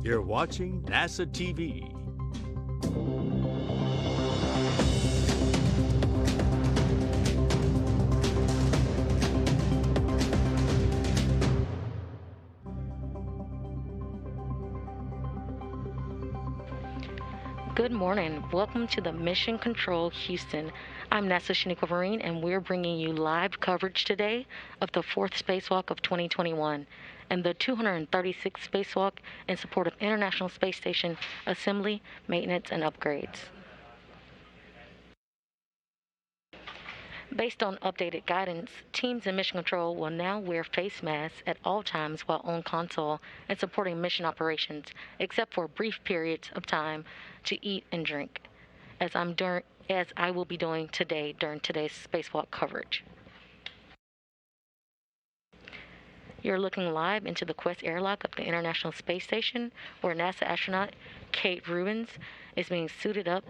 You're watching NASA TV. Good morning. Welcome to the Mission Control Houston. I'm NASA Shaniqua Marine, and we're bringing you live coverage today of the 4th spacewalk of 2021 and the 236th spacewalk in support of International Space Station assembly, maintenance, and upgrades. Based on updated guidance, teams in Mission Control will now wear face masks at all times while on console and supporting mission operations, except for brief periods of time to eat and drink, as I will be doing today during today's spacewalk coverage. You're looking live into the Quest airlock of the International Space Station, where NASA astronaut Kate Rubins is being suited up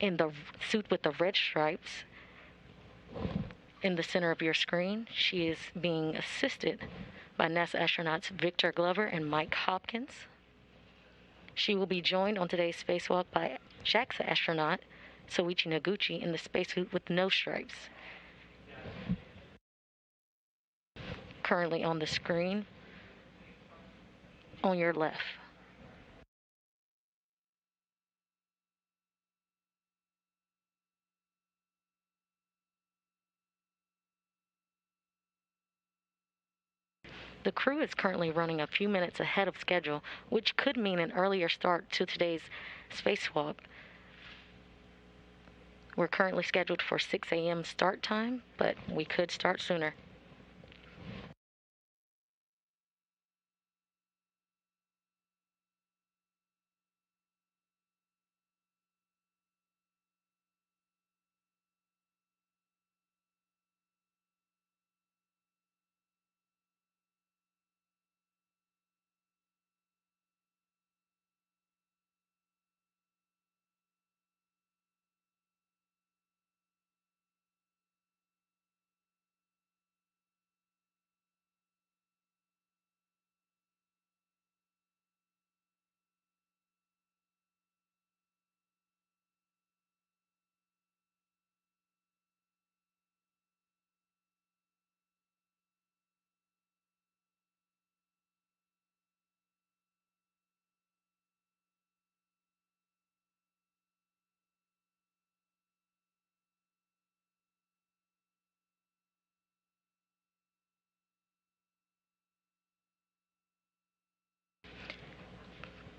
in the suit with the red stripes. In the center of your screen, she is being assisted by NASA astronauts Victor Glover and Mike Hopkins. She will be joined on today's spacewalk by JAXA astronaut Soichi Noguchi in the spacesuit with no stripes. Currently on the screen on your left. The crew is currently running a few minutes ahead of schedule, which could mean an earlier start to today's spacewalk. We're currently scheduled for 6 a.m. start time, but we could start sooner.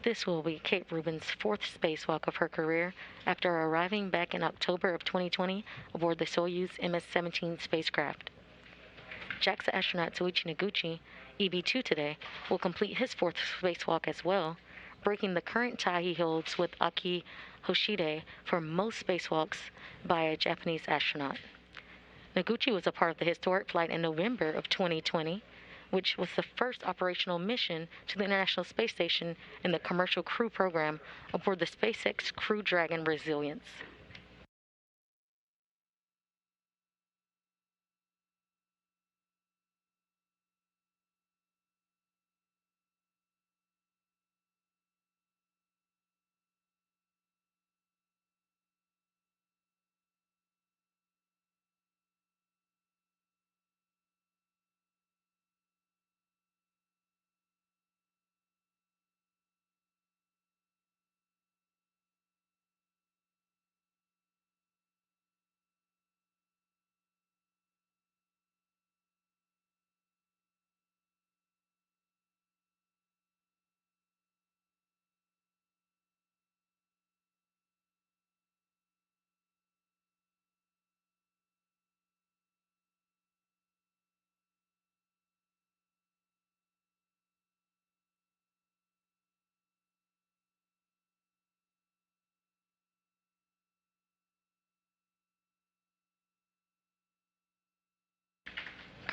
This will be Kate Rubins' 4th spacewalk of her career after arriving back in October of 2020 aboard the Soyuz MS-17 spacecraft. JAXA astronaut Soichi Noguchi, EB2 today, will complete his 4th spacewalk as well, breaking the current tie he holds with Aki Hoshide for most spacewalks by a Japanese astronaut. Noguchi was a part of the historic flight in November of 2020, which was the first operational mission to the International Space Station in the Commercial Crew Program aboard the SpaceX Crew Dragon Resilience.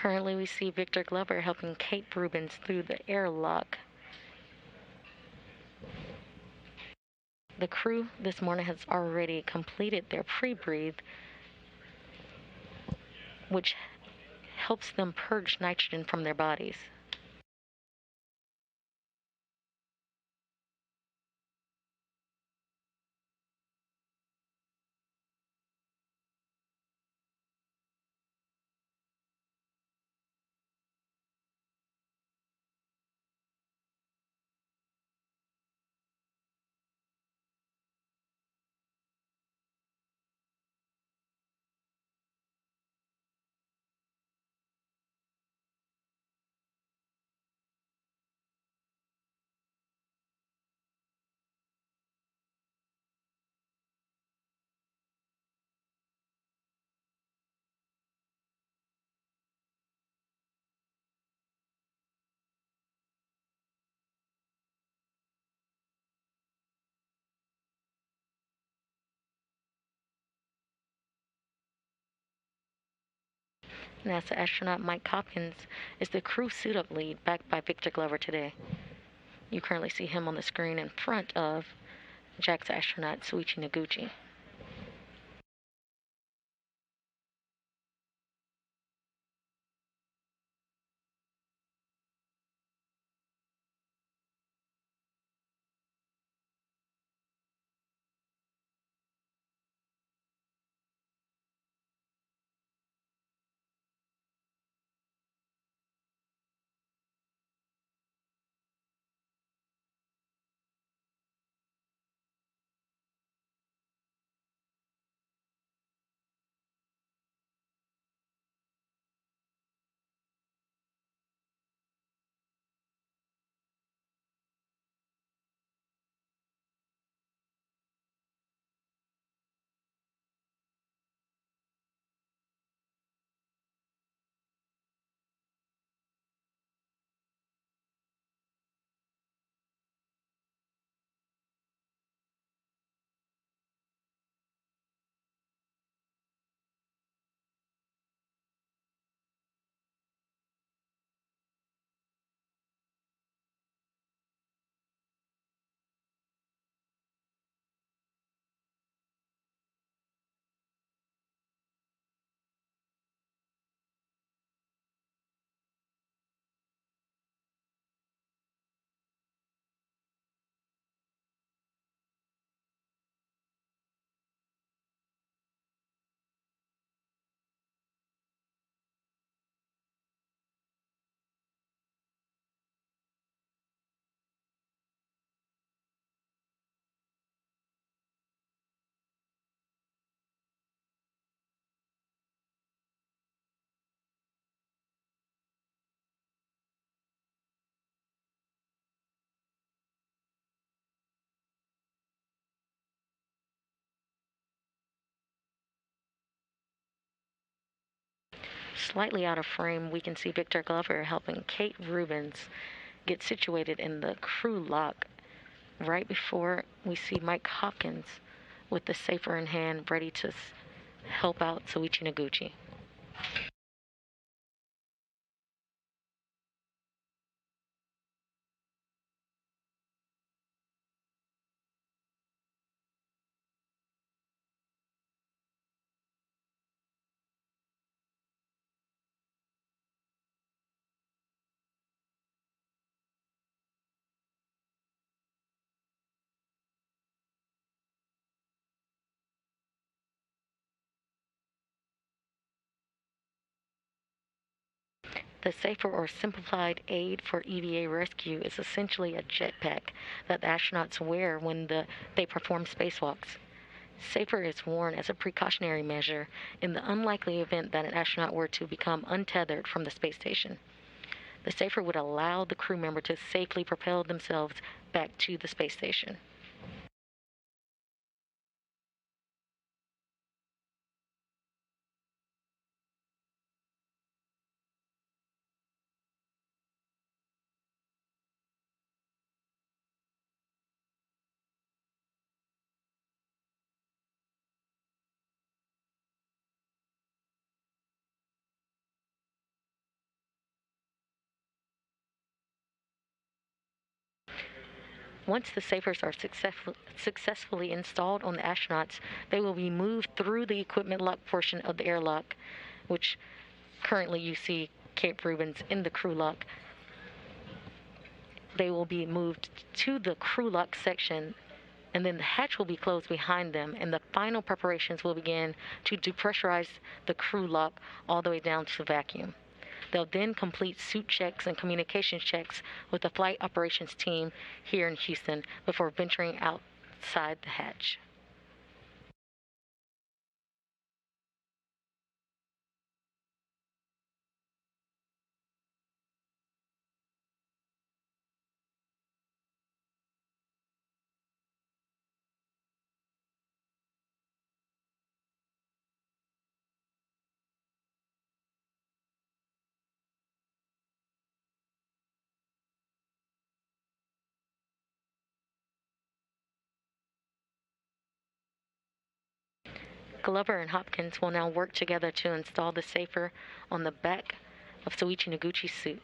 Currently, we see Victor Glover helping Kate Rubins through the airlock. The crew this morning has already completed their pre-breathe, which helps them purge nitrogen from their bodies. NASA astronaut Mike Hopkins is the crew suit-up lead backed by Victor Glover today. You currently see him on the screen in front of JAXA astronaut Soichi Noguchi. Slightly out of frame, we can see Victor Glover helping Kate Rubins get situated in the crew lock right before we see Mike Hopkins with the safer in hand ready to help out Soichi Noguchi. The safer or simplified aid for EVA rescue is essentially a jetpack that the astronauts wear when they perform spacewalks. Safer is worn as a precautionary measure in the unlikely event that an astronaut were to become untethered from the space station. The safer would allow the crew member to safely propel themselves back to the space station. Once the safers are successfully installed on the astronauts, they will be moved through the equipment lock portion of the airlock, which currently you see Cape Rubins in the crew lock. They will be moved to the crew lock section, and then the hatch will be closed behind them, and the final preparations will begin to depressurize the crew lock all the way down to vacuum. They'll then complete suit checks and communications checks with the flight operations team here in Houston before venturing outside the hatch. Glover and Hopkins will now work together to install the safer on the back of Soichi Noguchi's suit.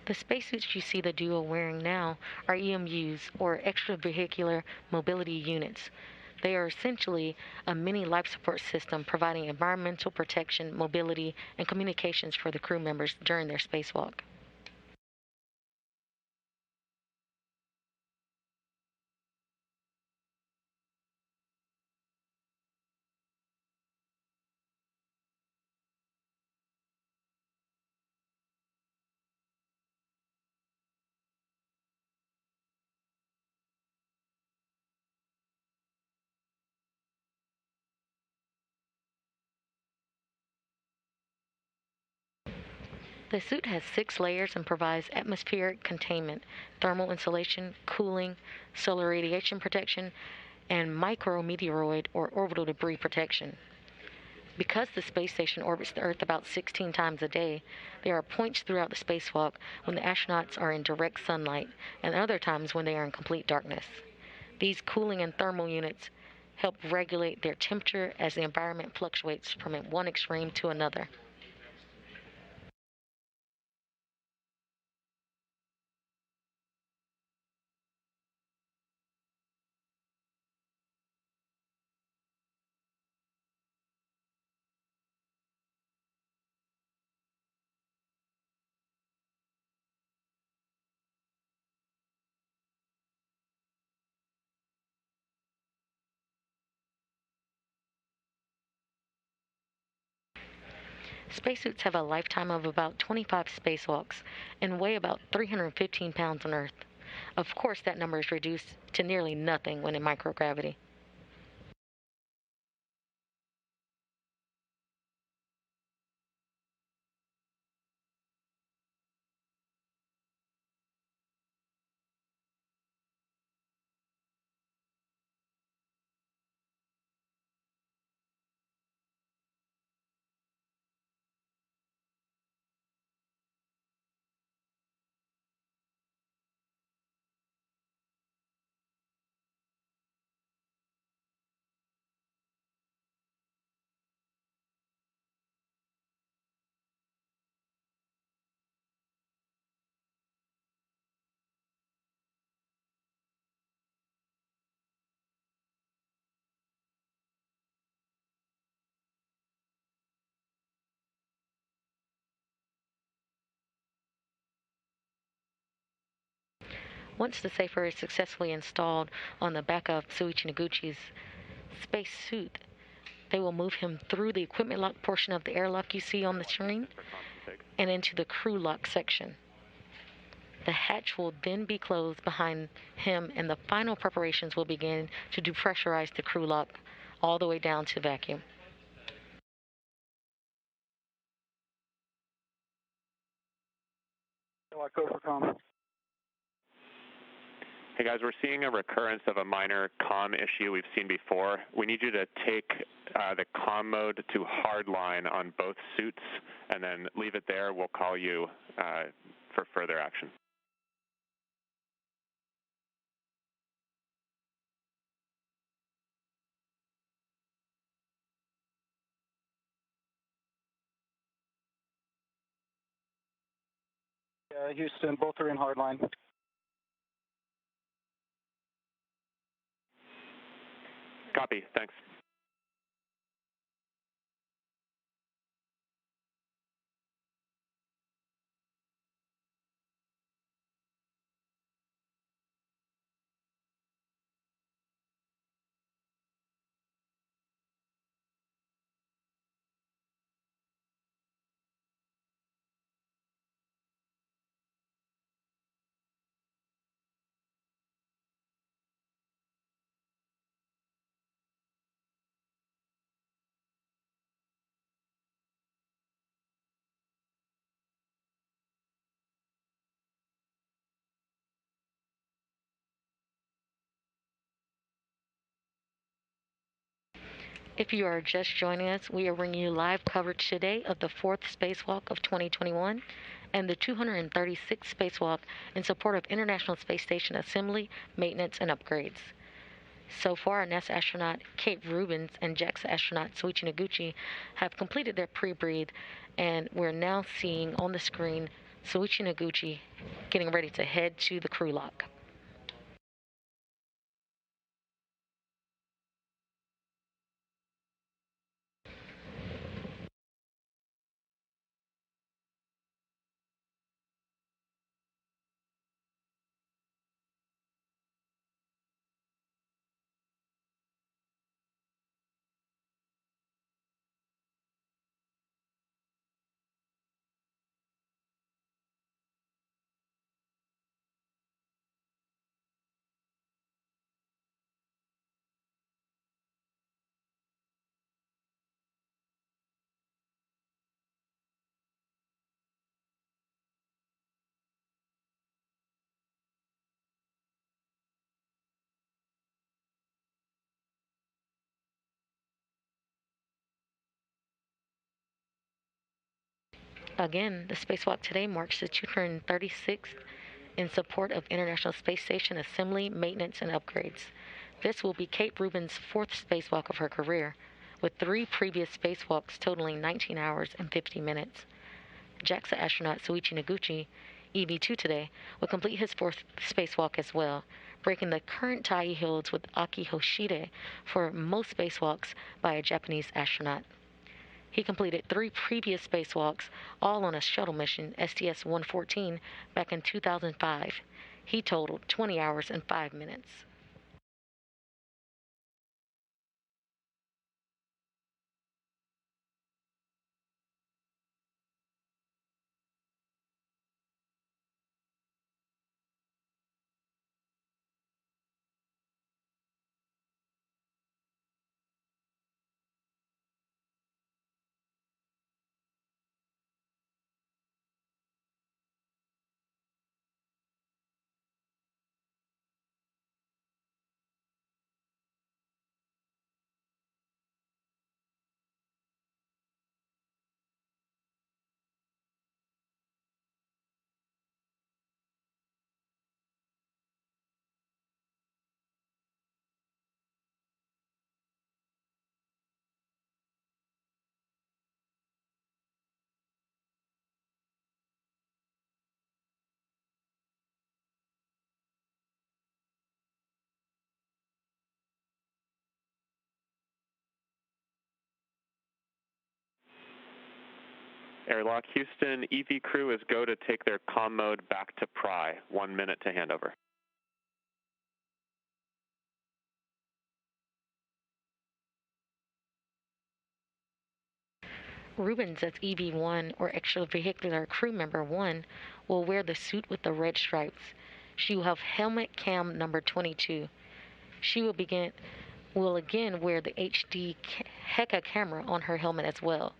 The spacesuits you see the duo wearing now are EMUs, or extravehicular mobility units. They are essentially a mini life support system providing environmental protection, mobility, and communications for the crew members during their spacewalk. The suit has 6 layers and provides atmospheric containment, thermal insulation, cooling, solar radiation protection, and micrometeoroid or orbital debris protection. Because the space station orbits the Earth about 16 times a day, there are points throughout the spacewalk when the astronauts are in direct sunlight and other times when they are in complete darkness. These cooling and thermal units help regulate their temperature as the environment fluctuates from one extreme to another. Spacesuits have a lifetime of about 25 spacewalks and weigh about 315 pounds on Earth. Of course, that number is reduced to nearly nothing when in microgravity. Once the safer is successfully installed on the back of Tsuichi Noguchi's spacesuit, they will move him through the equipment lock portion of the airlock you see on the screen and into the crew lock section. The hatch will then be closed behind him, and the final preparations will begin to depressurize the crew lock all the way down to vacuum. Airlock, go for comments. Hey guys, we're seeing a recurrence of a minor comm issue we've seen before. We need you to take the comm mode to hardline on both suits and then leave it there. We'll call you for further action. Houston, both are in hardline. Copy, thanks. If you are just joining us, we are bringing you live coverage today of the 4th spacewalk of 2021 and the 236th spacewalk in support of International Space Station assembly, maintenance, and upgrades. So far, NASA astronaut Kate Rubins and JAXA astronaut Tsuichi Noguchi have completed their pre-breathe, and we're now seeing on the screen Tsuichi Noguchi getting ready to head to the crew lock. Again, the spacewalk today marks the 236th in support of International Space Station assembly, maintenance, and upgrades. This will be Kate Rubins' 4th spacewalk of her career, with 3 previous spacewalks totaling 19 hours and 50 minutes. JAXA astronaut Tsuichi Noguchi, EV2 today, will complete his 4th spacewalk as well, breaking the current tie he holds with Aki Hoshide for most spacewalks by a Japanese astronaut. He completed 3 previous spacewalks, all on a shuttle mission, STS-114, back in 2005. He totaled 20 hours and 5 minutes. Airlock Houston, EV crew is go to take their comm mode back to Pry. 1 minute to handover. Rubins, that's EV1 or extravehicular crew member 1, will wear the suit with the red stripes. She will have helmet cam number 22. She will again wear the HD Heka camera on her helmet as well.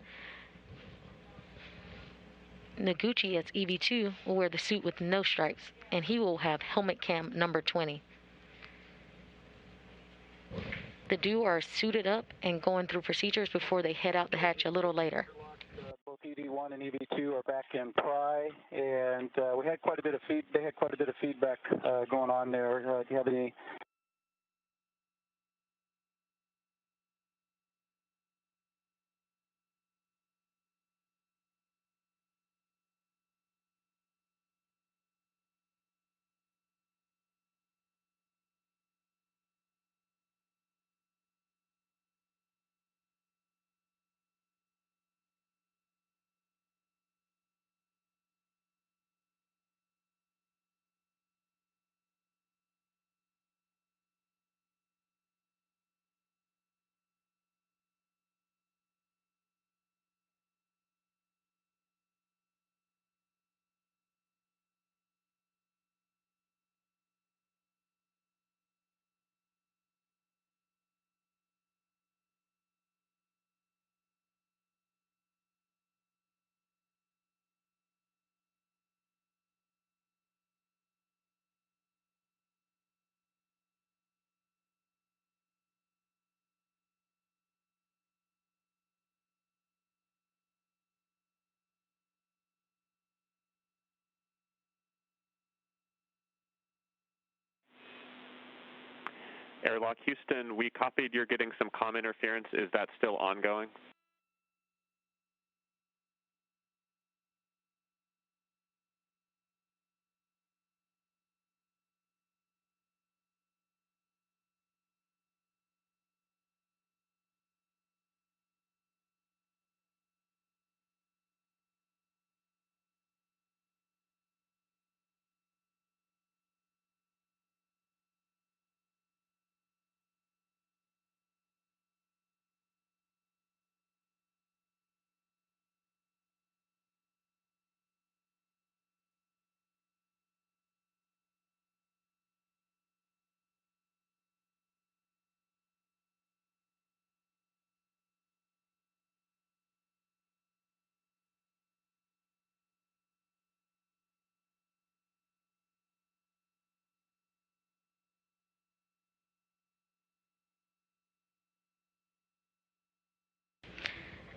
Noguchi as EV2 will wear the suit with no stripes, and he will have helmet cam number 20. The duo are suited up and going through procedures before they head out the hatch a little later. Both EV1 and EV2 are back in Pry, and we had quite a bit of they had quite a bit of feedback going on there. Do you have any? Airlock Houston, we copied you're getting some comm interference. Is that still ongoing?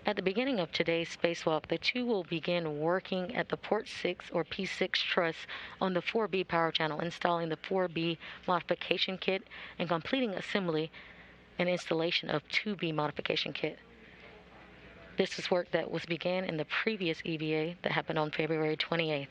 At the beginning of today's spacewalk, the two will begin working at the port 6 or P6 truss on the 4B power channel, installing the 4B modification kit and completing assembly and installation of 2B modification kit. This is work that was began in the previous EVA that happened on February 28th.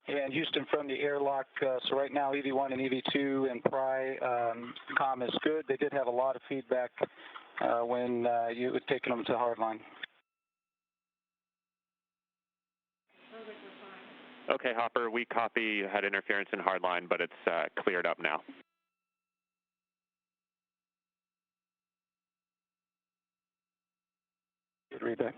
And Houston from the airlock, so right now EV1 and EV2 and Pry comm is good. They did have a lot of feedback when you had taken them to hardline. Okay, Hopper, we copy you had interference in hardline, but it's cleared up now. Good readback.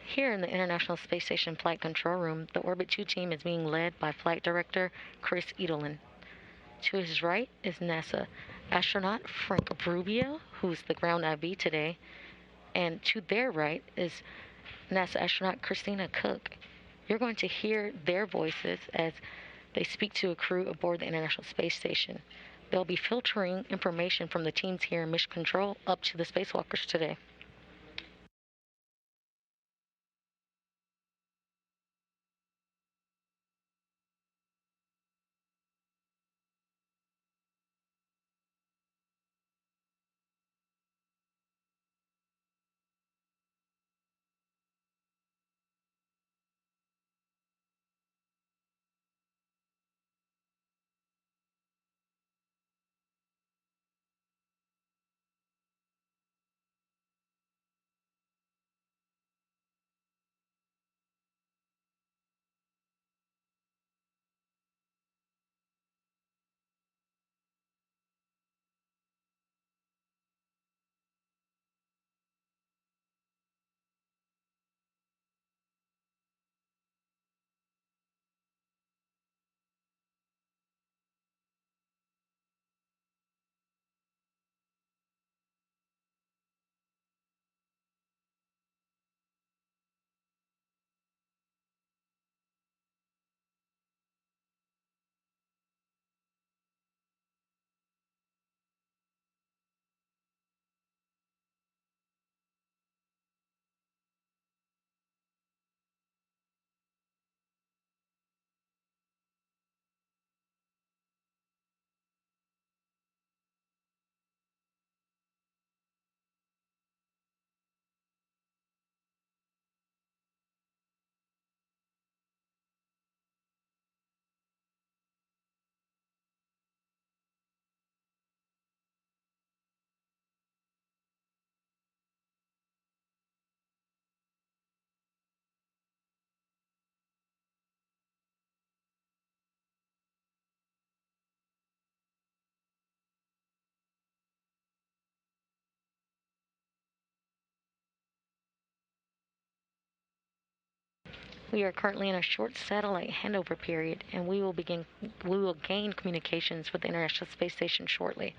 Here in the International Space Station Flight Control Room, the Orbit 2 team is being led by Flight Director Chris Edelin. To his right is NASA astronaut Frank Rubio, who's the ground IV today, and to their right is NASA astronaut Christina Cook. You're going to hear their voices as they speak to a crew aboard the International Space Station. They'll be filtering information from the teams here in Mission Control up to the spacewalkers today. We are currently in a short satellite handover period, and we will gain communications with the International Space Station shortly.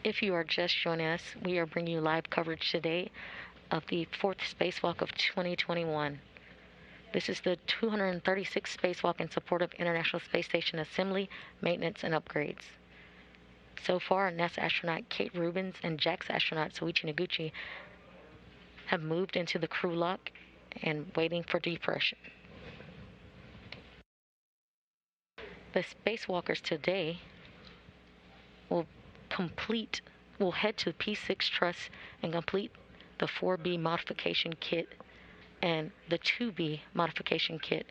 If you are just joining us, we are bringing you live coverage today of the 4th spacewalk of 2021. This is the 236th spacewalk in support of International Space Station assembly, maintenance, and upgrades. So far, NASA astronaut Kate Rubins and JAXA astronaut Soichi Noguchi have moved into the crew lock and waiting for depression. The spacewalkers today will head to P6 truss and complete the 4B modification kit and the 2B modification kit.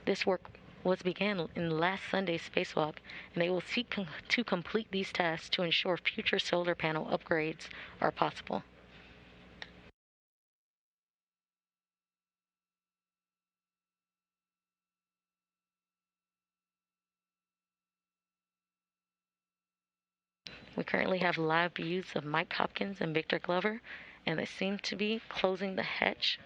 This work was began in last Sunday's spacewalk, and they will seek to complete these tasks to ensure future solar panel upgrades are possible. We currently have live views of Mike Hopkins and Victor Glover, and they seem to be closing the hatch.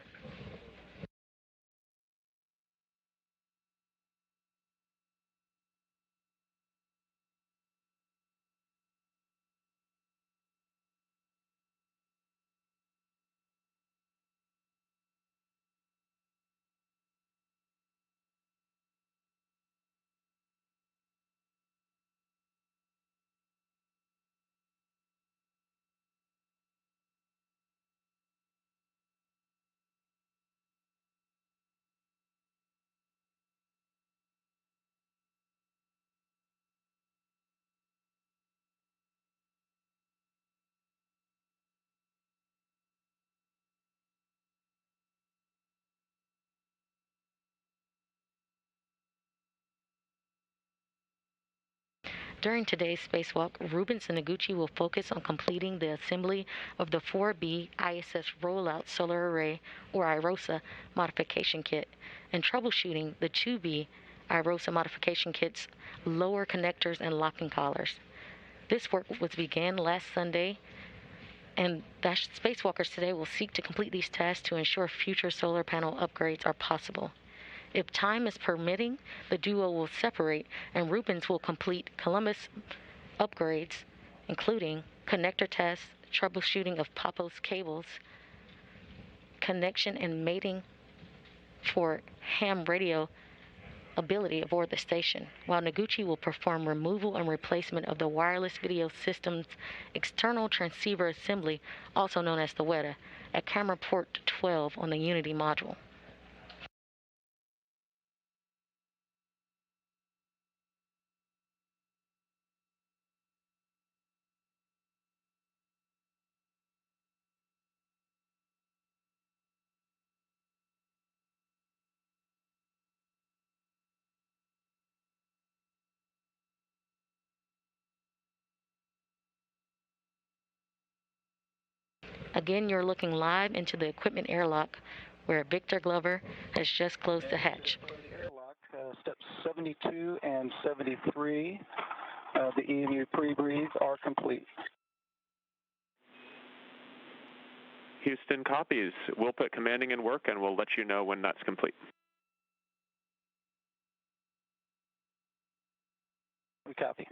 During today's spacewalk, Rubins and Noguchi will focus on completing the assembly of the 4B ISS Rollout Solar Array, or IROSA, modification kit, and troubleshooting the 2B IROSA modification kit's lower connectors and locking collars. This work was began last Sunday, and the spacewalkers today will seek to complete these tasks to ensure future solar panel upgrades are possible. If time is permitting, the duo will separate, and Rubins will complete Columbus upgrades, including connector tests, troubleshooting of PAPO's cables, connection and mating for ham radio ability aboard the station, while Noguchi will perform removal and replacement of the wireless video system's external transceiver assembly, also known as the WETA, at camera port 12 on the Unity module. Again, you're looking live into the equipment airlock, where Victor Glover has just closed the hatch. Airlock, steps 72 and 73, the EMU pre-breathe are complete. Houston copies. We'll put commanding in work, and we'll let you know when that's complete. We copy.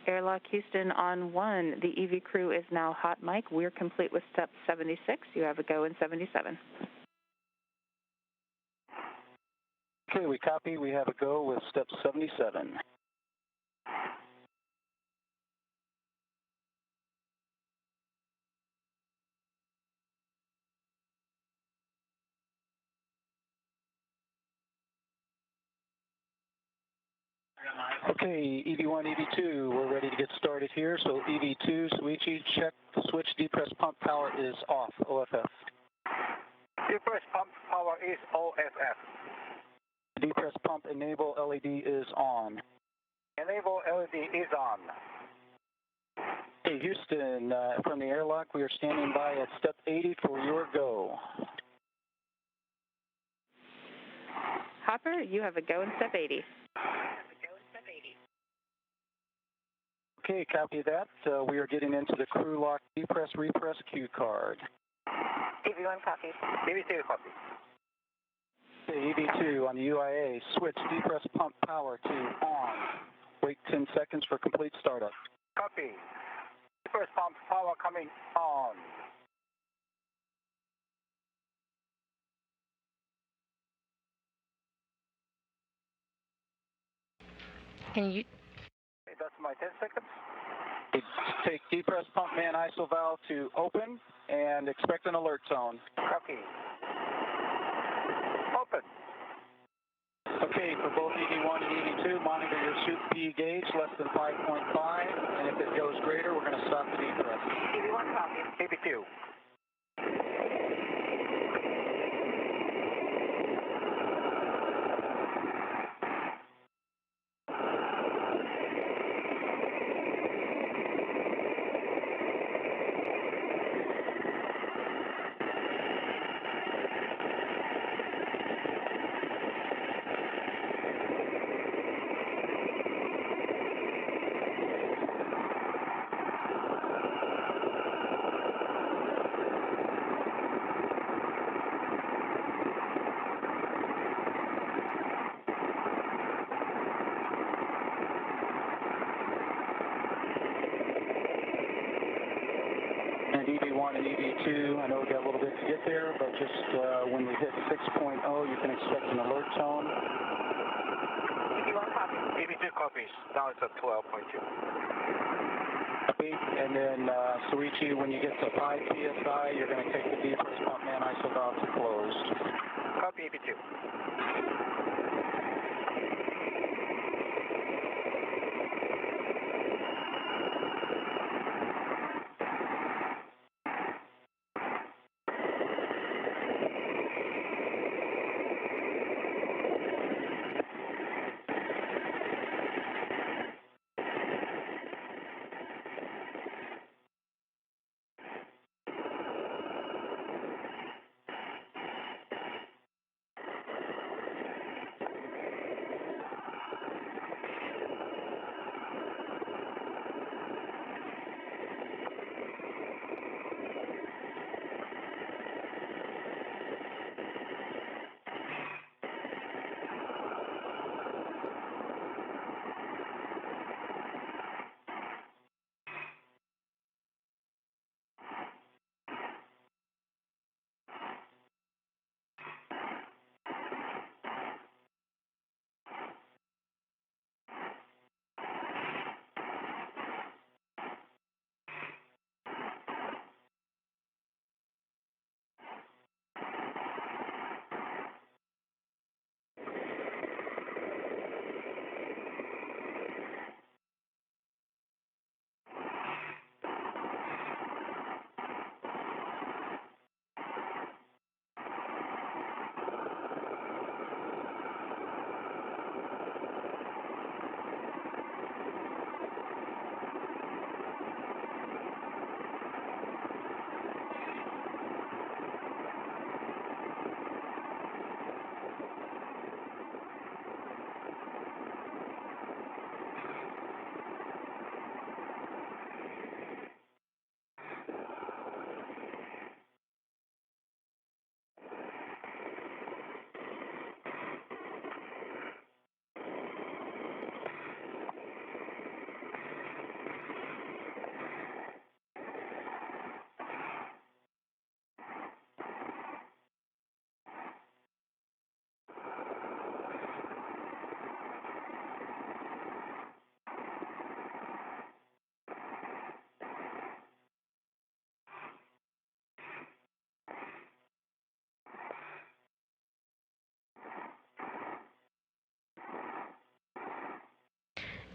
Airlock Houston on 1. The EV crew is now hot mic. We're complete with step 76. You have a go in 77. Okay, we copy. We have a go with step 77. Okay, EV1, EV2, we're ready to get started here. So EV2, Suichi, check the switch. Depress pump power is off, OFF. Depress pump power is OFF. Depress pump enable LED is on. Enable LED is on. Hey, Houston, from the airlock, we are standing by at step 80 for your go. Hopper, you have a go in step 80. Okay, copy that. We are getting into the crew lock depress repress cue card. EV1 copy. EV2 copy. Okay, EV2 on the UIA, switch depress pump power to on. Wait 10 seconds for complete startup. Copy. Depress pump power coming on. Can you? That's my 10 seconds. Take depress pump man ISO valve to open and expect an alert tone. Copy. Open. Okay, for both EV1 and EV2, monitor your soup P gauge less than 5.5, and if it goes greater, we're going to stop the depress. EV1 copy. EV2. And EV1 and EV2, I know we got a little bit to get there, but just when we hit 6.0, you can expect an alert tone. EV1 copy. EV2 copies. Now it's at 12.2. Copy. And then, Suichi, when you get to 5 PSI, you're going to take the depress pump man ISO valve to closed. Copy EV2.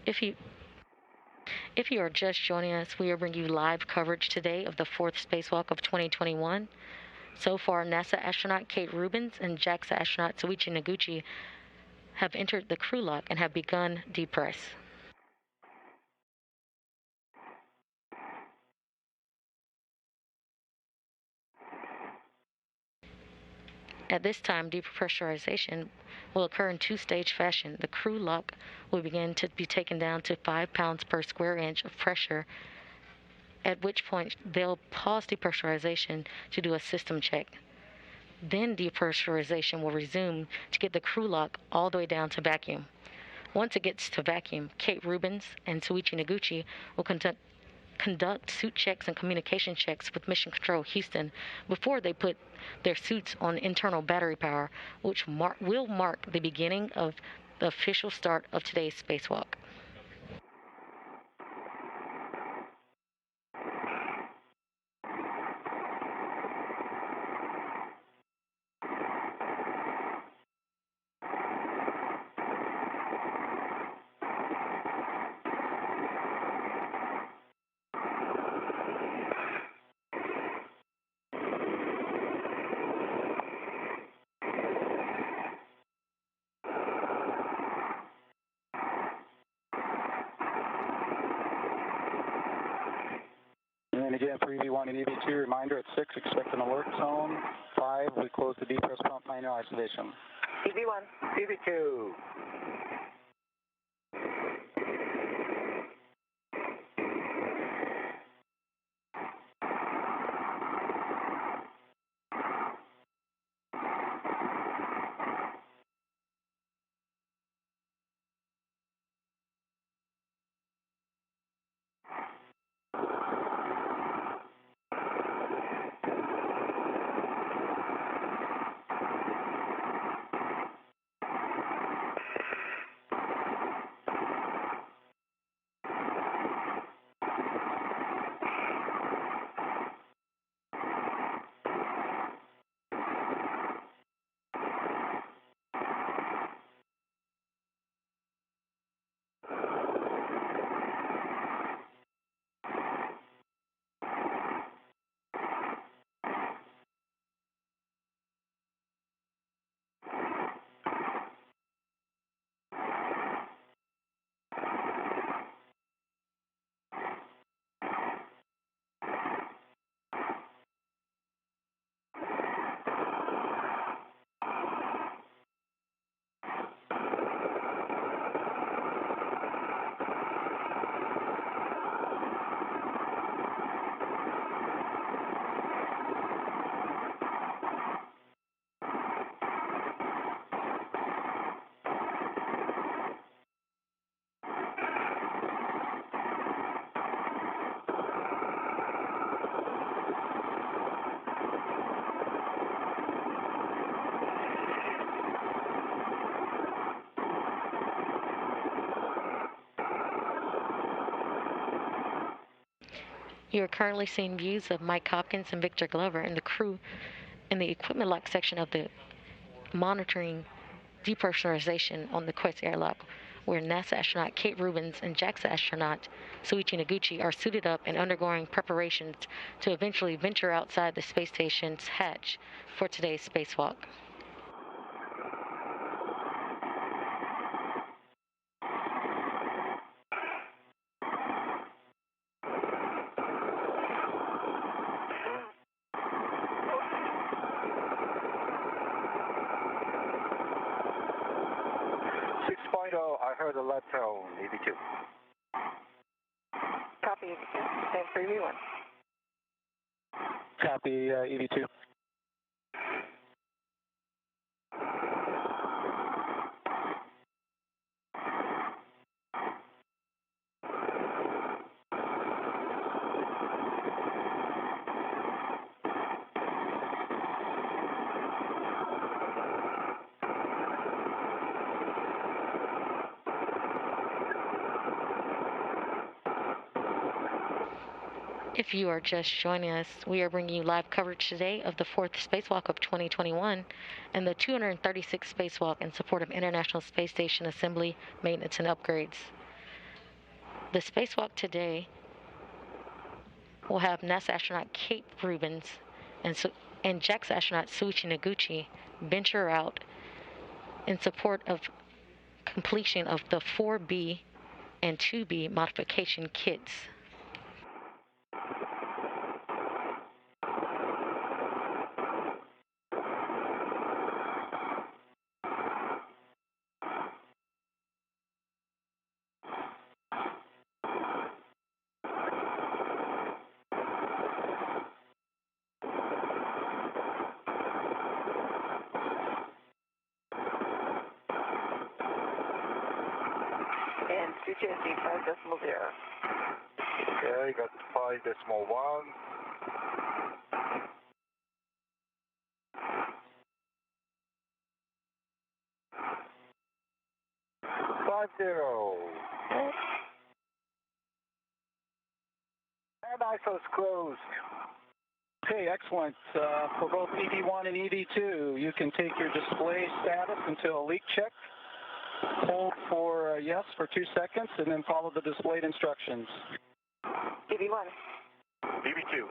If you if you are just joining us, we are bringing you live coverage today of the fourth spacewalk of 2021. So far, NASA astronaut Kate Rubins and JAXA astronaut Soichi Noguchi have entered the crew lock and have begun depress. At this time, depressurization will occur in two-stage fashion. The crew lock will begin to be taken down to 5 pounds per square inch of pressure, at which point they'll pause depressurization to do a system check. Then depressurization will resume to get the crew lock all the way down to vacuum. Once it gets to vacuum, Kate Rubins and Soichi Noguchi will conduct suit checks and communication checks with Mission Control Houston before they put their suits on internal battery power, which will mark the beginning of the official start of today's spacewalk. And again, for EV1 and EV2, reminder at 6, expect an alert zone. 5, we close the depress pump manual isolation. EV1. EV2. You are currently seeing views of Mike Hopkins and Victor Glover and the crew in the equipment lock section of the monitoring depressurization on the Quest airlock, where NASA astronaut Kate Rubins and JAXA astronaut Soichi Noguchi are suited up and undergoing preparations to eventually venture outside the space station's hatch for today's spacewalk. 6.0, I heard a left tone, EV2. Copy, EV2. Same for EV1. Copy, EV2. If you are just joining us, we are bringing you live coverage today of the fourth spacewalk of 2021 and the 236th spacewalk in support of International Space Station assembly, maintenance, and upgrades. The spacewalk today will have NASA astronaut Kate Rubins and JAXA astronaut Soichi Noguchi venture out in support of completion of the 4B and 2B modification kits. And CTSD 5.0. Okay, got 5.1. 50. And ISO is closed. Okay, excellent. For both EV1 and EV2, you can take your display status until a leak check. Hold for yes for 2 seconds, and then follow the displayed instructions. EV1. EV2.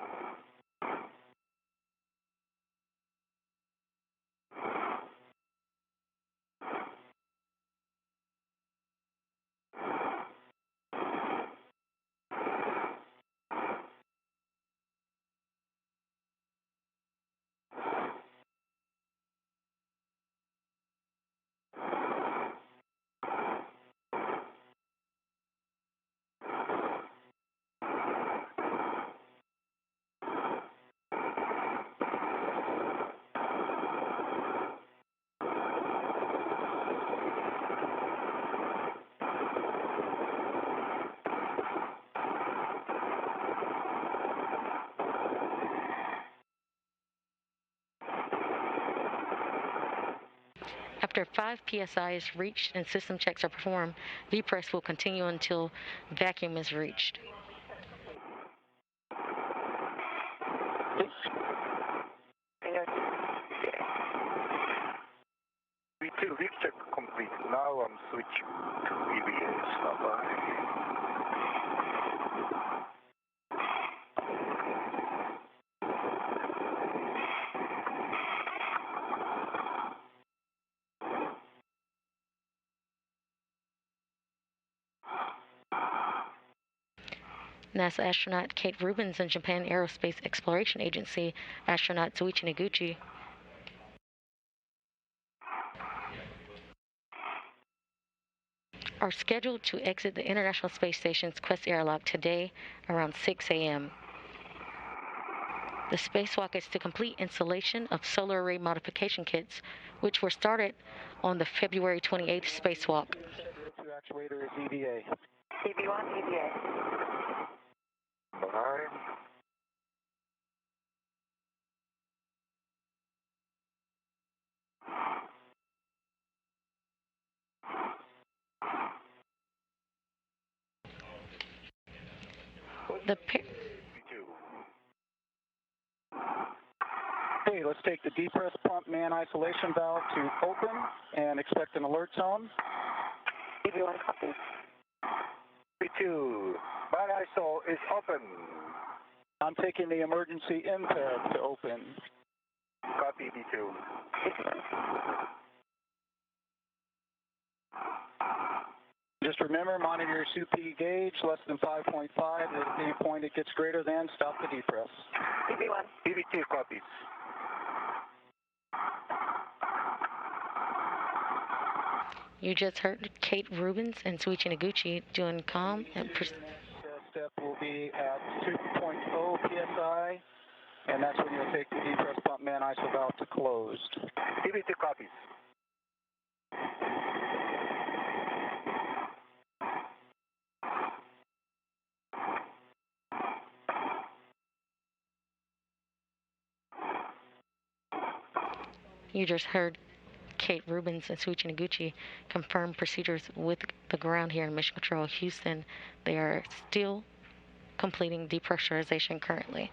After 5 psi is reached and system checks are performed, depress will continue until vacuum is reached. EV2, leak check complete. Now I'm switching to EVA. NASA astronaut Kate Rubins and Japan Aerospace Exploration Agency astronaut Soichi Noguchi are scheduled to exit the International Space Station's Quest Airlock today around 6 a.m. The spacewalk is to complete installation of solar array modification kits, which were started on the February 28th spacewalk. Actuator is EVA. EV1, EVA. Alright. Okay, let's take the depress pump man isolation valve to open and expect an alert tone. EV1 copy. EV2, man ISO is open. I'm taking the emergency MPEG to open. Copy EV2. Just remember, monitor your SUP gauge, less than 5.5. At any point it gets greater than, stop the depress. EV1. EV2 copies. You just heard Kate Rubins and Soichi Noguchi doing COM and step will be at 2.0 psi, and that's when you'll take the depress pump man ISO valve to closed. EV2 copies. You just heard Kate Rubins and Soichi Noguchi confirm procedures with the ground here in Mission Control Houston. They are still completing depressurization currently.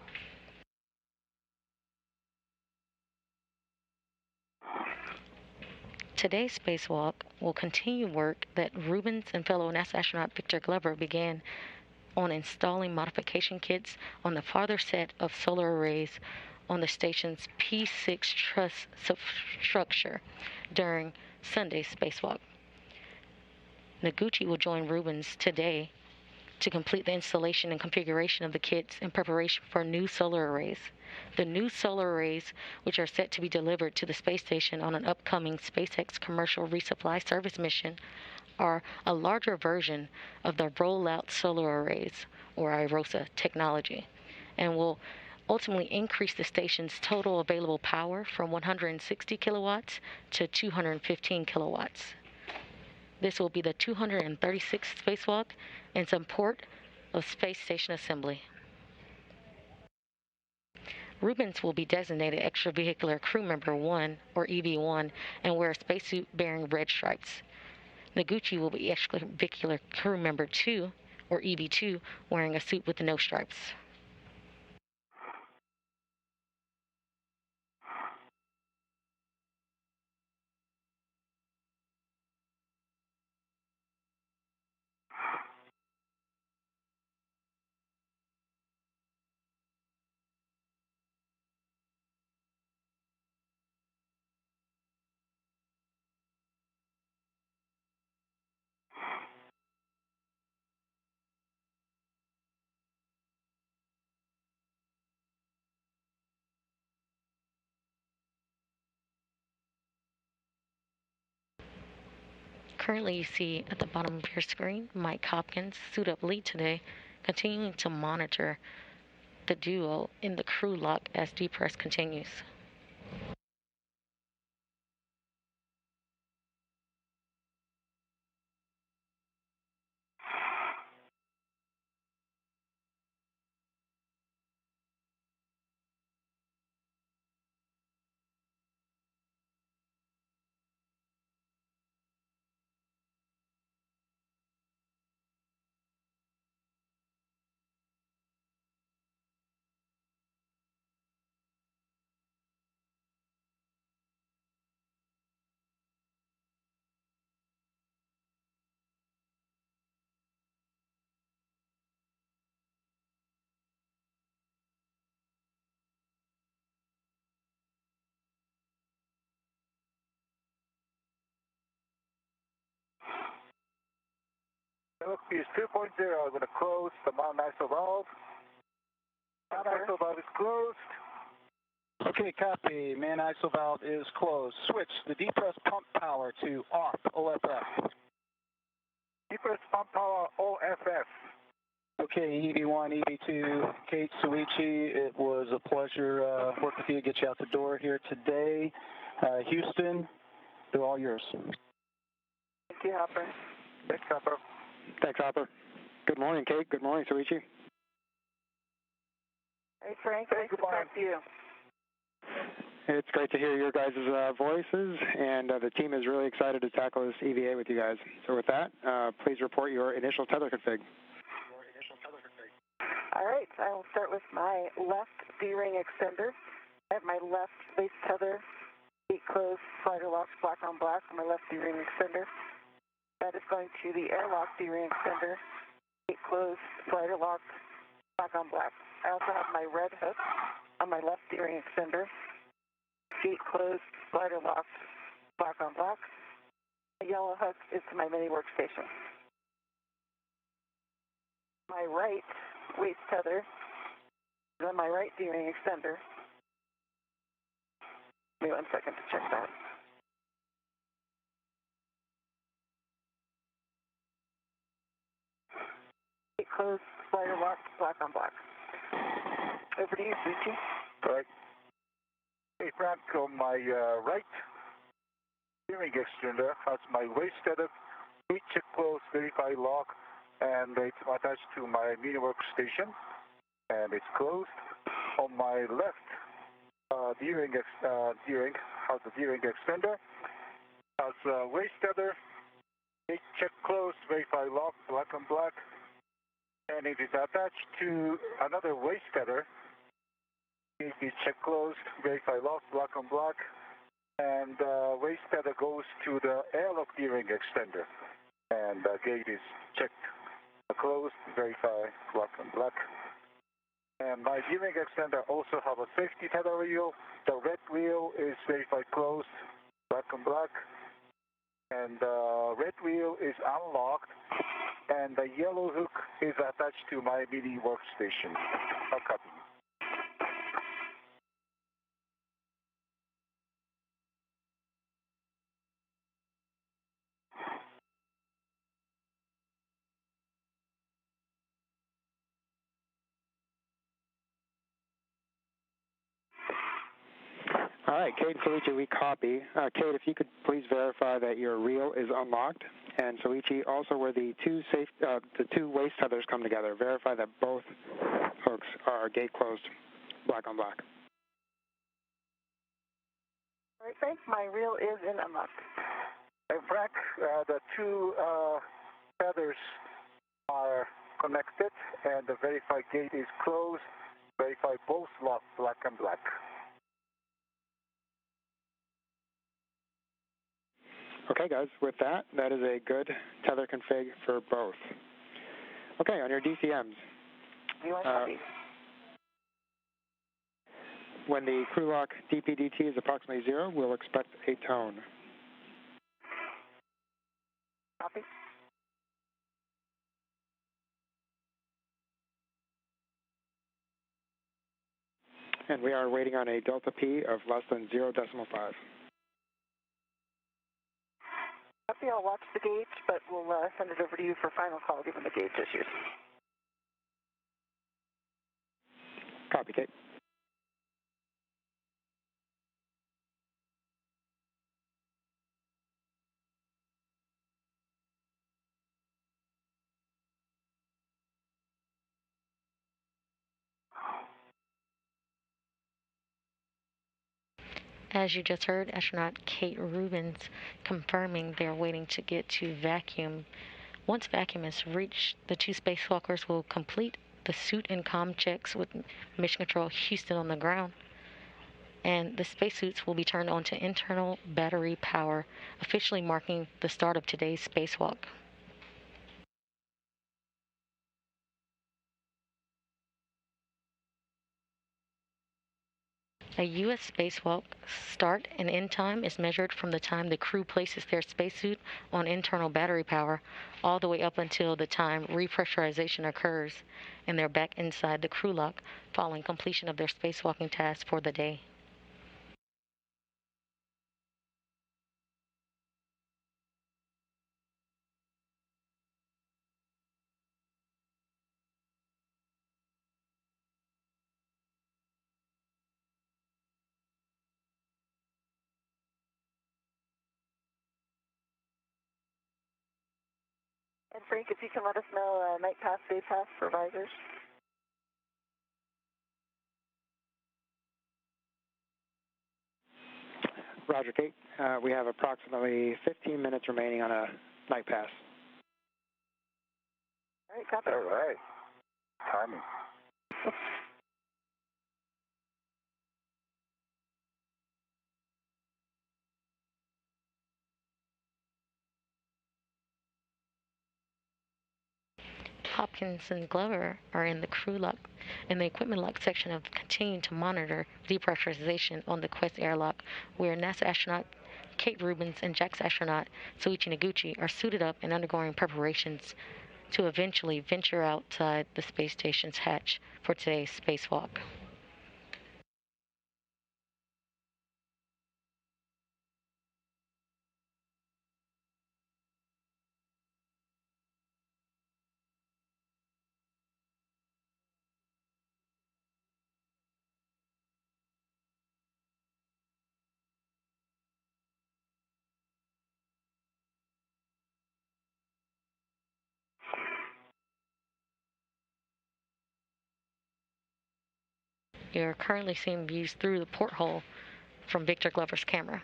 Today's spacewalk will continue work that Rubins and fellow NASA astronaut Victor Glover began on installing modification kits on the farther set of solar arrays on the station's P6 truss structure during Sunday's spacewalk. Noguchi will join Rubins today to complete the installation and configuration of the kits in preparation for new solar arrays. The new solar arrays, which are set to be delivered to the space station on an upcoming SpaceX commercial resupply service mission, are a larger version of the rollout solar arrays, or IROSA technology, and will ultimately increase the station's total available power from 160 kilowatts to 215 kilowatts. This will be the 236th spacewalk in support of Space Station Assembly. Rubins will be designated Extravehicular Crew Member 1, or EV1, and wear a spacesuit bearing red stripes. Noguchi will be Extravehicular Crew Member 2, or EV2, wearing a suit with no stripes. Currently, you see at the bottom of your screen Mike Hopkins, suit up lead today, continuing to monitor the duo in the crew lock as depress continues. Is 2.0. I'm going to close the main ISO valve. Main ISO valve is closed. Okay, copy. Main ISO valve is closed. Switch the depress pump power to off, OFF. Depress pump power OFF. Okay, EV1, EV2, Kate Suichi, it was a pleasure working with you to get you out the door here today. Houston, they're all yours. Thank you, Hopper. Thanks, Hopper. Thanks, Hopper. Good morning, Kate. Good morning, Suichi. Hey, Frank. Hey, Nice to goodbye. talk to you. It's great to hear your guys' voices, and the team is really excited to tackle this EVA with you guys. So with that, please report your initial tether config. All right, I will start with my left D-ring extender. I have my left base tether, gate closed, slider lock, black on black on my left D-ring extender. That is going to the airlock D-ring extender, gate closed, slider lock, black on black. I also have my red hook on my left D-ring extender, gate closed, slider lock, black on black. The yellow hook is to my mini workstation. My right waist tether is on my right D-ring extender. Give me 1 second to check that. Gate closed, slider lock, black on black. Over to you, Suchi. All right. Hey, Frank, on my right steering extender has my waist tether, check close, verify lock, and it's attached to my mini workstation, and it's closed. On my left, D-ring has the D-ring extender, has waist tether, check close, verify lock, black on black, and it is attached to another waist tether. It is check closed, verify lock, black on black, And waste tether goes to the airlock gearing extender. And the gate is checked, closed, verify, black and black. And my gearing extender also have a safety tether reel. The red wheel is verified closed, black and black. And the red wheel is unlocked. And the yellow hook is attached to my mini workstation. A copy. All right, Kate and Soichi, we copy. Kate, if you could please verify that your reel is unlocked, and Soichi, also where the two waste tethers come together, verify that both hooks are gate closed, black on black. All right, thanks. My reel is in unlocked. And Frank, the two tethers are connected, and the verified gate is closed. Verify both locked, black and black. Okay, guys, with that, that is a good tether config for both. Okay, on your DCMs. You want copy? When the crew lock DPDT is approximately 0, we'll expect a tone. Copy. And we are waiting on a delta P of less than 0.5. Copy, I'll watch the gauge, but we'll send it over to you for final call given the gauge issues. Copy, Kate. As you just heard, astronaut Kate Rubins confirming they're waiting to get to vacuum. Once vacuum is reached, the two spacewalkers will complete the suit and comm checks with Mission Control Houston on the ground. And the spacesuits will be turned on to internal battery power, officially marking the start of today's spacewalk. A U.S. spacewalk start and end time is measured from the time the crew places their spacesuit on internal battery power all the way up until the time repressurization occurs and they're back inside the crew lock following completion of their spacewalking task for the day. And Frank, if you can let us know night pass, day pass for visors. Roger, Kate. We have approximately 15 minutes remaining on a night pass. All right, copy. All right. Timing. Hopkins and Glover are in the crew lock in the equipment lock section of continuing to monitor depressurization on the Quest airlock, where NASA astronaut Kate Rubins and JAXA astronaut Soichi Noguchi are suited up and undergoing preparations to eventually venture outside the space station's hatch for today's spacewalk. You're currently seeing views through the porthole from Victor Glover's camera.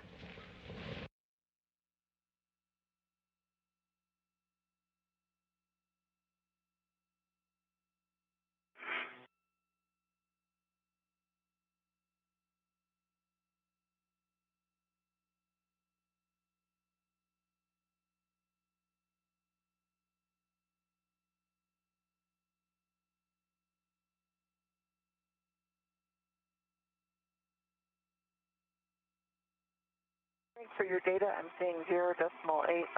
For your data, I'm seeing 0.8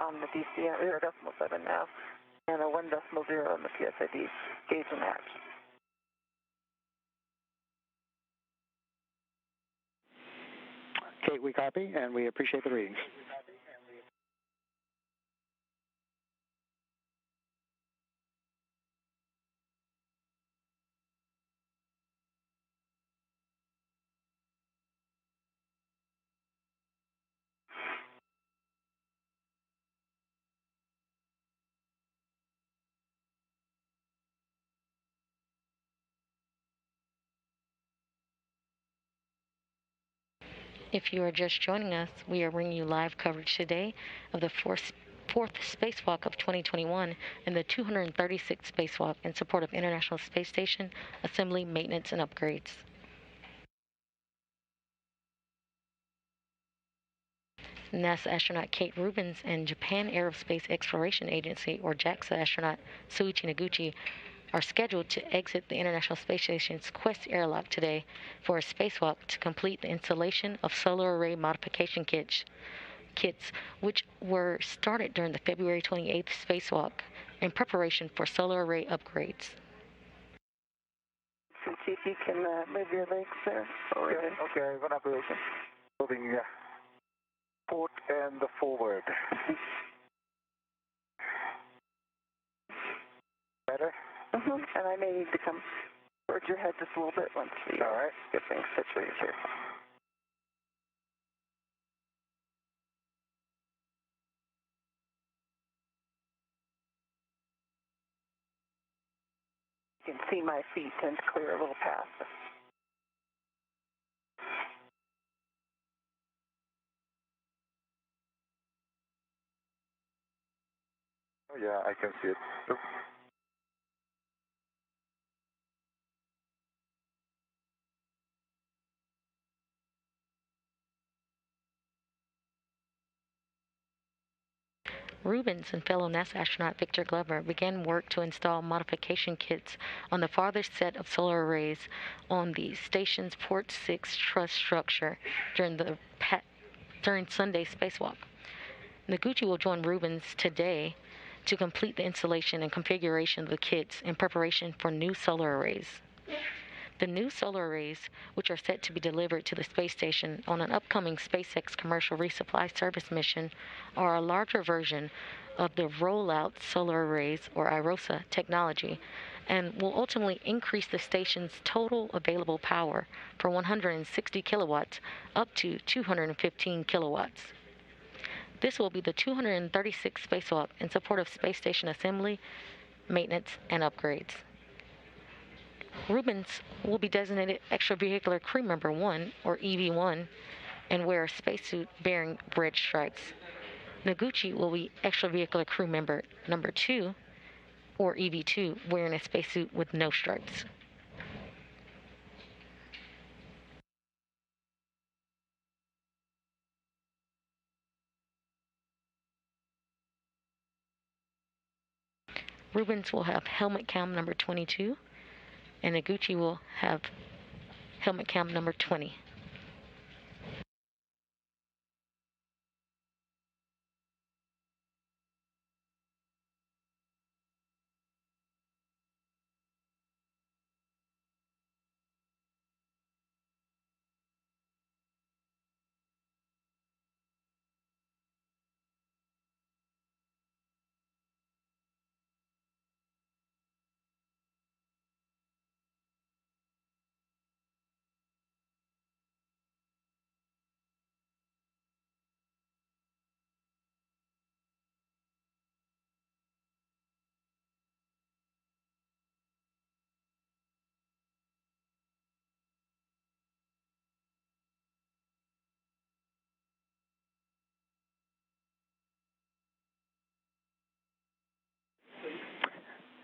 on the DCM, 0.7 now, and a 1.0 on the PSID gauge and hatch. Kate, we copy, and we appreciate the readings. If you are just joining us, we are bringing you live coverage today of the fourth spacewalk of 2021 and the 236th spacewalk in support of International Space Station assembly, maintenance, and upgrades. NASA astronaut Kate Rubins and Japan Aerospace Exploration Agency, or JAXA astronaut Shuichi Noguchi, are scheduled to exit the International Space Station's Quest airlock today for a spacewalk to complete the installation of solar array modification kits, which were started during the February 28th spacewalk in preparation for solar array upgrades. If you can move your legs there. Okay, I'm going to be moving port and forward. Better? And I may need to come towards your head just a little bit once we get things situated here. You can see my feet tend to clear a little path. Oh yeah, I can see it. Oops. Rubins and fellow NASA astronaut Victor Glover began work to install modification kits on the farthest set of solar arrays on the station's Port 6 truss structure during Sunday's spacewalk. Noguchi will join Rubins today to complete the installation and configuration of the kits in preparation for new solar arrays. The new solar arrays, which are set to be delivered to the space station on an upcoming SpaceX commercial resupply service mission, are a larger version of the rollout solar arrays, or IROSA, technology, and will ultimately increase the station's total available power from 160 kilowatts up to 215 kilowatts. This will be the 236th spacewalk in support of space station assembly, maintenance, and upgrades. Rubins will be designated Extravehicular Crew Member 1, or EV1, and wear a spacesuit bearing red stripes. Noguchi will be Extravehicular Crew Member number 2, or EV2, wearing a spacesuit with no stripes. Rubins will have helmet cam number 22, and Noguchi will have helmet cam number 20.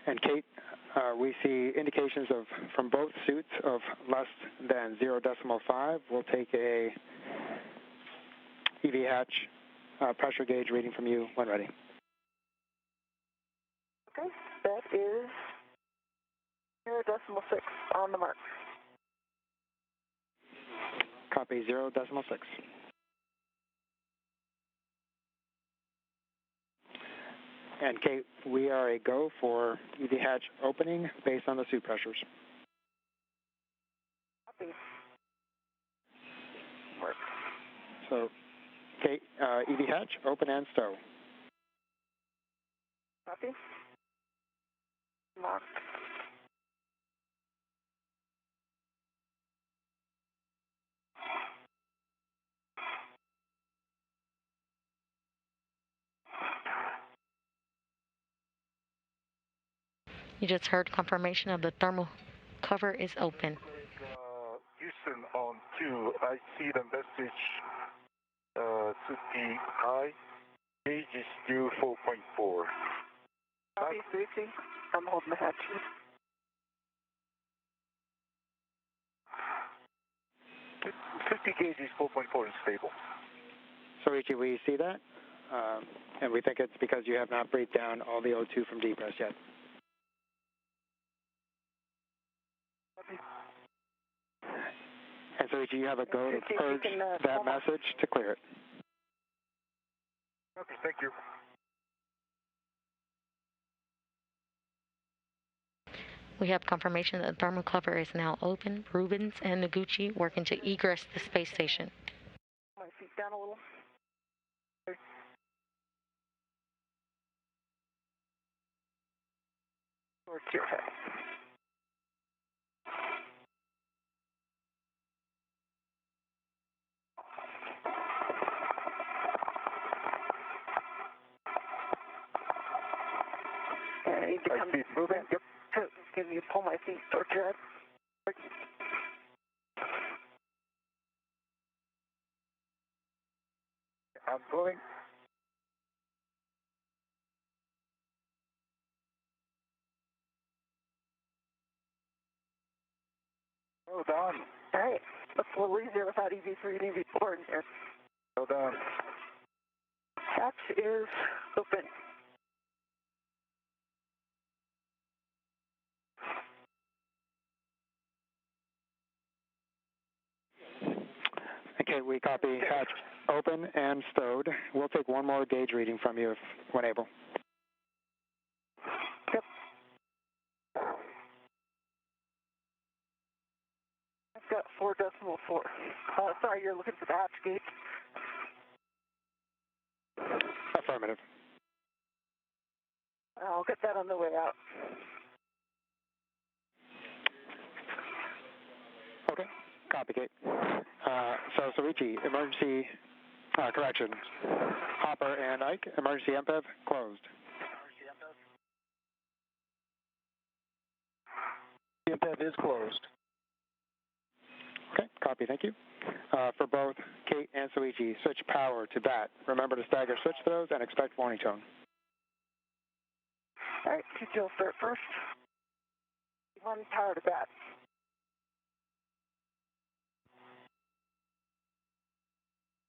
And Kate, we see indications from both suits of less than 0.5. We'll take a EV hatch pressure gauge reading from you when ready. Okay, that is 0.6 on the mark. Copy 0.6. And Kate, we are a go for EV hatch opening based on the suit pressures. Copy. Work. So, Kate, EV hatch, open and stow. Copy. Locked. You just heard confirmation of the thermal cover is open. Houston on 2, I see the message, Suki high, gauge is due 4.4. Copy, Suki. I'm holding the hatch. Fifty gauge is 4.4 is stable. So, Richie, we see that, and we think it's because you have not breathed down all the O2 from depress yet. And so, Richie, you have a go to purge that message to clear it. Okay, thank you. We have confirmation that the thermal cover is now open. Rubins and Noguchi working to egress the space station. My feet down a little. Or to your head. I need to come moving. Yep. Can you pull my feet towards your head? I'm going. Hold on. All right. That's a little easier without EV3 and EV4 in here. Hold on. Hatch is open. Okay, we copy hatch open and stowed. We'll take one more gauge reading from you when able. Yep. I've got 4.4. Sorry, you're looking for the hatch gauge. Affirmative. I'll get that on the way out. Okay, copy, Kate. So, Richie, emergency, correction. Hopper and Ike, emergency MPEV closed. MPEV is closed. Okay, copy, thank you. For both Kate and Soichi, switch power to BAT. Remember to stagger switch those and expect warning tone. All right, QTL start first. One power to BAT.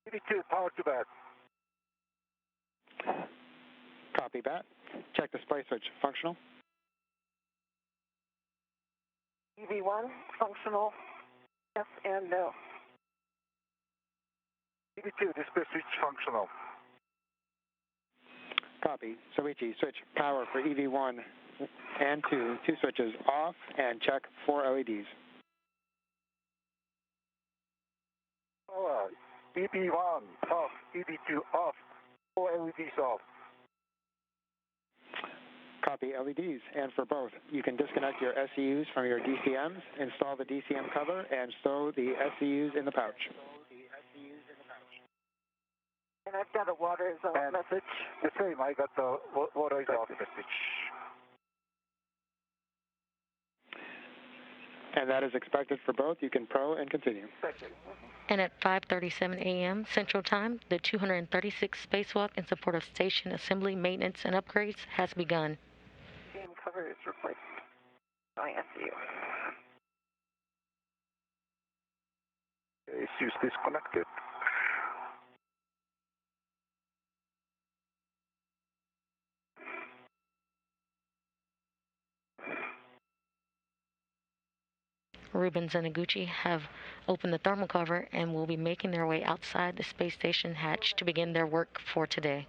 EV2, power to BAT. Copy BAT. Check display switch, functional. EV1, functional, yes and no. EV2, display switch functional. Copy. Soichi, switch power for EV1 and 2 switches off, and check 4 LEDs. Power, EV1 off, EV2 off, 4 LEDs off. Copy LEDs, and for both, you can disconnect your SCUs from your DCMs, install the DCM cover, and stow the SCUs in the pouch. And I've got a water is off message. The same, I got the water is off message. And that is expected for both. You can pro and continue. And at 5:37 a.m. Central Time, the 236th spacewalk in support of station assembly, maintenance, and upgrades has begun. DCM cover is replaced by SCU. SCU is disconnected. Rubins and Noguchi have opened the thermal cover and will be making their way outside the space station hatch to begin their work for today.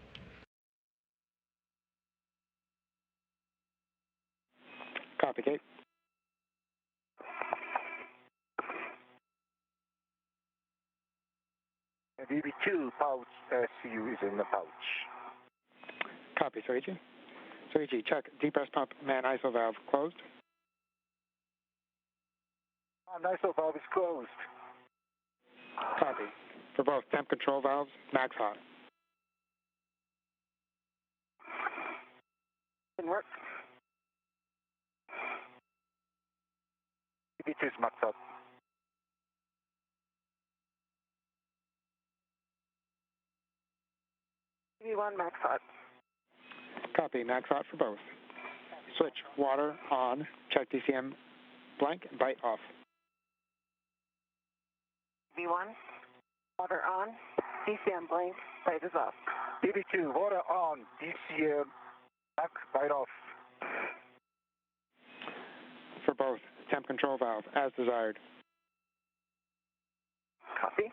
Copy, Kate. And EV2 pouch SCU is in the pouch. Copy, Soichi. Soichi, check depress pump man ISO valve closed. ISO valve is closed. Copy. For both temp control valves, max hot. Didn't work. EV2 is max hot. EV1 max hot. Copy, max hot for both. Switch water on, check DCM blank, bite off. EV1, water on, DCM blank, bite is off. EV2, water on, DCM, back, bite off. For both temp control valve, as desired. Copy.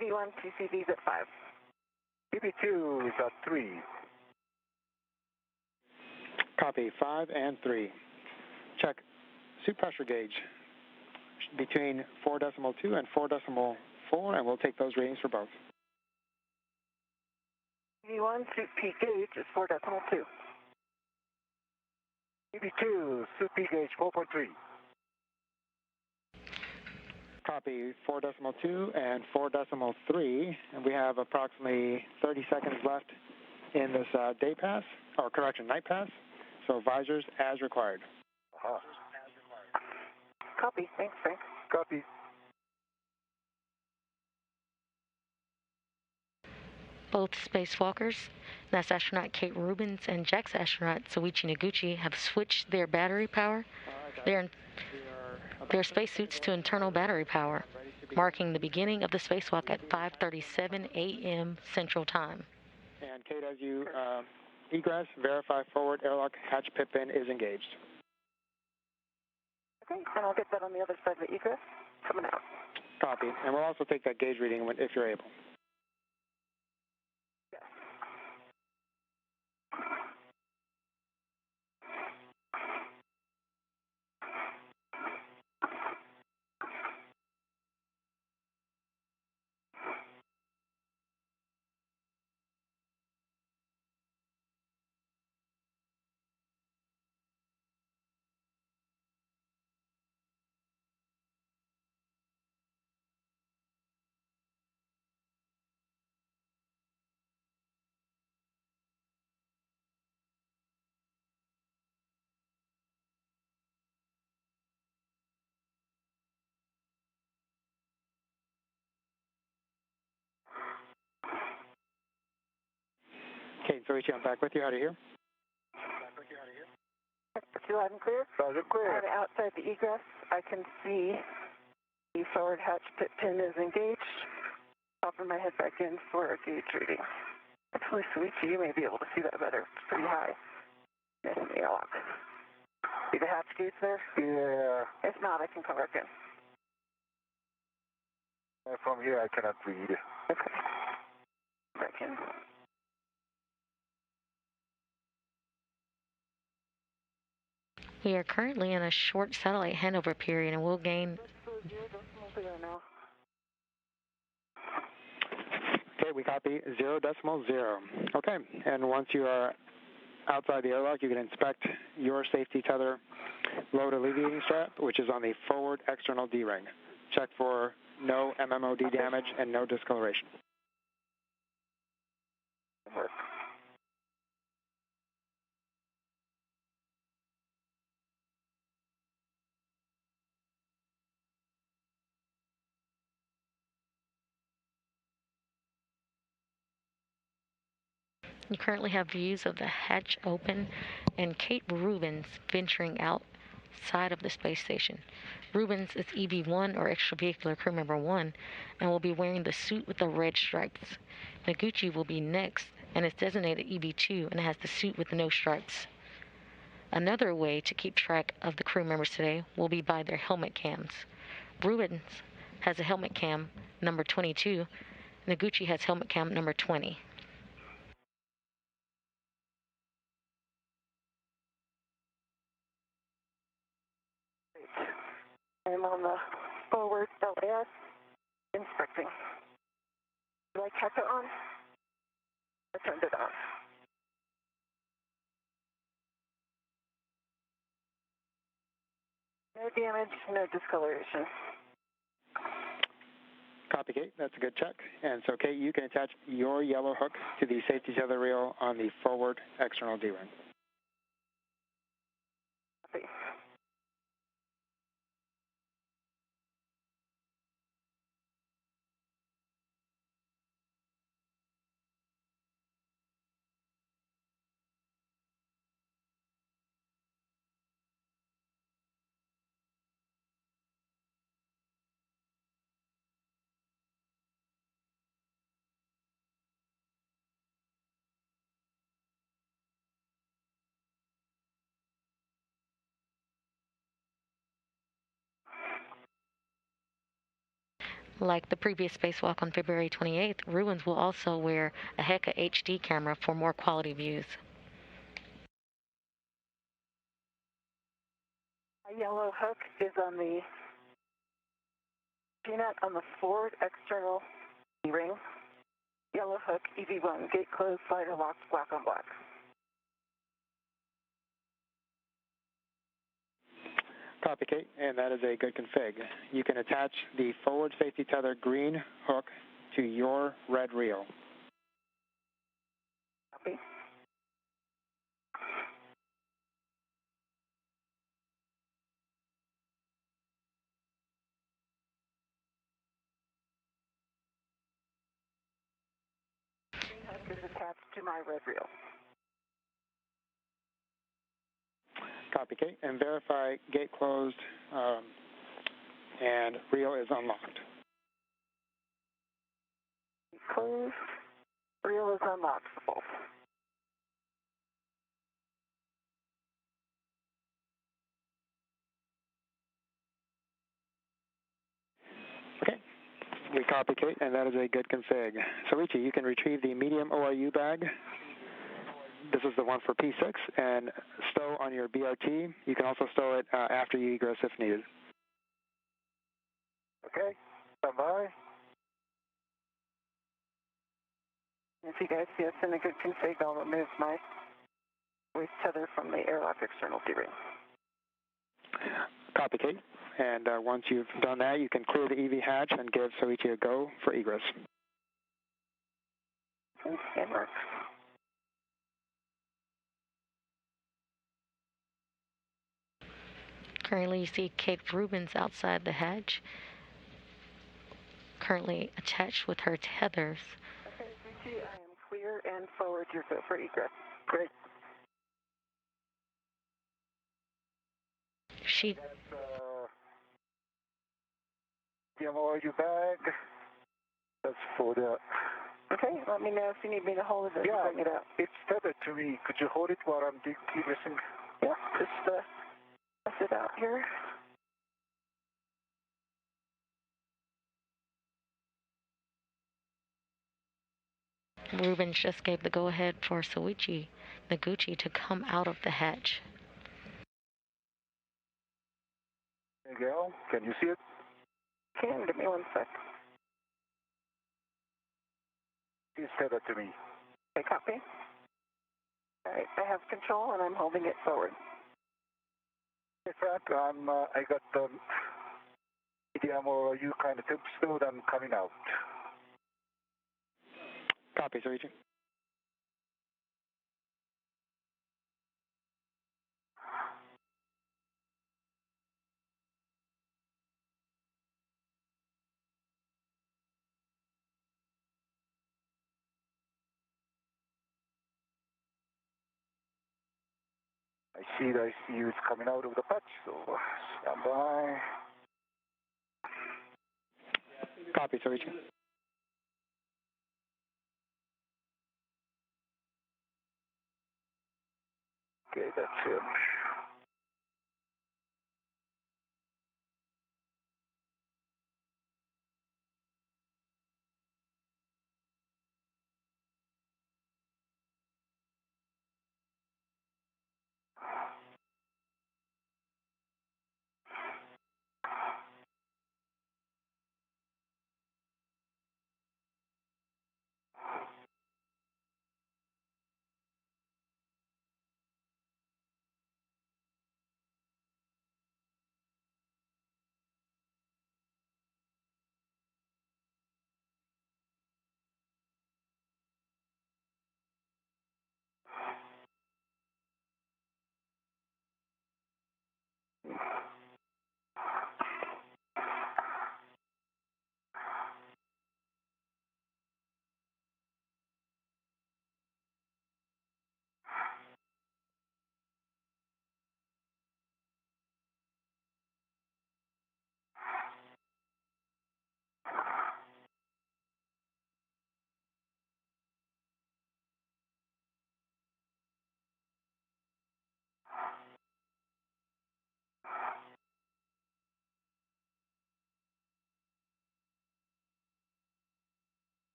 EV1, TCV's at 5. EV2 is at 3. Copy, 5 and 3. Check suit pressure gauge between 4.2 and 4.4, and we'll take those readings for both. EV1, suit peak gauge is 4.2. EV2, suit peak gauge 4.3. Copy, 4.2 and 4.3, and we have approximately 30 seconds left in this day pass, or correction, night pass, so visors as required. Copy, thanks, Frank. Copy. Both spacewalkers, NASA astronaut Kate Rubins and JAXA astronaut Soichi Noguchi, have switched their battery power, their spacesuits to internal battery power, marking the beginning of the spacewalk at 5:37 a.m. Central Time. And Kate, as you egress, verify forward airlock hatch pit pin is engaged. Okay, and I'll get that on the other side of the egress, coming out. Copy, and we'll also take that gauge reading if you're able. Yes. Kate, Soichi, I'm back with you. How do you hear? You loud and clear? Loud and clear. And outside the egress, I can see the forward hatch pit pin is engaged. Popping my head back in for a gauge reading. Actually, Soichi, you may be able to see that better. It's pretty high. Nice in the airlock. See the hatch gates there? Yeah. If not, I can come back in. From here, I cannot read. Okay. Back in. We are currently in a short satellite handover period, and we'll gain. Okay, we copy 0.0. Okay, and once you are outside the airlock, you can inspect your safety tether load alleviating strap, which is on the forward external D-ring. Check for no MMOD damage and no discoloration. You currently have views of the hatch open and Kate Rubins venturing outside of the space station. Rubins is EV1 or extravehicular crew member 1 and will be wearing the suit with the red stripes. Noguchi will be next and is designated EV2 and has the suit with no stripes. Another way to keep track of the crew members today will be by their helmet cams. Rubins has a helmet cam number 22. Noguchi has helmet cam number 20. I'm on the forward LAS inspecting. Do I check it on? I turned it on. No damage, no discoloration. Copy, Kate. That's a good check. And so, Kate, you can attach your yellow hook to the safety tether reel on the forward external D-ring. Copy. Like the previous spacewalk on February 28th, Rubins will also wear a Heka HD camera for more quality views. My yellow hook is on the G-nut on the forward external D-ring. Yellow hook, EV1, gate closed, slider locked, black on black. Copy, Kate, and that is a good config. You can attach the forward safety tether green hook to your red reel. Copy. Green hook is attached to my red reel. Copy, Kate, and verify gate closed and reel is unlocked. Closed. Reel is unlocked for both. Okay, we copy, Kate, and that is a good config. So, Ichi, you can retrieve the medium ORU bag. This is the one for P6, and stow on your BRT. You can also stow it after you egress if needed. Okay, stand by. If you guys see us in a good config, I'll remove my waist tether from the airlock external D-ring. Copy, Kate. And once you've done that, you can clear the EV hatch and give Soichi a go for egress. Okay, and mark. Currently, you see Kate Rubins outside the hatch, currently attached with her tethers. Okay, Soichi, I am clear and forward. You're go for egress. Great. She DMORU bag. That's for the... Okay, let me know if you need me to hold it or bring it out. It's tethered to me. Could you hold it while I'm egressing? Yeah, just press it out here. Rubins just gave the go-ahead for Soichi Noguchi to come out of the hatch. There you go. Can you see it? Can, give me one sec. It's tethered to me. Okay, copy. All right, I have control and I'm holding it forward. Hey, Frank, I got the medium or you kind of tip stowed. I'm coming out. Copy, Soichi. I see you. It's coming out of the patch, so stand by. Copy, Soichi. Okay, that's it.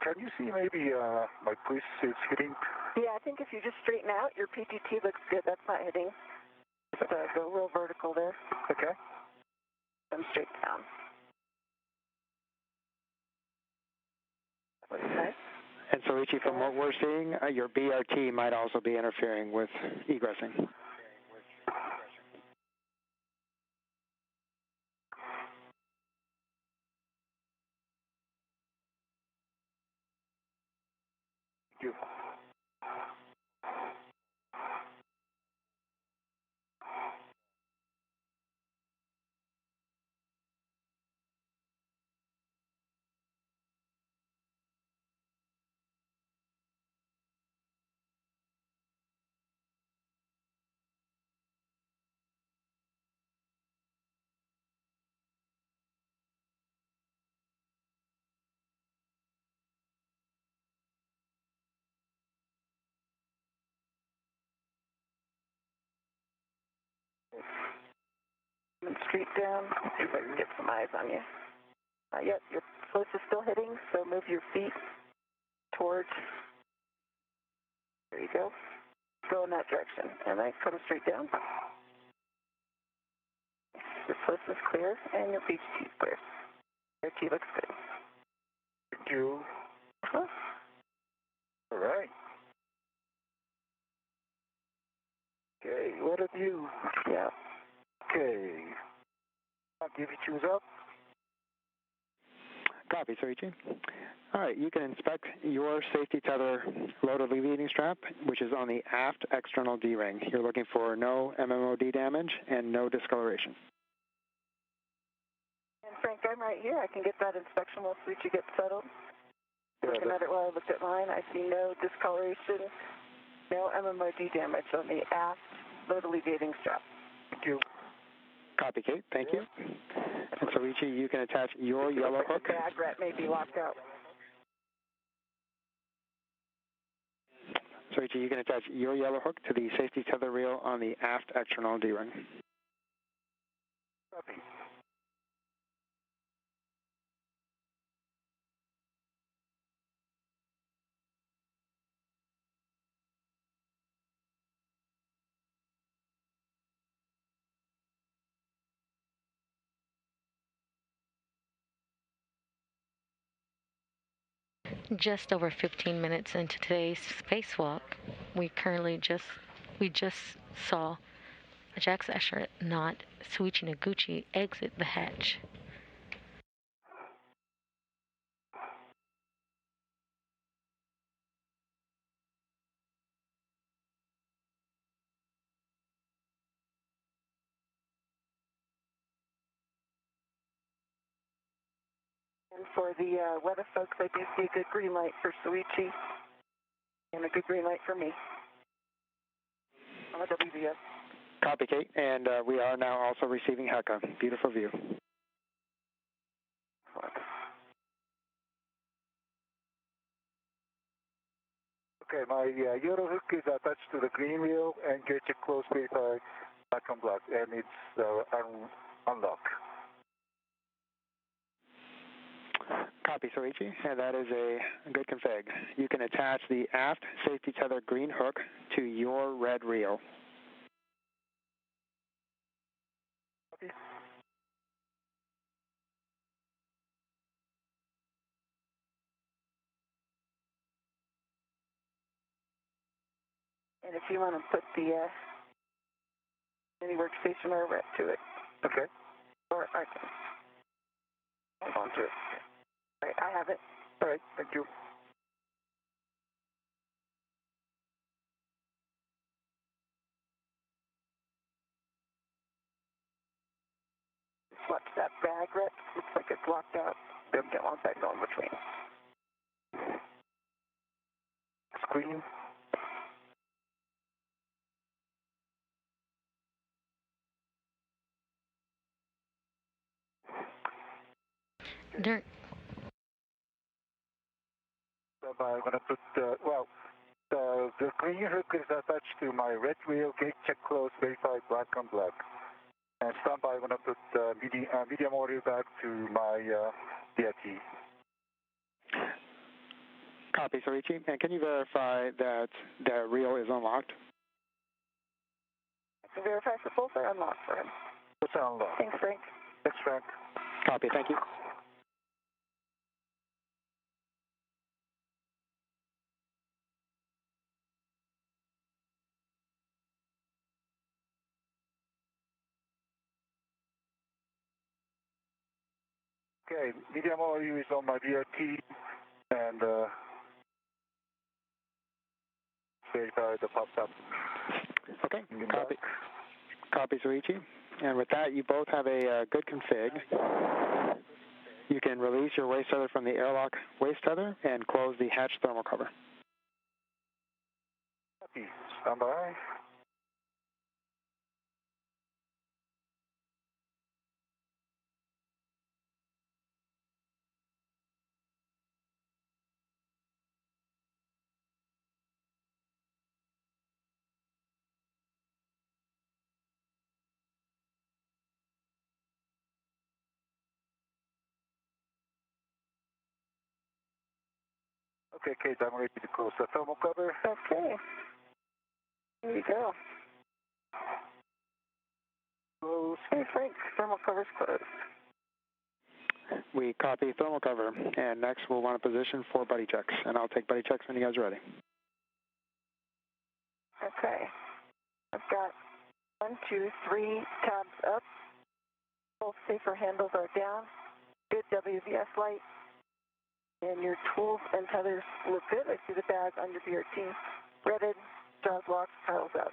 Can you see maybe my push is hitting? Yeah, I think if you just straighten out, your PTT looks good. That's not hitting. Just go real vertical there. Okay. Come straight down. Okay. And so, Ichi, from what we're seeing, your BRT might also be interfering with egressing. Thank you. Straight down. See if I can get some eyes on you. Yep, your float is still hitting, so move your feet towards. There you go. Go in that direction. And then put them straight down. Your float is clear, and your PTT is clear. Your T looks good. Thank you. All right. Okay, what have you? Yeah. Okay. I'll give you choose up. Copy, Soichi. All right, you can inspect your safety tether load alleviating strap, which is on the aft external D-ring. You're looking for no MMOD damage and no discoloration. And Frank, I'm right here. I can get that inspection while Soichi gets settled. Looking at it while I looked at mine, I see no discoloration, no MMOD damage on the aft load alleviating strap. Thank you. Copy, Kate. Thank you. And so, Ichi, you can attach your yellow hook. The bag rat may be locked out. So, Ichi, you can attach your yellow hook to the safety tether reel on the aft external D-ring. Copy. Just over 15 minutes into today's spacewalk, we just saw a JAXA astronaut, Shuichi Noguchi, exit the hatch. And for the weather folks, I do see a good green light for Shuichi and a good green light for me on the WVS. Copy, Kate. And we are now also receiving Heka. Beautiful view. Okay, my yellow hook is attached to the green wheel and get you close with black on black, and it's unlocked. Copy, Soichi, and that is a good config. You can attach the aft safety tether green hook to your red reel. Copy. And if you want to put the mini workstation or rep to it. Okay. Or I can hold on to it. All right, I have it. All right, thank you. Watch that bag rep. Looks like it's locked out. Don't want that going between. Screen. There. So I'm going to put, the green hook is attached to my red wheel, gate check close, verify black on black. And standby, I'm going to put medium audio back to my DRT. Copy, Soichi. And can you verify that the reel is unlocked? I can verify for both are unlocked for him. Both are unlocked. Thanks, Frank. Thanks, Frank. Copy, thank you. Okay, medium oil is on my VRT, and verify the popped up. Okay, copy. Copy, Soichi. And with that, you both have a good config. You can release your waste tether from the airlock waste tether and close the hatch thermal cover. Copy. Stand by. Okay, Kate, I'm ready to close the thermal cover. Okay. Here you go. Close. Hey, Frank, thermal cover's closed. We copy thermal cover, and next we'll want a position for buddy checks, and I'll take buddy checks when you guys are ready. Okay. I've got 1, 2, 3 tabs up. Both safer handles are down. Good WVS light. And your tools and tethers look good. I see the bag on your BRT. Threaded, jaws locked, tiles out.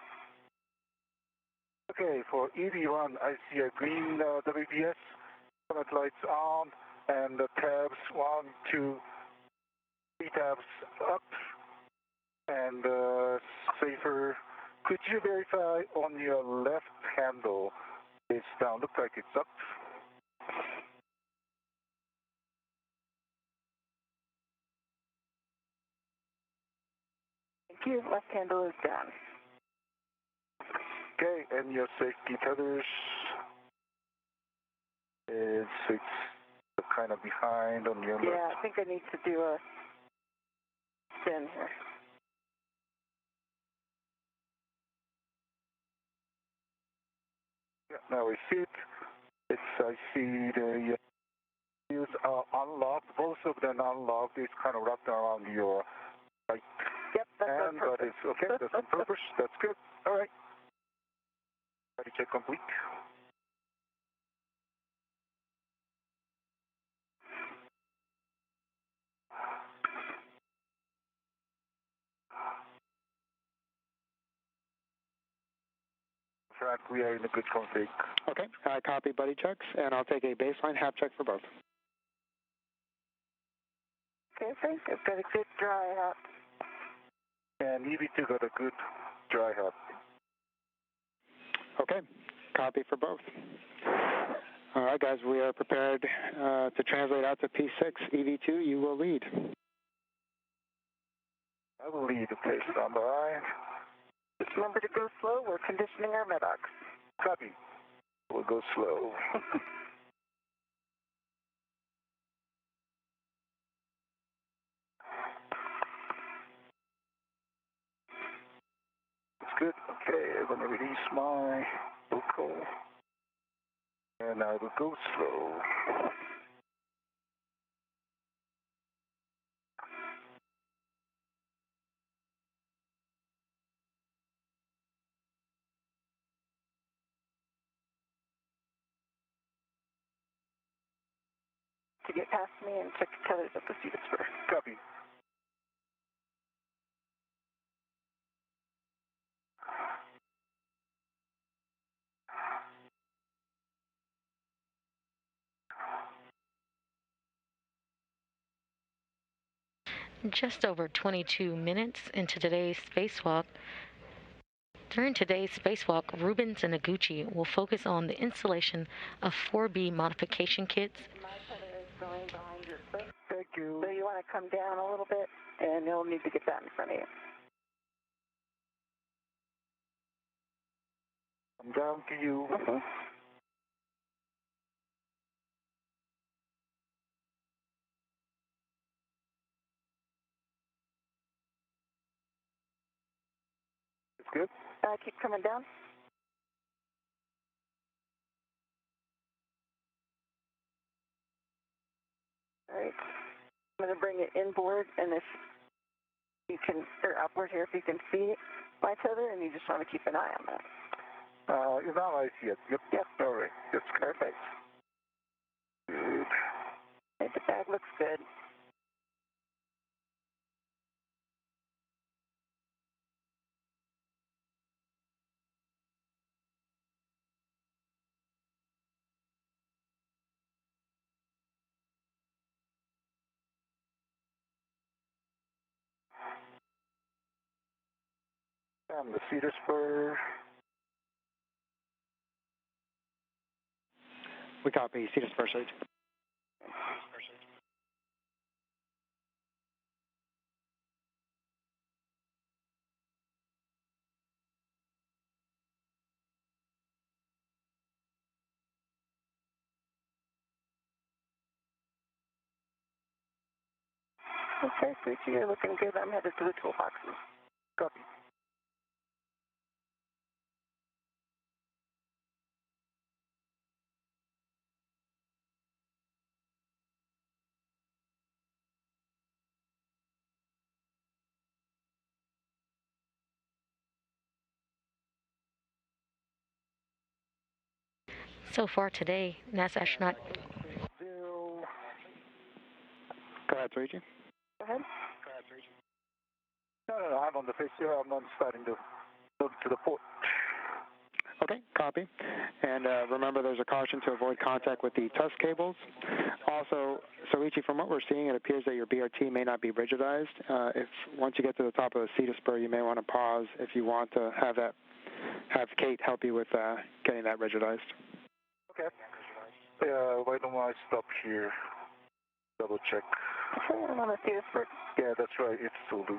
Okay, for EV1, I see a green WVS, summit lights on, and the tabs 1, 2, 3 tabs up, and safer. Could you verify on your left handle? It's down. Looks like it's up. Thank you. Left handle is down. Okay, and your safety tethers. It's kind of behind on your left. Yeah, I think I need to do a spin here. Yeah, now I see it. I see the wheels are unlocked. Both of them unlocked. It's kind of wrapped around your right Yep, that's on hand, but purpose. it's okay. That's on purpose. That's good. All right. Ready check complete. Frank, we are in a good config. Okay, I copy buddy checks, and I'll take a baseline half check for both. Okay, Frank, I've got a good dry hop. And EV2 got a good dry hop. Okay, copy for both. All right, guys, we are prepared to translate out to P6. EV2, you will lead. I will lead. Okay, stand by. Just remember to go slow. We're conditioning our medocs. Copy. We'll go slow. It's good. Okay, I'm going to release my vocal. And I will go slow. To get past me and check the tethers up the seats first. Copy. Just over 22 minutes into today's spacewalk. During today's spacewalk, Rubins and Noguchi will focus on the installation of 4B modification kits. My tether is going behind your foot. Thank you. So you want to come down a little bit, and you'll need to get that in front of you. I'm down to you. good. Keep coming down. All right. I'm going to bring it inboard, and if you can, or upward here, if you can see my tether, and you just want to keep an eye on that. Now I see it. Yep. All right. That's perfect. Good. Okay, the bag looks good. And the feeder spur. We copy. Seat spur search. Okay, Suchi, you're looking good. I'm headed to the toolboxes. Copy. So far today, NASA astronaut. Zero. Go ahead, Suichi. Go ahead. No, I'm on the face here. I'm not starting to go to the port. Okay, copy. And remember, there's a caution to avoid contact with the truss cables. Also, Soichi, from what we're seeing, it appears that your BRT may not be rigidized. If once you get to the top of the seat spur, you may want to pause if you want to have Kate help you with getting that rigidized. Okay. Why don't I stop here? Double check. Okay, I'm on the seat spur. Yeah, that's right. It's still loose.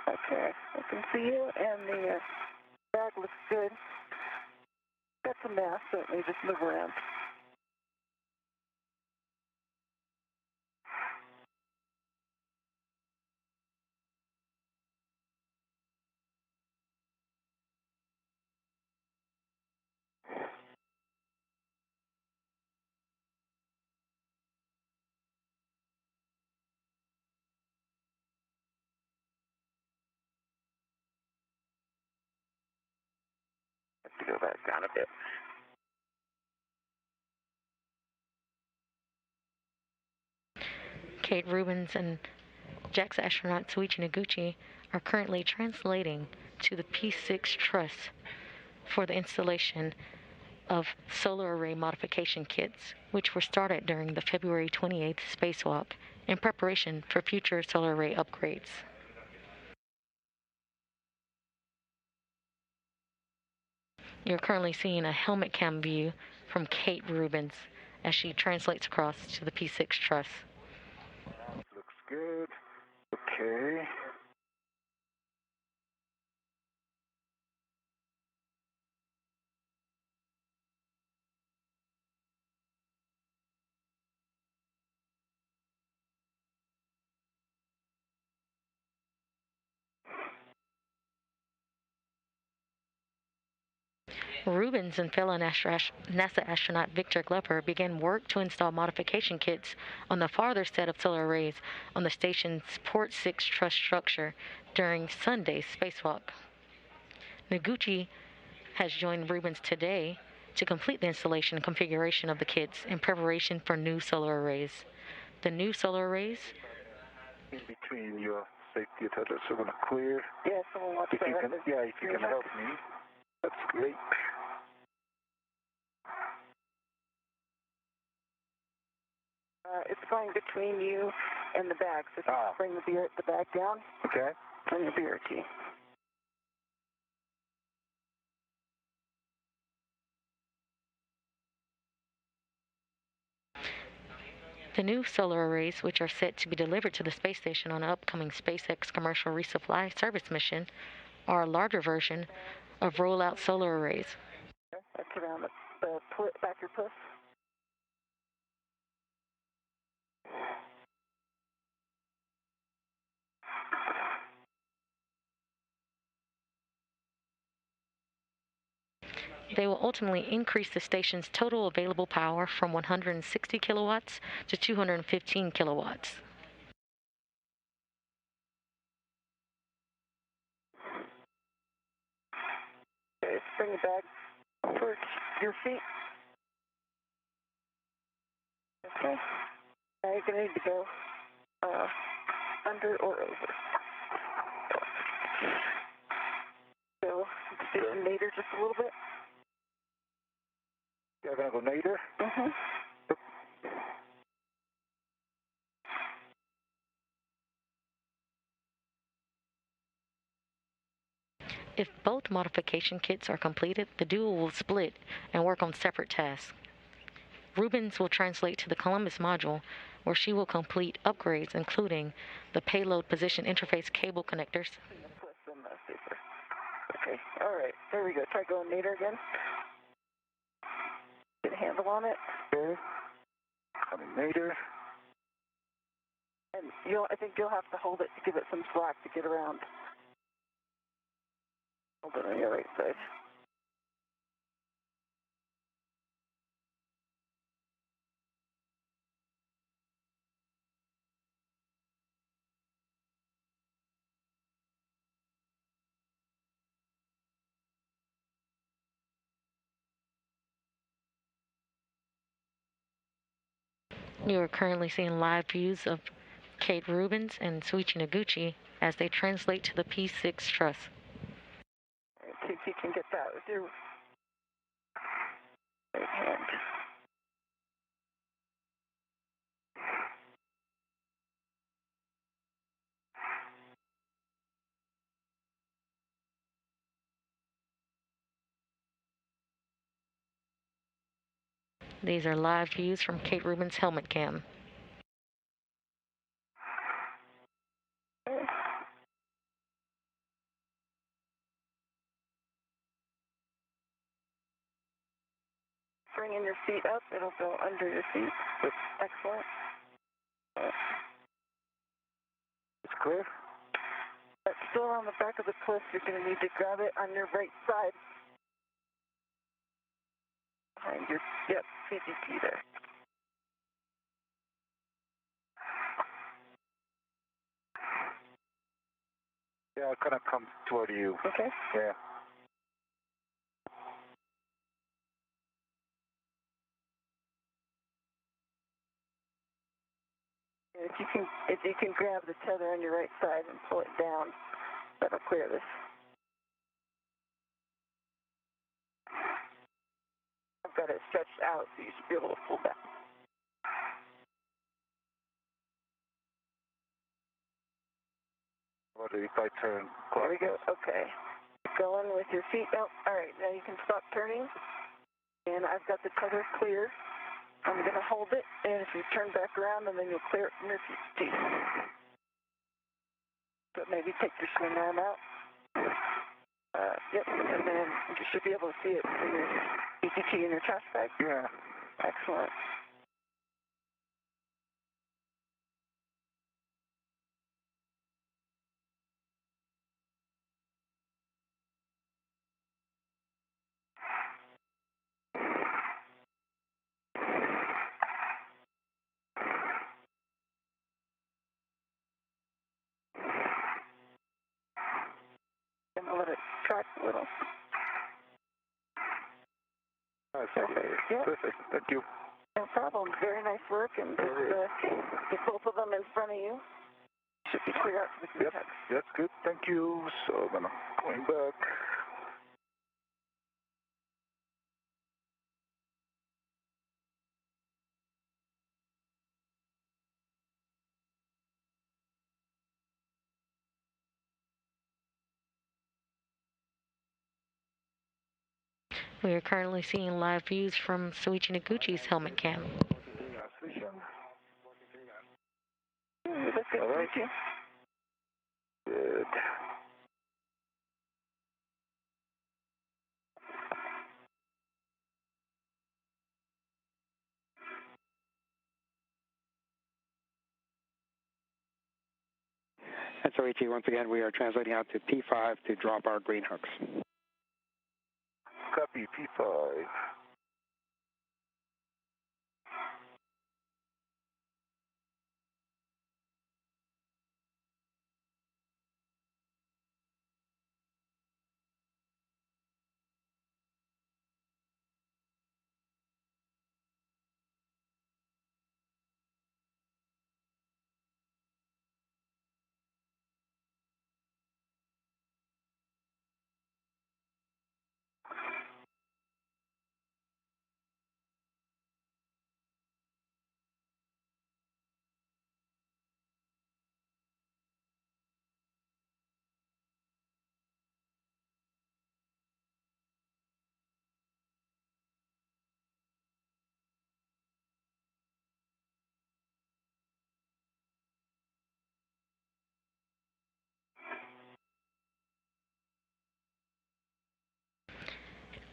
Okay, I can see you, and the bag looks good. Got some mass, so it may just move around. Have to go back down a bit. Kate Rubins and JAXA astronaut Soichi Noguchi are currently translating to the P6 truss for the installation of solar array modification kits, which were started during the February 28th spacewalk in preparation for future solar array upgrades. You're currently seeing a helmet cam view from Kate Rubins as she translates across to the P6 truss. Looks good. Okay. Rubins and fellow NASA astronaut Victor Glover began work to install modification kits on the farther set of solar arrays on the station's Port 6 truss structure during Sunday's spacewalk. Noguchi has joined Rubins today to complete the installation and configuration of the kits in preparation for new solar arrays. The new solar arrays In between your safety tethers, so I'm going to clear. Yeah, someone wants to If you can help me, that's great. It's going between you and the bag, so if you bring the bag down, Okay. bring the BRT. The new solar arrays, which are set to be delivered to the space station on an upcoming SpaceX commercial resupply service mission, are a larger version of rollout solar arrays. That's around the back your push. They will ultimately increase the station's total available power from 160 kilowatts to 215 kilowatts. Okay, bring it back towards your feet. Okay. Now you're going to need to go under or over. So, do a nadir just a little bit. You're going to go nadir? Mm-hmm. If both modification kits are completed, the duo will split and work on separate tasks. Rubins will translate to the Columbus module, where she will complete upgrades including the payload position interface cable connectors. Okay, all right, there we go. Try going nadir again. Get a handle on it. Okay. Coming nadir. And I think you'll have to hold it to give it some slack to get around. Hold it on your right side. You are currently seeing live views of Kate Rubins and Shuichi Noguchi as they translate to the P6 truss. See if you can get that with your right hand. These are live views from Kate Rubins' helmet cam. Bringing your feet up, it'll go under your feet. Excellent. It's clear? But still on the back of the cliff, you're going to need to grab it on your right side. Behind your, CGT there. Yeah, I'll kind of come toward you. Okay. Yeah. If you can grab the tether on your right side and pull it down, that'll clear this. I've got it stretched out, so you should be able to pull back. What if I turn? There we go. Okay. Going with your feet. Oh, all right. Now you can stop turning. And I've got the tether clear. I'm going to hold it, and if you turn back around, and then you'll clear it from your teeth. But maybe take your swing arm out. Yep, and then you should be able to see it in your ETT in your trash bag. Yeah. Excellent. And I'll let it track a little. That's Perfect. Yeah. Perfect. Thank you. No problem. Very nice work, and just get both of them in front of you. Should be clear out for the Yep, that's good. Thank you. So I'm going back. We are currently seeing live views from Shuichi Noguchi's helmet cam. Good. All right. Thank you. Good. And so, Ichi, once again, we are translating out to P5 to drop our green hooks. Copy, P5.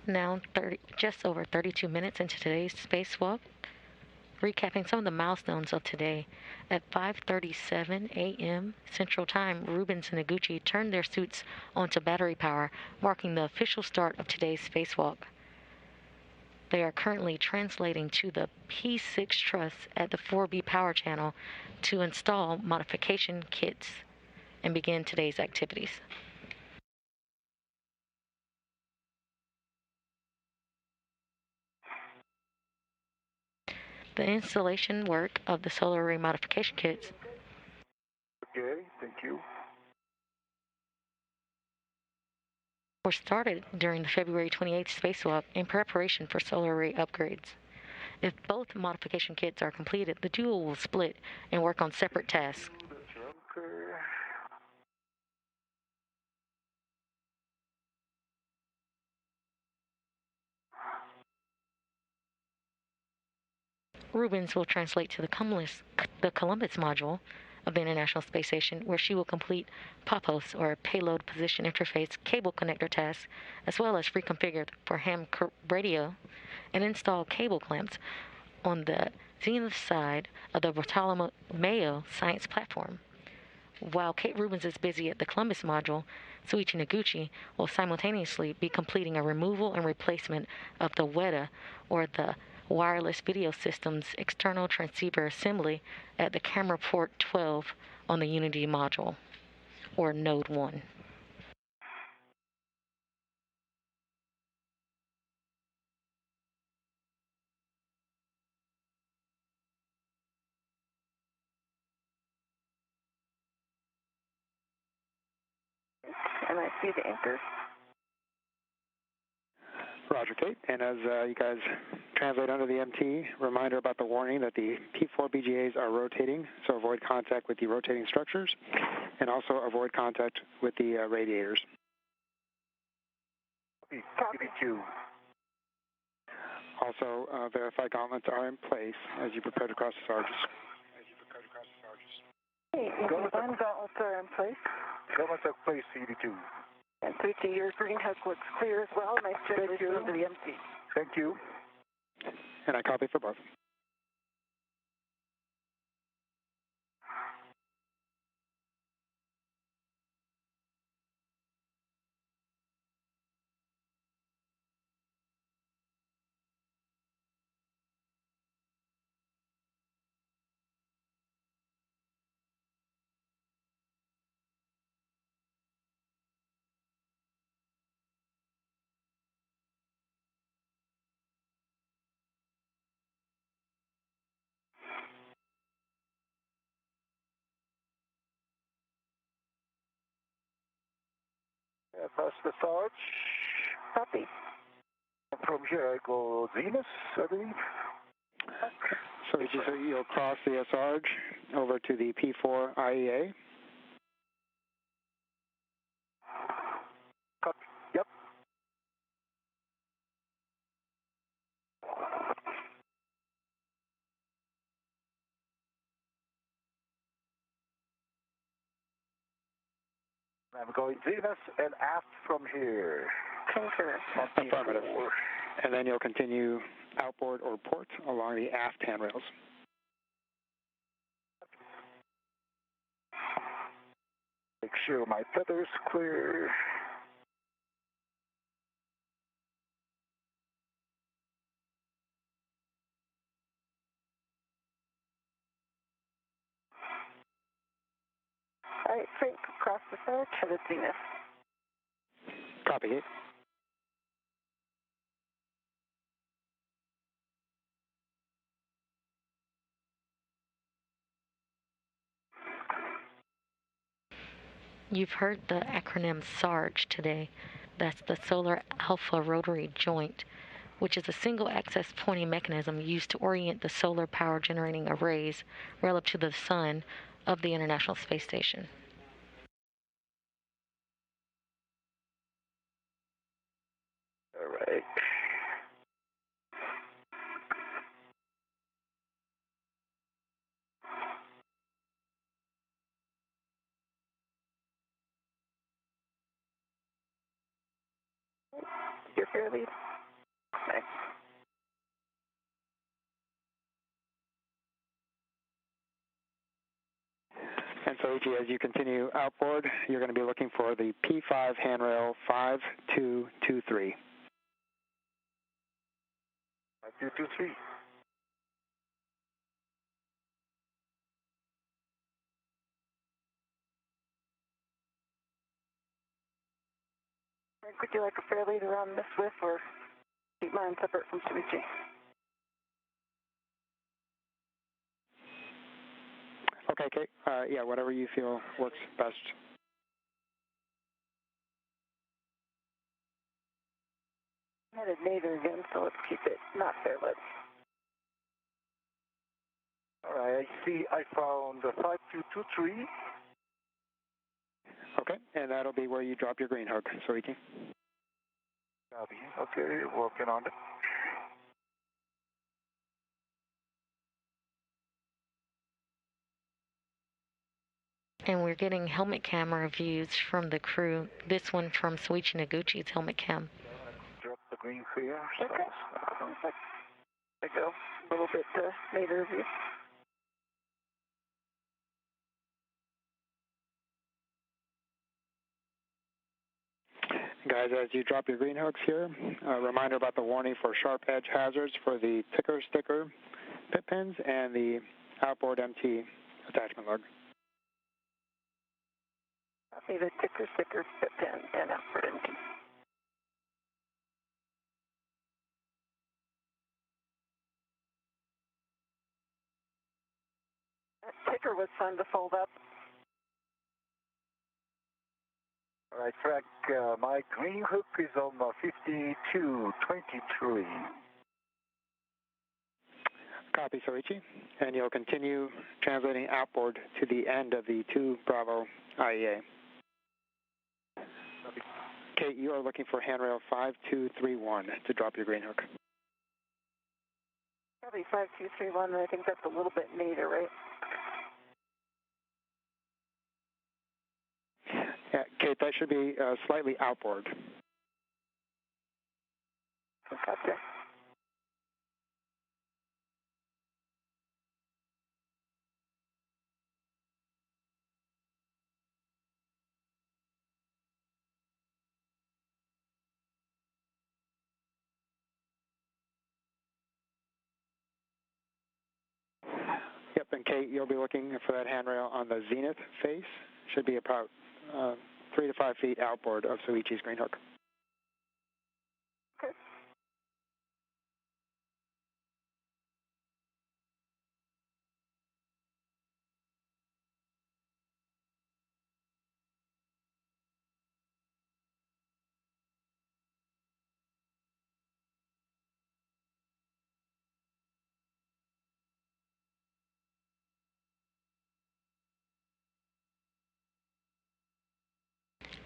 Now, just over 32 minutes into today's spacewalk, recapping some of the milestones of today. At 5:37 a.m. Central Time, Rubins and Noguchi turned their suits onto battery power, marking the official start of today's spacewalk. They are currently translating to the P6 truss at the 4B power channel to install modification kits and begin today's activities. The installation work of the solar array modification kits Okay, thank you. were started during the February 28th spacewalk in preparation for solar array upgrades. If both modification kits are completed, the duo will split and work on separate tasks. Rubins will translate to the Columbus module of the International Space Station, where she will complete POPOS, or payload position interface cable connector tasks, as well as reconfigure for ham radio and install cable clamps on the zenith side of the Bartolomeo science platform. While Kate Rubins is busy at the Columbus module, Soichi Noguchi will simultaneously be completing a removal and replacement of the WEDA, or the Wireless Video Systems external transceiver assembly, at the camera port 12 on the Unity module, or Node 1. And I see the anchor. Roger, Kate. And as you guys translate under the MT, reminder about the warning that the P4 BGAs are rotating, so avoid contact with the rotating structures, and also avoid contact with the radiators. Copy, Q. Also, verify gauntlets are in place as you prepare to cross the Sarges. Hey, gauntlets are in place. Gauntlets are placed, CD2. And Suchi, your green hook looks clear as well. Nice transition into the MT. Thank you. And I copy for both. Press the Sarge. Copy. From here, I go Zenith, I believe. So you'll cross the Sarge over to the P4 IEA. Copy. Yep. I'm going Venus and aft from here. Affirmative. And then you'll continue outboard or port along the aft handrails. Make sure my feathers clear. All right, Frank, cross the surge, headed Venus. Copy it. You've heard the acronym SARJ today. That's the Solar Alpha Rotary Joint, which is a single access pointing mechanism used to orient the solar power generating arrays relative to the sun of the International Space Station. All right. Your fair lead. Okay. And so, as you continue outboard, you're going to be looking for the P5 handrail 5223. 5223. Frank, would you like a fair lead around this width or keep mine separate from Suichi? Okay, Kate. Yeah, whatever you feel works best. I'm headed nadir again, so let's keep it not fair lead. All right, I see I found 5223. Okay, and that'll be where you drop your green hook, Soichi. Copy. Okay, working on it. And we're getting helmet camera views from the crew. This one from Soichi Noguchi's helmet cam. Drop the green clear. Okay. There you go. A little bit nadir view. Guys, as you drop your green hooks here, a reminder about the warning for sharp edge hazards for the ticker sticker pit pins and the outboard MT attachment lug. Copy the ticker sticker pit pin and outboard MT. That ticker was fun to fold up. All right, Frank, my green hook is on 5223. Copy, Soichi. And you'll continue translating outboard to the end of the 2 Bravo IEA. Kate, you are looking for handrail 5231 to drop your green hook. Probably 5231, and I think that's a little bit nadir, right? Yeah, Kate, that should be slightly outboard. Gotcha. Yep, and Kate, you'll be looking for that handrail on the zenith face. Should be about 3 to 5 feet outboard of Soichi's green hook. Okay.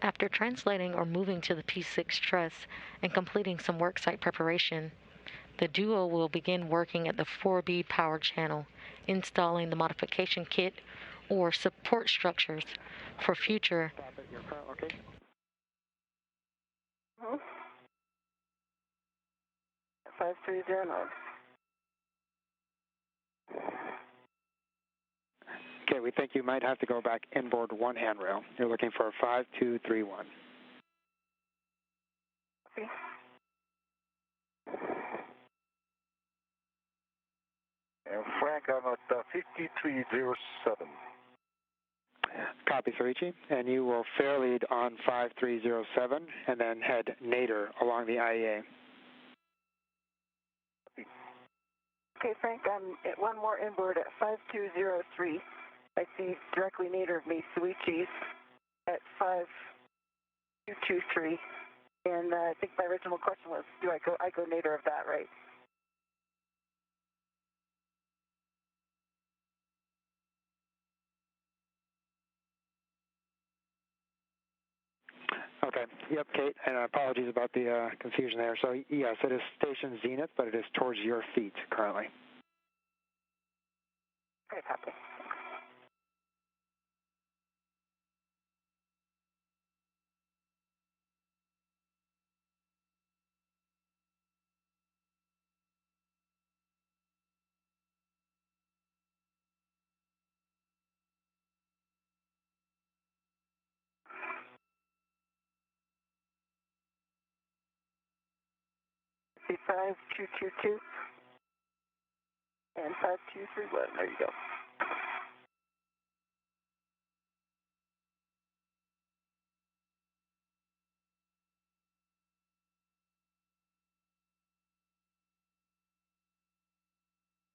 After translating or moving to the P6 truss and completing some worksite preparation, the duo will begin working at the 4B power channel, installing the modification kit or support structures for future. Stop at your current location. Hmm? 5309. Okay, we think you might have to go back inboard one handrail. You're looking for 5231. Okay. And Frank, I'm at 5307. Copy, Soichi. And you will fair lead on 5307 and then head nadir along the IEA. Okay, Frank, I'm at one more inboard at 5203. I see directly nadir of me, Soichi's at 5223. And I think my original question was, I go nadir of that, right? Okay. Yep, Kate, and apologies about the confusion there. So, yes, it is station zenith, but it is towards your feet currently. Okay, copy. See 5222 and 5231. There you go.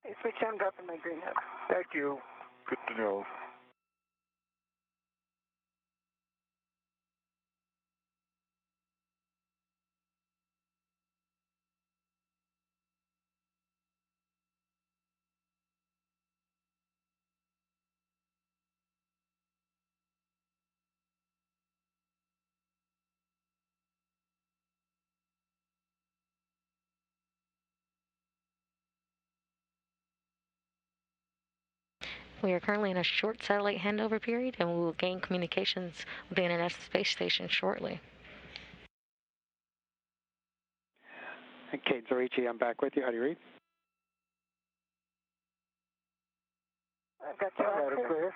Hey, switch, I'm dropping my green hook. Thank you. Good to know. We are currently in a short satellite handover period, and we will gain communications with the International Space Station shortly. Kate, Zoichi, I'm back with you. How do you read? I've got you all clear.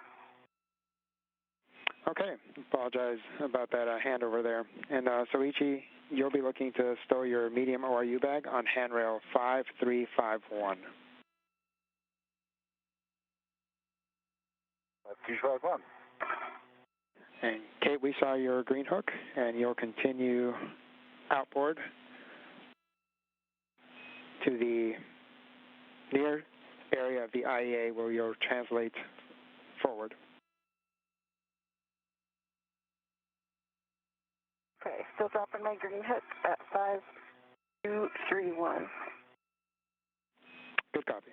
Okay. Apologize about that handover there. And Soichi, you'll be looking to stow your medium ORU bag on handrail 5351. 5351. And Kate, we saw your green hook, and you'll continue outboard to the near area of the IEA where you'll translate forward. Okay, still dropping my green hook at 5231. Good copy.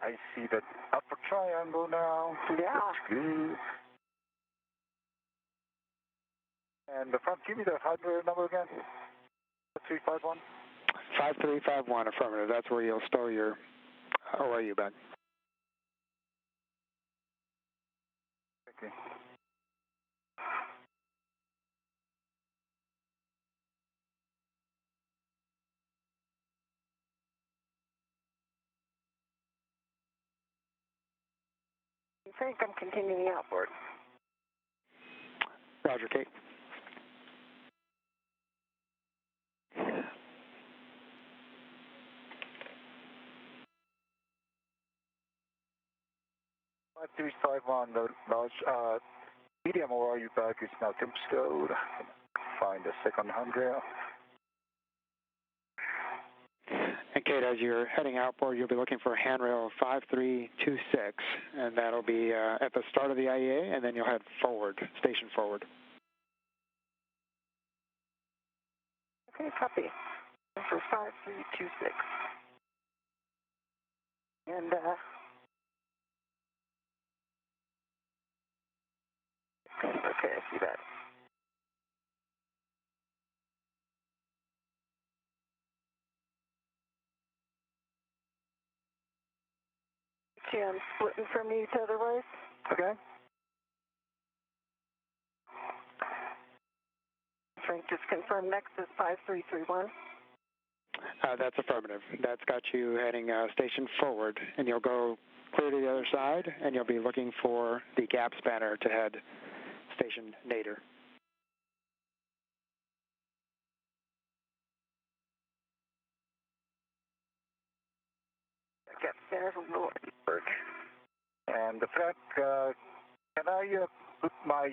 I see that upper triangle now. Yeah. That's good. And the front, give me the hardware number again. 351. 5351, affirmative. That's where you'll stow your ORU bag. Okay. I think I'm continuing outboard. Roger, Kate. Five three five one. The large medium ORU bag is now temp stowed. Find the second handrail. And Kate, as you're heading outboard, you'll be looking for handrail 5326, and that'll be at the start of the IEA, and then you'll head forward, station forward. Okay, copy. For 5326. And, okay, I see that. Okay, I'm splitting from you tether-wise. Okay. Frank, just confirm next is 5331. That's affirmative. That's got you heading station forward, and you'll go clear to the other side, and you'll be looking for the gap spanner to head station nadir. Gap spanner from Northburg. And Frank, can I put my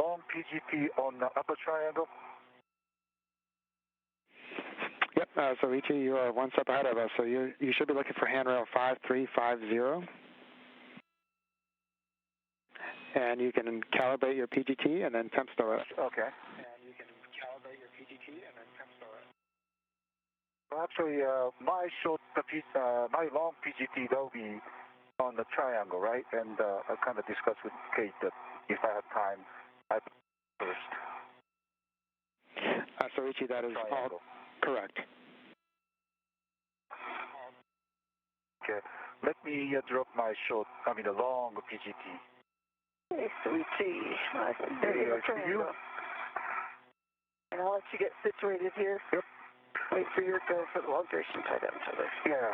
long PGT on the upper triangle? Yep, so Ichi, you are one step ahead of us, so you should be looking for handrail 5350. And you can calibrate your PGT and then temp stow it. Okay. And you can calibrate your PGT and then temp stow it. Well, actually, my long PGT, that'll be on the triangle, right? And I kind of discussed with Kate that if I have time, I first. So Ichi, that is triangle. all correct. Okay. Let me drop my the long PGT. Okay, sweetie. Nice and Hey, dirty I see you. And I'll let you get situated here. Yep. Wait for your go for the long duration tie down tether. Yeah.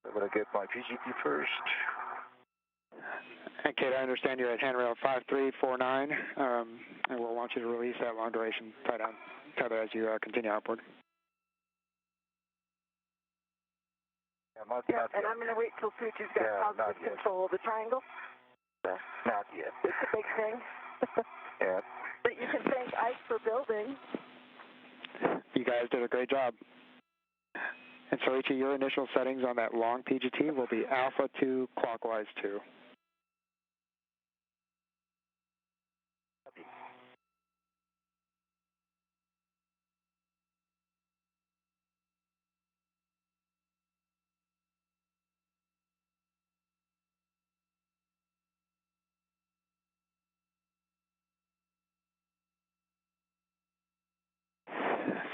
I'm going to get my PGT first. And Kate, I understand you're at handrail 5349, and we'll want you to release that long duration tie down tether as you continue outboard. Yeah, and I'm going to wait till Suchi's got positive control of the triangle. Not yet. It's a big thing. Yeah. But you can thank Ike for building. You guys did a great job. And so, Ichi, your initial settings on that long PGT will be alpha 2, clockwise 2.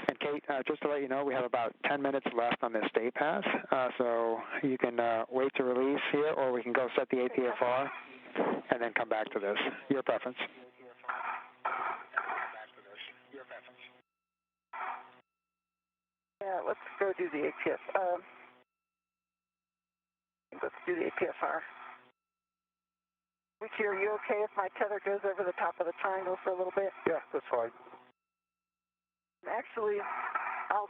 And Kate, just to let you know, we have about 10 minutes left on this day pass, so you can wait to release here, or we can go set the APFR and then come back to this. Your preference. Yeah, let's go do the APF. Let's do the APFR. Richie, are you okay if my tether goes over the top of the triangle for a little bit? Yeah, that's fine. Actually, I'll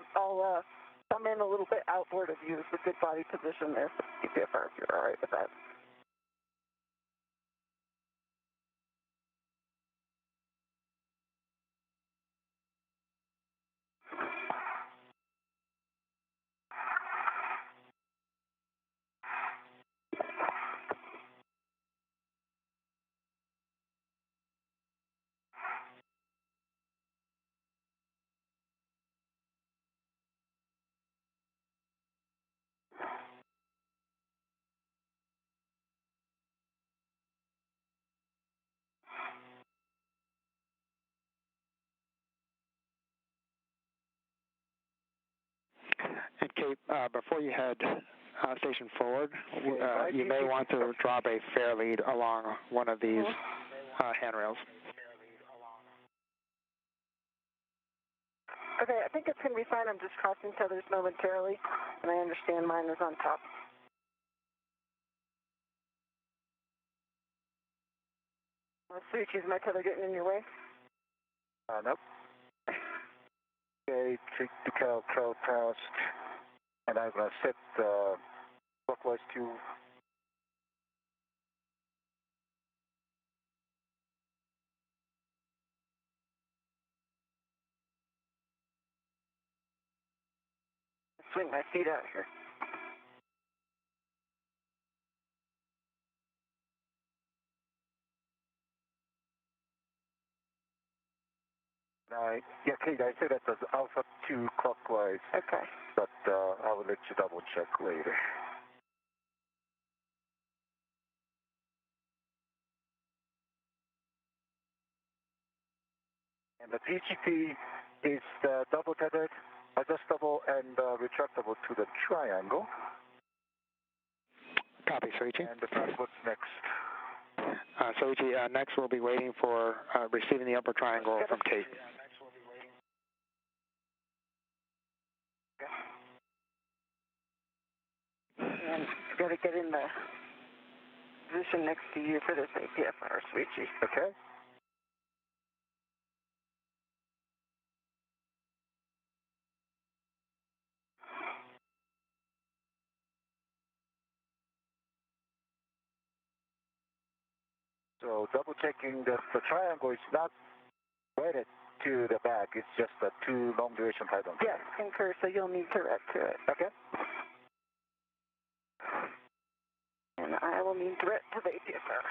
come in a little bit outboard of you. It's a good body position there for APFR if you're all right with that. And Kate, before you head station forward, you may want to drop a fair lead along one of these handrails. Okay, I think it's going to be fine. I'm just crossing tethers momentarily, and I understand mine is on top. Switch, is my tether getting in your way? Nope. Okay, take the cow past, and I'm going to set clockwise 2. swing my feet out here. Yeah, Kate, I said that was Alpha 2 clockwise. Okay. But I will let you double check later. And the PGT is double tethered, adjustable, and retractable to the triangle. Copy, Soichi. And what's next? Soichi, next we'll be waiting for receiving the upper triangle from Kate. And I've got to get in the position next to you for this APFR, Soichi. Okay. So double checking that the triangle is not wedded to the back, it's just a 2 long duration tie down. Yes, concur, so you'll need to ret to it. Okay. And I will need to ret to the APFR.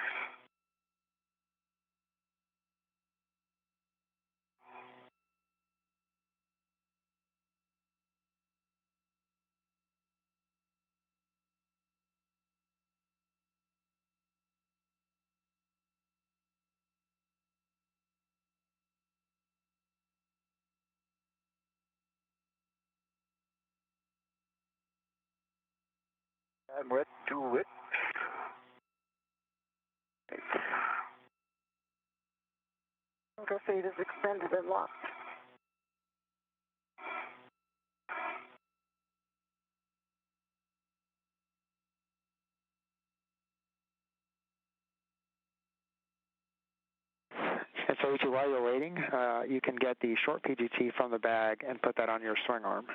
I'm ready to it. Anchor feed is extended and locked. And Soichi, while you're waiting, you can get the short PGT from the bag and put that on your swing arm.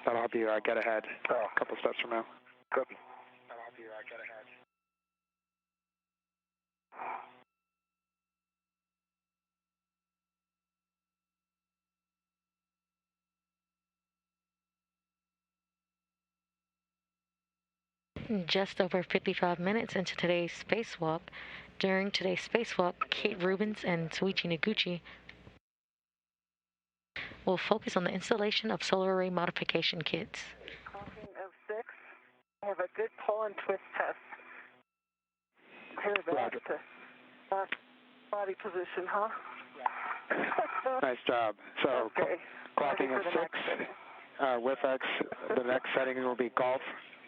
That'll help you get ahead a couple steps from now. Copy. That'll help you get ahead. Just over 55 minutes into today's spacewalk. During today's spacewalk, Kate Rubins and Soichi Noguchi will focus on the installation of solar array modification kits. Crossing of 6. I have a good pull and twist test. Clear back to body position, huh? Nice job. So, okay. clocking at 6, with X, the next setting will be Golf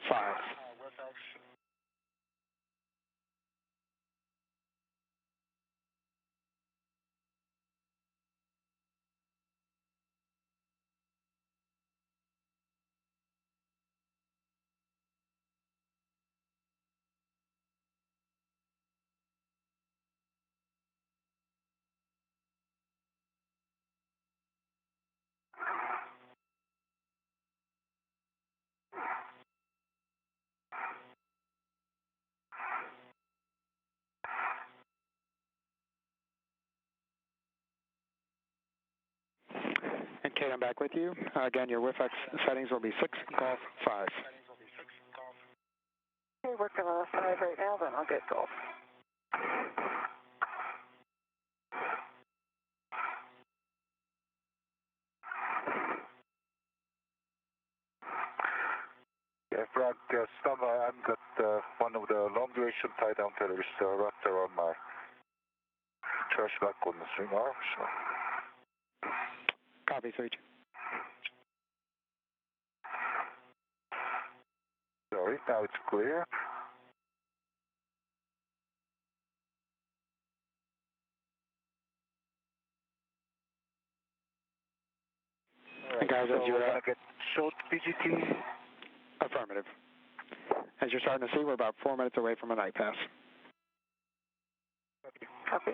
5. And Kate, I'm back with you. Again, your WIFX settings will be 6, Golf 5. Okay, working on a 5 right now, then I'll get Golf. Yeah, Frank, I've got one of the long duration tie down tethers wrapped around my trash back on the swing arm. So. Copy, Soichi. Sorry, now it's clear. And guys, so as you're going to get short PGT. Affirmative. As you're starting to see, we're about 4 minutes away from a night pass. Copy.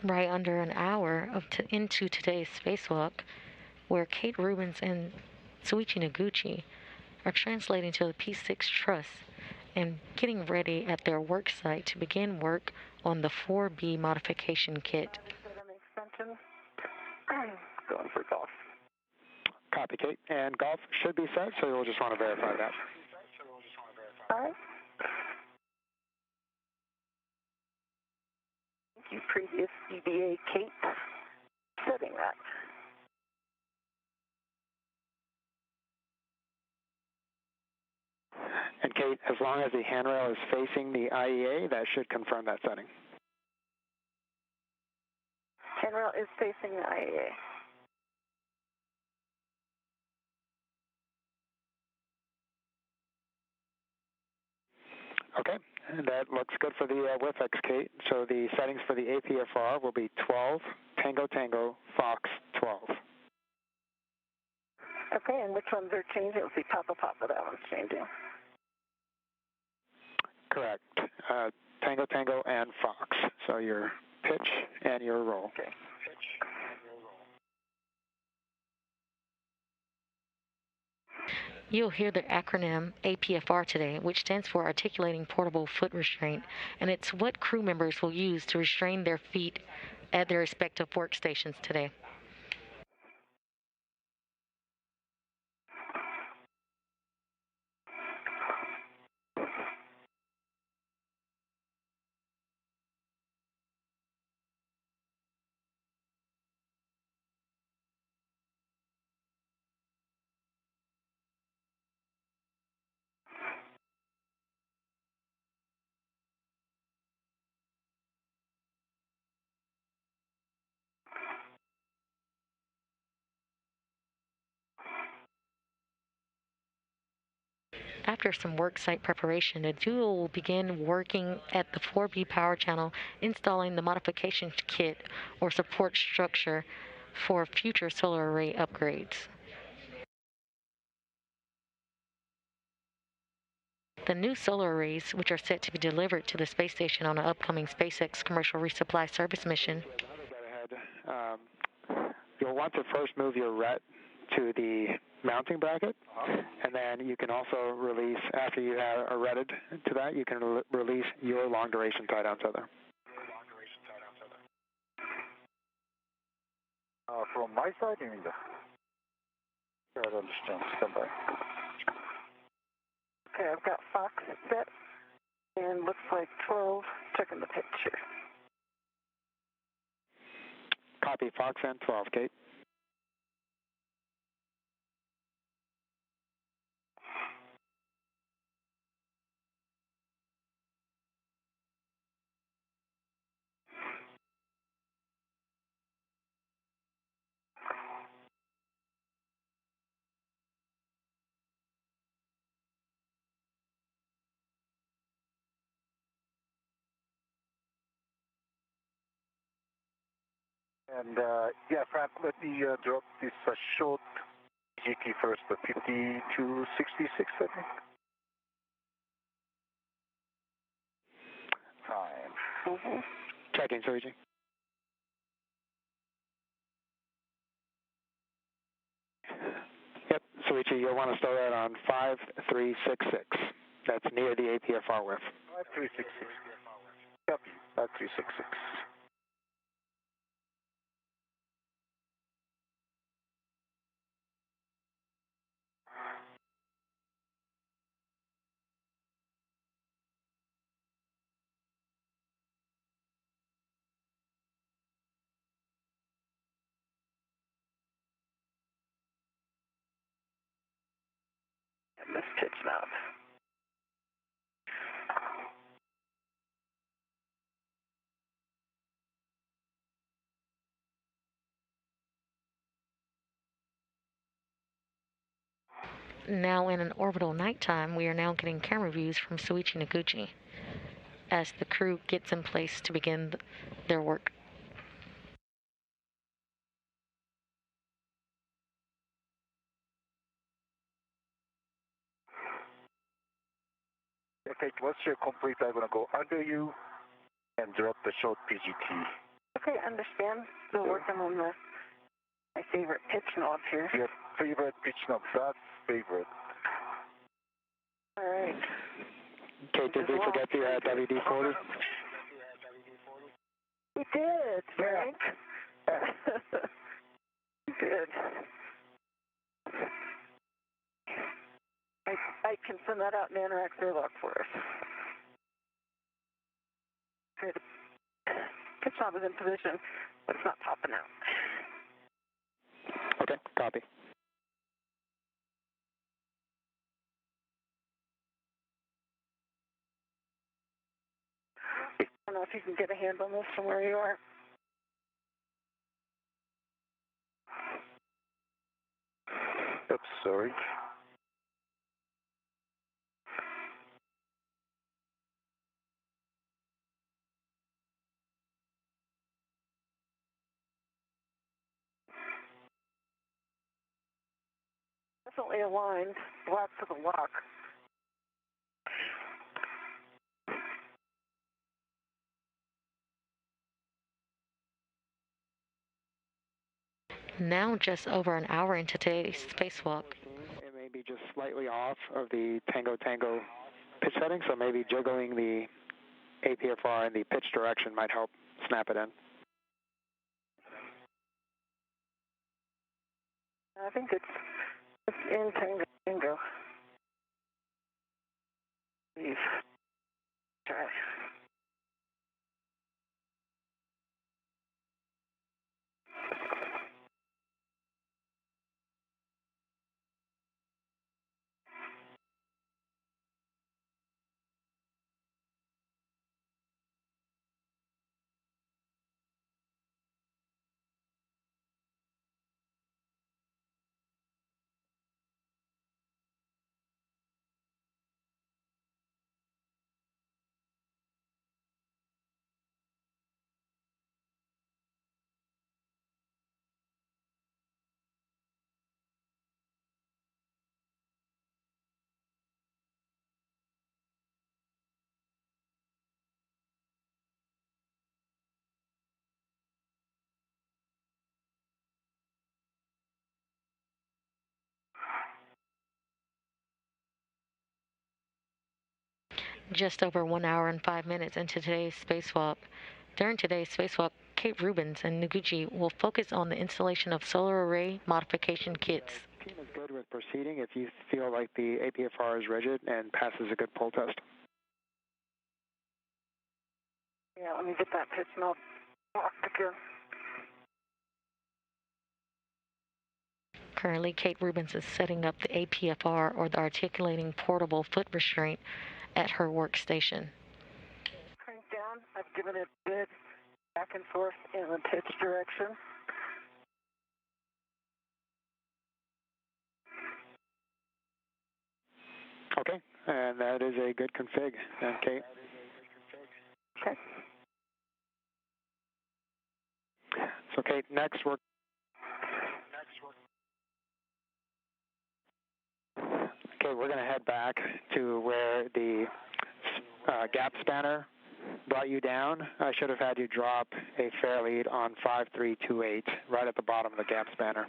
right under an hour into today's spacewalk, where Kate Rubins and Soichi Noguchi are translating to the P6 truss and getting ready at their work site to begin work on the 4B modification kit. Extension. Going for golf. Copy, Kate. And golf should be set, so you'll just want to verify that. All right. Thank you, previous EVA Kate, setting that. And Kate, as long as the handrail is facing the IEA, that should confirm that setting. Handrail is facing the IEA. Okay, and that looks good for the WIFX, Kate. So the settings for the APFR will be 12, Tango Tango, Fox 12. Okay, and which ones are changing? Let's see, Papa, that one's changing. Correct. Tango Tango and Fox. So your pitch and your roll. Okay. You'll hear the acronym APFR today, which stands for Articulating Portable Foot Restraint, and it's what crew members will use to restrain their feet at their respective workstations today. After some worksite preparation, the duo will begin working at the 4B power channel, installing the modification kit or support structure for future solar array upgrades. The new solar arrays, which are set to be delivered to the space station on an upcoming SpaceX commercial resupply service mission. You'll want to first move your RET to the mounting bracket, and then you can also release, after you have RETted to that, you can release your long duration tie down tether. From my side, you mean that? I don't understand. Stand by. Okay, I've got Fox set, and looks like 12, checking the picture. Copy, Fox and 12, Kate. And yeah, Frank, let me drop this short GT first, the 5266, I think. Fine. Checking, Soichi. Yep, Soichi, you'll want to stow that on 5366. That's near the APFR whiff. 5366. Copy, 5366. And this pitch mount. Now in an orbital nighttime, we are now getting camera views from Soichi Noguchi as the crew gets in place to begin their work. Okay, once you're complete, I'm going to go under you and drop the short PGT Okay, I understand. Still working on my favorite pitch knob here. Your favorite pitch knob, that's favorite. All right. Kate, did we forget the WD-40? We did, Frank. We did. I can send that out in Anorak's Airlock for us. Okay, the pitch knob is in position, but it's not popping out. Okay, copy. I don't know if you can get a hand on this from where you are. Oops, sorry. Definitely aligned, black to the lock. Now just over an hour into today's spacewalk. It may be just slightly off of the Tango pitch setting, so maybe jiggling the APFR in the pitch direction might help snap it in. I think it's in Tango. Please. Try. Just over 1 hour and 5 minutes into today's spacewalk. During today's spacewalk, Kate Rubins and Noguchi will focus on the installation of solar array modification kits. The team is good with proceeding if you feel like the APFR is rigid and passes a good pull test. Yeah, let me get that pitch knob locked again. Currently, Kate Rubins is setting up the APFR, or the articulating portable foot restraint, at her workstation. Crank down. I've given it good back and forth in the pitch direction. Okay, and that is a good config, Kate. Okay. So Kate, next we're going to head back to where the gap spanner brought you down. I should have had you drop a fair lead on 5328, right at the bottom of the gap spanner.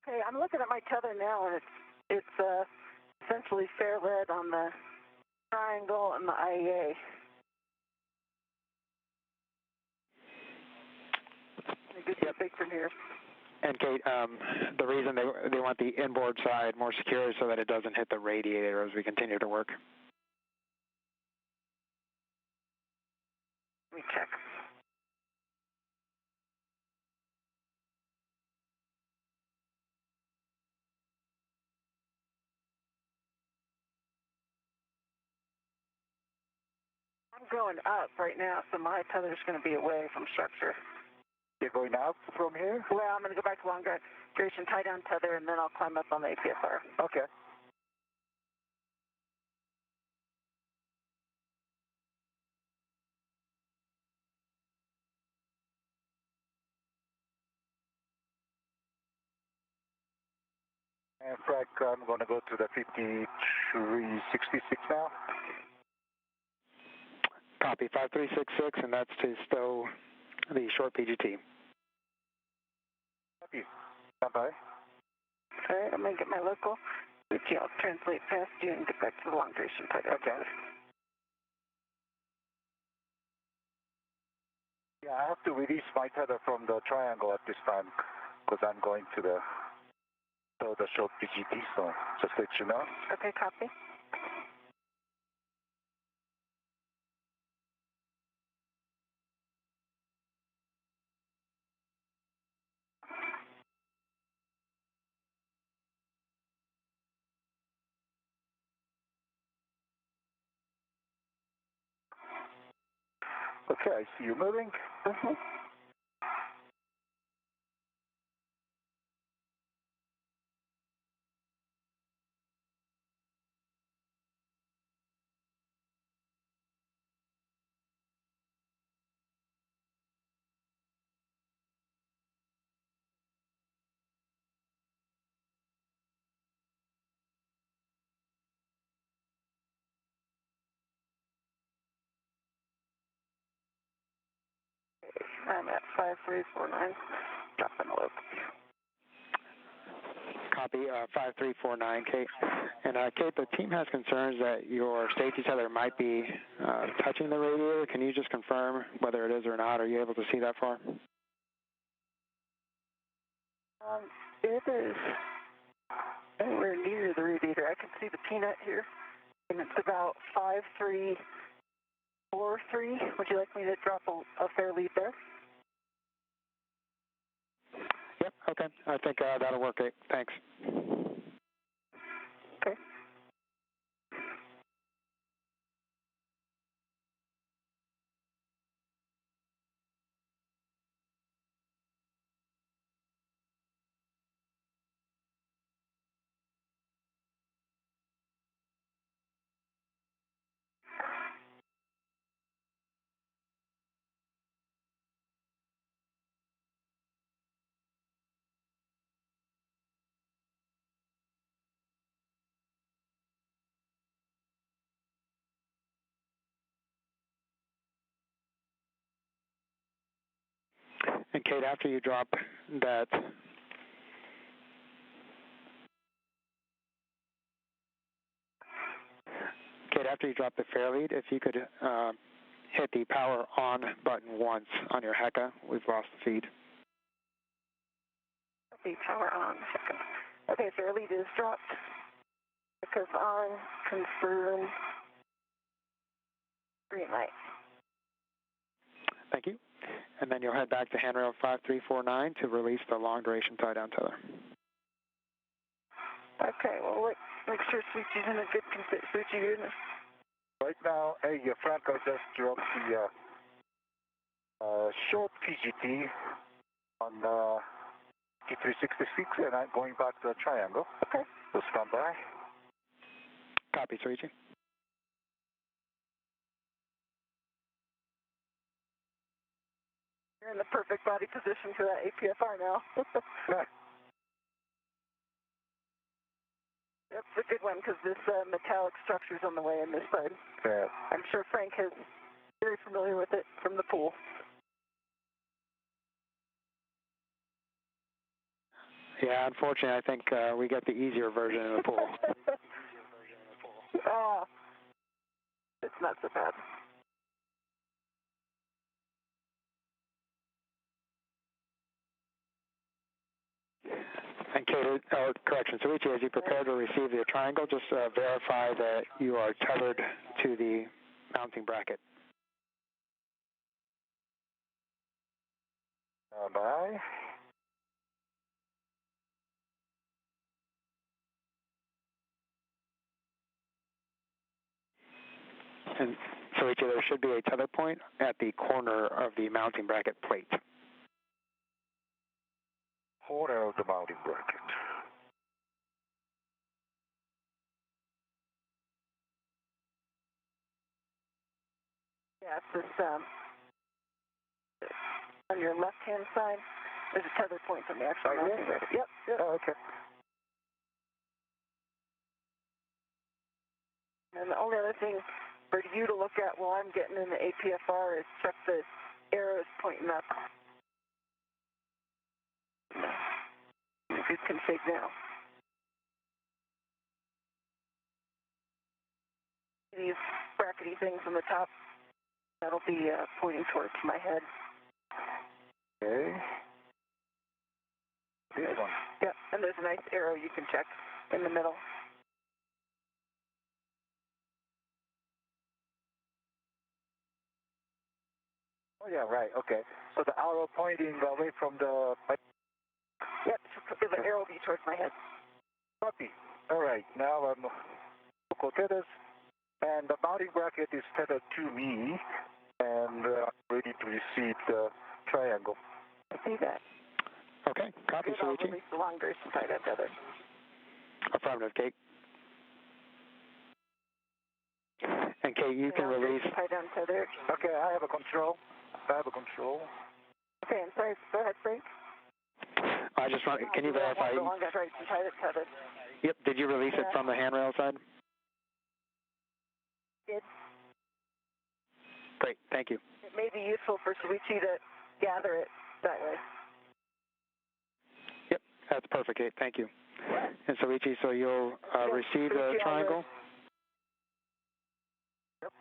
Okay, I'm looking at my tether now, and it's essentially fair lead on the triangle and the IEA. Let me get that big from here. And Kate, the reason they want the inboard side more secure is so that it doesn't hit the radiator as we continue to work. Let me check. I'm going up right now, so my tether's going to be away from structure. You're going up from here? Well, I'm going to go back to long duration, tie down tether, and then I'll climb up on the APFR. Okay. And Frank, I'm going to go to the 5366 now. Copy 5366, and that's to stow the short PGT. Copy. Stand by. All right, I'm going to get my local. Luigi, I'll translate past you and get back to the long duration type. Okay. Yeah, I have to release my tether from the triangle at this time because I'm going to the short PGT, so just let you know. Okay, copy. Okay, I see you moving. Mm-hmm. I'm at 5349. Dropping a loop. Copy 5349, Kate. And Kate, the team has concerns that your safety tether might be touching the radiator. Can you just confirm whether it is or not? Are you able to see that far? It is anywhere near the radiator. I can see the peanut here, and it's about 5343. Would you like me to drop a fair lead there? Yep, okay. I think that'll work, Kate. Thanks. Okay. And Kate, after you drop that, the fair lead, if you could hit the power on button once on your HECA, we've lost the feed. Okay, power on. Second. Okay, fair lead is dropped. Because on, confirm, green light. Thank you. And then you'll head back to handrail 5349 to release the long duration tie down tether. Okay, well, make sure Suchi's in a good condition. Suchi, you're in a... Right now, Franco just dropped the short PGT on 5366, and I'm going back to the triangle. Okay. So stand by. Copy, Suichi. You're in the perfect body position for that APFR now. That's a good one because this metallic structure's on the way in this side. Yeah. I'm sure Frank is very familiar with it from the pool. Yeah, unfortunately, I think we get the easier version of the pool. Oh, it's not so bad. And Kate, correction, Suichi, as you prepare to receive the triangle, just verify that you are tethered to the mounting bracket. Bye. And Suichi, there should be a tether point at the corner of the mounting bracket plate. Corner of the mounting bracket. Yeah, it's this, on your left-hand side, there's a tether point on the actual mounting bracket. Yep. Oh, okay. And the only other thing for you to look at while I'm getting in the APFR is check the arrows pointing up. Good config now. These brackety things on the top, that'll be pointing towards my head. Okay. This one. Yep, and there's a nice arrow you can check in the middle. Oh yeah, right. Okay. So the arrow pointing away from the. Yep, the arrow will be towards my head. Copy. All right. Now I'm local tethers, and the mounting bracket is tethered to me, and I'm ready to receive the triangle. I see that. Okay, copy, I'll Soichi. release the long duration tie-down tether. Affirmative, Kate. And Kate, you can release. Tie-down tether. Okay, I have a control. Okay, I'm sorry. Go ahead, Frank. I just want. Can you verify? The long duration tie-down tether. Yep. Did you release it from the handrail side? Did. Great. Thank you. It may be useful for Soichi to gather it that way. Yep. That's perfect, Kate. Thank you. And Soichi, so you'll receive the triangle. Yep.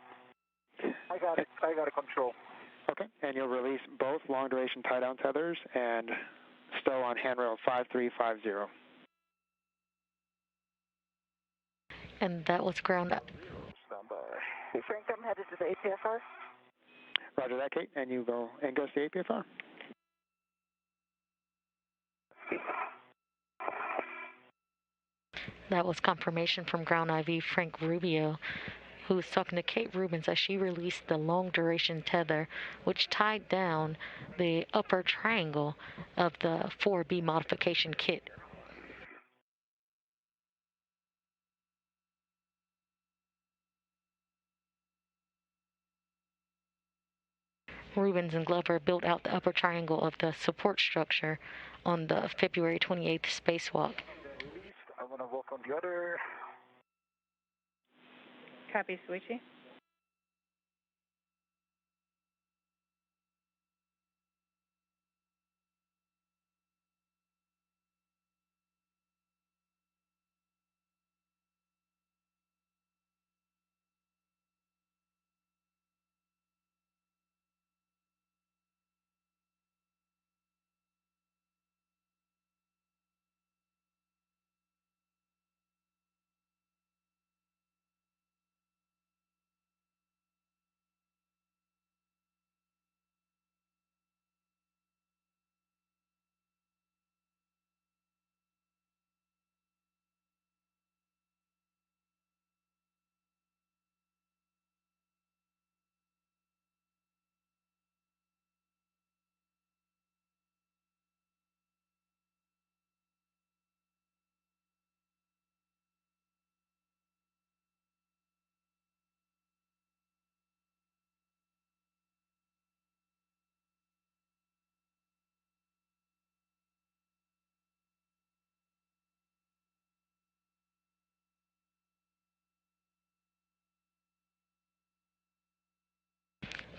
I got it. I got a control. Okay. And you'll release both long duration tie down tethers and stow on handrail 5350. And that was ground up. Stand by. Hey, Frank, I'm headed to the APFR. Roger that, Kate. And you go Ingress the APFR. That was confirmation from Ground IV Frank Rubio, who was talking to Kate Rubins as she released the long duration tether, which tied down the upper triangle of the 4B modification kit. Rubins and Glover built out the upper triangle of the support structure on the February 28th spacewalk. I'm going to walk on the other. Copy, Soichi.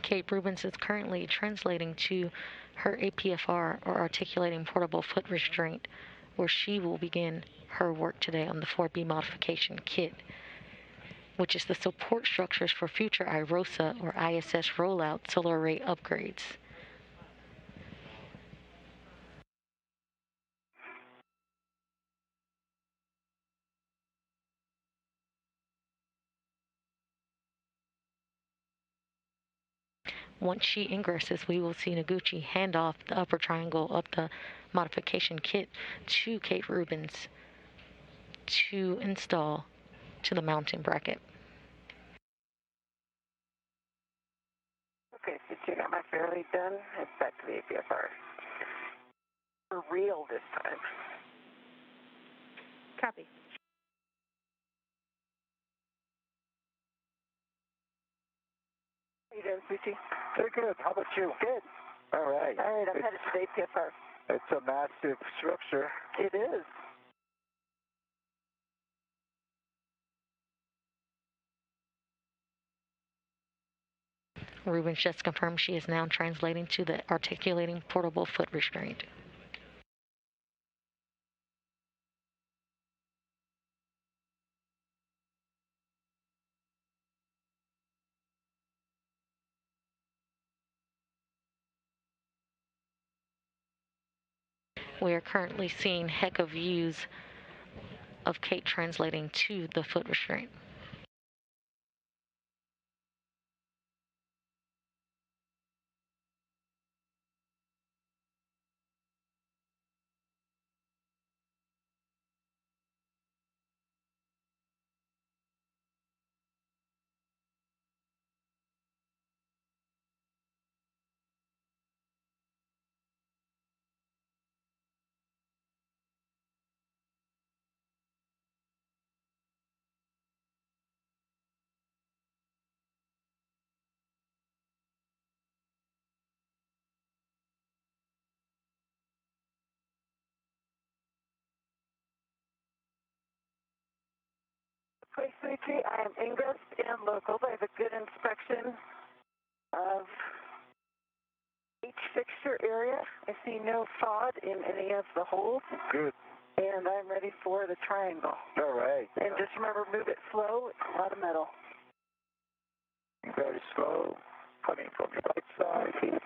Kate Rubins is currently translating to her APFR, or articulating portable foot restraint, where she will begin her work today on the 4B modification kit, which is the support structures for future IROSA or ISS rollout solar array upgrades. Once she ingresses, we will see Noguchi hand off the upper triangle of the modification kit to Kate Rubins to install to the mounting bracket. Okay, so you got my fairly done. Head back to the APFR. For real this time. Copy. How you doing, Suchi? Very good. How about you? Good. All right. All right, I'm headed to the APFR. It's a massive structure. It is. Rubins just confirmed she is now translating to the articulating portable foot restraint. We are currently seeing heck of views of Kate translating to the foot restraint. SpaceWeek, I am Ingress and local. I have a good inspection of each fixture area. I see no FOD in any of the holes. Good. And I'm ready for the triangle. All right. And just remember, move it slow. It's a lot of metal. Very slow. Coming from the right side.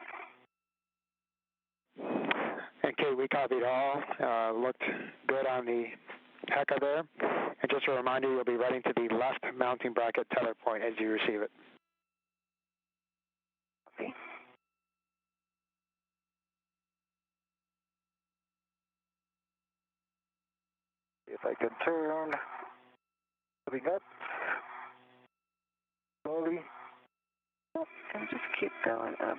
Okay, we copied all. Looked good on the HECA there. And just a reminder, you'll be running to the left mounting bracket tether point as you receive it. Okay. If I can turn, moving up, slowly. And just keep going up.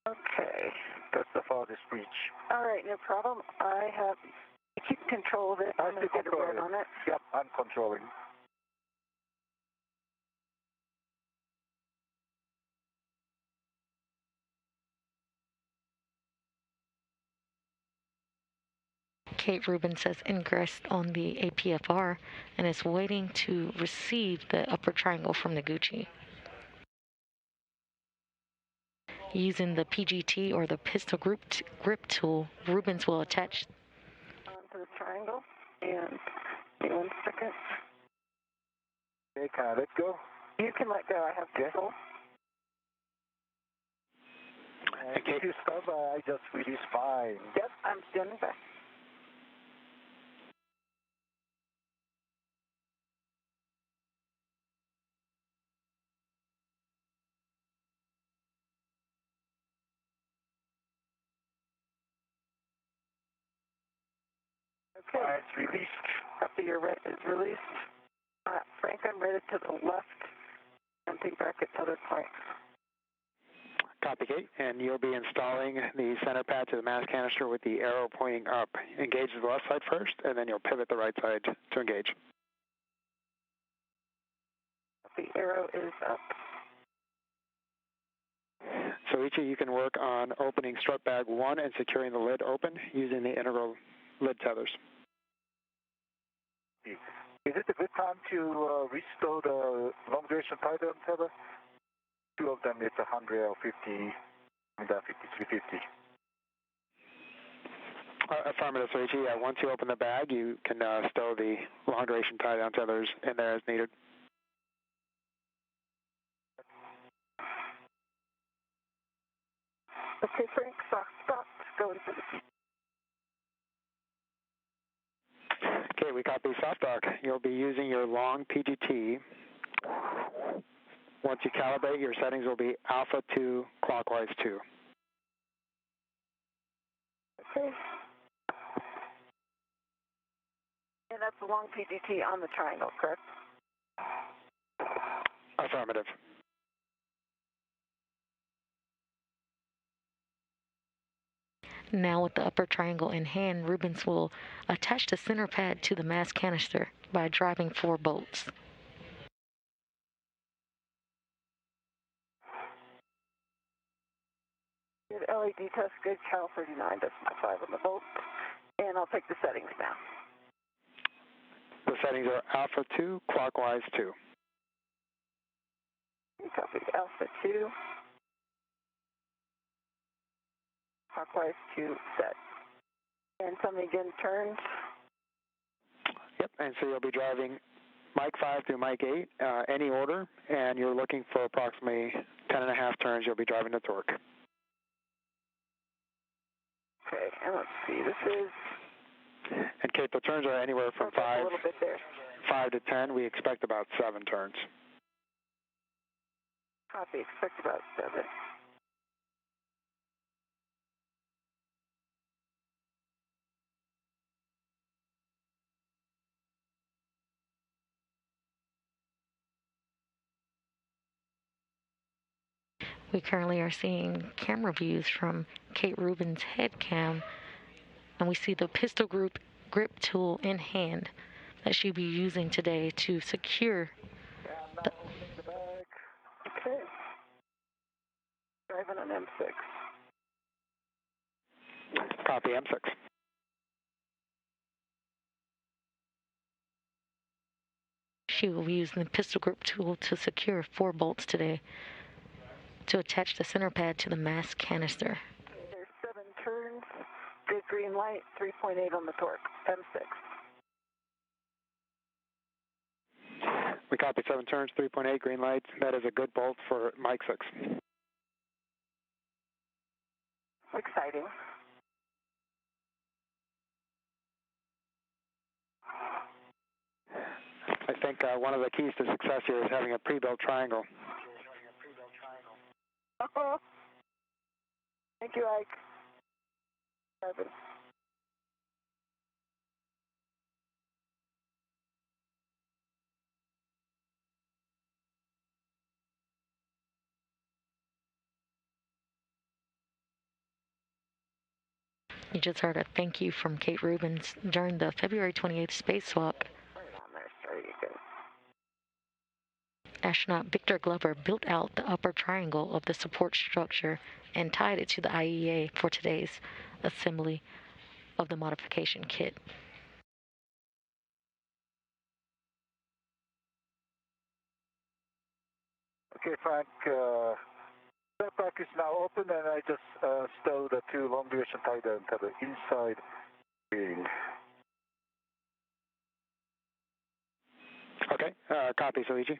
Okay. That's the farthest reach. All right, no problem. I keep control of it. I'm going to get a word on it. Yep, I'm controlling. Kate Rubins says Ingress on the APFR and is waiting to receive the upper triangle from Noguchi. Using the PGT or the pistol grip tool, Rubins will attach onto the triangle. And wait 1 second. Okay, can I let go? You can let go. I have control. If you stop, I just release mine. Yep, I'm standing by. Okay. It's released. After your red is released, Frank, I'm ready to the left mounting bracket tether point. Copy, Kate. And you'll be installing the center pad to the mass canister with the arrow pointing up. Engage the left side first, and then you'll pivot the right side to engage. The arrow is up. So each of you can work on opening strut bag 1 and securing the lid open using the integral lid tethers. Is it a good time to restore the long duration tie-down tether? 2 of them is 100 or 50, and 5350. Affirmative, so once you open the bag, you can stow the long duration tie-down tethers in there as needed. Okay, Frank, stop. Go into the... Okay, we copy soft dock. You'll be using your long PGT. Once you calibrate, your settings will be alpha 2, clockwise 2. Okay. And that's the long PGT on the triangle, correct? Affirmative. Now with the upper triangle in hand, Rubins will attach the center pad to the mass canister by driving 4 bolts. Good LED test, good Cal 39, that's my 5 on the bolt. And I'll take the settings now. The settings are alpha 2, clockwise 2. Copy alpha 2, clockwise to set. And tell me again, turns. Yep, and so you'll be driving Mike 5 through Mike 8, any order, and you're looking for approximately 10.5 turns. You'll be driving the torque. Okay, and let's see, this is... And Kate, the turns are anywhere from a little bit there. 5 to 10. We expect about 7 turns. Copy, expect about 7. We currently are seeing camera views from Kate Rubins' head cam, and we see the pistol grip tool in hand that she'll be using today to secure the... Okay. Driving on M6. Copy, M6. She will be using the pistol grip tool to secure 4 bolts today to attach the center pad to the mass canister. There's 7 turns, good green light, 3.8 on the torque, M6. We copy 7 turns, 3.8 green lights. That is a good bolt for Mike 6. Exciting. I think one of the keys to success here is having a pre-built triangle. Thank you, Ike. Evan. You just heard a thank you from Kate Rubins during the February 28th spacewalk. Right on there, there you go. Astronaut Victor Glover built out the upper triangle of the support structure and tied it to the IEA for today's assembly of the modification kit. Okay, Frank, jetpack is now open, and I just stowed the 2 long duration tie down tether inside being. Okay, copy, Soichi.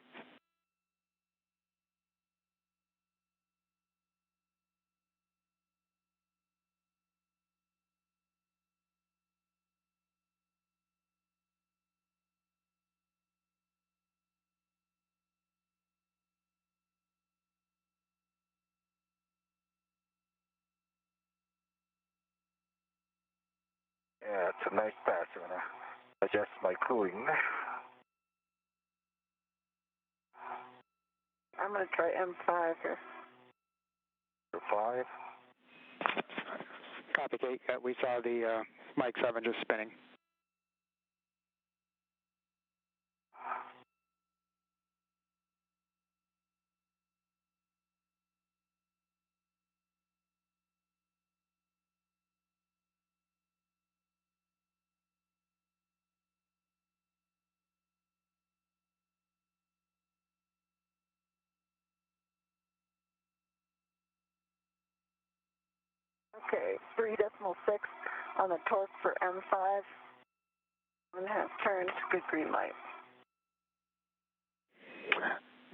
Yeah, it's a nice pass. I'm going to adjust my cooling. I'm going to try M5 here. 5. Copy, Kate. We saw the Mike 7 just spinning. Okay, 3.6 on the torque for M5. 1.5 turns, good green light.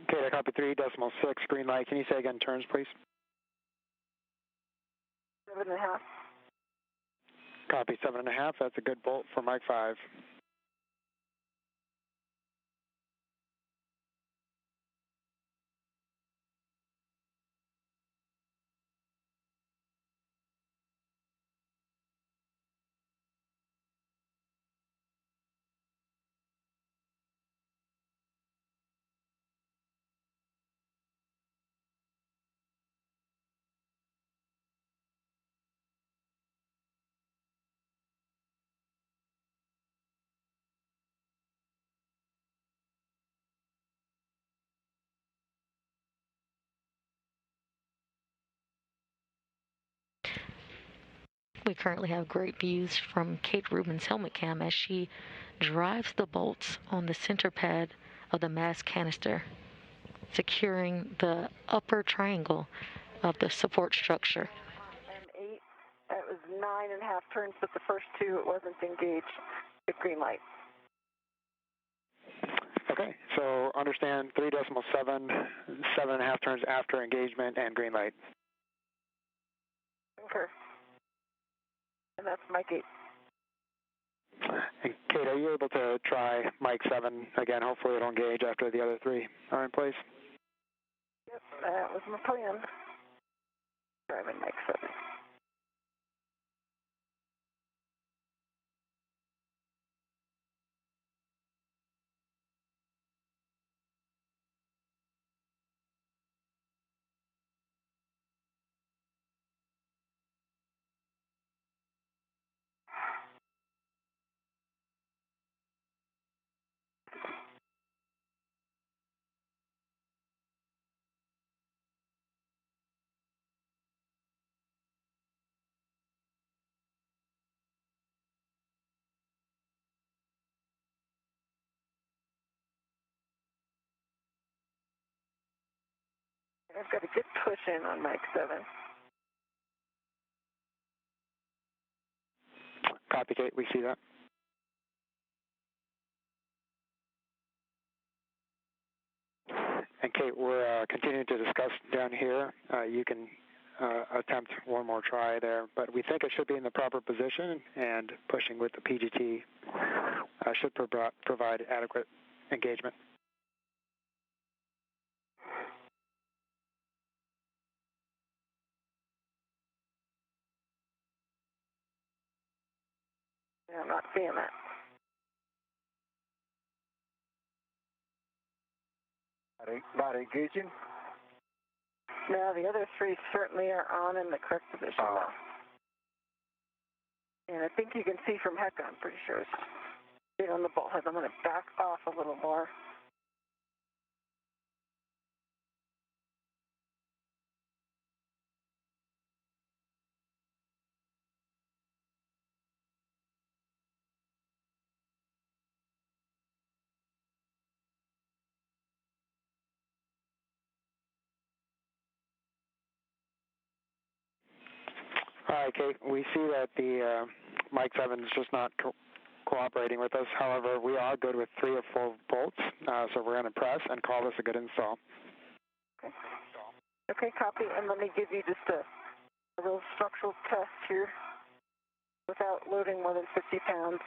Okay, I copy 3.6 green light. Can you say again turns, please? 7.5. Copy 7.5. That's a good bolt for Mike 5. We currently have great views from Kate Rubins' helmet cam as she drives the bolts on the center pad of the mass canister, securing the upper triangle of the support structure. M8, 9.5 turns, but the first 2 it wasn't engaged at green light. Okay, so understand 3.7, 7.5 turns after engagement and green light. Okay. And that's Mike 8. And Kate, are you able to try Mike 7 again? Hopefully it'll engage after the other 3 are in place. Yep, that was my plan. Driving Mike 7. I've got a good push in on Mike 7. Copy, Kate, we see that. And Kate, we're continuing to discuss down here. You can attempt one more try there, but we think it should be in the proper position, and pushing with the PGT should provide adequate engagement. Yeah, I'm not seeing that. Not engaging? No, the other 3 certainly are on in the correct position now. And I think you can see from Hecka, I'm pretty sure it's big on the bulkhead. I'm going to back off a little more. All right, Kate, we see that the Mike 7 is just not cooperating with us. However, we are good with 3 or 4 bolts, so we're going to press and call this a good install. Okay. Okay, copy, and let me give you just a little structural test here without loading more than 50 pounds.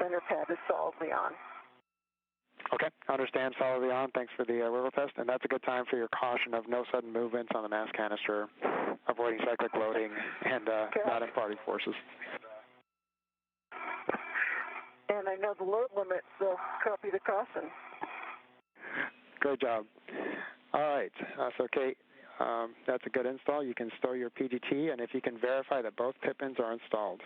Center pad is solidly on. Okay, understand, solidly on. Thanks for the wiggle test, and that's a good time for your caution of no sudden movements on the mass canister, avoiding cyclic loading, and not imparting forces. And I know the load limit, so copy the caution. Great job. All right, so Kate, that's a good install. You can stow your PGT, and if you can verify that both pit pins are installed.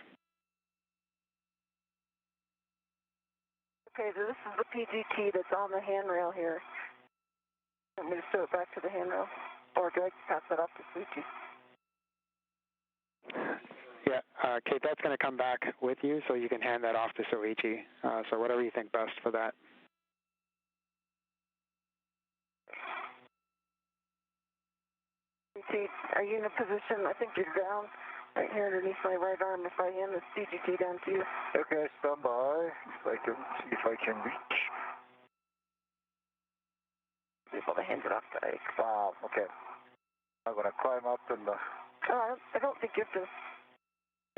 Okay, so this is the PGT that's on the handrail here. Want me to stow it back to the handrail? Or do I pass that off to Suchi? Yeah, Kate, that's going to come back with you, so you can hand that off to Soichi. So whatever you think best for that. Suchi, are you in a position? I think you're down right here underneath my right arm. If I hand the CGT down to you. Okay, stand by. I can see if I can reach. Be able to hand it off to Ike. Wow, okay. I'm going to climb up and... Oh, I don't think you have to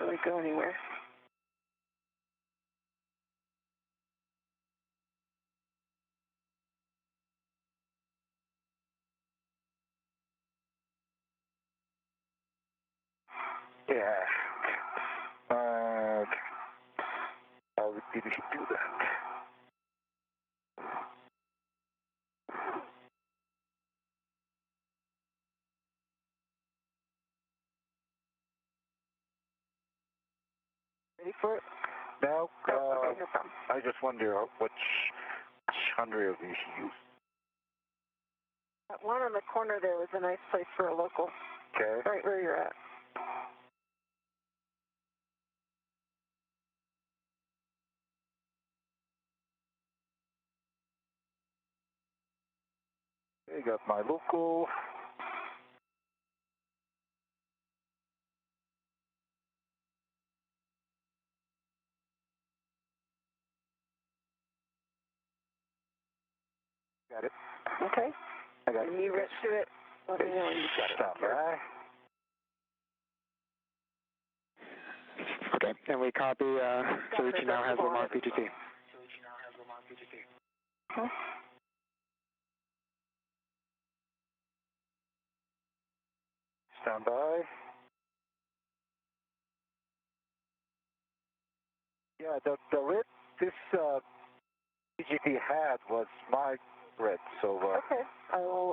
really go anywhere. Yeah. How did he do that? Ready for it? No, okay, no problem. I just wonder which handrail did he use? That one on the corner there was a nice place for a local. Okay. Right where you're at. I got my local. Got it. Okay. I got it. When you get to it, let me know when you've got it. Stop by. Okay, and we copy, Soichi now has the mark PGT. Huh? Stand by. Yeah, the red this PGT had was my red, so... Okay,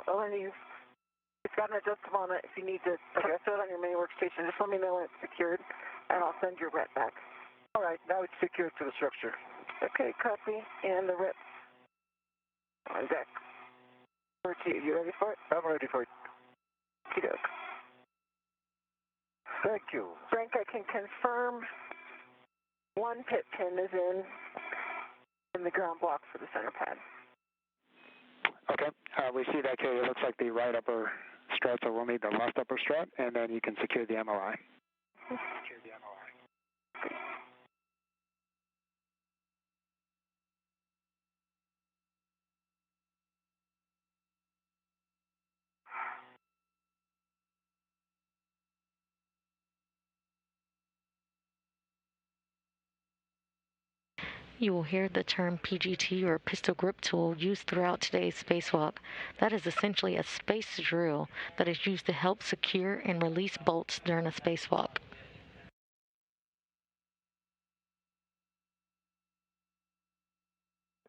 when it's got an adjustable on it. If you need to adjust it on your main workstation, just let me know when it's secured, and I'll send your RET back. All right, now it's secured to the structure. Okay, copy, and the RET on deck. Over to you. You ready for it? I'm ready for it. Okey-doke. Thank you. Frank, I can confirm one pit pin is in the ground block for the center pad. Okay, we see that, Kate. It looks like the right upper strut, so we'll need the left upper strut, and then you can secure the MOI. Secure the MOI. You will hear the term PGT or pistol grip tool used throughout today's spacewalk. That is essentially a space drill that is used to help secure and release bolts during a spacewalk.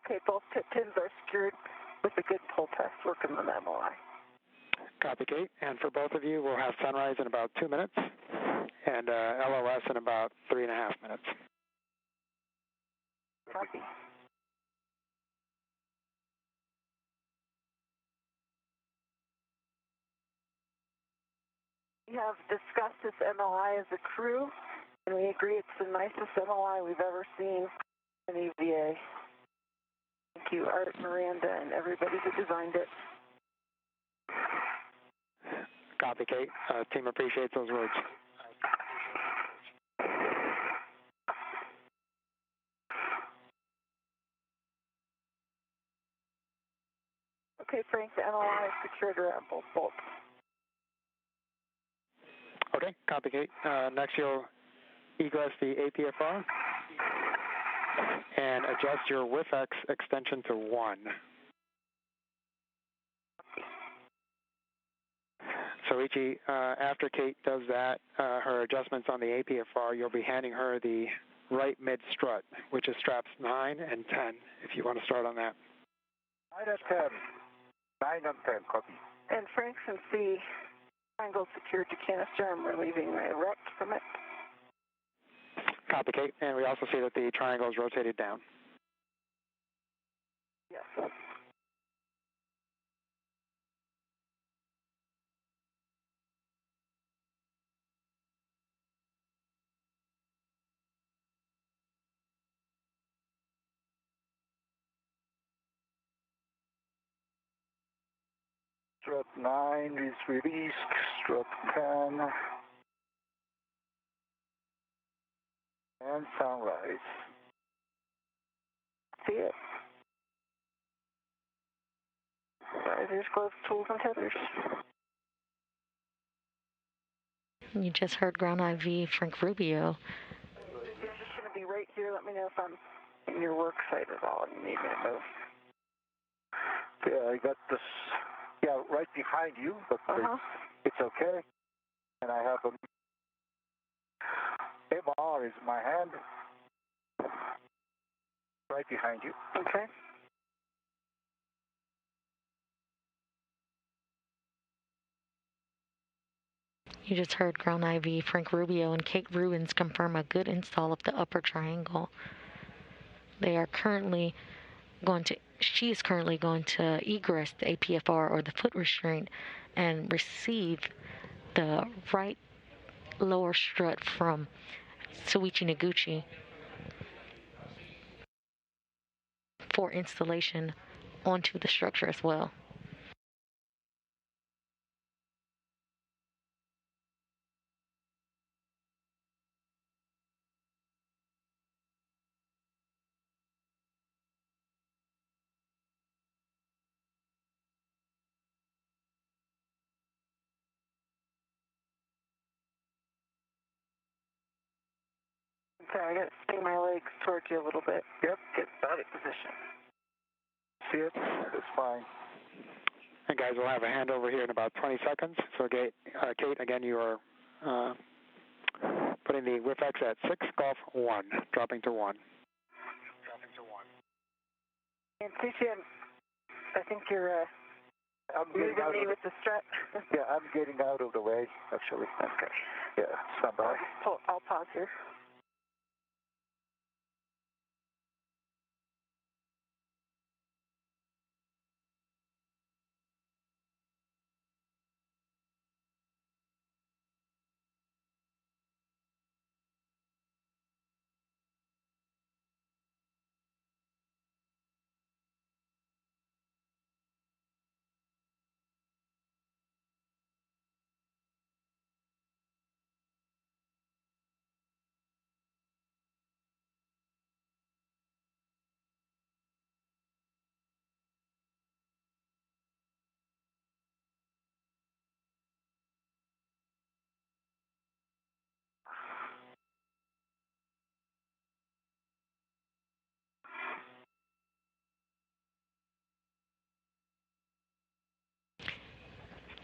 Okay, both pit pins are secured with a good pull test working on the MOI. Copy, Kate. And for both of you, we'll have sunrise in about 2 minutes and LOS in about 3.5 minutes. Copy. We have discussed this MOI as a crew, and we agree it's the nicest MOI we've ever seen in EVA. Thank you, Art, Miranda, and everybody who designed it. Copy, Kate. Team appreciates those words. Okay, Frank, the MOI is secured around both bolts. Okay, copy, Kate. Next, you'll egress the APFR and adjust your WIFX extension to 1. Soichi, after Kate does that, her adjustments on the APFR, you'll be handing her the right mid strut, which is straps 9 and 10, if you want to start on that. 9 and 10. 9 and 10, copy. And Frank, since the triangle secured to canister, I'm relieving my RET from it. Copy, Kate. And we also see that the triangle is rotated down. Yes. Strut 9 is released. Strut 10. And sunrise. See it. Risers, gloves, tools, and tethers. You just heard ground IV Frank Rubio. It's just going to be right here. Let me know if I'm in your work site at all and you need me to move. Yeah, I got this, right behind you, but it's okay. And I have a MR is my hand. Right behind you. Okay. You just heard ground IV Frank Rubio and Kate Rubins confirm a good install of the upper triangle. She is currently going to egress the APFR or the foot restraint and receive the right lower strut from Soichi Noguchi for installation onto the structure as well. Sorry, I got to swing my legs towards you a little bit. Yep. Get body position. See it? It's fine. And guys, we'll have a handover here in about 20 seconds. So, Kate, again, you are putting the WIFX at 6 Golf 1, dropping to 1. And CCM, I think you're moving me with the strut. Yeah, I'm getting out of the way, actually. Okay. Yeah, stand by. I'll pause here.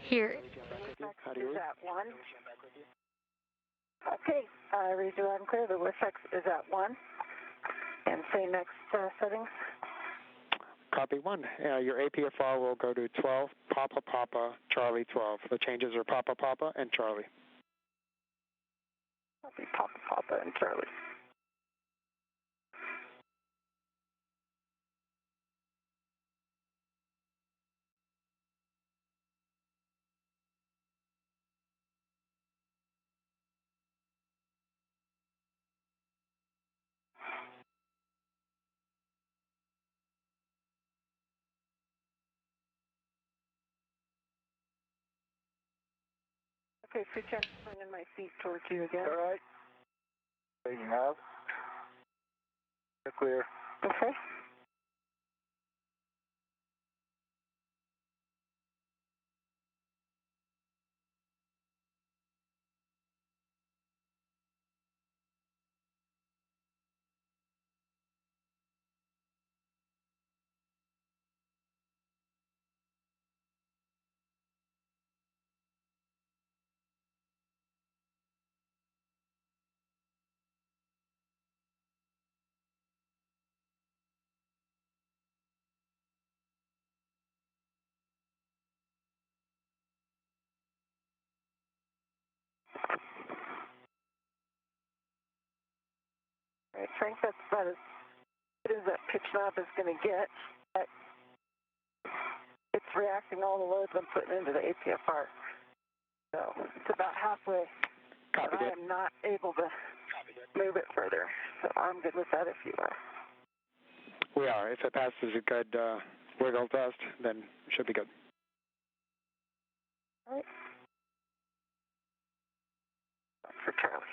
Here. Is at 1. Okay, read you loud and clear. The WIFX is at 1. And say next settings. Copy 1. Your APFR will go to 12, Papa Papa, Charlie 12. The changes are Papa Papa and Charlie. Copy Papa Papa and Charlie. Okay, switch on, bringing my feet towards you again. All right. Taking out. Clear. Okay. I think that's about as good as that pitch knob is going to get. But it's reacting all the loads I'm putting into the APFR. So it's about halfway. Copy but I am not able to move it further. So I'm good with that if you are. We are. If it passes a good wiggle test, then it should be good. All right. For Charlie.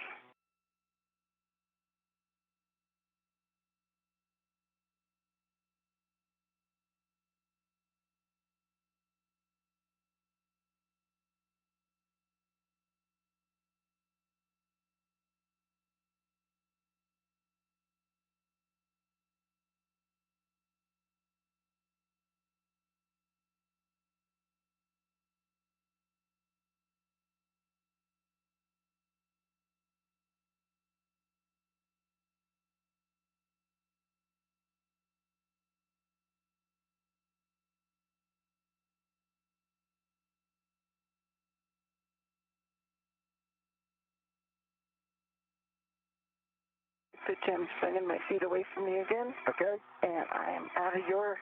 So Jim's bringing my feet away from me again. Okay. And I am out of your...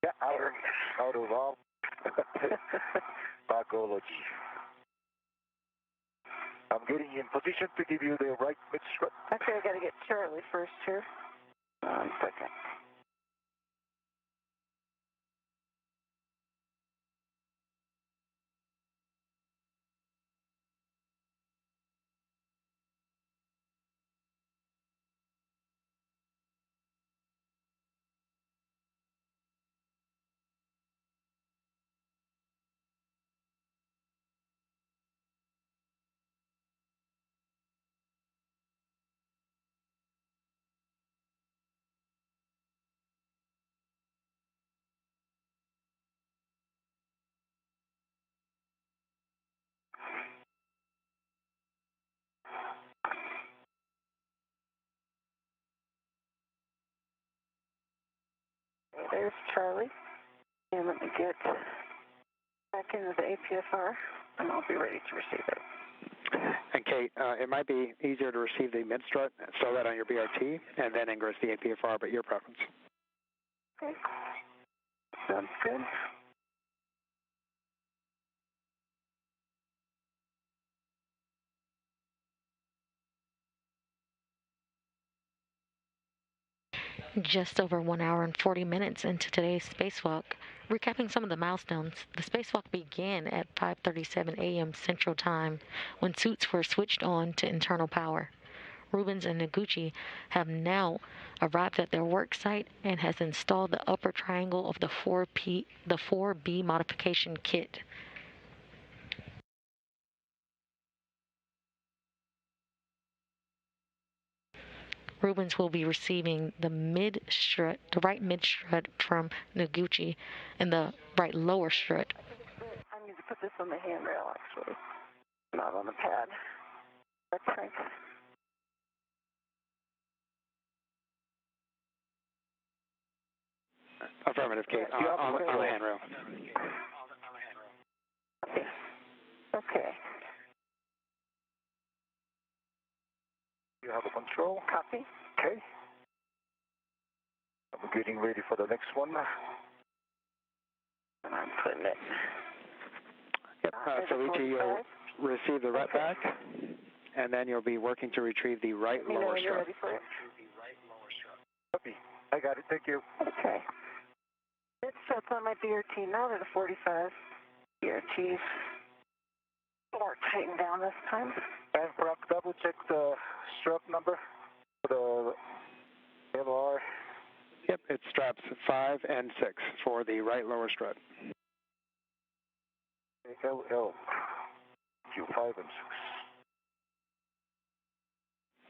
Yeah, out of all. Pacology. I'm getting in position to give you the right mid strut. Okay, I got to get Charlie first here. 1 second. there's Charlie. And let me get back into the APSR, and I'll be ready to receive it. And Kate, it might be easier to receive the mid-strut, stow that on your BRT, and then ingress the APFR, but your preference. Okay. Sounds good. Just over 1 hour and 40 minutes into today's spacewalk. Recapping some of the milestones, the spacewalk began at 5:37 a.m. Central Time when suits were switched on to internal power. Rubins and Noguchi have now arrived at their work site and has installed the upper triangle of the 4B modification kit. Rubins will be receiving the right mid strut from Noguchi and the right lower strut. I need to put this on the handrail, actually, not on the pad. That's right. Affirmative, Kate, on the handrail. Okay. You have a control. Copy. Okay. I'm getting ready for the next one. And I'm putting it. Yep, Felici, you'll receive the ret back, and then you'll be working to retrieve the right lower you're strut. ready for it. Copy. I got it. Thank you. Okay. It sets on my BRT now to the 45. BRT's more tightened down this time. And Frank, double check the strap number for the LR. Yep, it's straps 5 and 6 for the right lower strut. LL. Q5 and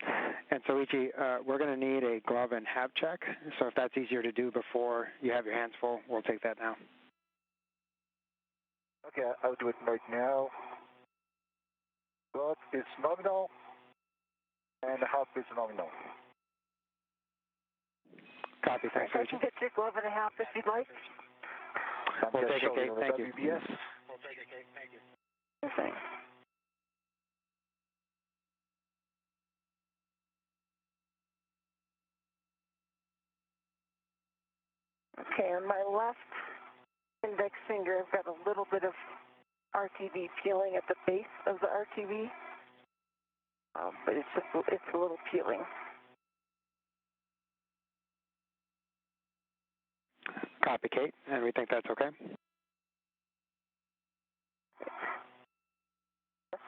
6. And so, Ichi, we're going to need a glove and hab check. So if that's easier to do before you have your hands full, we'll take that now. Okay, I'll do it right now. Glove is nominal, and the hub is nominal. Copy, thanks, I Ichi. can get your glove and a half if you'd like. We'll take it, Kate. Thank you. WBS. We'll take it, Kate. Thank you. Okay. Okay, on my left index finger, I've got a little bit of RTV peeling at the base of the RTV, but it's a little peeling. Copy, Kate, and we think that's okay.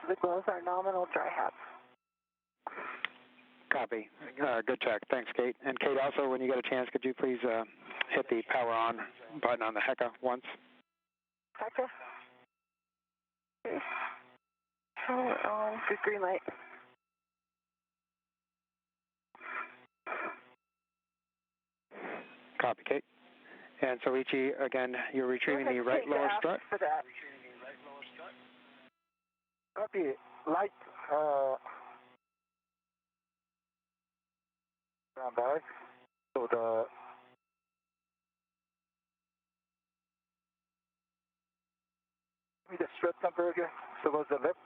The gloves are nominal dry hats. Copy. Good check. Thanks, Kate. And Kate, also, when you get a chance, could you please hit the power on button on the HECA once? HECA? Okay. Power on. Good green light. Copy, Kate. And so, Ichi, again, you're retrieving the right lower strut? For that. Copy. Light. Stand by. So give me the strut number again. So was the left.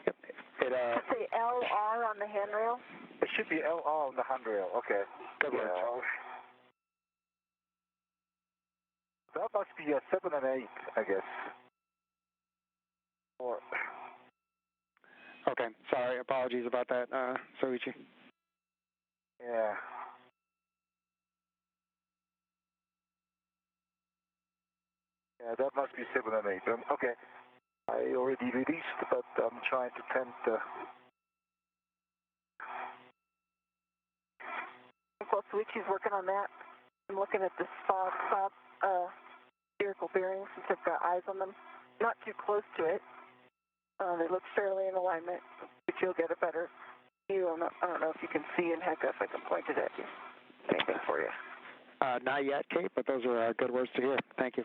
Yep. Should say LR on the handrail. It should be LR on the handrail. Okay. Good work. That must be a 7 and 8, I guess. Or. Okay. Sorry. Apologies about that, Soichi. Yeah. Yeah, that must be 7 and 8. Okay. I already released, but I'm trying to tempt the... While Soichi's working on that, I'm looking at the stop spherical bearings since I've got eyes on them. Not too close to it. They look fairly in alignment, but you'll get a better view. I don't know if you can see in HECA if I can point it at you. Anything for you? Not yet, Kate, but those are good words to hear. Thank you.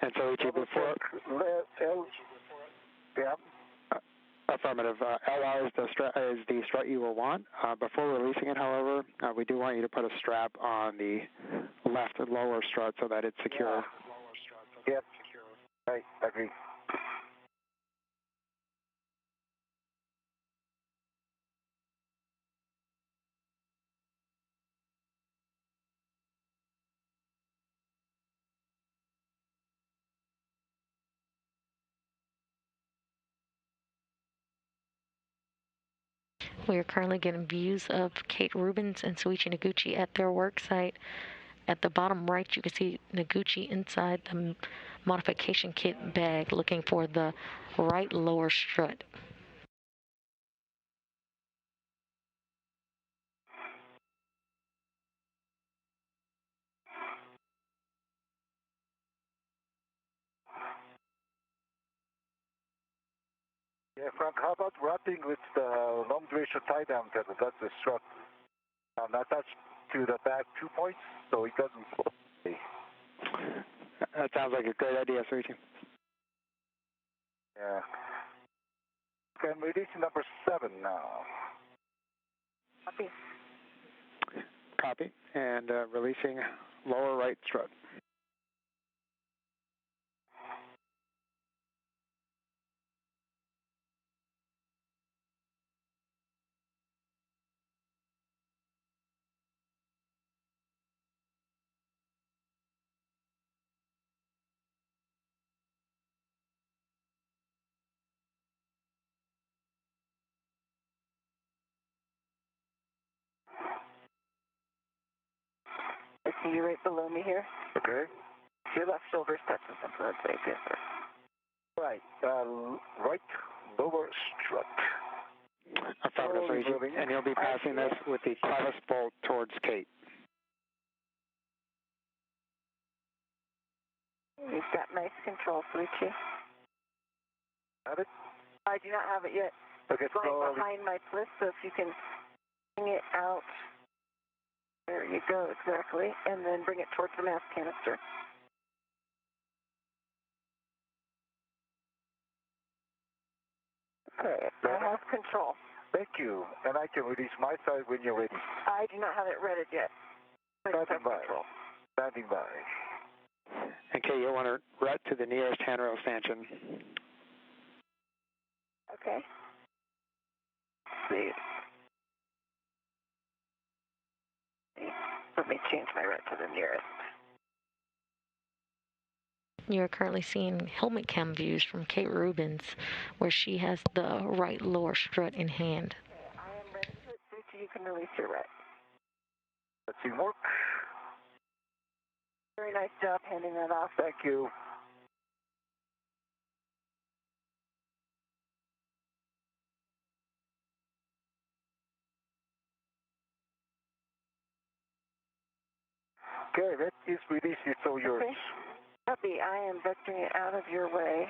And so before... Yeah. Affirmative. LR is the strut you will want. Before releasing it, however, we do want you to put a strap on the left lower strut so that it's secure. Yeah. Yep. Right, agree. We are currently getting views of Kate Rubins and Soichi Noguchi at their work site. At the bottom right, you can see Noguchi inside the modification kit bag looking for the right lower strut. Yeah, Frank, how about wrapping with the long duration tie down tether? That's the strut. Attached to the back 2 points so it doesn't float. That sounds like a great idea, Soichi. Yeah. Okay, I'm releasing number 7 now. Copy. Copy. And releasing lower right strut. I see you right below me here. Okay. Your left shoulder's touching something. That's right there. Right. Right lower strut. Affirmative, Soichi. And you'll be passing this with the clevis bolt towards Kate. You've got nice control, Soichi. Have it? I do not have it yet. Okay, it's going behind my twist, so if you can bring it out. There you go, exactly. And then bring it towards the mass canister. Okay, I have control. Thank you. And I can release my side when you're ready. I do not have it readied yet. Standing by. Standing by. And Kate, you'll want to route to the nearest handrail stanchion. Okay. Let's see. Let me change my route to the nearest. You're currently seeing helmet cam views from Kate Rubins, where she has the right lower strut in hand. Okay, I am ready to it, Soichi. You can release your route. Let's see work. Very nice job handing that off. Thank you. Okay, that is released, so yours. Okay. Copy. I am vectoring it out of your way.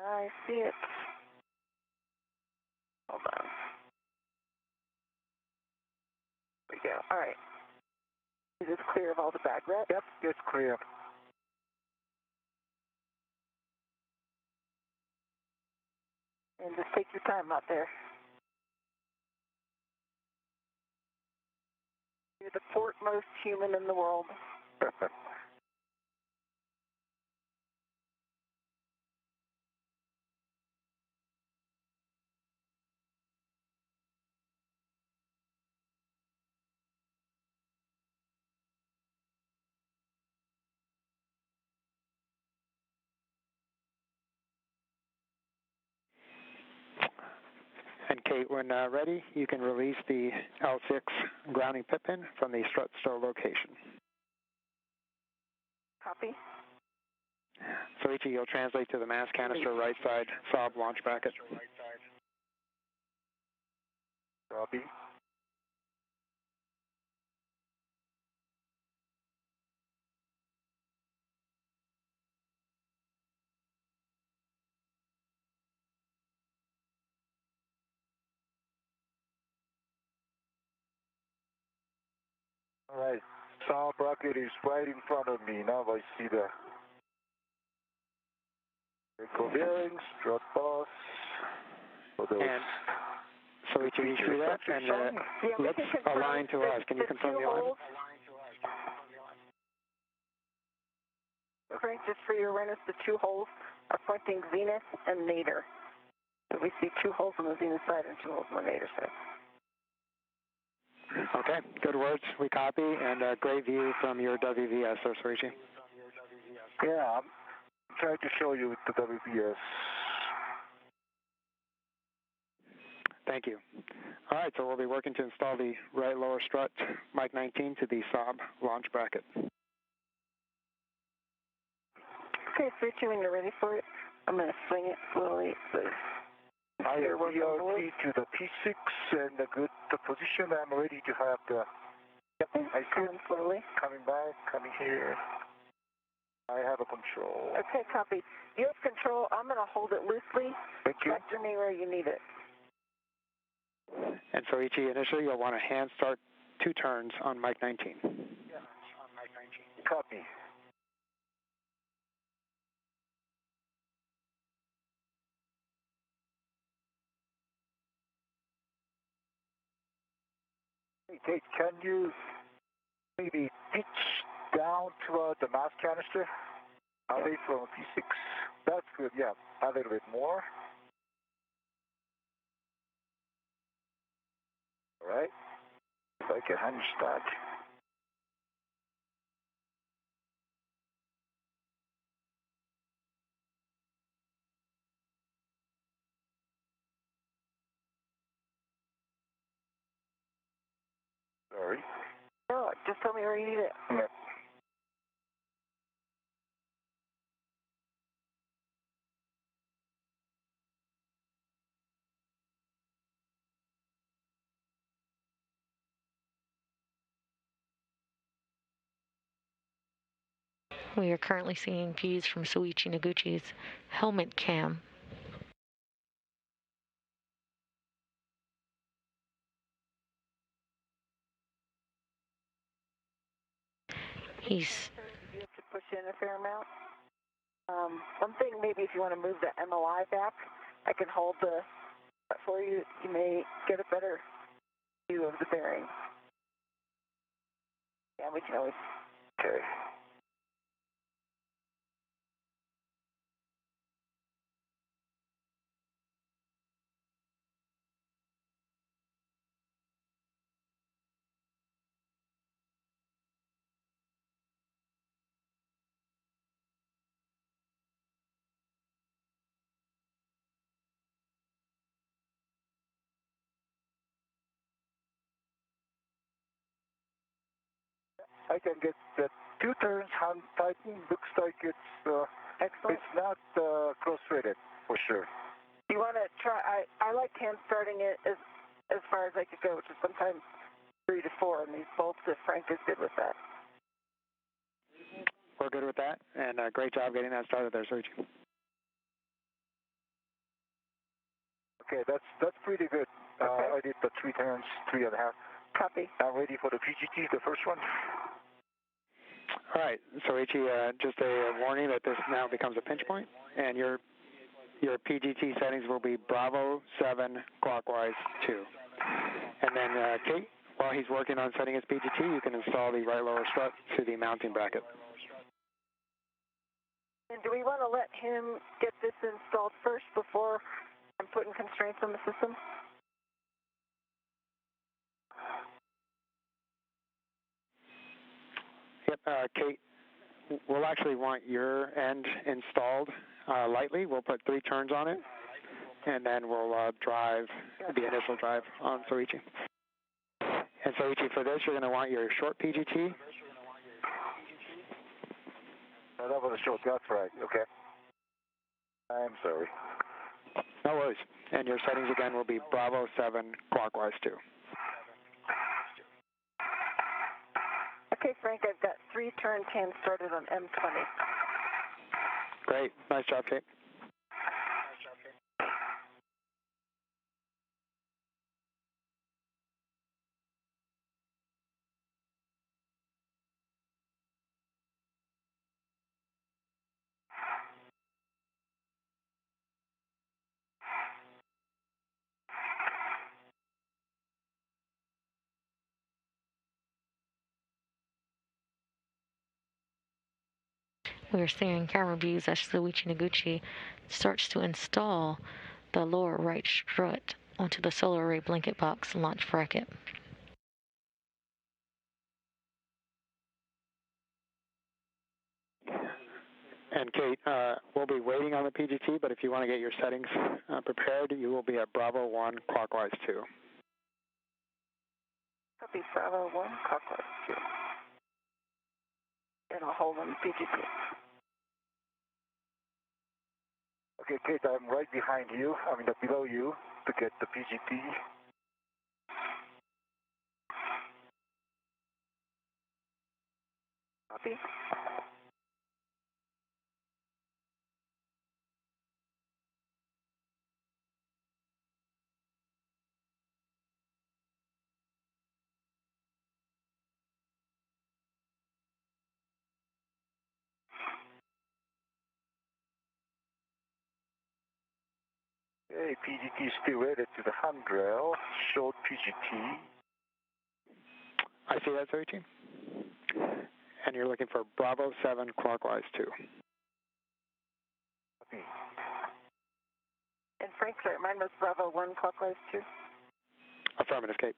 I see it. Hold on. There we go. All right. Is this clear of all the bag wrap? Yep, it's clear. And just take your time out there. You're the foremost human in the world. And Kate, when ready, you can release the L6 grounding pit pin from the strut stow location. Copy. Soichi, you'll translate to the mass canister right side sob launch bracket. Copy. All right, Sound bracket is right in front of me. Now I see the vehicle bearings, strut bus. And so we can see that, and let's align to us. Can you confirm the alignment? Frank, just for your awareness, the two holes are pointing zenith and nadir. So we see two holes on the zenith side and two holes on the nadir side. Okay, good words. We copy, and a great view from your WVS, Sir Soichi. Yeah, I'm trying to show you with the WVS. Thank you. All right, so we'll be working to install the right lower strut, Mike 19, to the Saab launch bracket. Okay, Soichi, when you're ready for it, I'm going to swing it slowly. So I have VRT to the P6 and a good position. I'm ready to have the. Yep, I see it slowly. Coming back, coming here. I have a control. Okay, copy. You have control. I'm going to hold it loosely. Thank you. Back to me where you need it. And so, Ichi, initially you'll want to hand start 2 turns on Mike 19. Yeah, on Mike 19. Copy. Hey, Kate, can you maybe pitch down toward the mass canister? Away from P6. That's good, yeah. A little bit more. All right. If I can hand start. Sorry. No, just tell me where you need it. Yeah. We are currently seeing views from Soichi Noguchi's helmet cam. He's... You have to push in a fair amount. One thing, maybe if you want to move the MOI back, I can hold the for you. You may get a better view of the bearing. Yeah, we can always. Okay. I can get the 2 turns hand tightened. Looks like it's Excellent. It's not cross-threaded for sure. You want to try? I like hand starting it as far as I could go, which is sometimes 3 to 4 on these bolts. If Frank is good with that. We're good with that, and great job getting that started there, Soichi. Okay, that's pretty good. Okay. I did the 3 turns, 3.5. Copy. I'm ready for the PGT, the first one. All right, Soichi, just a warning that this now becomes a pinch point, and your PGT settings will be Bravo 7 clockwise 2. And then, Kate, while he's working on setting his PGT, you can install the right lower strut to the mounting bracket. And do we want to let him get this installed first before I'm putting constraints on the system? Yep, Kate, we'll actually want your end installed lightly. We'll put 3 turns on it, and then we'll drive the initial drive on Soichi. And Soichi, for this, you're going to want your short PGT. No, that was a short. That's right. Okay. I'm sorry. No worries. And your settings again will be Bravo 7 clockwise 2. Okay, Frank, I've got 3 turns hand started on M20. Great. Nice job, Kate. We are seeing camera views as Soichi Noguchi starts to install the lower right strut onto the solar array blanket box launch bracket. And Kate, we'll be waiting on the PGT, but if you want to get your settings prepared, you will be at Bravo 1, clockwise 2. Copy Bravo 1, clockwise 2. And I'll hold on the PGT. Okay, Kate, I'm right behind you. I mean, below you to get the PGT. Copy. Okay, PGT is still rated to the handrail. Short PGT. I see that, Soichi. And you're looking for Bravo 7, clockwise 2. Copy. And Frank, sorry, mine was Bravo 1, clockwise 2. Affirmative, Kate.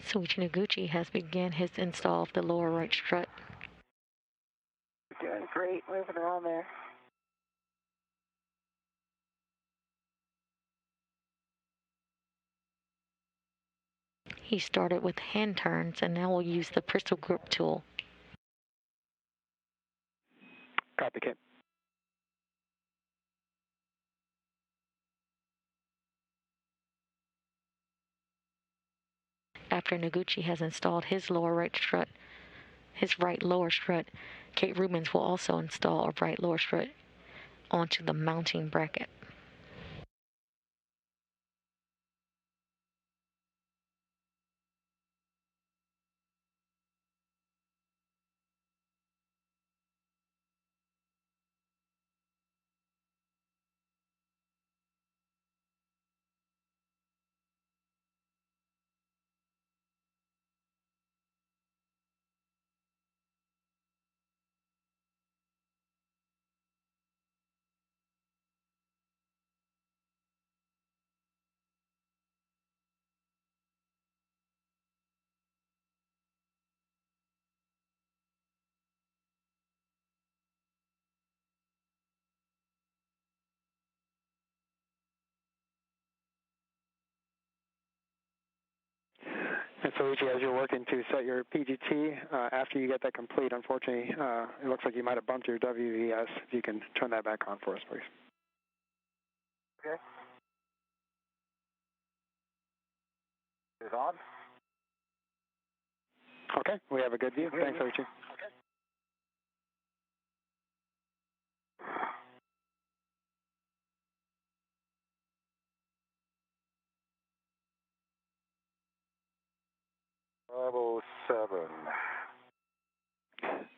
Soichi Noguchi has begun his install of the lower right strut. You're doing great, moving around there. He started with hand turns and now will use the pistol grip tool. Copy, Kate. After Noguchi has installed his lower right strut, his right lower strut, Kate Rubins will also install a right lower strut onto the mounting bracket. And so, Soichi, as you're working to set your PGT, after you get that complete, unfortunately, it looks like you might have bumped your WES. If you can turn that back on for us, please. Okay. Is it on? Okay, we have a good view. Thanks, Soichi. Okay. Bravo 7.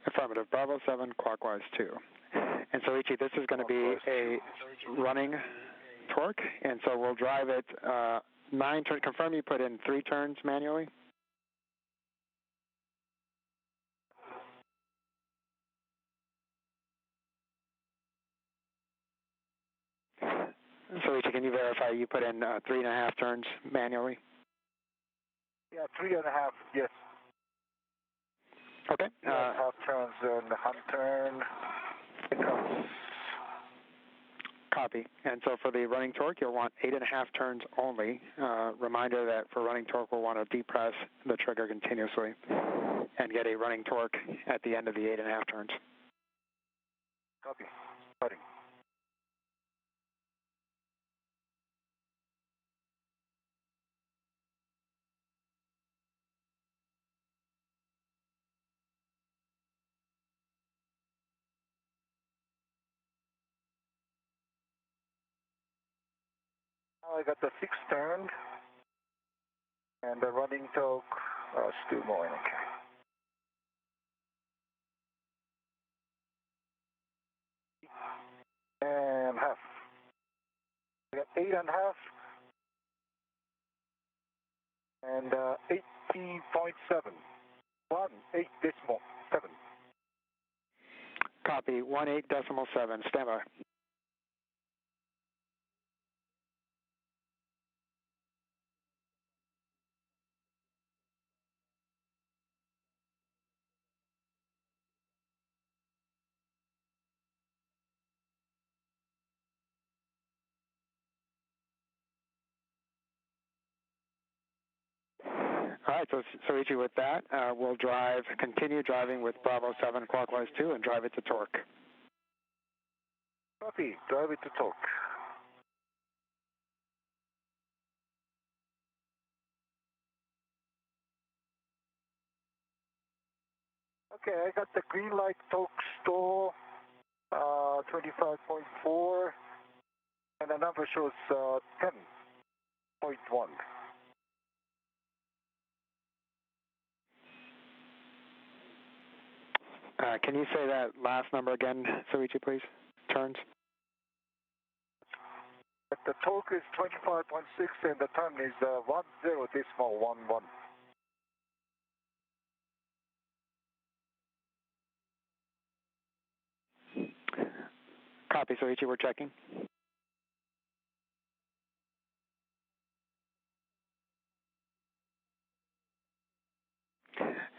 Affirmative. Bravo 7, clockwise 2. And so, Soichi, this is going to be a running torque, and so we'll drive it 9 turns. Confirm you put in 3 turns manually. So, Soichi, can you verify you put in 3.5 turns manually? Yeah, 3.5, yes. Okay. 3.5 turns and hand turn. Copy. And so for the running torque, you'll want 8.5 turns only. Reminder that for running torque, we'll want to depress the trigger continuously and get a running torque at the end of the 8.5 turns. Copy. Starting. Now I got the 6th turn, and the running torque still going, okay. And half. 8.5 and 18.7. 18.7. Copy, 18.7, standby. All right, so Soichi, with that, we'll continue driving with Bravo 7 clockwise 2 and drive it to torque. Copy, drive it to torque. Okay, I got the green light torque stall, 25.4, and the number shows 10.1. Can you say that last number again, Soichi, please? Turns? The torque is 25.6 and the turn is 10.11. Copy, Soichi, we're checking.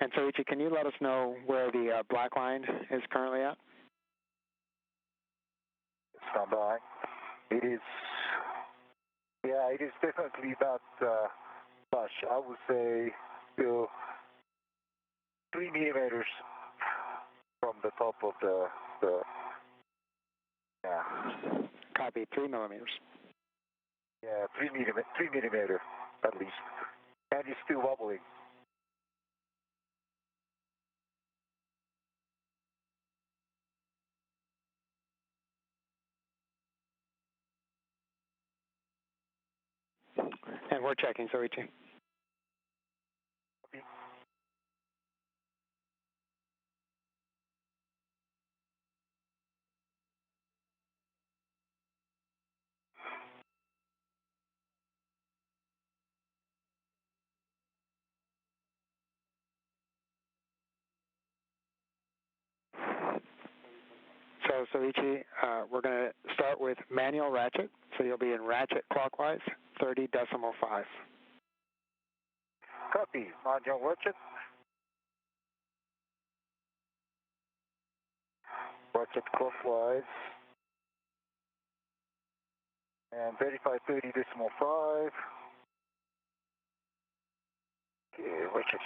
And Soichi, can you let us know where the black line is currently at? Stand by. It is definitely not flush. I would say still 3 millimeters from the top of the yeah. Copy, 3 millimeters. Yeah, 3 millimeter at least. And it's still wobbling. And we're checking, Soichi. Okay. So Soichi, we're going to start with manual ratchet. So you'll be in ratchet clockwise, 30.5. Copy. Manual ratchet. Ratchet clockwise. And verify 30.5. Okay, ratchet.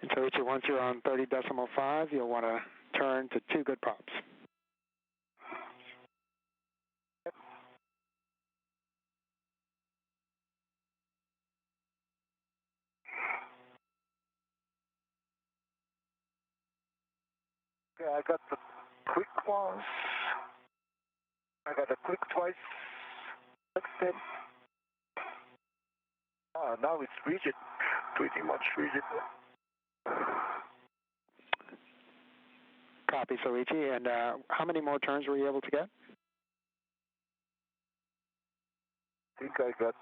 And Soichi, once you're on 30.5, you'll want to turn to 2 good pops. Okay, I got the quick ones. I got the quick twice. Extend. Now it's rigid. Pretty much rigid. Copy, Soichi. And how many more turns were you able to get? I think I got,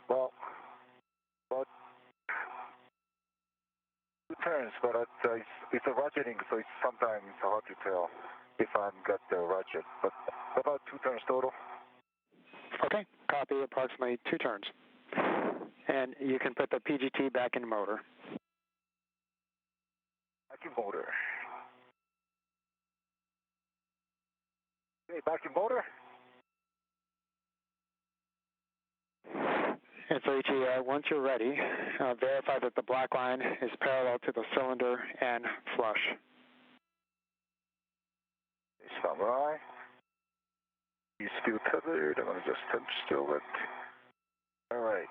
about 2 turns, but it's a ratcheting, so it's sometimes hard to tell if I've got the ratchet. But about 2 turns total. Okay, copy, approximately 2 turns. And you can put the PGT back in the motor. Back in motor. Okay, back in motor. once you're ready, verify that the black line is parallel to the cylinder and flush. Stand by. He's still tethered. I'm going to just stand still. All right.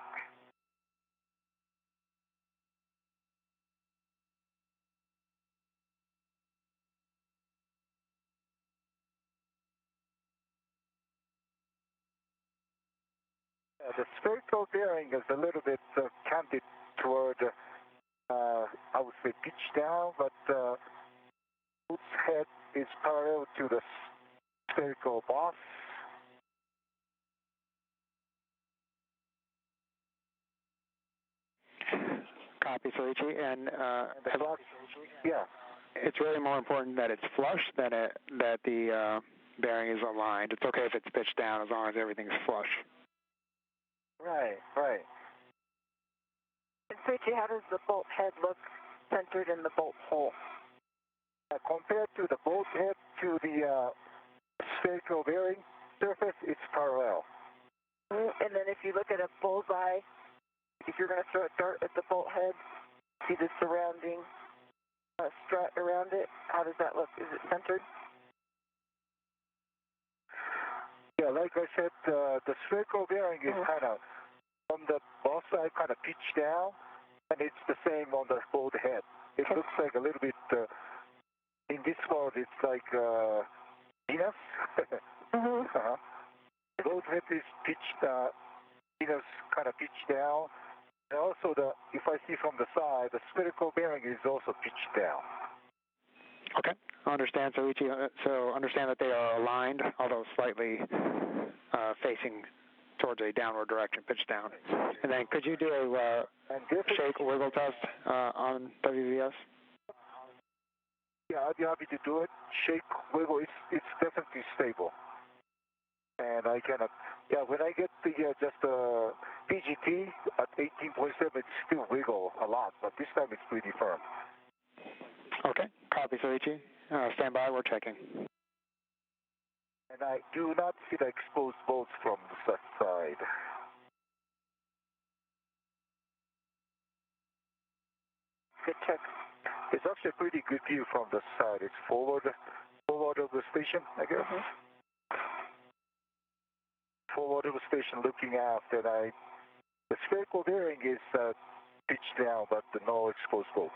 The spherical bearing is a little bit canted toward, I would say, pitch down, but its head is parallel to the spherical boss. Copy, Soichi. And yeah, it's really more important that it's flush than that the bearing is aligned. It's okay if it's pitched down as long as everything's flush. Right, right. And Soichi, how does the bolt head look centered in the bolt hole? Compared to the bolt head to the spherical bearing surface, it's parallel. And then if you look at a bullseye, if you're going to throw a dart at the bolt head, see the surrounding strut around it, how does that look? Is it centered? Yeah, like I said, the spherical bearing is kind of on the both side, kind of pitched down, and it's the same on the bolt head. It looks like a little bit, in this world, it's like Venus. Both head is pitched, Venus kind of pitched down. And also, if I see from the side, the spherical bearing is also pitched down. Okay, I understand, Soichi. So understand that they are aligned, although slightly facing towards a downward direction, pitched down. And then could you do a shake wiggle test on WVS? Yeah, I'd be happy to do it. Shake, wiggle, it's definitely stable. And I cannot, when I get the just PGT at 18.7, it still wiggle a lot, but this time it's pretty firm. Okay, copy, Soichi. Stand by, we're checking. And I do not see the exposed bolts from the side. Good check. It's actually a pretty good view from the side. It's forward of the station, I guess. Forward of the station looking out, and the spherical bearing is pitched down, but no exposed bolts.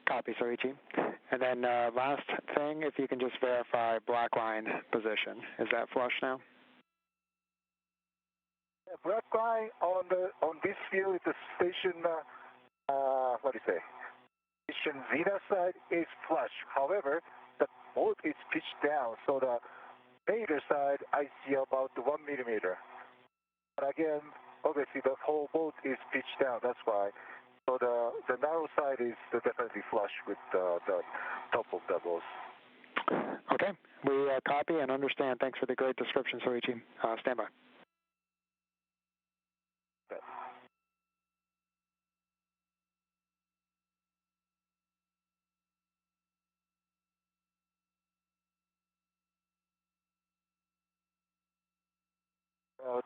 Copy, Soichi. And then last thing, if you can just verify black line position. Is that flush now? Yeah, black line on this view is the station, what do you say? Station Venus side is flush. However, the bolt is pitched down, so the mater side I see about 1 millimeter. But again, obviously the whole bolt is pitched down. That's why. So the narrow side is definitely flush with the top of the bolts. Okay, we copy and understand. Thanks for the great description, Soichi. Stand by. Okay.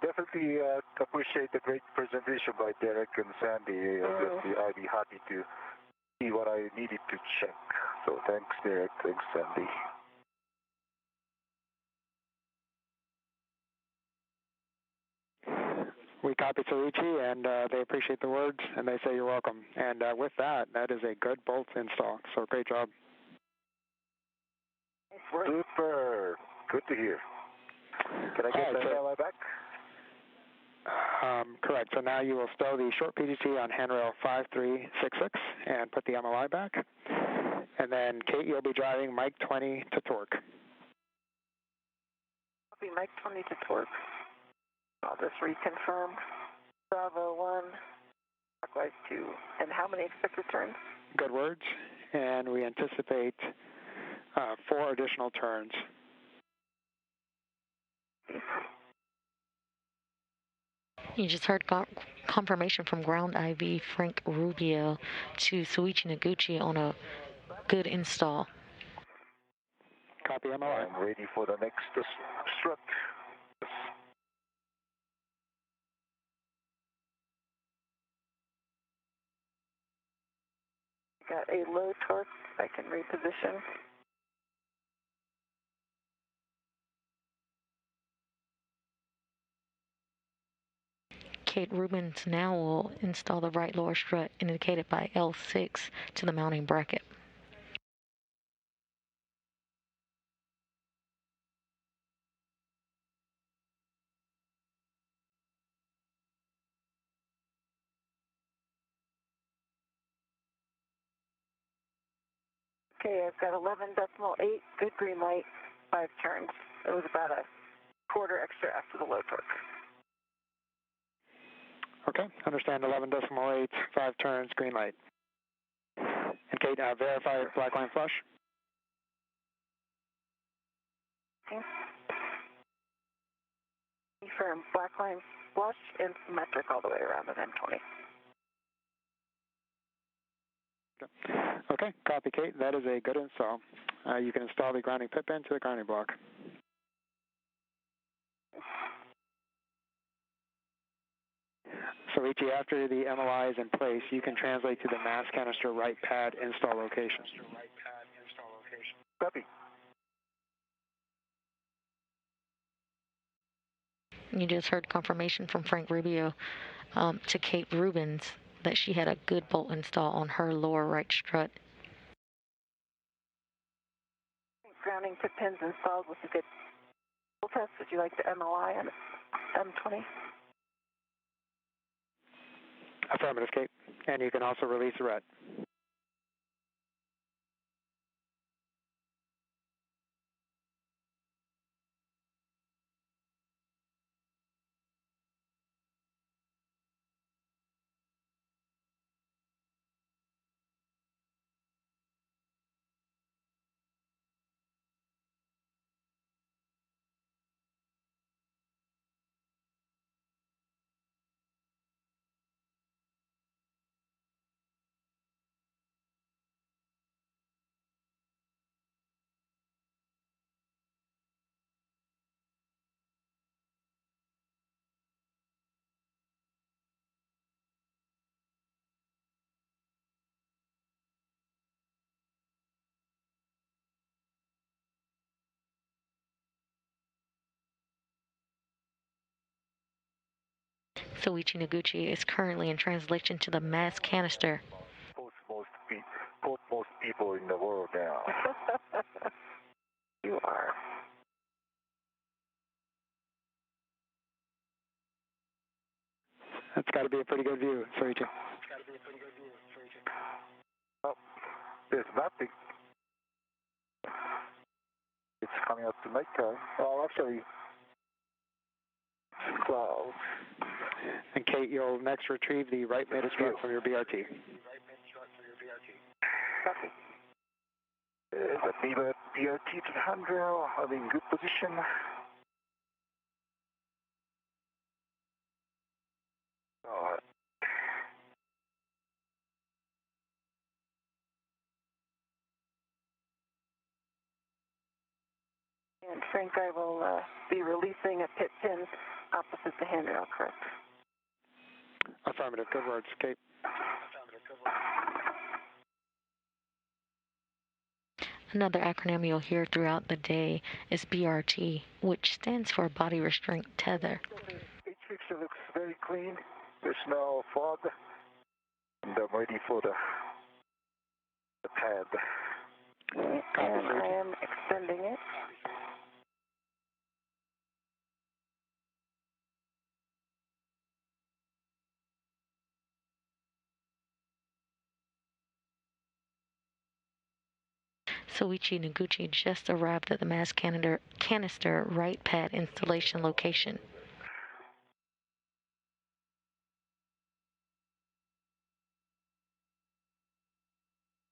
Definitely appreciate the great presentation by Derek and Sandy. Obviously, I'd be happy to see what I needed to check. So thanks, Derek. Thanks, Sandy. We copy Soichi, and they appreciate the words, and they say you're welcome. And with that, that is a good bolt install. So great job. Super. Good to hear. Can I get that MLI back? Correct. So now you will stow the short PGT on handrail 5366 and put the MLI back. And then, Kate, you'll be driving Mike 20 to torque. Copy Mike 20 to torque. I'll just reconfirm. Bravo 1, clockwise 2. And how many expected turns? Good words. And we anticipate 4 additional turns. You just heard confirmation from Ground IV Frank Rubio to Soichi Noguchi on a good install. Copy MLI. I'm ready for the next strut. got a low torque. I can reposition. Kate Rubins now will install the right lower strut indicated by L6 to the mounting bracket. Okay, I've got 11.8, good green light, 5 turns. It was about a quarter extra after the low torque. Okay, understand 11.8, 5 turns, green light. And Kate, verify black line flush. Okay. Confirm black line flush and symmetric all the way around at M20. Okay, copy Kate, that is a good install. You can install the grounding pit pin to the grounding block. So Ichi, after the MLI is in place, you can translate to the mass canister right pad install location. Copy. You just heard confirmation from Frank Rubio to Kate Rubins that she had a good bolt install on her lower right strut. Grounding pit pins installed with a good bolt test. Would you like the MLI on M20? Affirmative, Kate. And you can also release the red. Soichi Noguchi is currently in translation to the mass canister. Most people in the world now. You are. That's got to be a pretty good view, Soichi. Well, there's nothing. It's coming up to nighttime. Well, actually, clouds. And Kate, you'll next retrieve the right mid strut from your BRT. Copy. The BRT to the handrail, in good position. And Frank, I will be releasing a pit pin opposite the handrail, correct? Affirmative. Good words, Kate. Another acronym you'll hear throughout the day is BRT, which stands for Body Restraint Tether. Each picture looks very clean. There's no fog. And I'm ready for the pad. And I am extending it. Soichi Noguchi just arrived at the mass canister right pad installation location.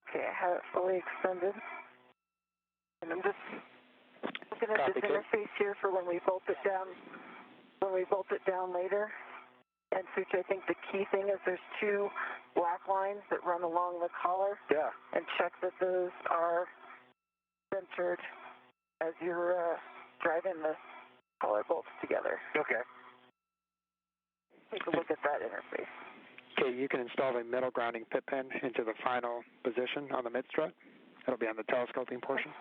Okay, I have it fully extended. And I'm just looking at this interface here for when we bolt it down. When we bolt it down later. And Suchi, I think the key thing is there's 2 black lines that run along the collar. Yeah. And check that those are centered as you're driving the collar bolts together. Okay. Take a look at that interface. Okay, you can install the middle grounding pit pin into the final position on the mid strut. It'll be on the telescoping portion.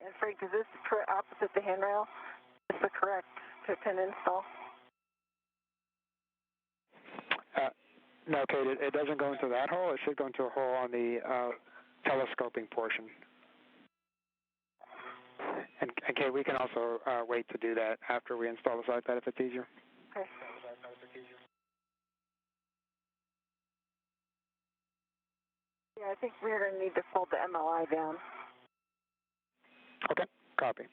And Frank, is this opposite the handrail? Is the correct pit pin install? No, Kate, it doesn't go into that hole. It should go into a hole on the telescoping portion. And Kate, we can also wait to do that after we install the side pad if it's easier. Okay. Yeah, I think we're going to need to fold the MLI down. Okay, copy.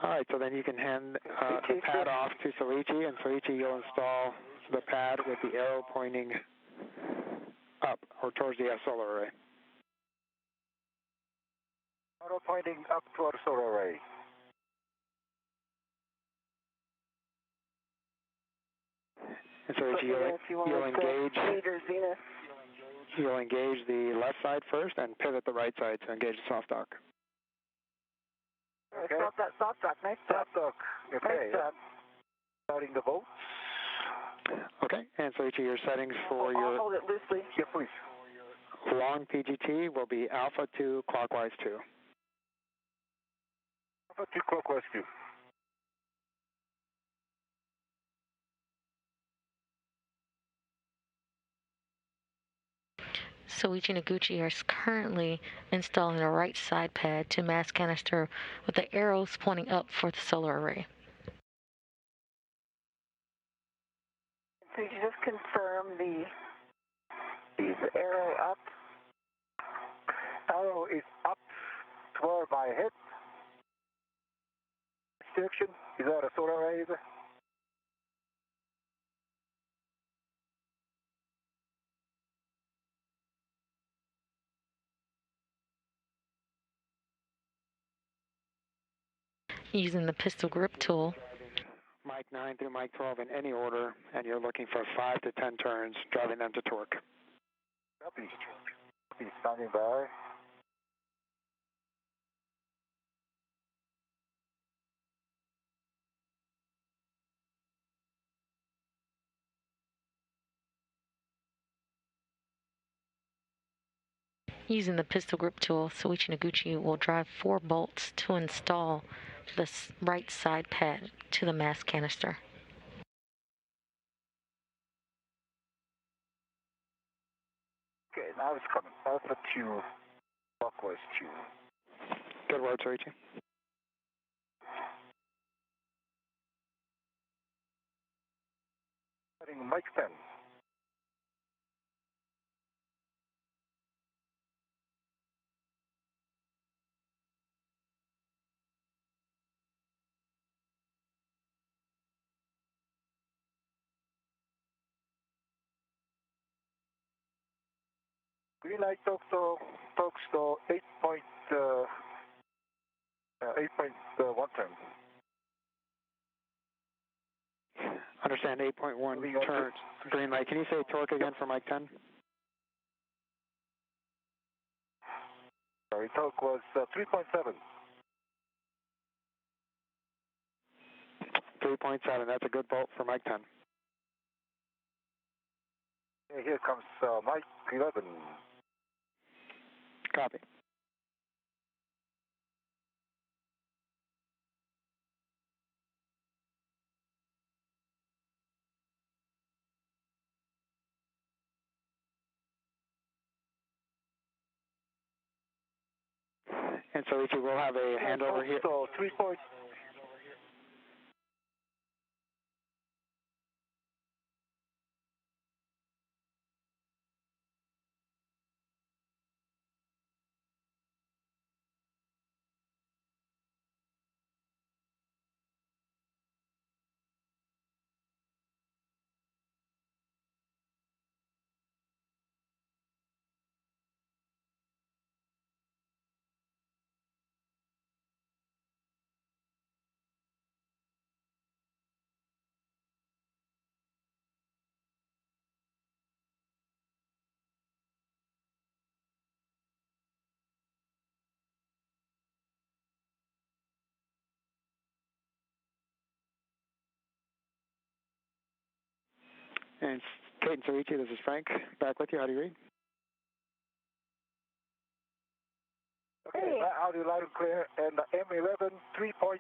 All right, so then you can hand the pad off to Soichi, and Soichi, you'll install the pad with the arrow pointing up or towards the solar array. Arrow pointing up to our solar array. And Soichi, you'll engage the left side first and pivot the right side to engage the soft dock. Okay. Stop that soft dock. Nice job. Soft dock. Okay. Nice job. Starting the boat. Okay. And Soichi, your settings for I'll hold it loosely. Yeah, please. Long PGT will be alpha 2, clockwise 2. Alpha 2, clockwise 2. Soichi Noguchi is currently installing a right side pad to mass canister with the arrows pointing up for the solar array. So you just confirm the arrow up? Arrow is up toward my head. Direction, is that a solar array? Using the pistol grip tool. Mike 9 through Mike 12 in any order, and you're looking for 5 to 10 turns, driving them to torque. Copy. Copy. Standing by. Using the pistol grip tool, Soichi Noguchi will drive 4 bolts to install the right side pad to the mass canister. Okay, now it's coming. Alpha 2, clockwise 2. Good work, Soichi. Setting Mike 10. Green light talks to 8.1 turn. Understand 8.1 turns. Green light. Can you say torque again for Mike 10? Sorry, torque was 3.7. 3.7. That's a good bolt for Mike 10. Okay, here comes Mike 11. Copy. And so, Ichi, we'll have a handover here. So 3. And Kate and Soichi, this is Frank. Back with you. How do you read? Okay, audio loud and clear, and the M11, 3.9,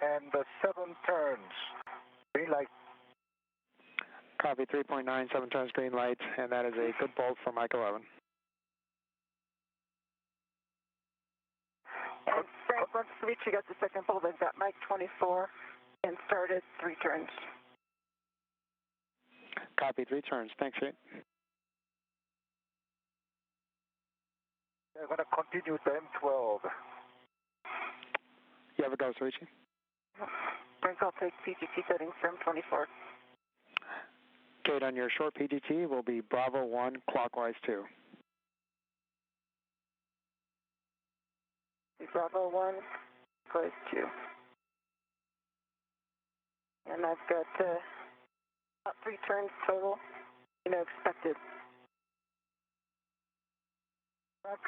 and the 7 turns. Green light. Copy, 3.9, 7 turns, green light, and that is a good bolt for Mike 11. And Frank, once Soichi got the second bolt, they've got Mike 24 and started 3 turns. Copy, 3 turns. Thanks, Kate. I'm going to continue with the M12. You have a go, Soichi. Frank, I'll take PGT settings from 24. Kate, on your short PGT will be Bravo 1, clockwise 2. Bravo 1, clockwise 2. And I've got about 3 turns total, expected.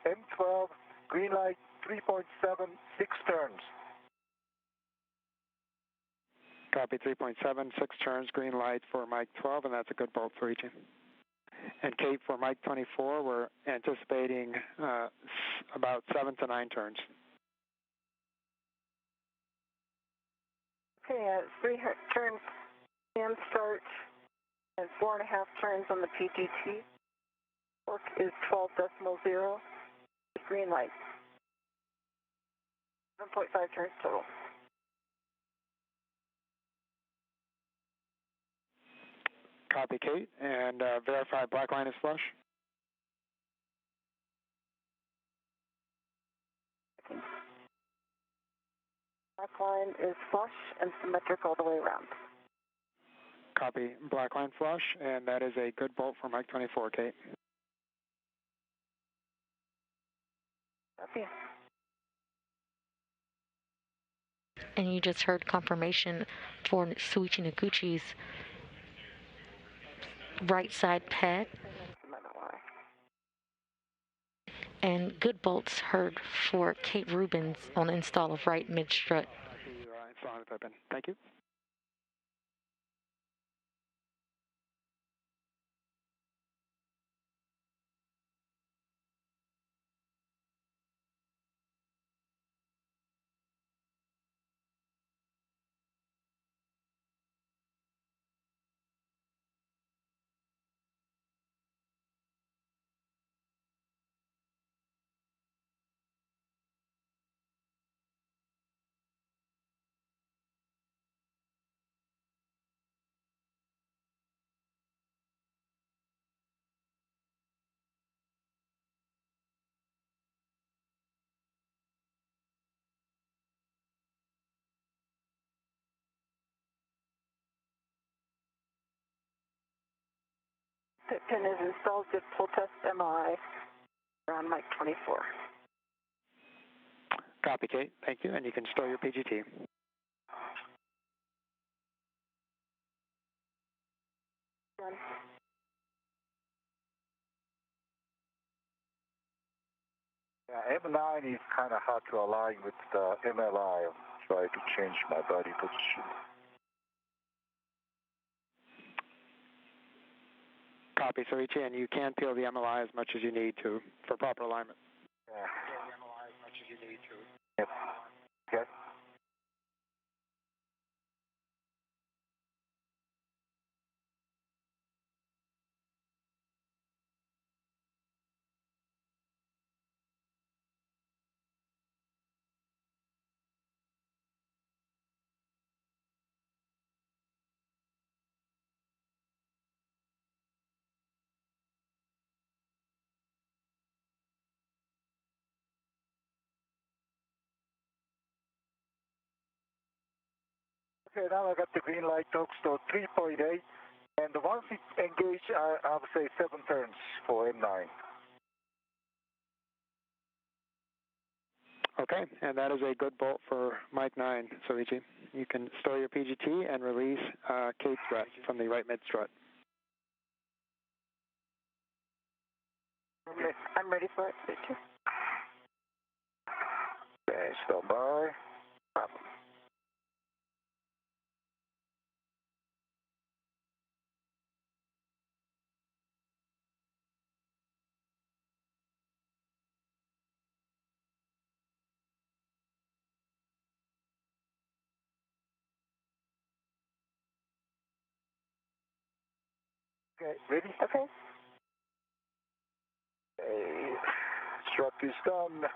M12, green light, 3.7, 6 turns. Copy, 3.7, 6 turns, green light for Mike 12, and that's a good bolt for each. And Kate, for Mike 24, we're anticipating about 7 to 9 turns. Okay, 3 turns and start, and 4.5 turns on the PGT. Work is 12.0, green light. 7.5 turns total. Copy, Kate, and verify black line is flush. Black line is flush and symmetric all the way around. Copy, black line flush, and that is a good bolt for Mike 24, Kate. Copy. And you just heard confirmation for Soichi Noguchi's right side pad. And good bolts heard for Kate Rubins on install of right mid strut. Thank you. Pin is installed. Just pull test MI around Mike 24. Copy, Kate. Thank you, and you can store your PGT. Done. Yeah, M9 is kind of hard to align with the MLI. I'm trying to change my body position. Copy, Soichi, and you can peel the MLI as much as you need to for proper alignment. Yeah. Peel the MLI as much as you need to. Yep. Okay. Okay, now I got the green light, so 3.8, and once it engaged, I would say 7 turns for M9. Okay, and that is a good bolt for Mike 9, Soichi. You can store your PGT and release Kate strut from the right mid strut. I'm ready for it, Soichi. Okay, stand by. Problem. Okay, ready? Okay. Okay. Strut is done.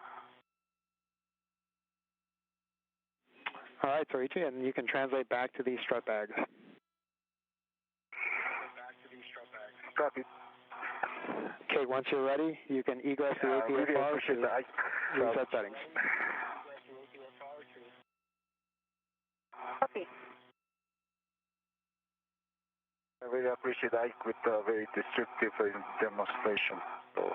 All right, Soichi, and you can translate back to these strut bags. Copy. Okay, once you're ready, you can egress the APFR to reset settings. Copy. I really appreciate Ike with a very destructive demonstration. So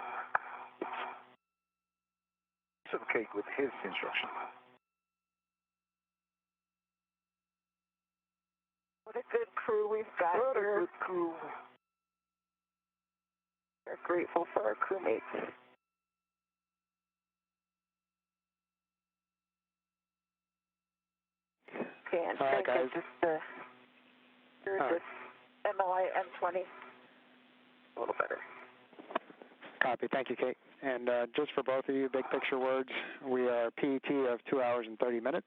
it's okay with his instruction. What a good crew we've got What here. a good crew. We're grateful for our crewmates. Okay, and All right, guys. just MLI M20. A little better. Copy. Thank you, Kate. And just for both of you, big picture words, we are PET of 2 hours and 30 minutes.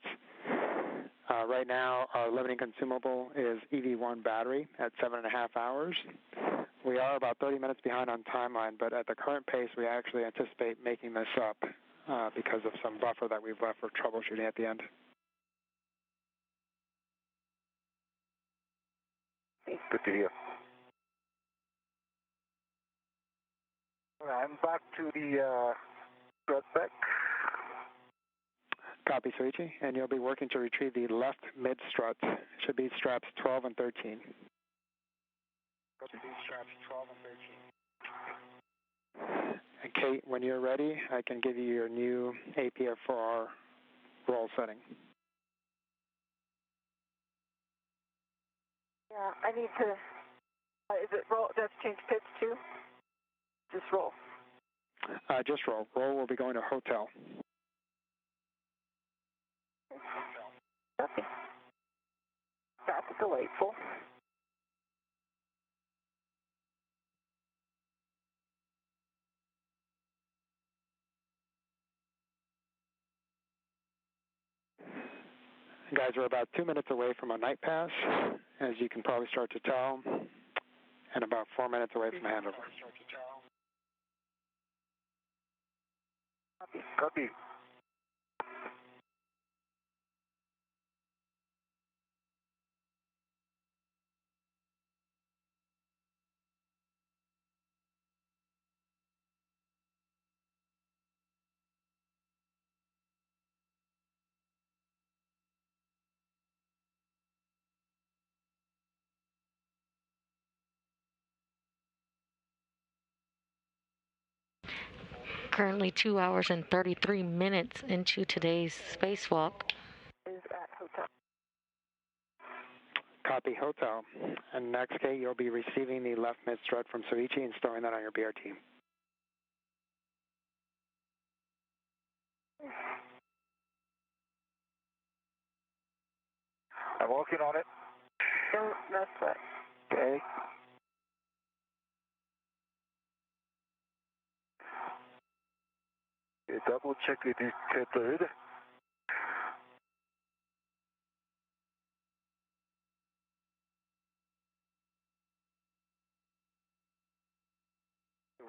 Right now, our limiting consumable is EV1 battery at 7.5 hours. We are about 30 minutes behind on timeline, but at the current pace, we actually anticipate making this up because of some buffer that we've left for troubleshooting at the end. Good to hear. I'm back to the strut back. Copy, Soichi, and you'll be working to retrieve the left mid strut. It should be straps 12 and 13. Copy these straps 12 and 13. And Kate, when you're ready, I can give you your new APFR roll setting. Yeah, I need to, is it roll, that's change pitch too? Just roll. Just roll. Roll will be going to hotel. Copy. That's delightful. Guys, we're about 2 minutes away from a night pass, as you can probably start to tell, and about 4 minutes away from a handover. Copy. Currently 2 hours and 33 minutes into today's spacewalk. Is at hotel. Copy, hotel. And next, Kate, you'll be receiving the left mid strut from Soichi and storing that on your BRT. I'm working on it. No, no sweat. Okay. Double check it is tethered.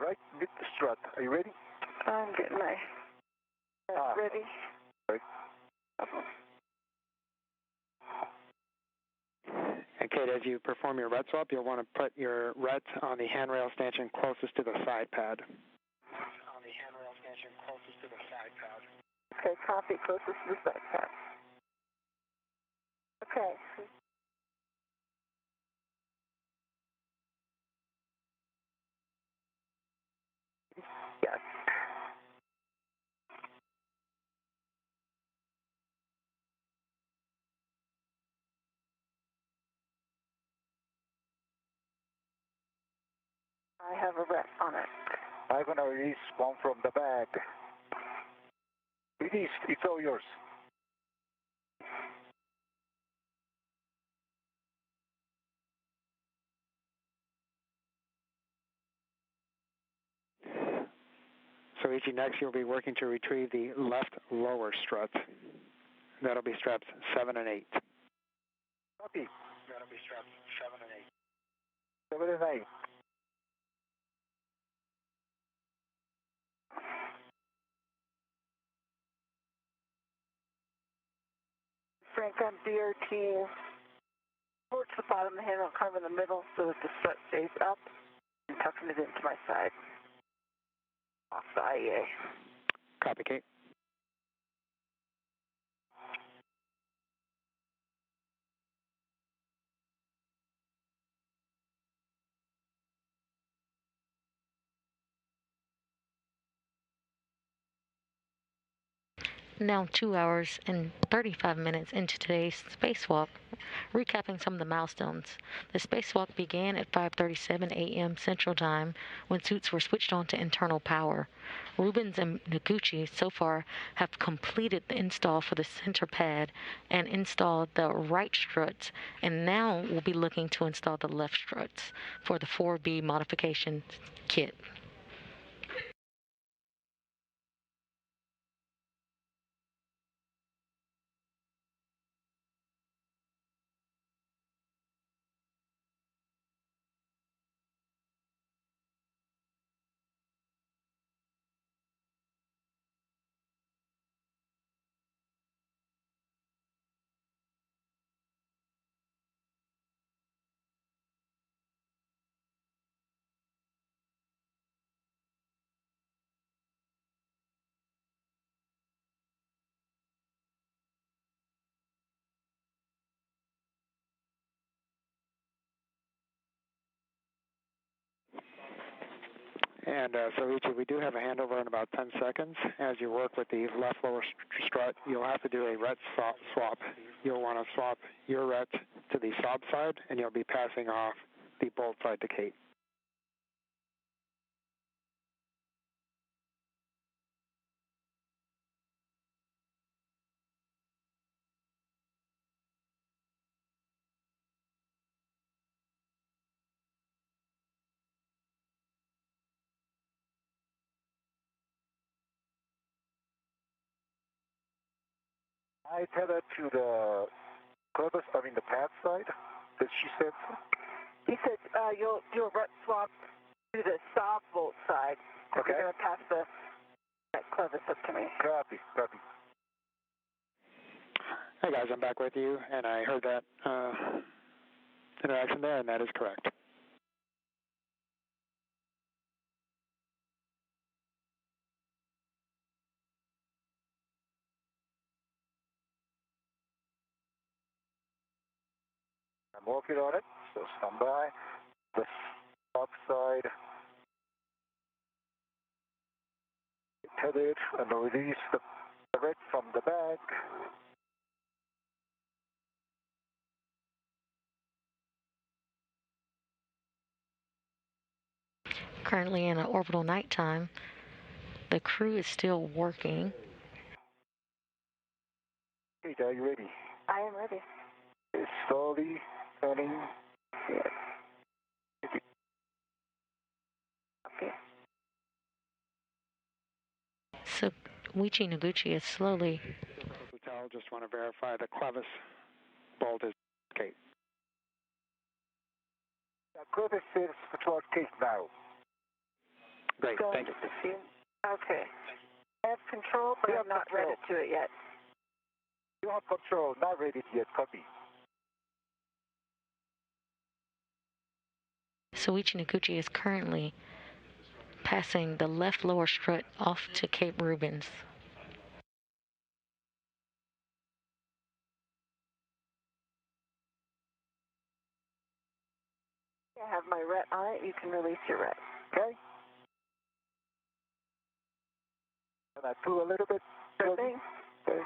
Right mid strut. Are you ready? I'm getting my ready. Right. And Kate, as you perform your red swap, you'll want to put your red on the handrail stanchion closest to the side pad. On the handrail stanchion closest to the side pad. Okay, copy, closest to the side pad. Okay. Yes. I have a rep on it. I'm going to release one from the bag. Release, it's all yours. Soichi, next you'll be working to retrieve the left lower strut. That'll be straps 7 and 8. Copy. That'll be straps 7 and 8. 7 and 8. crank on DRT towards the bottom of the handle, kind of in the middle, so that the strut stays up, and tucking it into my side. Off the IEA. Copy, Kate. Now 2 hours and 35 minutes into today's spacewalk, recapping some of the milestones. The spacewalk began at 5:37 a.m. Central Time when suits were switched on to internal power. Rubins and Noguchi so far have completed the install for the center pad and installed the right struts, and now we'll be looking to install the left struts for the 4B modification kit. And Soichi, we do have a handover in about 10 seconds. As you work with the left lower strut, you'll have to do a ret swap. You'll want to swap your ret to the sob side, and you'll be passing off the bolt side to Kate. I tether to the crevice, the pad side that she said. He said you'll do a ret swap to the sob bolt side. Okay. You're going to pass that crevice up to me. Copy. Hey guys, I'm back with you, and I heard that interaction there, and that is correct. I'm working on it, so stand by. The top side, tethered, and release the red from the back. Currently in an orbital nighttime, the crew is still working. Kate, are you ready? I am ready. It's slowly turning. Yes. Okay. So Wichi Noguchi is slowly. Hotel, just want to verify the clevis bolt is Kate. The crevice is toward Kate now. Great, Going thank you. to see. Okay. I have control, but I'm not ready to it yet. You have control, not ready yet. Copy. Soichi Noguchi is currently passing the left lower strut off to Cape Rubins. I have my ret on it. You can release your ret. Okay? And I pull a little bit. Sure thing. Okay.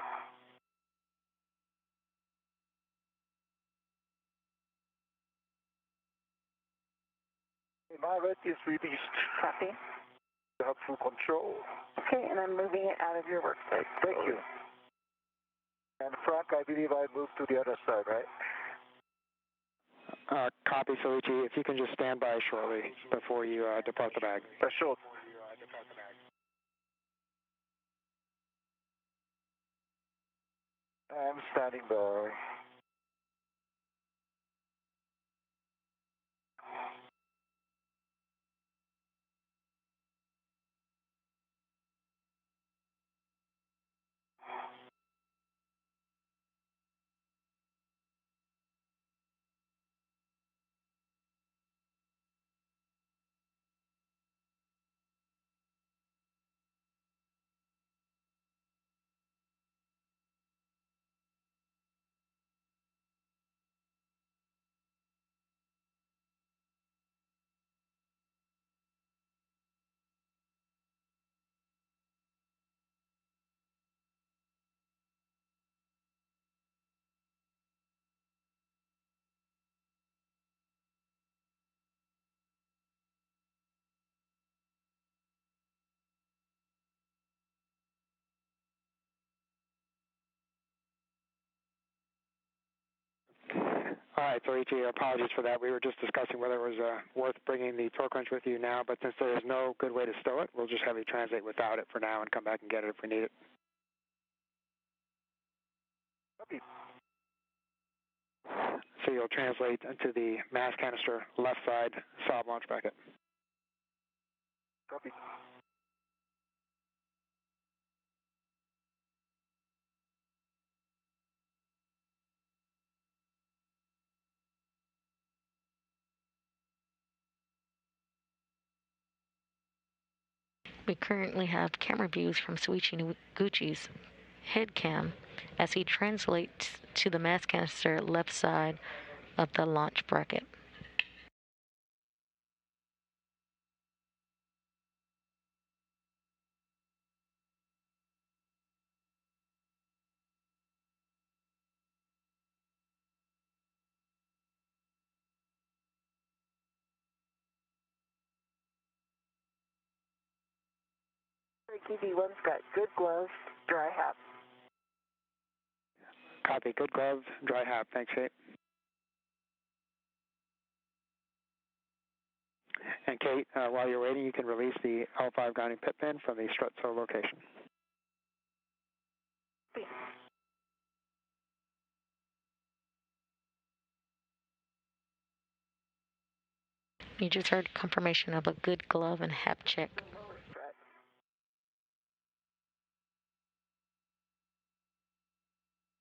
My ret is released. Copy. You have full control. Okay, and I'm moving it out of your worksite. Thank you. And Frank, I believe I moved to the other side, right? Copy, Soichi. If you can just stand by shortly before you depart the bag. Sure. I'm standing by. All right, Soichi, apologies for that. We were just discussing whether it was worth bringing the torque wrench with you now, but since there is no good way to stow it, we'll just have you translate without it for now and come back and get it if we need it. Copy. So you'll translate to the mass canister left side sob launch bracket. Copy. We currently have camera views from Soichi Noguchi's head cam as he translates to the mass canister left side of the launch bracket. TV1's got good gloves, dry hat. Copy. Good gloves, dry hat. Thanks, Kate. And Kate, while you're waiting, you can release the L5 grounding pit pin from the strut tow location. You just heard confirmation of a good glove and hap check.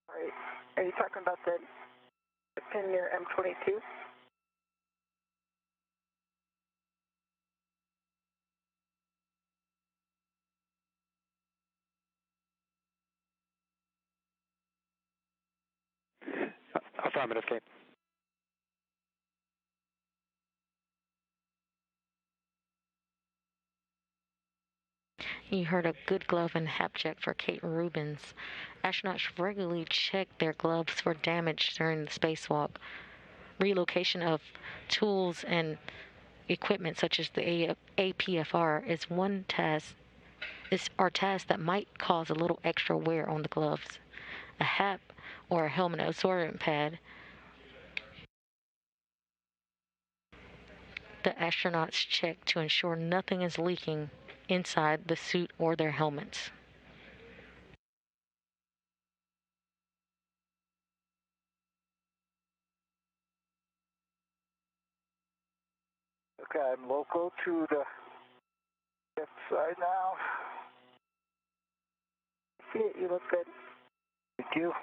All right. Are you talking about the pin near M22? Affirmative, Kate. You heard a good glove and hap check for Kate Rubins. Astronauts regularly check their gloves for damage during the spacewalk. Relocation of tools and equipment such as the APFR is one task. Are tasks that might cause a little extra wear on the gloves. A hap or a helmet absorbent pad. The astronauts check to ensure nothing is leaking inside the suit or their helmets. Okay, I'm local to the left side now. See it, you look good. Thank you.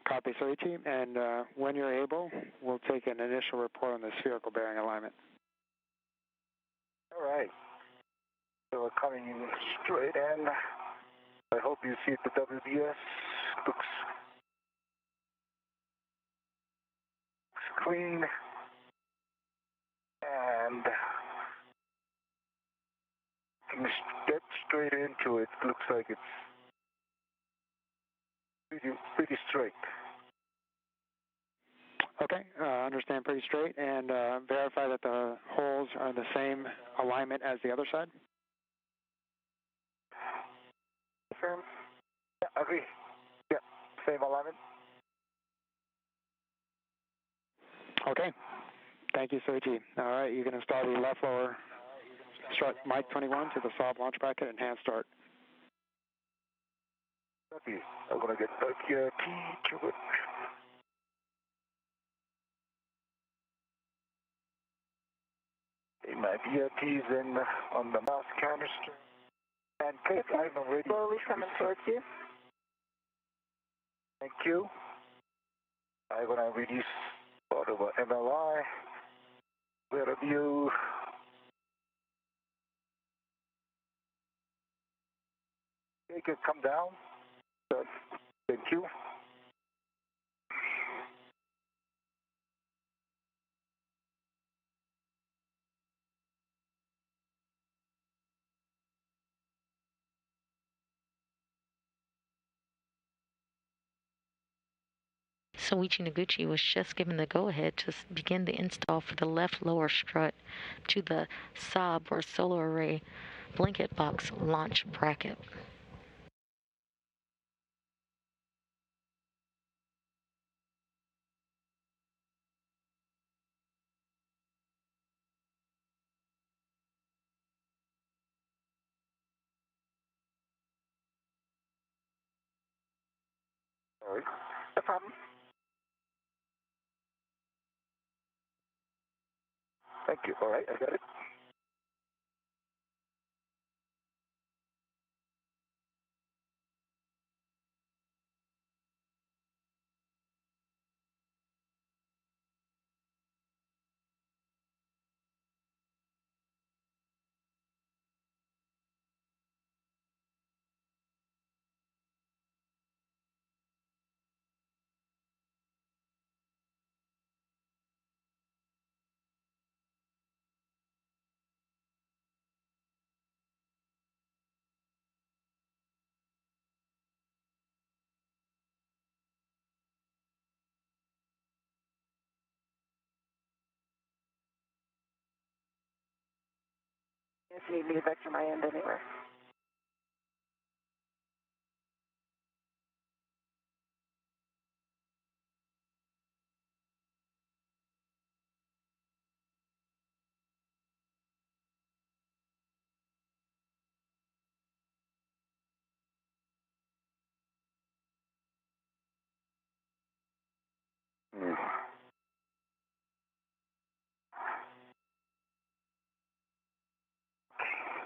Copy, Soichi. And when you're able, we'll take an initial report on the spherical bearing alignment. All right. So we're coming in straight in. I hope you see the WBS. Looks clean. And get straight into it. Looks like it's pretty straight. Okay, understand pretty straight. And verify that the holes are the same alignment as the other side. Confirm. Yeah, agree. Yeah, same alignment. Okay. Thank you, Soichi. All right, you can install the left lower strut mic 21 to the sob launch bracket and hand start. Copy. I'm going to get back here to it. My BRT is in on the mass canister. And Kate, I'm already Slowly coming towards you. Thank you. I'm going to release part of a MLI. Where have you? Take it, come down. Thank you. Soichi Noguchi was just given the go-ahead to begin the install for the left lower strut to the SOB or solar array blanket box launch bracket. All right. No problem. Thank you. All right, I got it. If you need me to vector my end anywhere.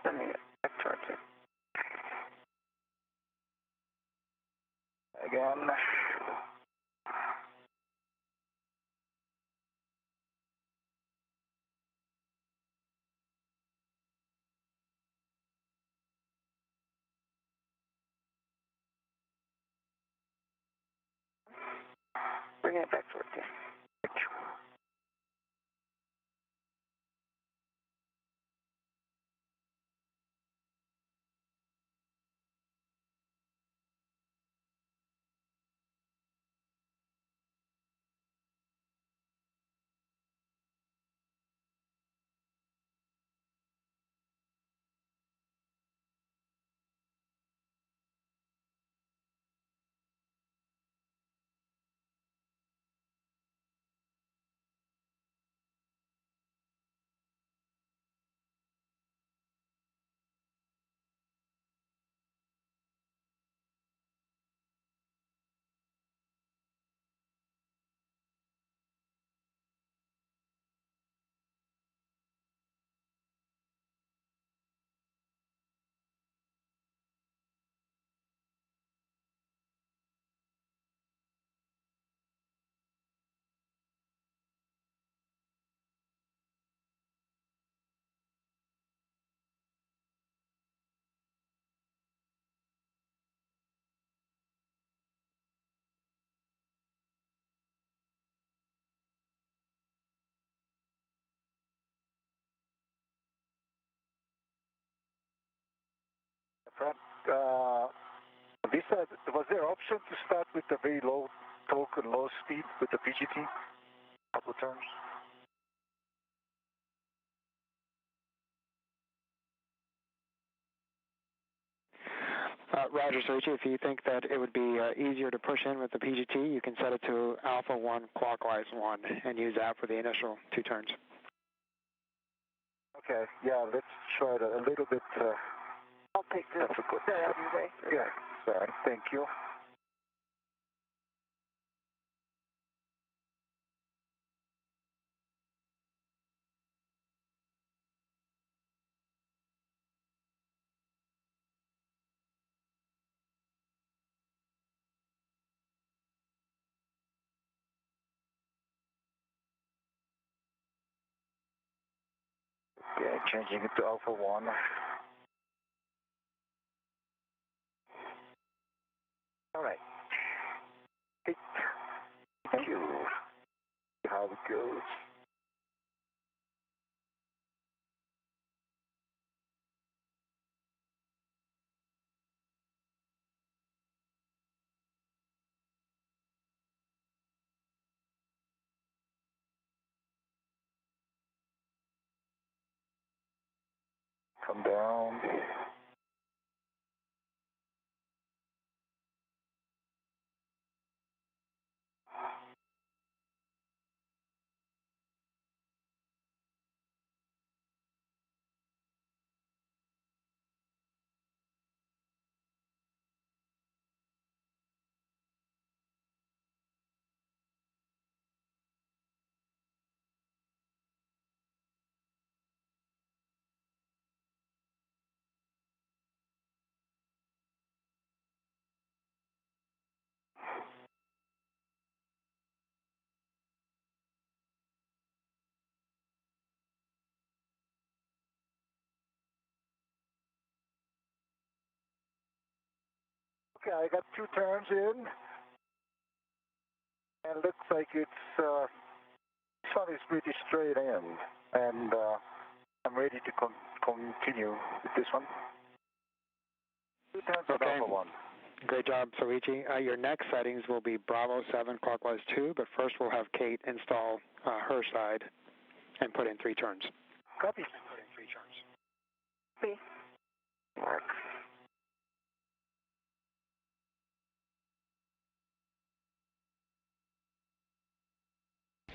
Let me vector it. Again. Bring it back towards you. Was there option to start with a very low torque and low speed with the PGT? Couple of turns. Roger, Soichi, if you think that it would be easier to push in with the PGT, you can set it to alpha 1 clockwise 1 and use that for the initial 2 turns. Okay, yeah, let's try it a little bit. I'll take this out of your way. Yeah, sorry, thank you. Okay, changing it to alpha 1. All right. Thank you. See how it goes. Come down. Okay, I got 2 turns in. And looks like it's, this one is pretty straight in. And I'm ready to continue with this one. 2 turns of Alpha 1. Great job, Soichi. Your next settings will be Bravo 7 clockwise 2, but first we'll have Kate install her side and put in 3 turns. Copy. Put in 3 turns. See. Works.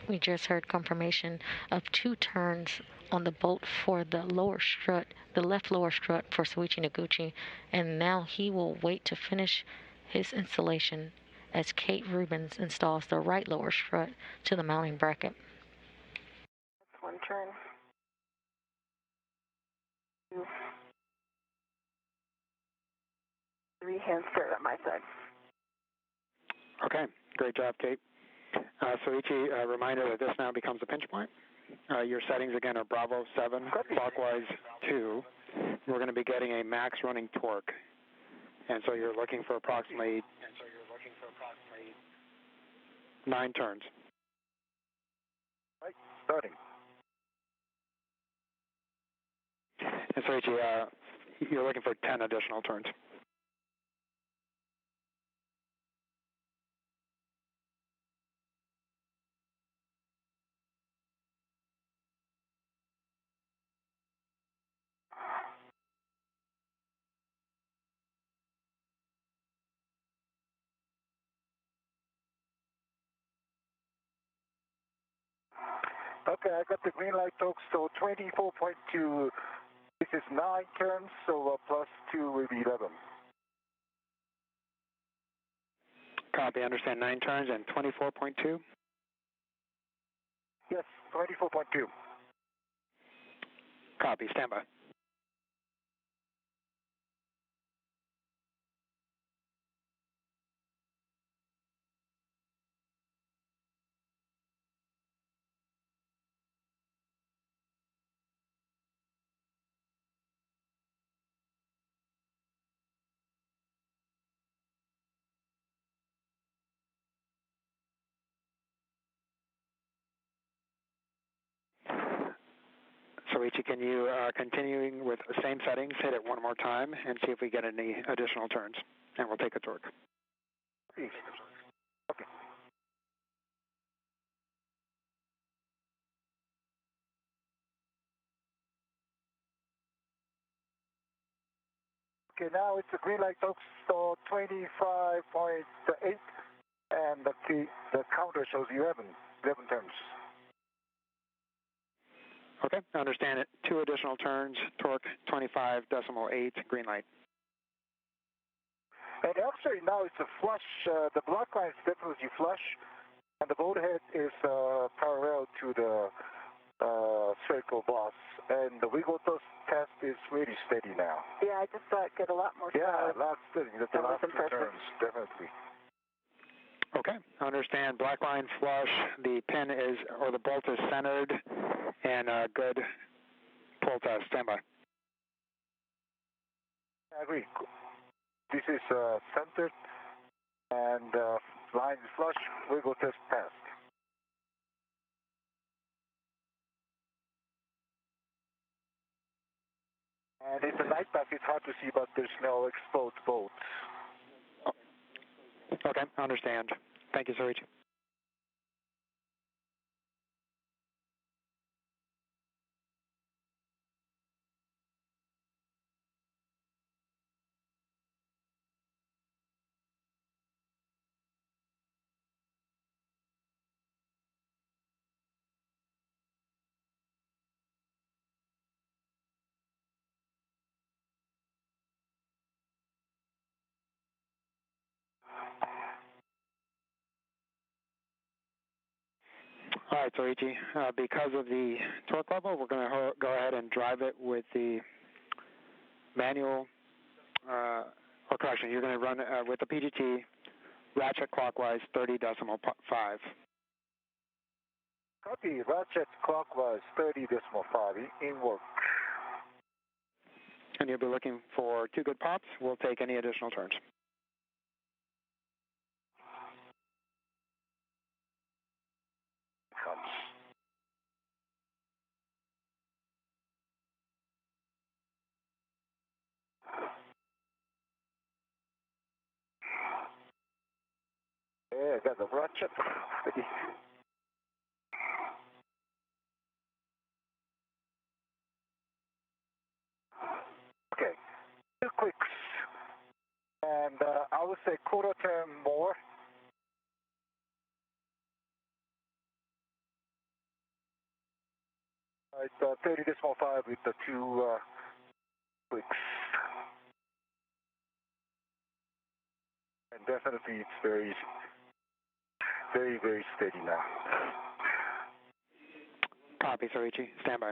We just heard confirmation of 2 turns on the bolt for the lower strut, the left lower strut for Soichi Noguchi, and now he will wait to finish his installation as Kate Rubins installs the right lower strut to the mounting bracket. That's 1 turn. 2. 3 hand start on my side. Okay, great job, Kate. Soichi, a reminder that this now becomes a pinch point. Your settings again are Bravo 7 clockwise 2. We're going to be getting a max running torque, and so you're looking for approximately 9 turns. Right, starting. And Soichi, you're looking for 10 additional turns. Okay, I got the green light, folks, so 24.2. This is 9 turns, so plus 2 will be 11. Copy, understand 9 turns and 24.2? Yes, 24.2. Copy, stand by. Soichi, can you, continuing with the same settings, hit it one more time and see if we get any additional turns, and we'll take a torque. Okay. Okay, now it's a green light, folks, so 25.8, and the counter shows 11 turns. Okay, understand it. 2 additional turns, torque 25.8, green light. And actually now it's a flush, the block line is definitely flush, and the boat head is parallel to the circle boss, and the wiggle test is really steady now. Yeah, I just thought it get a lot more Yeah, that's steady. That's the last 2 impressive. turns, definitely. Okay, understand. Black line flush, the pin is, or the bolt is centered, and good pull test. Stand by. I agree. This is centered, and line is flush, wiggle test passed. And it's a night pack, it's hard to see, but there's no exposed bolts. Okay, understand. Thank you, Soichi. All right, Soichi, because of the torque level, we're going to go ahead and drive it with the manual, or correction, you're going to run with the PGT ratchet clockwise 30.5. Copy, ratchet clockwise 30.5 in work. And you'll be looking for 2 good pops. We'll take any additional turns. Okay, I got the ratchet ready. Okay, 2 clicks. And I would say quarter turn more. It's 30.5 with the 2 clicks. And definitely it's very, very steady now. Copy, Soichi. Stand by.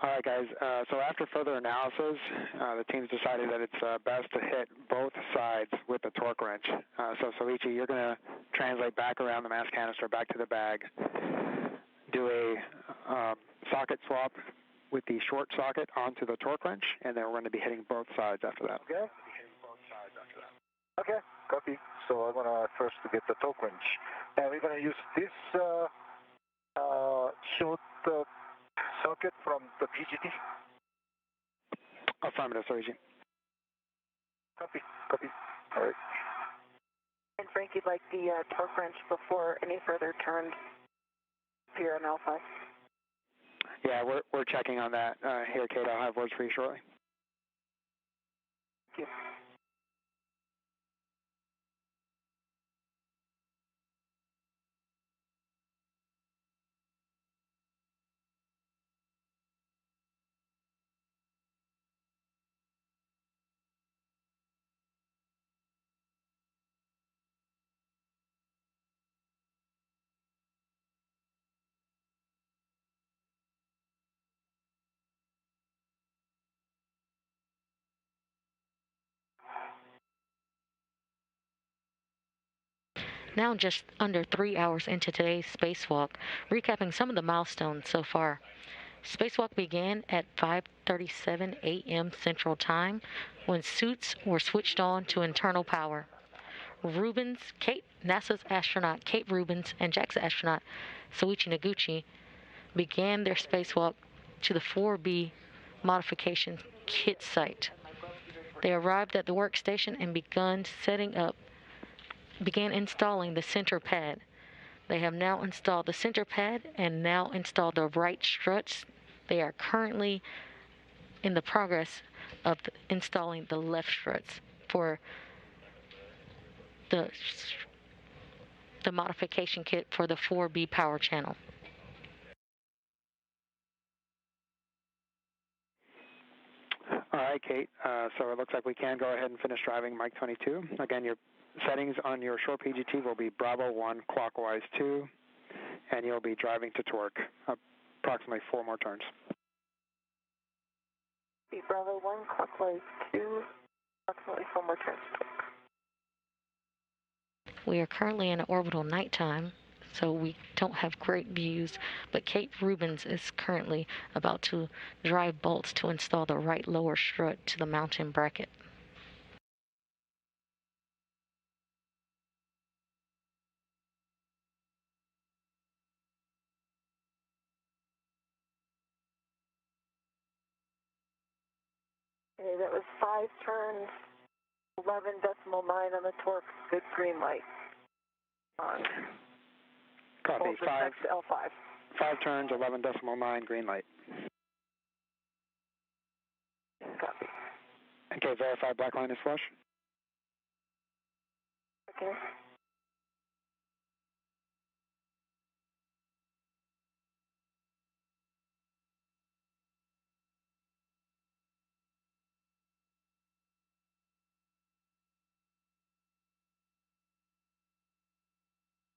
All right, guys. So after further analysis, the team's decided that it's best to hit both sides with the torque wrench. So Soichi, you're going to translate back around the mass canister, back to the bag, do a socket swap with the short socket onto the torque wrench, and then we're going to be hitting both sides after that. Okay. Okay, copy. So I'm going to first to get the torque wrench. And we're going to use this short socket from the PGT. Affirmative, Soichi. Copy, copy. All right. And Frank, you'd like the torque wrench before any further turns here on Alpha? Yeah, we're checking on that here, Kate. I'll have words for you shortly. Thank you. Now just under 3 hours into today's spacewalk, recapping some of the milestones so far. Spacewalk began at 5:37 a.m. Central Time when suits were switched on to internal power. NASA's astronaut Kate Rubins and JAXA astronaut Soichi Noguchi began their spacewalk to the 4B modification kit site. They arrived at the workstation and began installing the center pad. They have now installed the center pad and now installed the right struts. They are currently in the progress of installing the left struts for the modification kit for the 4B power channel. All right, Kate. So it looks like we can go ahead and finish driving Mike 22. Again, your settings on your short PGT will be Bravo 1 clockwise 2, and you'll be driving to torque approximately 4 more turns. Be Bravo 1 clockwise 2, approximately 4 more turns. We are currently in orbital nighttime, so we don't have great views, but Kate Rubins is currently about to drive bolts to install the right lower strut to the mounting bracket. Okay, that was 5 turns, 11.9 on the torque, good green light. On. Copy. 5 L5. 5 turns, 11.9, green light. Copy. Okay, verify black line is flush. Okay.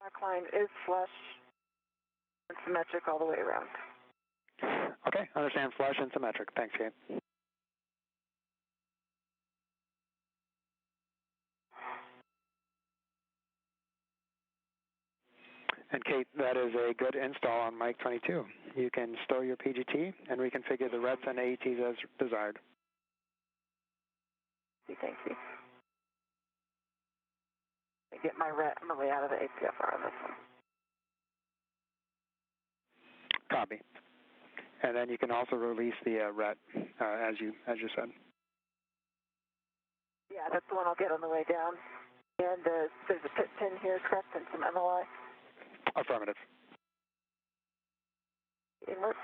Black line is flush and symmetric all the way around. Okay, understand flush and symmetric. Thanks, Kate. And Kate, Kate, that is a good install on Mike 22. You can stow your PGT and reconfigure the reds and AETs as desired. Thank you. I get my ret on the way out of the APFR on this one. Copy. And then you can also release the ret, as you said. Yeah, that's the one I'll get on the way down. And there's a pit pin here, correct, and some MLI? Affirmative. In work.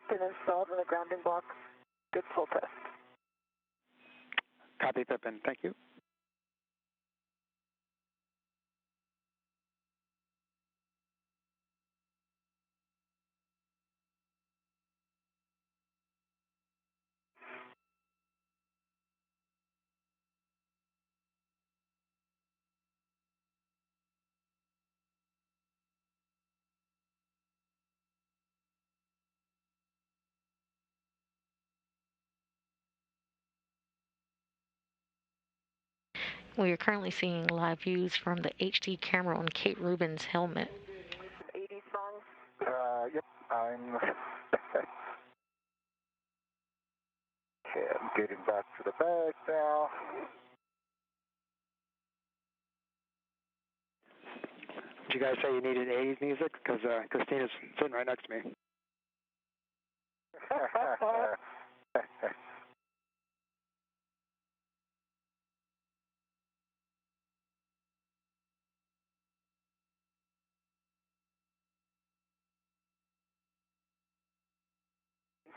Pin installed in the grounding block. Good full test. Copy, Pippin. Thank you. We are currently seeing live views from the HD camera on Kate Rubins' helmet. 80 songs? Yep, I'm... Okay, I'm getting back to the bag now. Did you guys say you needed 80s music? Because Christina's sitting right next to me.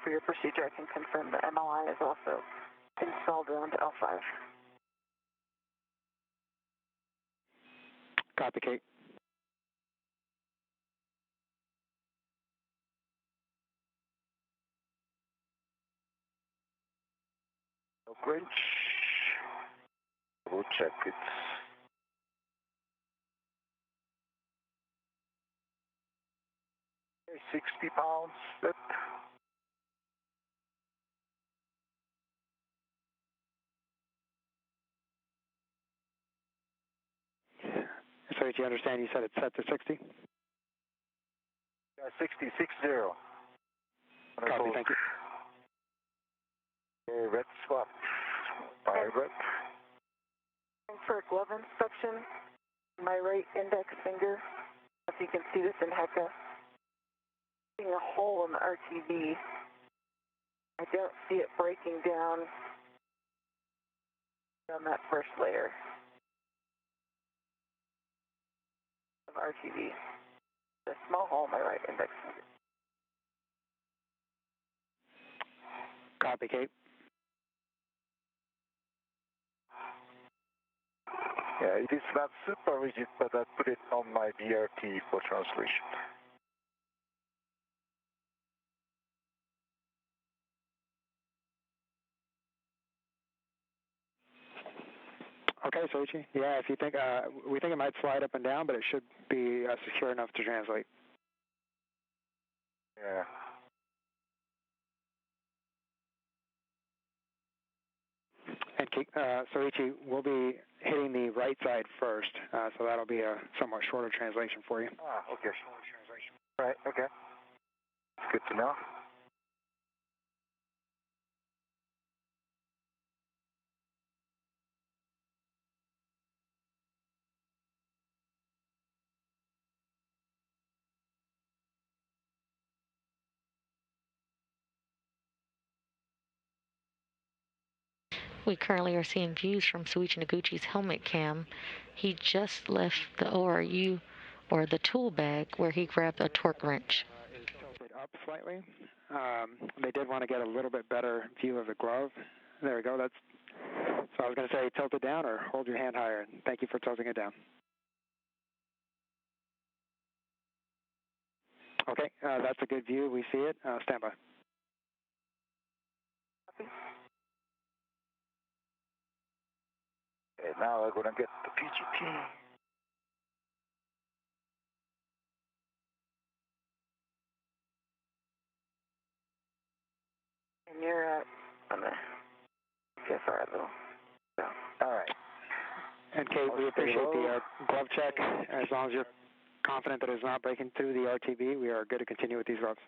For your procedure, I can confirm the MLI is also installed around L5. Copy, Kate. No wrench. We'll check it. Okay, 60 pounds. That. So did you understand you said it's set to 60? Yeah, 60. Copy, thank you. Okay, red swap. By red. For glove inspection, my right index finger, if you can see this in HECA, seeing a hole in the RTV. I don't see it breaking down on that first layer of RTV. A small hole in my right index finger. Copy, Kate. Yeah, it is not super rigid, but I put it on my BRT for translation. Okay, Soichi. Yeah, if you think, we think it might slide up and down, but it should be secure enough to translate. Yeah. And Soichi, we'll be hitting the right side first, so that'll be a somewhat shorter translation for you. Ah, okay. Shorter translation. Right, okay. It's good to know. We currently are seeing views from Rubins and Noguchi's helmet cam. He just left the ORU, or the tool bag, where he grabbed a torque wrench. Is tilted up slightly. They did want to get a little bit better view of the glove. There we go. So I was going to say tilt it down or hold your hand higher. Thank you for tilting it down. Okay, that's a good view. We see it. Stand by. Okay, now we're going to get the PGT. And you're on the GFR a little. So. All right. And Kate, we appreciate the glove check. As long as you're confident that it's not breaking through the RTB, we are good to continue with these gloves.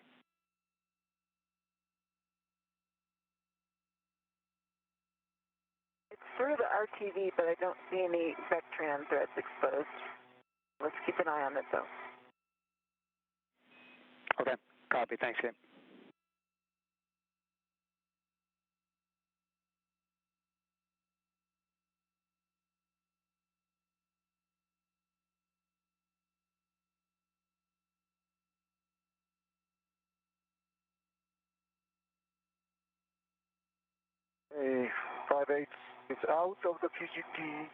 It's through the RTV, but I don't see any Vectran threads exposed. Let's keep an eye on it, though. Okay, copy. Thanks, Kate. Hey, 5-8, it's out of the PGT.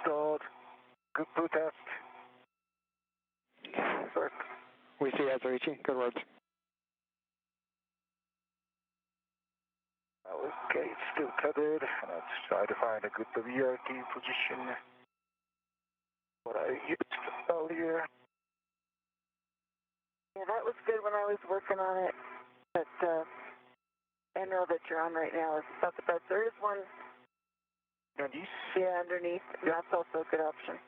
Stalled. Good protest. Work. We see you, Soichi. Good words. Okay, it's still tethered. Let's try to find a good VRT position. What I used earlier. Yeah, that was good when I was working on it. But Enro that you're on right now is about the best. There is one. Underneath? Yeah, underneath. And that's also a good option.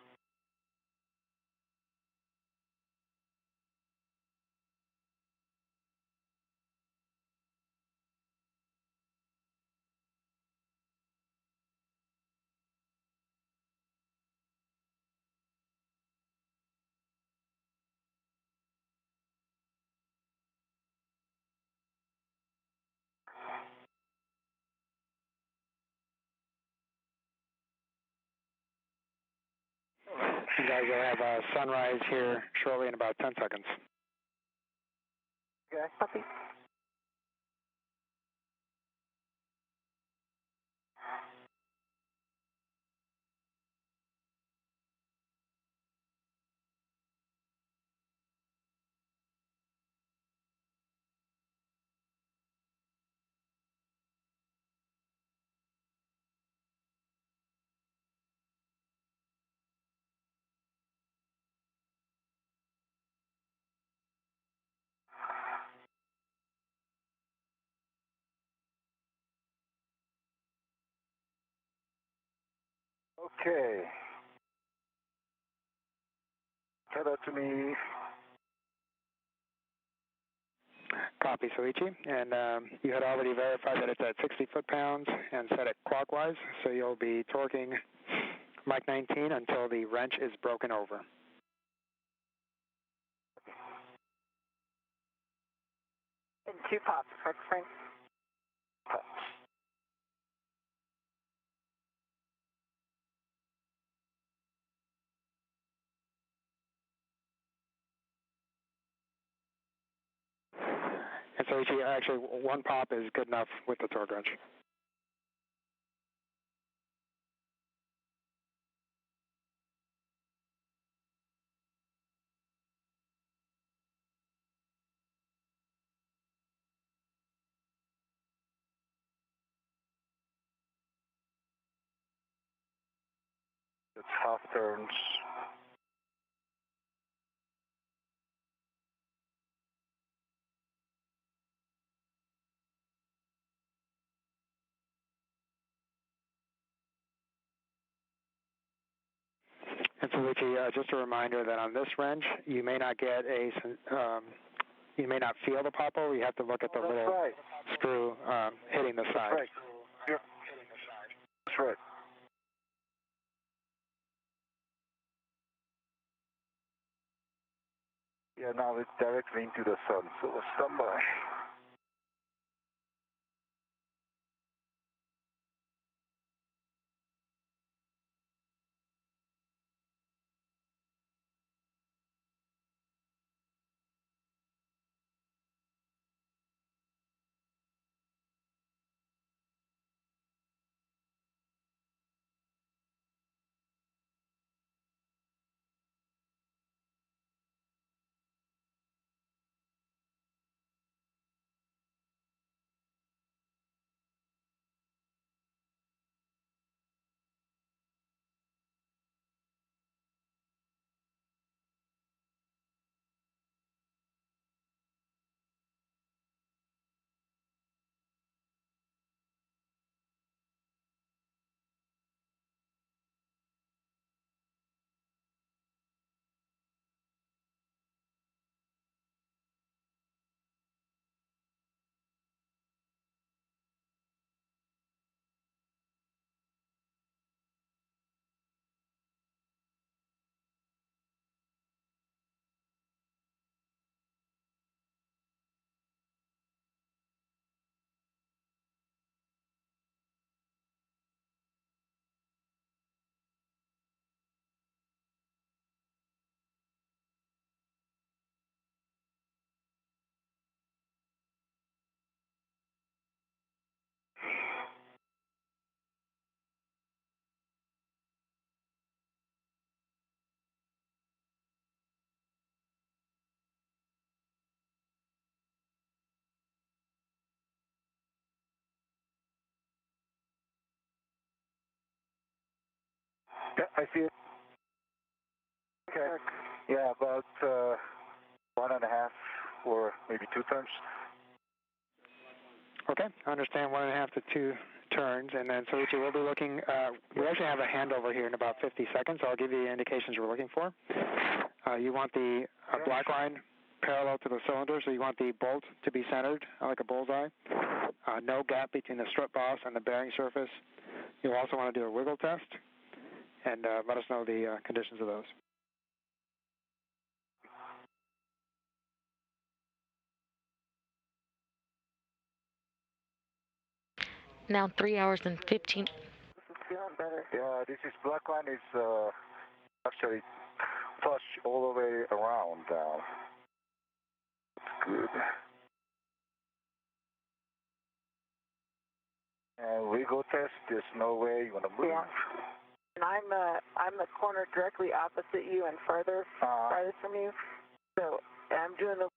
You guys will have sunrise here shortly in about 10 seconds. Okay. Copy. Okay. Tether to me. Copy, Soichi. And you had already verified that it's at 60 foot-pounds and set it clockwise, so you'll be torquing Mach 19 until the wrench is broken over. And 2 pops, correct, Frank? Pops. And Soichi, actually, 1 pop is good enough with the torque wrench. It's half turns. And Soichi, just a reminder that on this wrench, you may not get you may not feel the pop over. You have to look at the little screw hitting the side. That's right. Yep. That's right. Yeah, now it's directly into the sun, so stand by. Yeah, I see it. Okay. Yeah, about 1.5 or maybe 2 turns. Okay, I understand 1.5 to 2 turns, and then Soichi, we'll be looking, we actually have a handover here in about 50 seconds, so I'll give you the indications we're looking for. You want the black line parallel to the cylinder, so you want the bolt to be centered like a bullseye. No gap between the strut boss and the bearing surface. You'll also want to do a wiggle test, and let us know the conditions of those. Now 3 hours and 15. This is feeling better. Yeah, this is black line is actually flush all the way around now. Good. And wiggle test, there's no way you're gonna move. Yeah. And I'm the corner directly opposite you and farthest from you. So I'm doing the.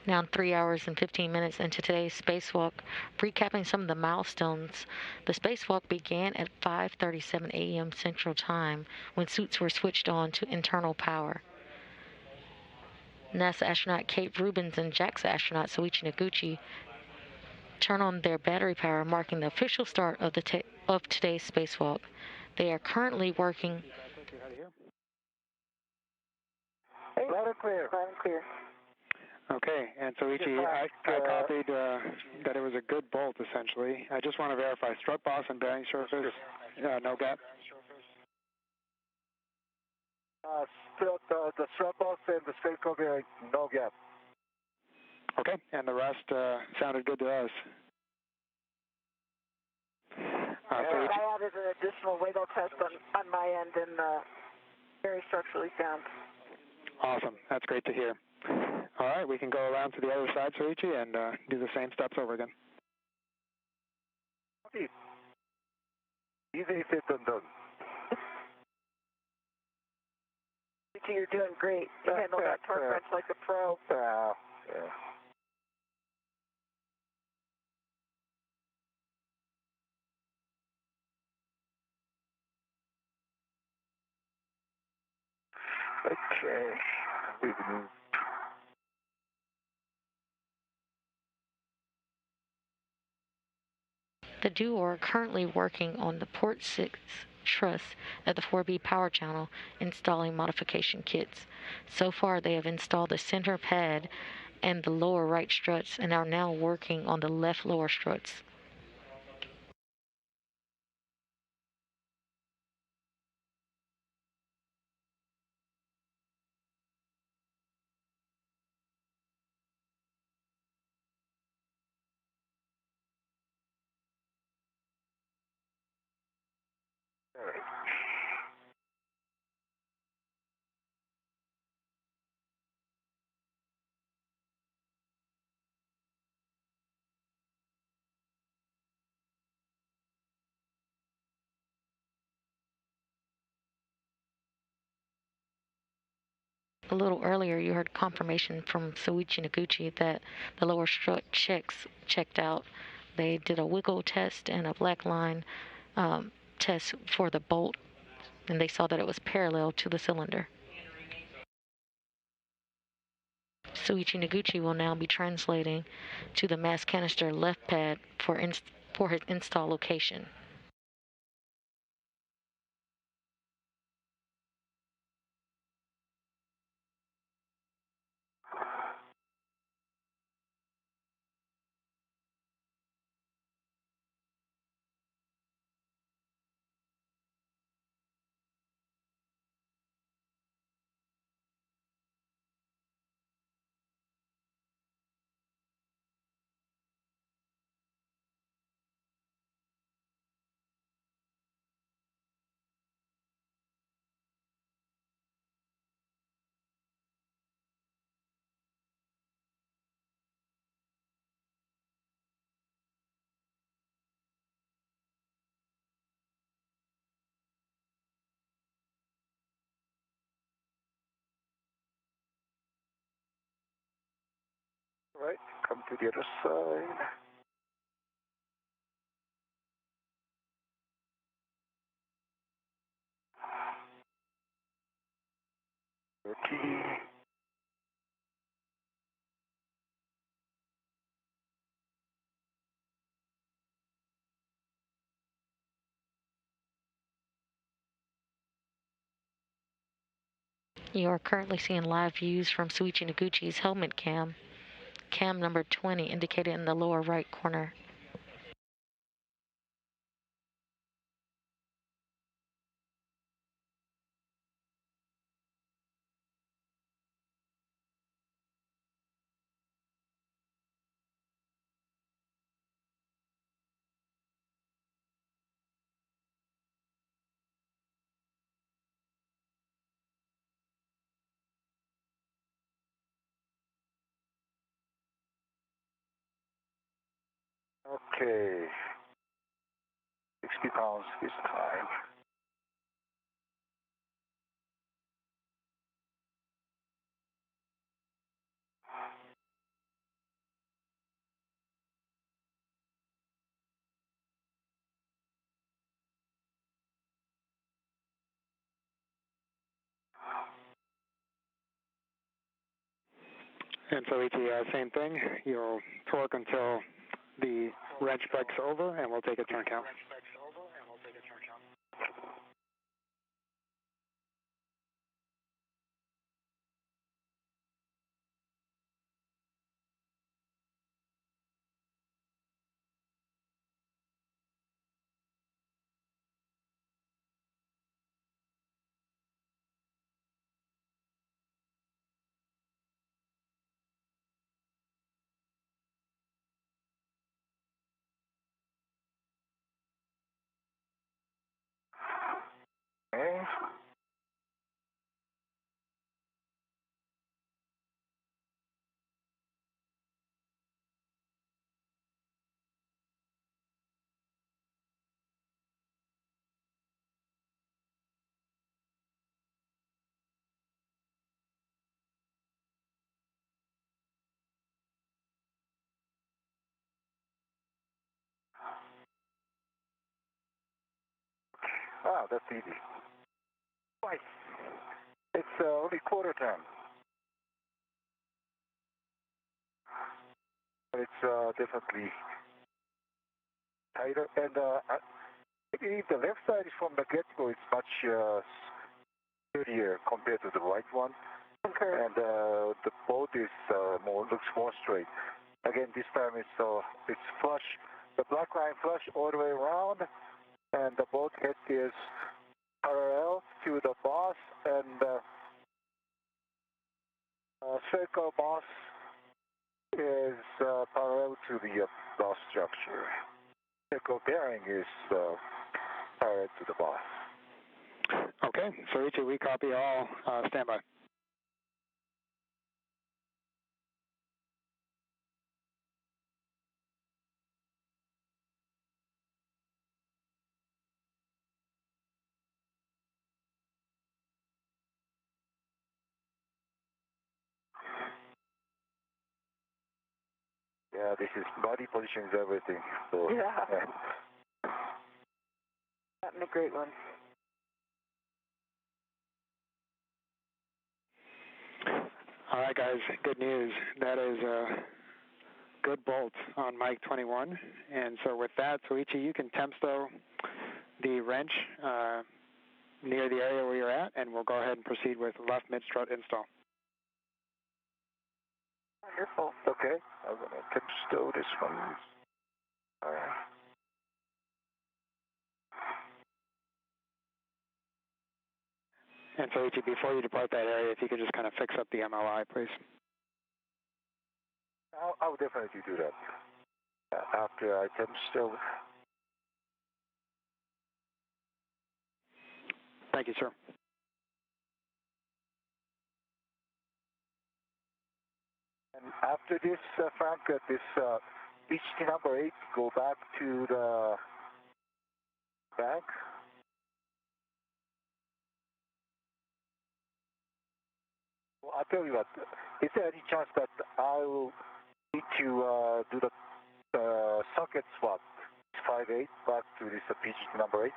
Now 3 hours and 15 minutes into today's spacewalk, recapping some of the milestones. The spacewalk began at 5:37 a.m. Central Time when suits were switched on to internal power. NASA astronaut Kate Rubins and JAXA astronaut Soichi Noguchi turn on their battery power, marking the official start of today's spacewalk. They are currently working. Hey, loud and clear. Loud and clear. Okay, and Soichi, I copied that it was a good bolt, essentially. I just want to verify strut boss and bearing surface, no gap. The strut boss and the straight core bearing, no gap. Okay, and the rest sounded good to us. I added an additional wiggle test on my end, and very structurally sound. Awesome, that's great to hear. All right, we can go around to the other side, Soichi, and do the same steps over again. Easy said and done. You're doing great. You handle that torque wrench like a pro. Yeah. Okay. The duo are currently working on the port 6 truss at the 4B power channel, installing modification kits. So far, they have installed the center pad and the lower right struts and are now working on the left lower struts. A little earlier, you heard confirmation from Soichi Noguchi that the lower strut checked out. They did a wiggle test and a black line test for the bolt, and they saw that it was parallel to the cylinder. Soichi Noguchi will now be translating to the mass canister left pad for his install location. All right, come to the other side. Okay. You are currently seeing live views from Shuichi Noguchi's helmet cam. Cam number 20 indicated in the lower right corner. Okay. 60 pounds this time. And so same thing. You'll torque until the wrench breaks over, and we'll take a turn count. Okay. Ah, that's easy. Twice. It's only quarter turn. But it's definitely tighter. And I believe the left side from the get-go is much sturdier compared to the right one. Okay. And the boat is looks more straight. Again, this time it's flush. The black line flush all the way around, and the boat head is parallel to the boss, and circle boss is parallel to the boss structure. Circle bearing is parallel to the boss. Okay, so we copy all. Standby. Yeah, this is body positions everything. So, yeah. That's a great one. All right, guys, good news. That is a good bolt on Mike 21. And so with that, Soichi, you can temp stow the wrench near the area where you're at, and we'll go ahead and proceed with left mid-strut install. Wonderful. Okay, I'm going to temp stow this one. All right. And so, before you depart that area, if you could just kind of fix up the MLI, please. I'll definitely do that after I temp stow. Thank you, sir. And after this, Frank, this HT number 8, go back to the bank. Well, I'll tell you what, is there any chance that I will Need to do the socket swap. 5-8 back to this PGT number 8.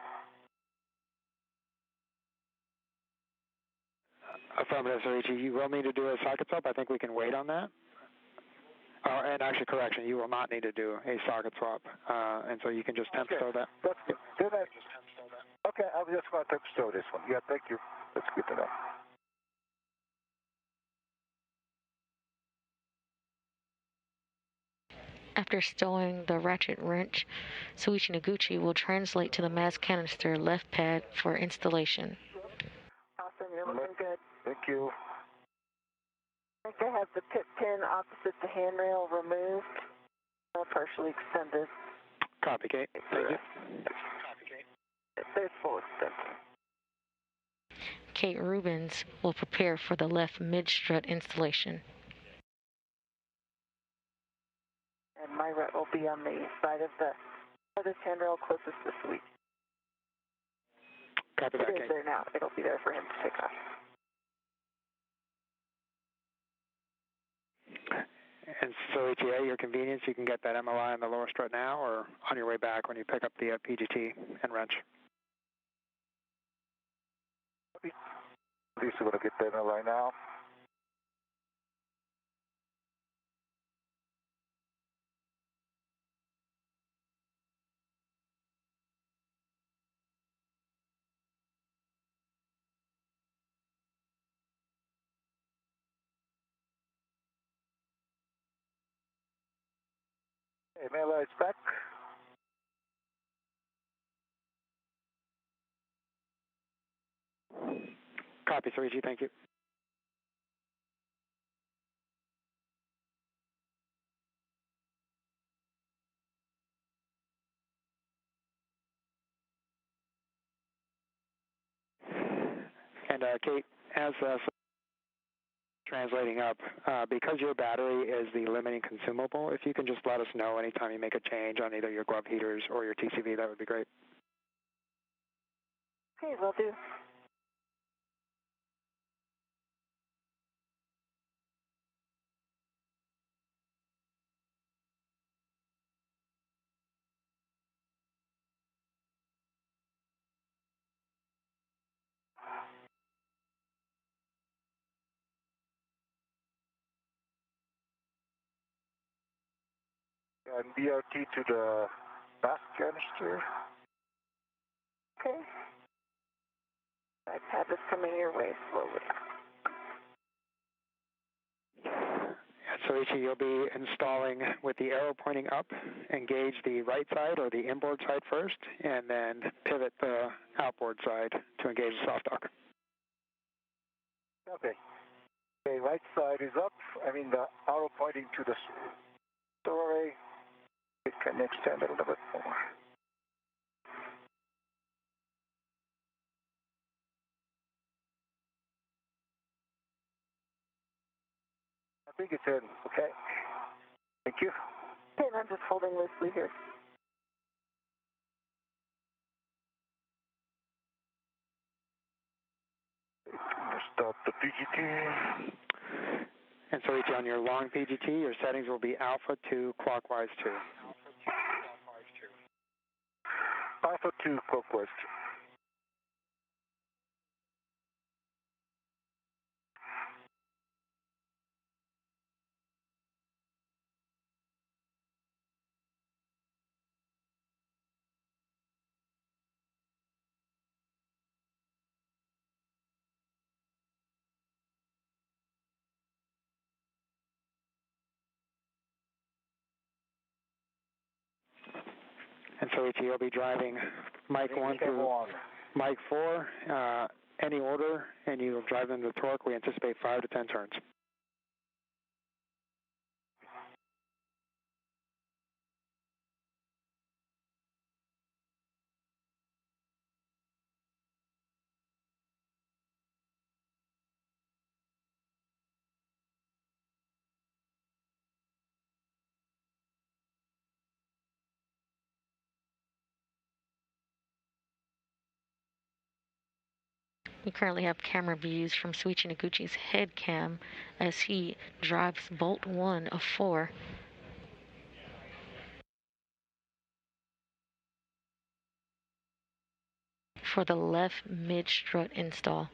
Affirmative, Soichi. You will need to do a socket swap. I think we can wait on that. And actually, correction, you will not need to do a socket swap. And so you can just temp stow that. That's good. Okay, I'll just going to temp stow this one. Yeah, thank you. That's good to know. After stowing the ratchet wrench, Soichi Noguchi will translate to the mass canister left pad for installation. Awesome, you're looking good. Thank you. I think I have the pit pin opposite the handrail removed, partially extended. Copy, Kate. Thank you. There's full extension. Kate Rubins will prepare for the left mid-strut installation. And my ret will be on the side of the other handrail closest to Sweet. Copy that, It is Kate. there now. It'll be there for him to take off. And so, at your convenience, you can get that MLI on the lower strut now or on your way back when you pick up the PGT and wrench. At least we're going to get that MLI now. Okay, MLI is back. Copy, Soichi. Thank you. And Kate, as translating up, because your battery is the limiting consumable, if you can just let us know anytime you make a change on either your glove heaters or your TCV, that would be great. Okay, will do. And BRT to the back canister. Okay. iPad is coming your way slowly. Soichi, you'll be installing with the arrow pointing up, engage the right side or the inboard side first, and then pivot the outboard side to engage the soft dock. Okay. Okay, right side is up. I mean, the arrow pointing to the story. It can extend a little bit more. I think it's in. Okay. Thank you. Okay, and I'm just holding loosely here. Start the PGT. And Soichi, on your long PGT, your settings will be alpha 2, clockwise 2. Alpha 2, clockwise 2. And Soichi, you'll be driving mic 1 through mic 4, any order, and you'll drive them to torque. We anticipate 5 to 10 turns. We currently have camera views from Soichi Noguchi's head cam as he drives bolt 1 of 4 for the left mid-strut install.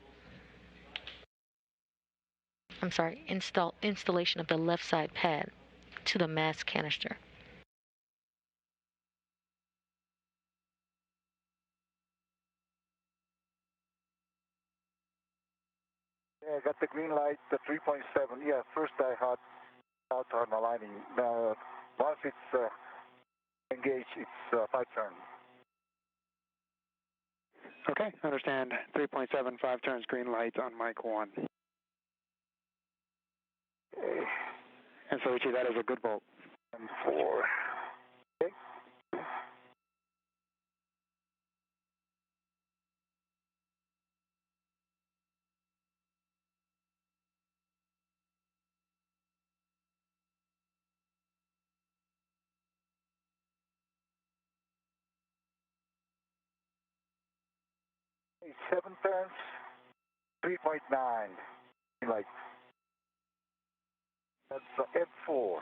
I'm sorry, installation of the left side pad to the mast canister. Yeah, I got the green light, the 3.7. Yeah, first I had out on aligning. Now, once it's engaged, it's 5 turns. Okay, understand. 3.7, 5 turns, green light on mic 1. Okay. And so, Ichi, that is a good bolt. And 4. Okay. Okay, 7 turns, 3.9. Green light. That's M4.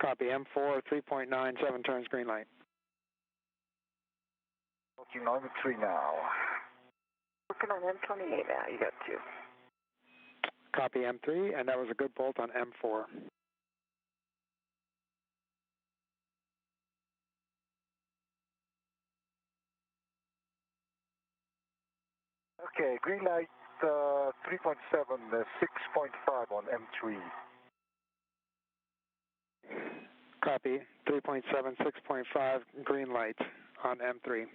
Copy, M4, 3.9, 7 turns, green light. Working on M3 now. Working on M28 now, you got 2. Copy, M3, and that was a good bolt on M4. Okay, green light 3.7, 6.5 on M3. Copy, 3.7, 6.5, green light on M3.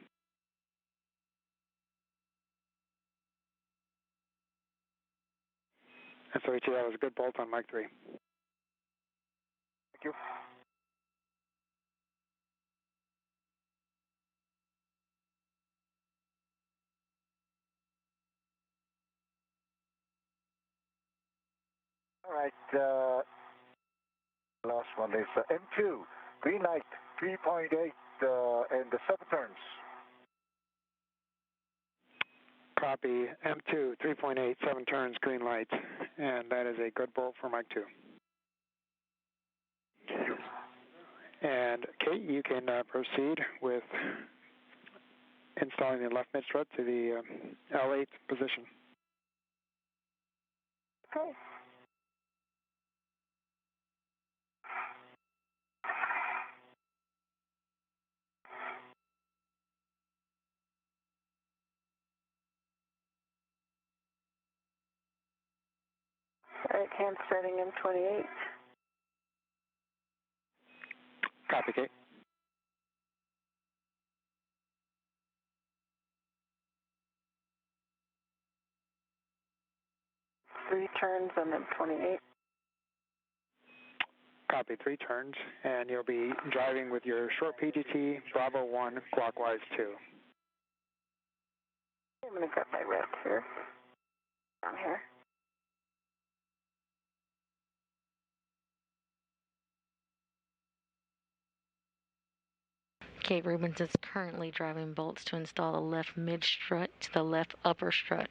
And so, Ichi, that was a good bolt on mic 3. Thank you. All right, last one is M2, green light, 3.8, and the 7 turns. Copy, M2, 3.8, 7 turns, green light, and that is a good bolt for mic 2. Thank you. And Kate, you can proceed with installing the left mid-strut to the L8 position. Okay. All right, hand setting M28. Copy, Kate. Three turns on M28. Copy, 3 turns, and you'll be driving with your short PGT, Bravo 1, clockwise 2. I'm going to grab my rep here. Down here. Kate Rubins is currently driving bolts to install the left mid-strut to the left upper strut.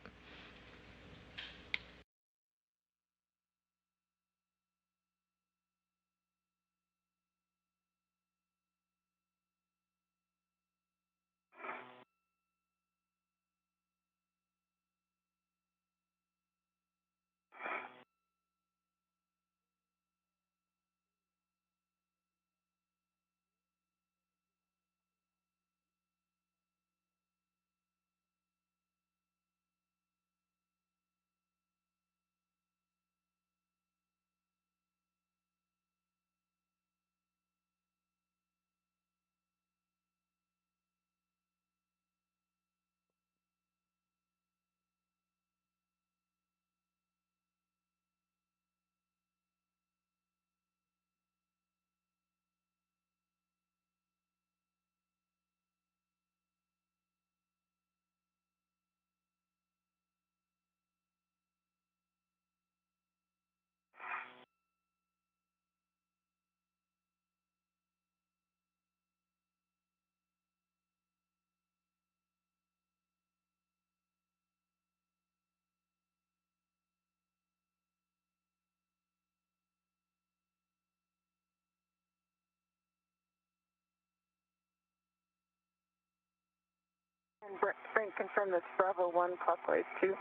And Frank, confirm that's Bravo 1 clockwise 2.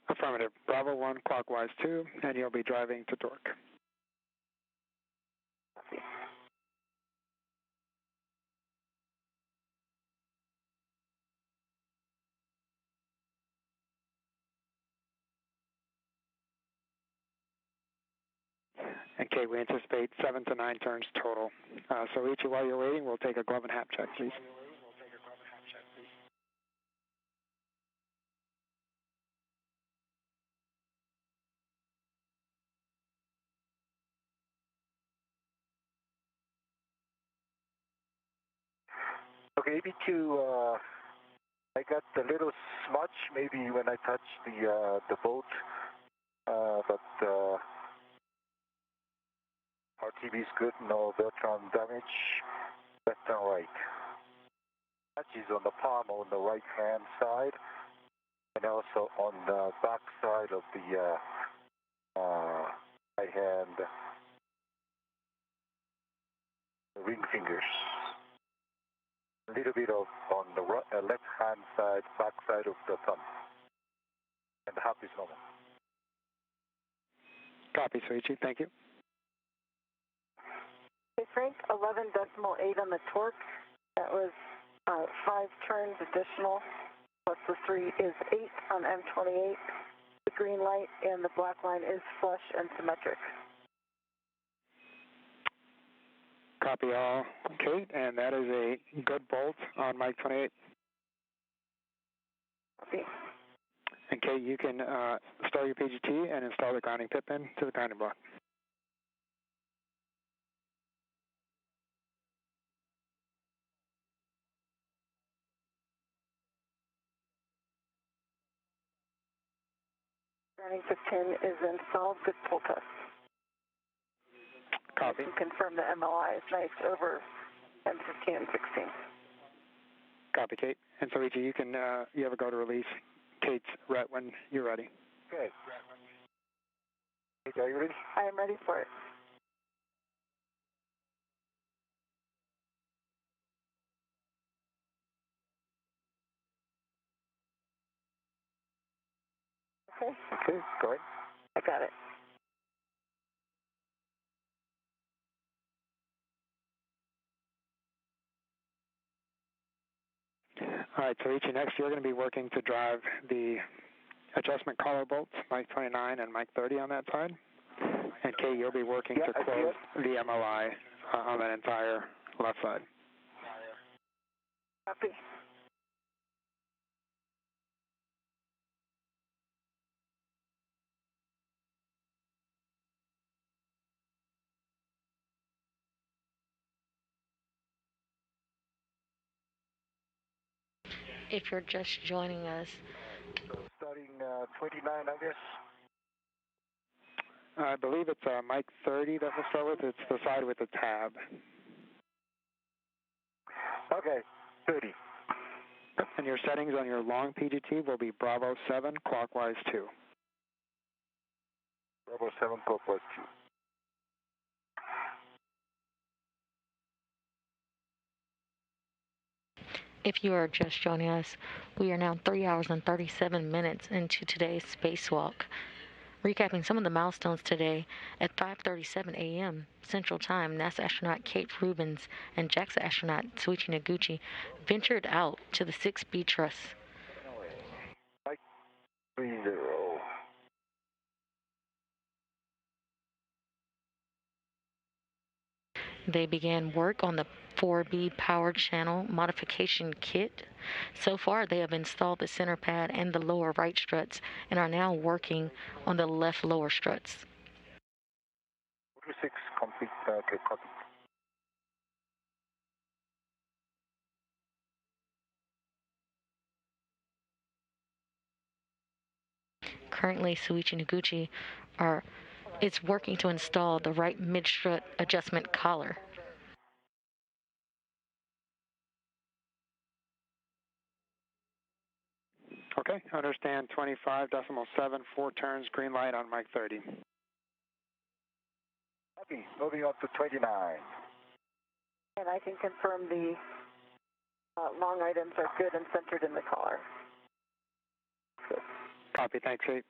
Affirmative. Bravo 1 clockwise 2, and you'll be driving to torque. Copy. Okay, we anticipate 7 to 9 turns total. So each while you're waiting, we'll take a glove and hat check, please. Okay, AB2, I got a little smudge maybe when I touched the boat, but RTV is good, no Beltron damage, left and right. Smudge is on the palm on the right hand side, and also on the back side of the right hand ring fingers. A little bit of on the left hand side, back side of the thumb. And the half is normal. Copy, Soichi. Thank you. Okay, Frank, 11.8 on the torque. That was 5 turns additional, plus the 3 is 8 on M28. The green light and the black line is flush and symmetric. Copy all, Kate, and that is a good bolt on Mike 28. Copy. And Kate, you can start your PGT and install the grounding pit pin to the grounding block. Grounding pit pin is installed. Good pull test. Copy. You can confirm the MLI is nice over M15 and 16. Copy, Kate. And Soichi, you can you have a go to release Kate's ret when you're ready. Okay. Kate, are you ready? I am ready for it. Okay. Okay, go ahead. I got it. All right, Soichi, next you're going to be working to drive the adjustment collar bolts, Mike 29 and Mike 30 on that side. And Kate, you'll be working to close the MLI on that entire left side. Copy. If you're just joining us, So starting 29, I guess. I believe it's Mike 30 that we'll start with. It's the side with the tab. Okay, 30. And your settings on your long PGT will be Bravo 7, clockwise 2. Bravo 7, clockwise 2. if you are just joining us, we are now 3 hours and 37 minutes into today's spacewalk. Recapping some of the milestones today, at 5:37 a.m. Central Time, NASA astronaut Kate Rubins and JAXA astronaut Soichi Noguchi ventured out to the 6B truss. 30. They began work on the 4B power channel modification kit. So far, they have installed the center pad and the lower right struts and are now working on the left lower struts. 46 complete, okay, copy. Currently, Soichi Noguchi is working to install the right mid-strut adjustment collar. Okay, understand 25.7, 4 turns, green light on Mike 30. Copy, moving on to 29. And I can confirm the Long items are good and centered in the collar. Good. Copy, thanks, Kate.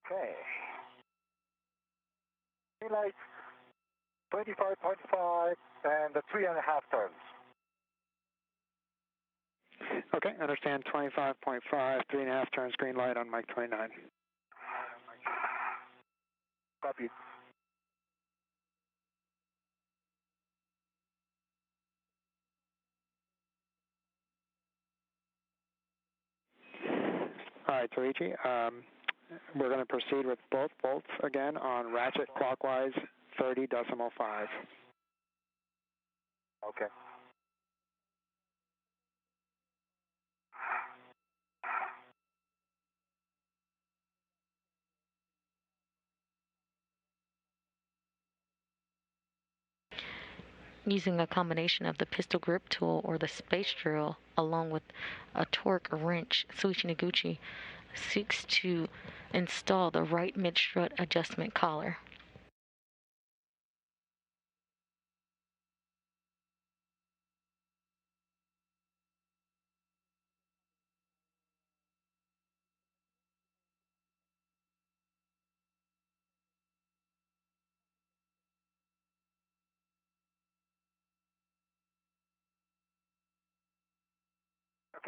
Okay. Green light, 25.5 and the 3.5 turns. Okay, understand 25.5, 3.5 turns, green light on Mike 29. Copy. All right, Soichi, we're going to proceed with both bolts again on ratchet clockwise 30.5. Okay. Using a combination of the pistol grip tool or the space drill along with a torque wrench, Soichi Noguchi seeks to install the right mid-strut adjustment collar.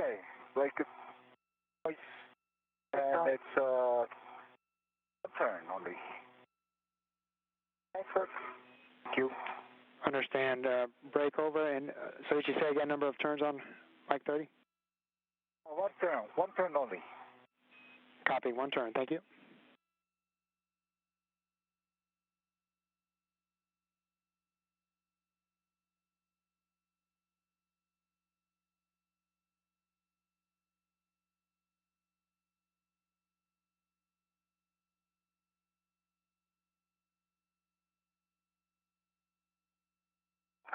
Okay, like twice, and it's a turn only. Nice work. Thank you. Understand, break over, and Soichi, say again number of turns on Mike 30? One turn only. Copy, one turn, thank you.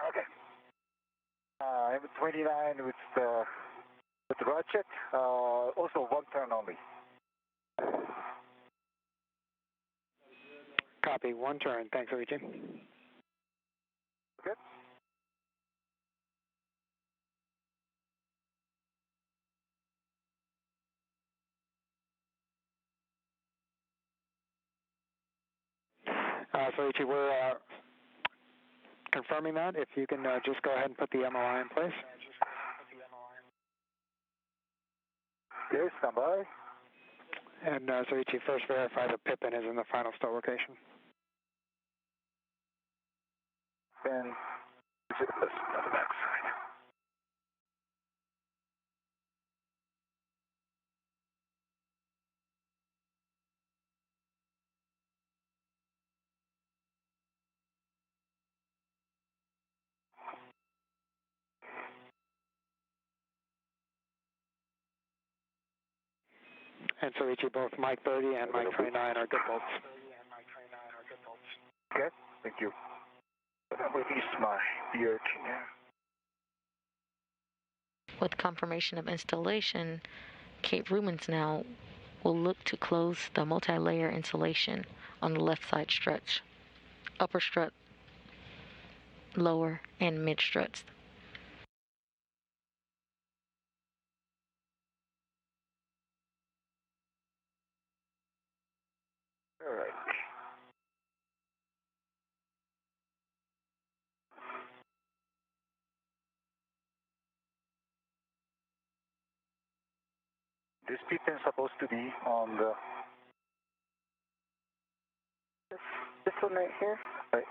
Okay. I'm 29 with the ratchet. Also one turn only. Copy, one turn, thanks, Soichi. Good. Soichi, we're confirming that. If you can just go ahead and put the MOI in place. Yes, stand by. And Soichi, first verify the Pippin is in the final stow location. Then zip this on the back side. And Soichi, both Mike 30 and Mike 29 are good bolts. Okay, thank you. Release my beard. With confirmation of installation, Cape Rubins now will look to close the multi-layer insulation on the left side struts, upper strut, lower, and mid struts. All right. This Pippin is supposed to be on the... This one right here. Right.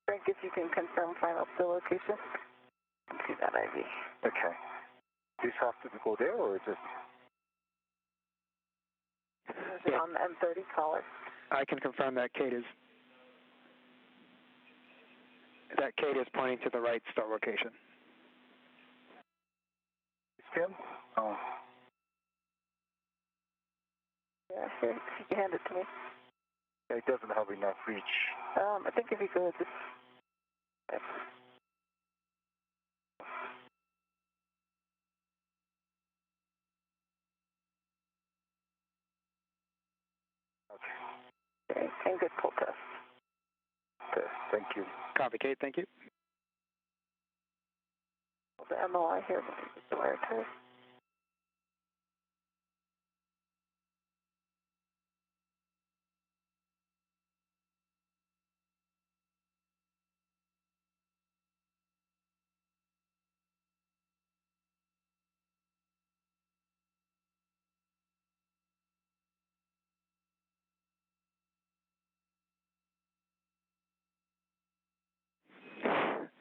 Frank, if you can confirm final stow location. See that ID. Okay. This has to go there or just... Is it on the M30 collar? I can confirm that Kate is pointing to the right stow location. It's Tim? Oh. Yeah, here, if you can hand it to me. It doesn't have enough reach. I think if you go this... Okay, and good pull test. Okay, thank you. Copy, Kate, thank you. The MOI here, the wire test.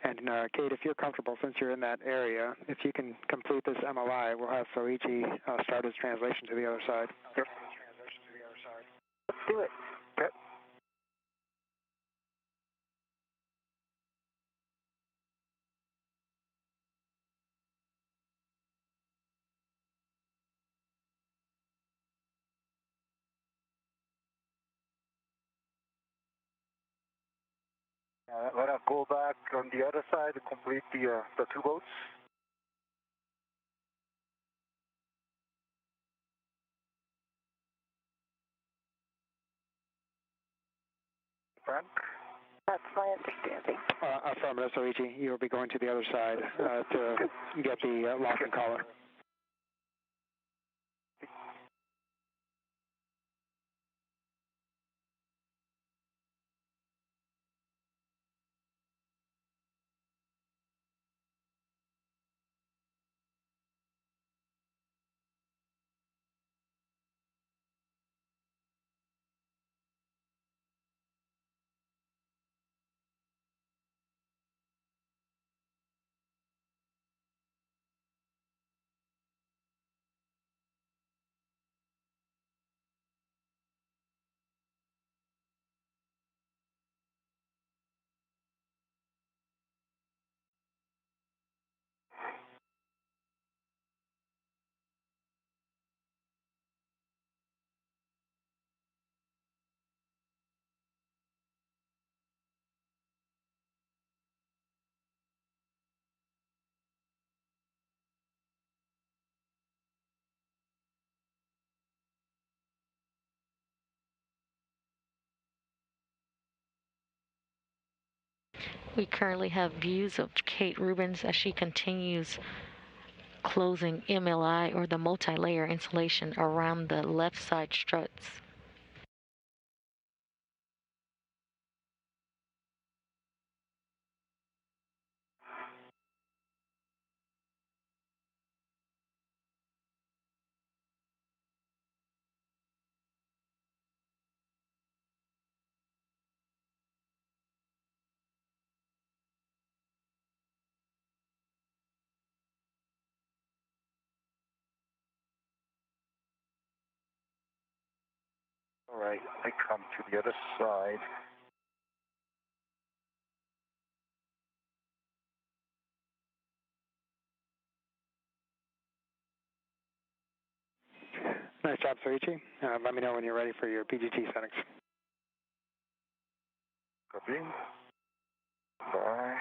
And Kate, if you're comfortable, since you're in that area, if you can complete this MLI, we'll have Soichi start his translation to the other side. Yep. Let's do it. Okay. When I go back on the other side to complete the two boats. Frank? That's my understanding. Affirmative, Soichi. You'll be going to the other side to get the lock and collar. We currently have views of Kate Rubins as she continues closing MLI, or the multi-layer insulation, around the left side struts. All right, I come to the other side. Nice job, Soichi. Let me know when you're ready for your PGT settings. Copy. Bye.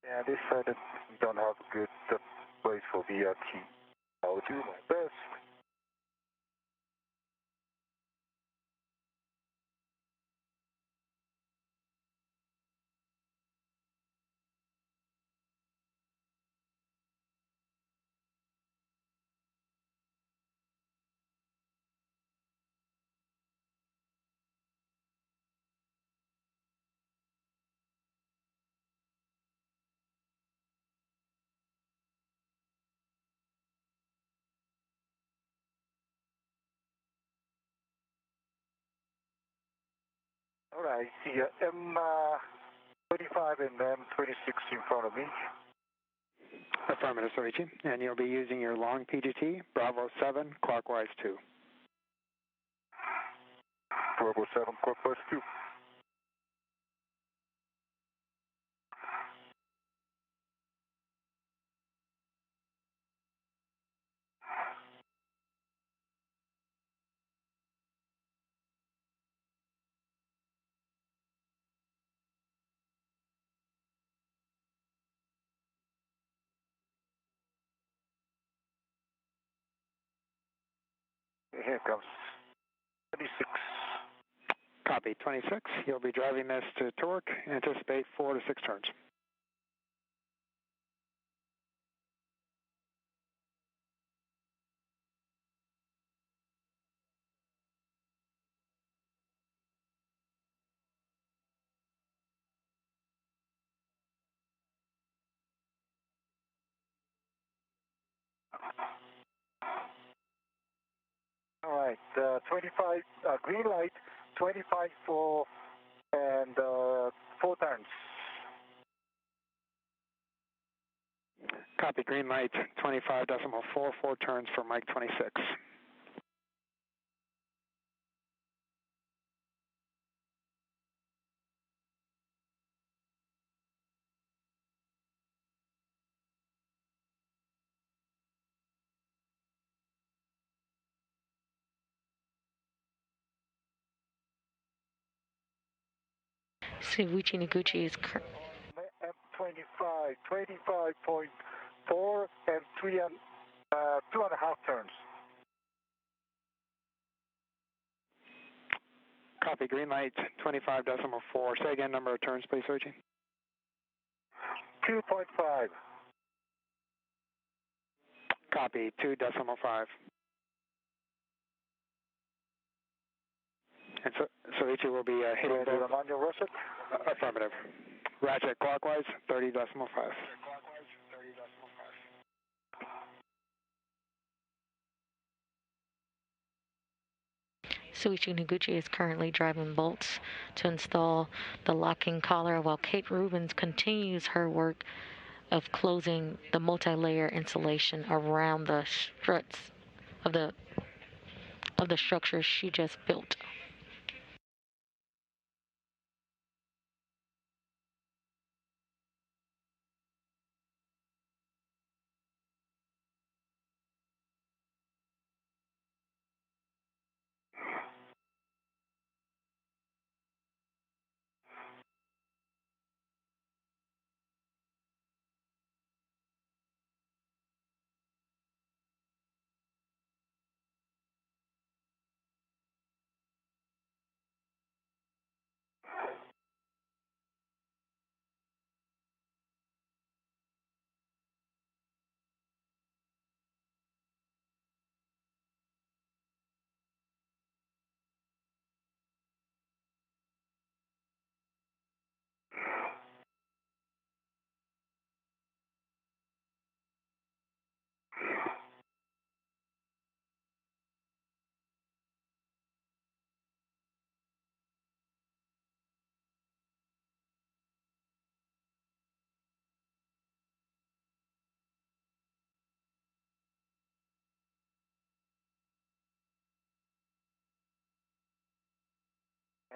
Yeah, they said that we don't have a good place for VRT. I'll do my best. All right, see M35 and M26 in front of me. Affirmative, Soichi. And you'll be using your long PGT, Bravo 7, clockwise 2. Bravo 7, clockwise 2. here it comes. 26. Copy, 26. You'll be driving this to torque. Anticipate 4 to 6 turns. All right, 25, green light, 25 for, and 4 turns. Copy, green light, 25.4, 4 turns for Mike 26. Noguchi is M25, 25.4 and 2.5 turns. Copy, green light, 25.4. Say again, number of turns, please, Soichi. 2.5. Copy, 2.5. And so Soichi will be hitting both. On your russet? Affirmative. Ratchet clockwise, 30.5. Noguchi is currently driving bolts to install the locking collar while Kate Rubins continues her work of closing the multi-layer insulation around the struts of the structure she just built.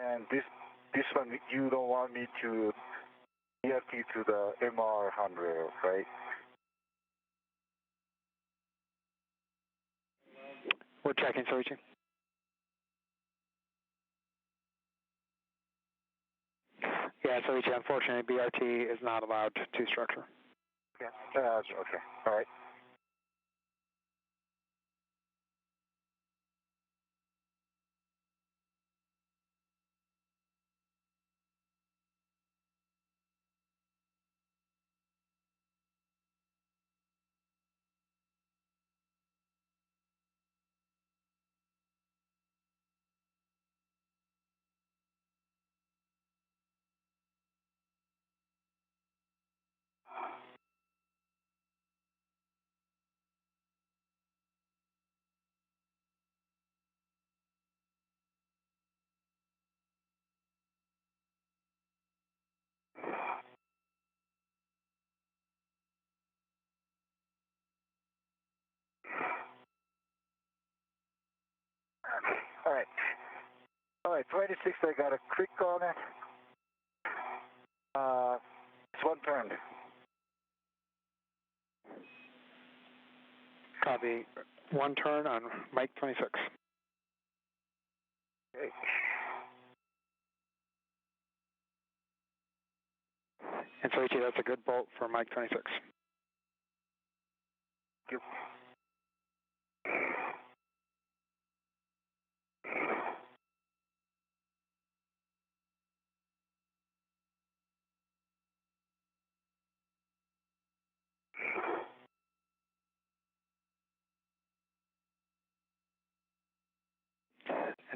And this one, you don't want me to ERT to the MR handrail, right? We're checking, Soichi. Yeah, Soichi, unfortunately, BRT is not allowed to structure. Yeah, okay, all right. All right, 26, I got a click on it. It's 1 turn. Copy, 1 turn on Mike 26. Okay. And Soichi, that's a good bolt for Mike 26. Thank you.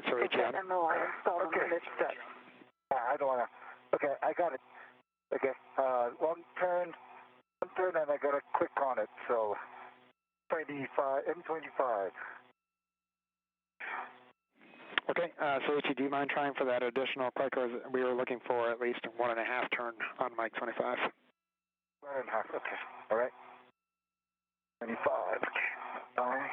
Soichi on it. MLI installed Okay. on the strut. I don't want to. Okay, I got it. Okay, one turn, and I got to click on it. So, 25, M25. Okay, Soichi, do you mind trying for that additional click? Or we were looking for at least 1.5 turn on mic 25. 1.5, okay. All right. 25. All right.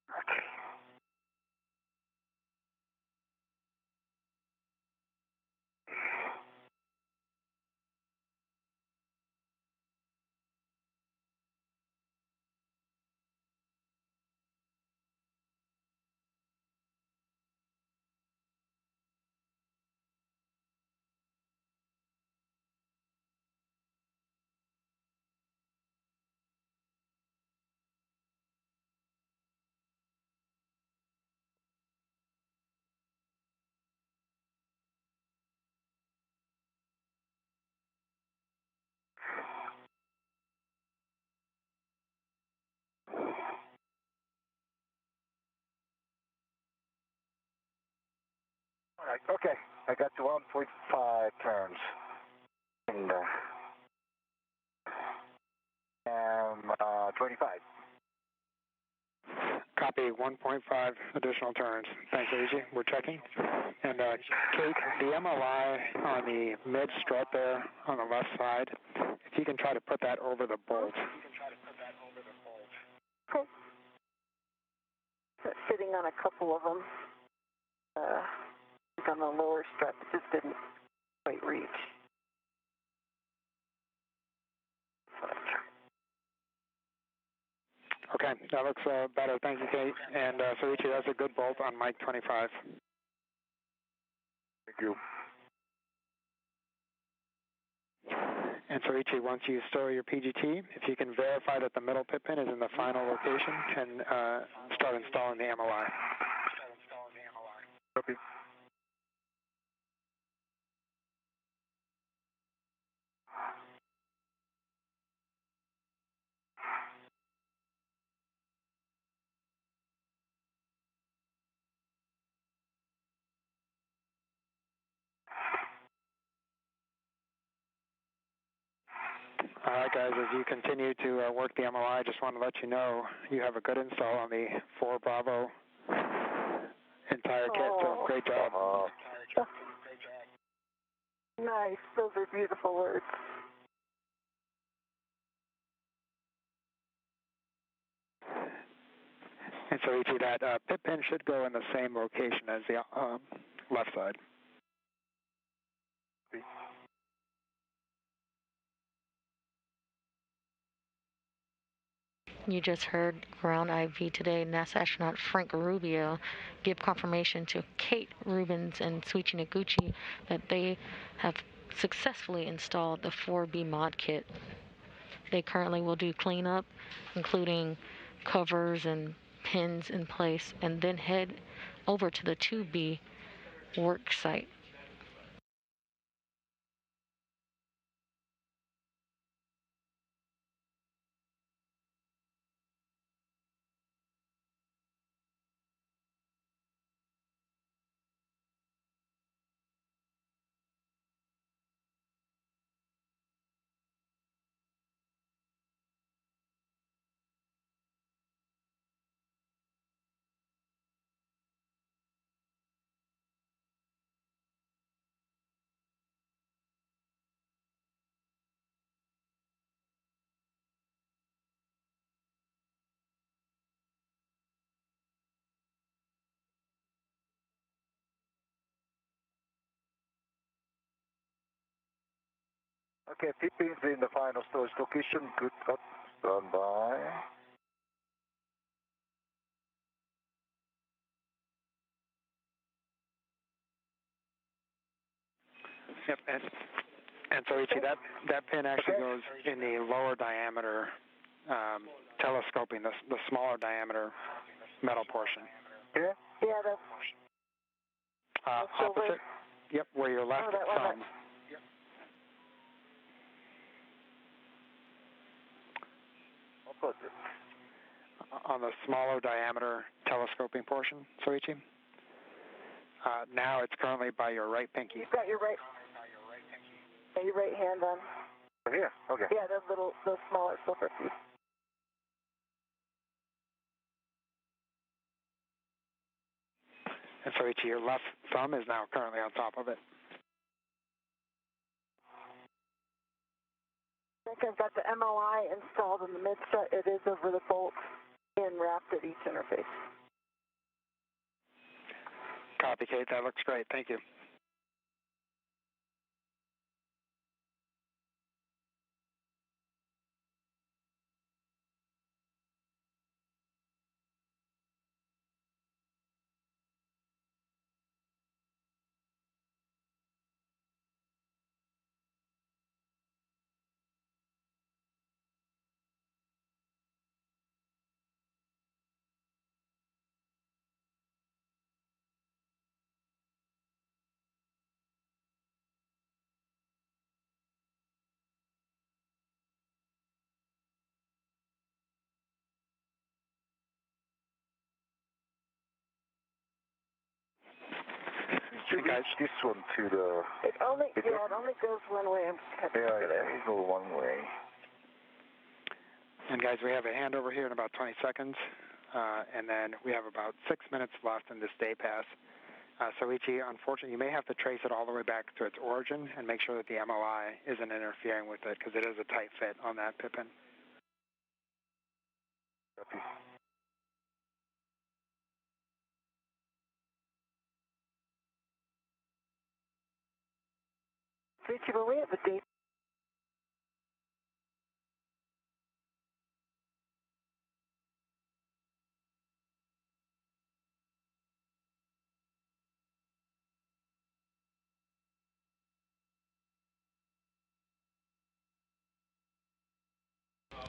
Okay. All right, okay. I got to 1.5 turns. And 25. Copy, 1.5 additional turns. Thanks, Soichi. We're checking. And Kate, the MLI on the mid strut there on the left side, if you can try to put that over the bolt. Okay. So sitting on a couple of them. On the lower strut, just didn't quite reach. Okay, that looks better. Thank you, Kate. And Soichi, that's a good bolt on mic 25. Thank you. And Soichi, once you store your PGT, if you can verify that the middle pit pin is in the final location, and start installing the MLI. Copy. All right, guys, as you continue to work the MLI, I just want to let you know you have a good install on the 4 Bravo entire kit, so great job. Nice. Those are beautiful words. And so, Ichi, that pit pin should go in the same location as the left side. You just heard Ground IV today NASA astronaut Frank Rubio give confirmation to Kate Rubins and Soichi Noguchi that they have successfully installed the 4B mod kit. They currently will do cleanup, including covers and pins in place, and then head over to the 2B work site. Okay, P-pins in the final storage location. Good. Stand by. Yep, and so, Ichi, that pin actually goes in the lower diameter telescoping, the smaller diameter metal portion. Yeah? Yeah, that's... Opposite. Yep, where your left thumb. Yep. Opposite. On the smaller diameter telescoping portion, Soichi. Now it's currently by your right pinky. You've got your right. Yeah, your right hand on. Here. Okay. Yeah, those smaller silver piece. And Soichi, your left thumb is now currently on top of it. I think I've got the MOI installed in the mid-strut. It is over the bolt and wrapped at each interface. Copy, Kate. That looks great. Thank you. Should guys, this one to the... It only goes one way. It goes one way. And guys, we have a handover here in about 20 seconds, and then we have about 6 minutes left in this day pass. Soichi, unfortunately, you may have to trace it all the way back to its origin and make sure that the MOI isn't interfering with it, because it is a tight fit on that pippin. Copy. Richie, but we have a date.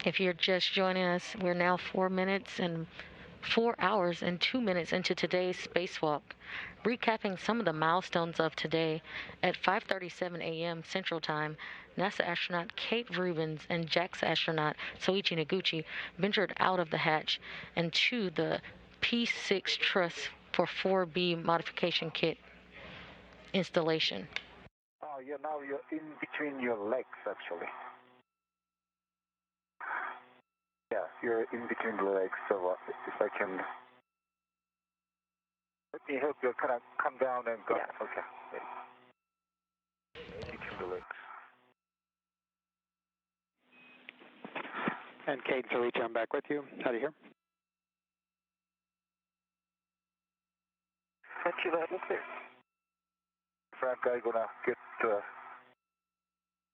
If you're just joining us, we're now 4 hours and 2 minutes into today's spacewalk. Recapping some of the milestones of today, at 5:37 a.m. Central Time, NASA astronaut Kate Rubins and JAXA astronaut Soichi Noguchi ventured out of the hatch and to the P6 truss for 4B modification kit installation. Oh, now you're in between your legs, actually. Yeah, you're in between the legs, so if I can... Let me help you kind of come down and go. Yeah. Okay. In between the legs. And Kate and Soichi, I'm back with you. How do you hear? Got you loud and clear. Frank, I'm going to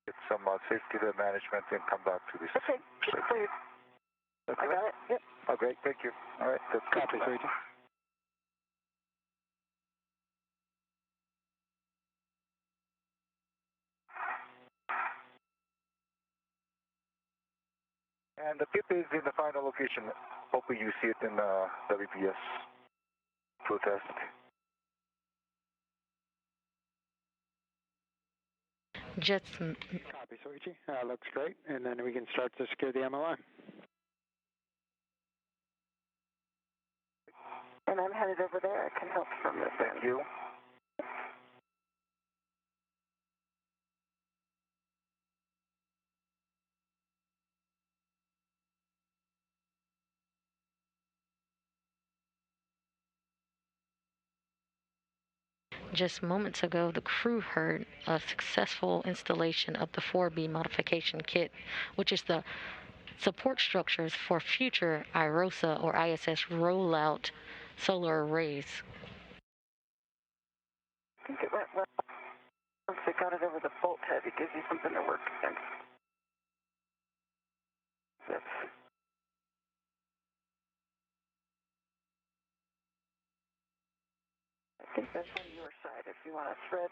get some safety management and come back to this. Okay, please. Okay. I got it. Yep. Oh, great. Thank you. All right. That's Copy, Soichi. And the pip is in the final location. Hoping you see it in WPS protest. Just Copy, Soichi. Looks great. And then we can start to secure the MOI. And I'm headed over there. I can help from this. Thank you. Just moments ago, the crew heard a successful installation of the 4B modification kit, which is the support structures for future IROSA or ISS rollout solar arrays. I think it went well. Once they got it over the bolt head, it gives you something to work against. That's... I think that's on your side if you want to thread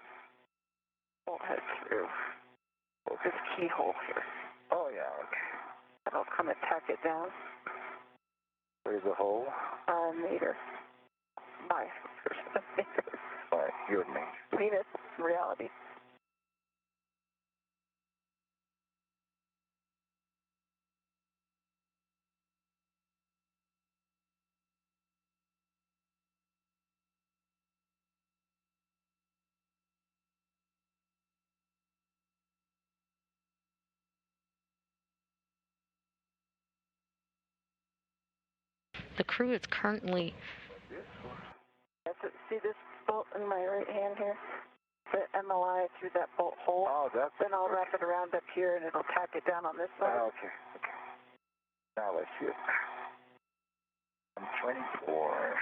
bolt head through this keyhole here. Oh, yeah, okay. That'll kind of tack it down. Where's the hole? A meter. By a meter. All right. You and me. Venus, reality. The crew is currently... See this bolt in my right hand here? The MLI through that bolt hole. Oh, that's... Then I'll wrap it around up here and it'll tack it down on this side. Okay. Now let's see it. I'm 24.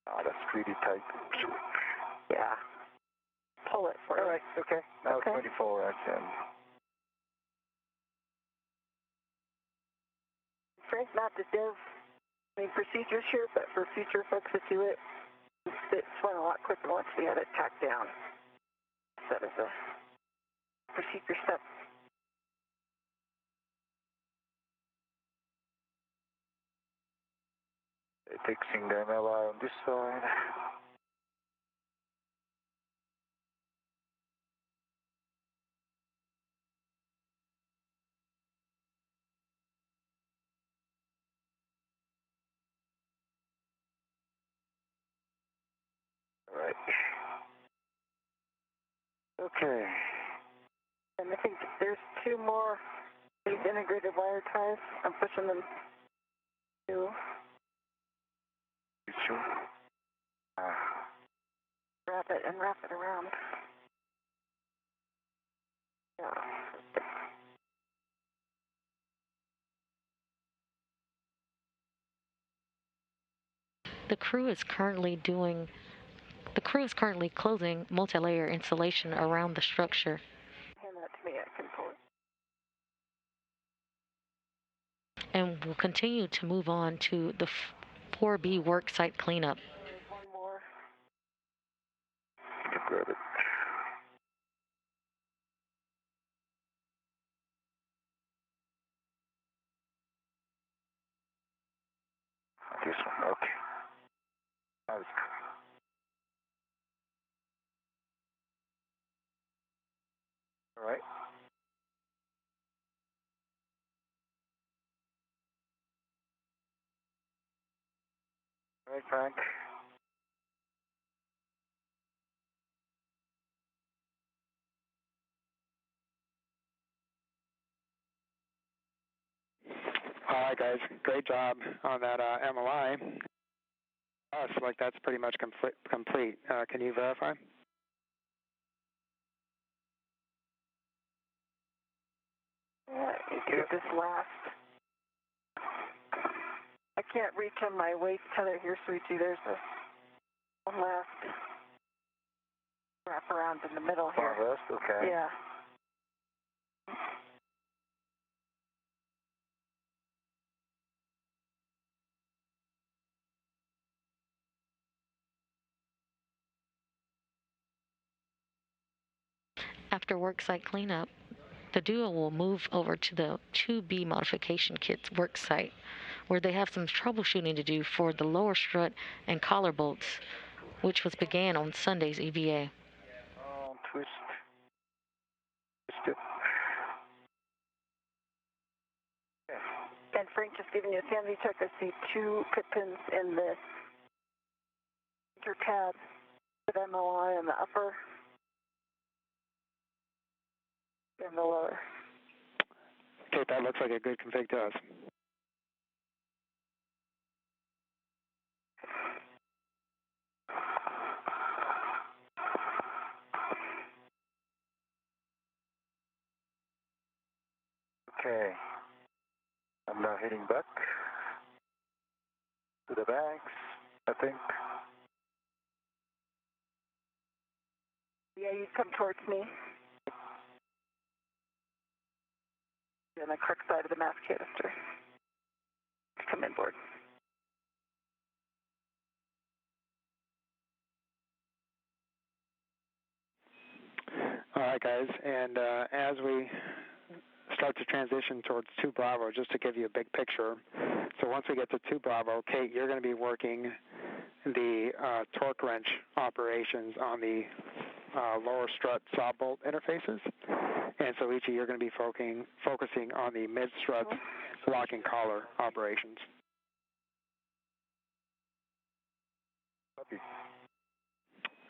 Oh, that's pretty tight. Yeah. Pull it for All right, okay. Now okay. 24, that's in. Frank, not to div any procedures here, but for future folks that do it, it's went a lot quicker once we had it tacked down. That is a procedure step. Fixing the MLI on this side. All right. Okay. And I think there's two more these integrated wire ties. I'm pushing them to wrap it and wrap it around. Yeah. The crew is currently closing multi-layer insulation around the structure. Hand that to me, I can pull it. And will continue to move on to the 4B worksite cleanup. There's one more. Grab it. This one, okay. Now it's good. All right. All right, Frank. All right, guys. Great job on that MLI. Like that's pretty much complete. Can you verify? Yeah, you get this last. I can't reach on my waist tether here, sweetie. There's one last wrap around in the middle here. One last, okay. Yeah. After worksite cleanup, the duo will move over to the 2B modification kit's worksite, where they have some troubleshooting to do for the lower strut and collar bolts, which was began on Sunday's EVA. Twist. Twist it. Okay. And Frank, just giving you a sanity check, I see two pit pins in the center tab with MLI in the upper and the lower. Okay, that looks like a good config to us. Okay. I'm now heading back to the banks, I think. Yeah, you come towards me. On the correct side of the mass canister. Come inboard. All right, guys, and as we start to transition towards 2 Bravo, just to give you a big picture. So once we get to 2 Bravo, Kate, you're going to be working the torque wrench operations on the lower strut saw bolt interfaces. And so, Ichi, you're going to be focusing on the mid-strut locking collar operations.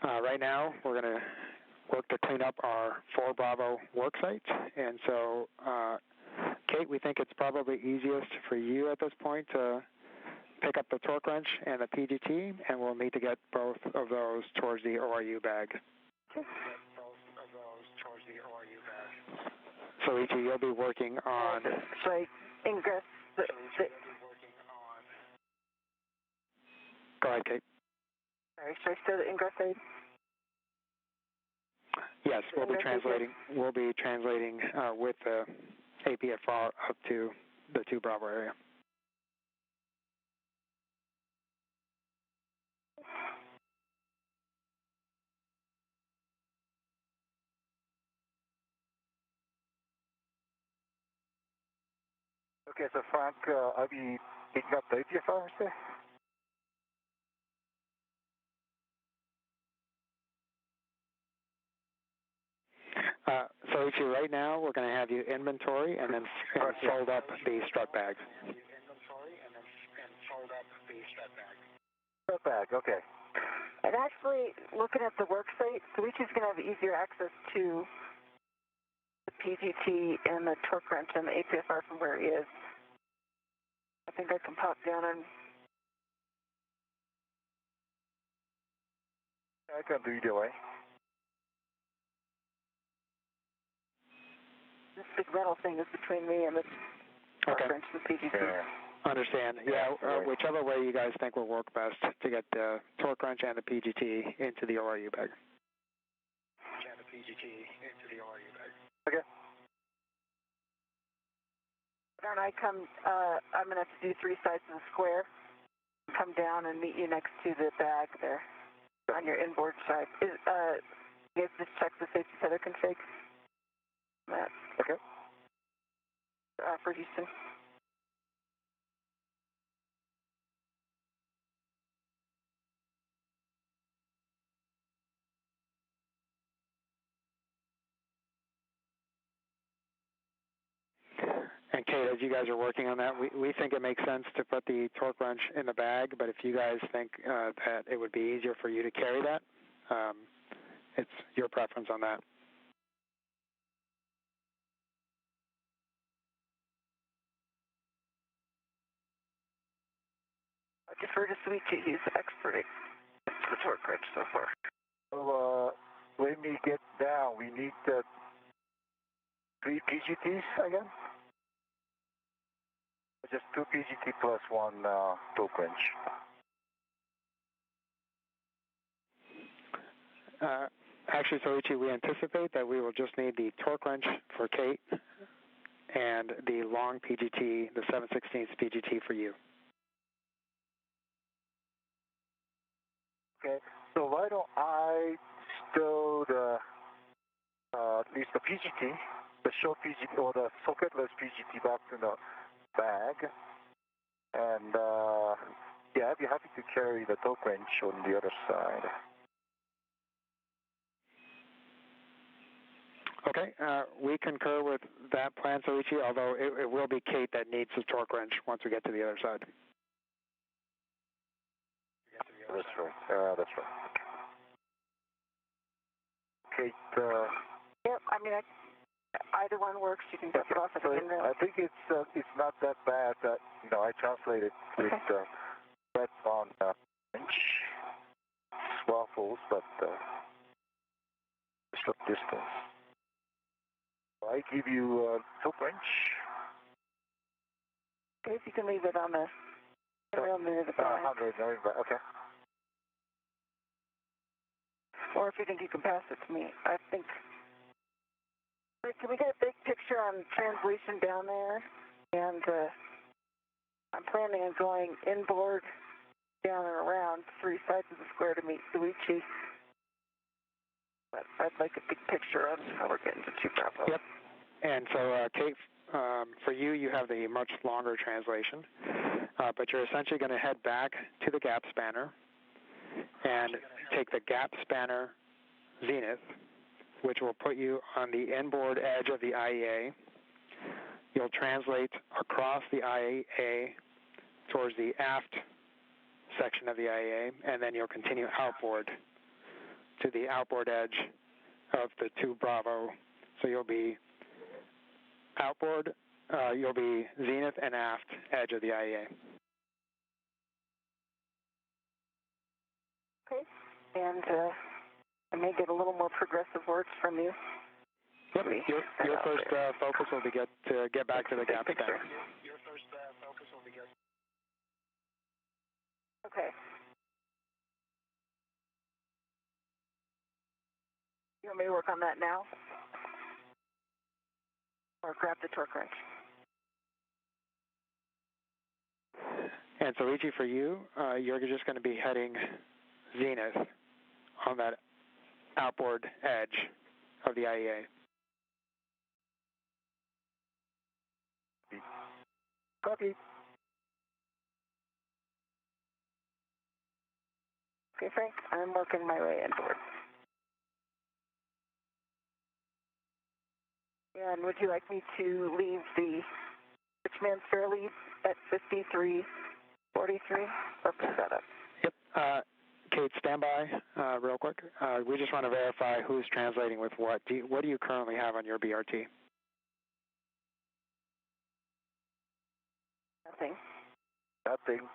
Right now, we're going to work to clean up our 4 Bravo worksite. And so, Kate, we think it's probably easiest for you at this point to pick up the torque wrench and the PGT, and we'll need to get both of those towards the ORU bag. So, Ichi, you'll be working on... Sorry, Ingress. Go ahead, Kate. Sorry, should I start the Ingress aid? Yes, we'll be translating. We'll be translating with the APFR up to the 2 Bravo area. Okay, so Frank, I'll be picking up the APFR, say? So, Ichi, right now we're going to have you inventory and then fold up the strut bag. Strut bag, okay. And actually, looking at the work site, Ichi's going to have easier access to the PGT and the torque wrench and the APFR from where he is. I think I can pop down and... I can do either way. This big metal thing is between me and the torque wrench and the PGT. Yeah. Understand. Yeah, whichever way you guys think will work best to get the torque wrench and the PGT into the ORU bag. Okay. When I come, I'm going to have to do 3 sides of the square. Come down and meet you next to the bag there on your inboard side. You guys just check the safety tether config. Matt. Okay. For Houston. And Kate, as you guys are working on that, we think it makes sense to put the torque wrench in the bag, but if you guys think that it would be easier for you to carry that, it's your preference on that. I defer to Suichi, he's the expert at the torque wrench so far. So, when we get down, we need 3 PGTs again? Just 2 PGT plus 1 torque wrench. Actually, Soichi, we anticipate that we will just need the torque wrench for Kate and the long PGT, the 7/16 PGT for you. Okay, so why don't I stow the, at least the PGT, the short PGT or the socketless PGT back to the bag, and yeah, I'd be happy to carry the torque wrench on the other side. Okay, we concur with that plan, Soichi, although it will be Kate that needs the torque wrench once we get to the other side. That's right, that's right. Kate, yep, I mean, either one works. You can drop it off at the end. I think it's not that bad that, you know, I translated with breadth on inch waffles, but short distance. I give you torque wrench. Okay, if you can leave it on the rail near the bag. 100, okay. Or if you think you can pass it to me, I think. Can we get a big picture on translation down there? And I'm planning on going inboard, down and around 3 sides of the square to meet Suichi. But I'd like a big picture on how we're getting to 2 Bravo. Yep. And so, Kate, for you, you have the much longer translation, but you're essentially going to head back to the gap spanner, and take the gap spanner zenith, which will put you on the inboard edge of the IEA. You'll translate across the IEA towards the aft section of the IEA, and then you'll continue outboard to the outboard edge of the 2 Bravo. So you'll be outboard, you'll be zenith and aft edge of the IEA. Okay, and I may get a little more progressive words from you. Yep, your first focus will be to get back to the gap spanner. Your first focus will be good. Okay. You want me to work on that now? Or grab the torque wrench? And so, Ichi, for you, you're just going to be heading zenith on that outboard edge of the IEA. Copy. Okay, Frank, I'm working my way inboard. And would you like me to leave the Richmond Fairlead at 5343 or pick that up? Yep. Kate, stand by real quick. We just want to verify who's translating with what. What do you currently have on your BRT? Nothing. Nothing.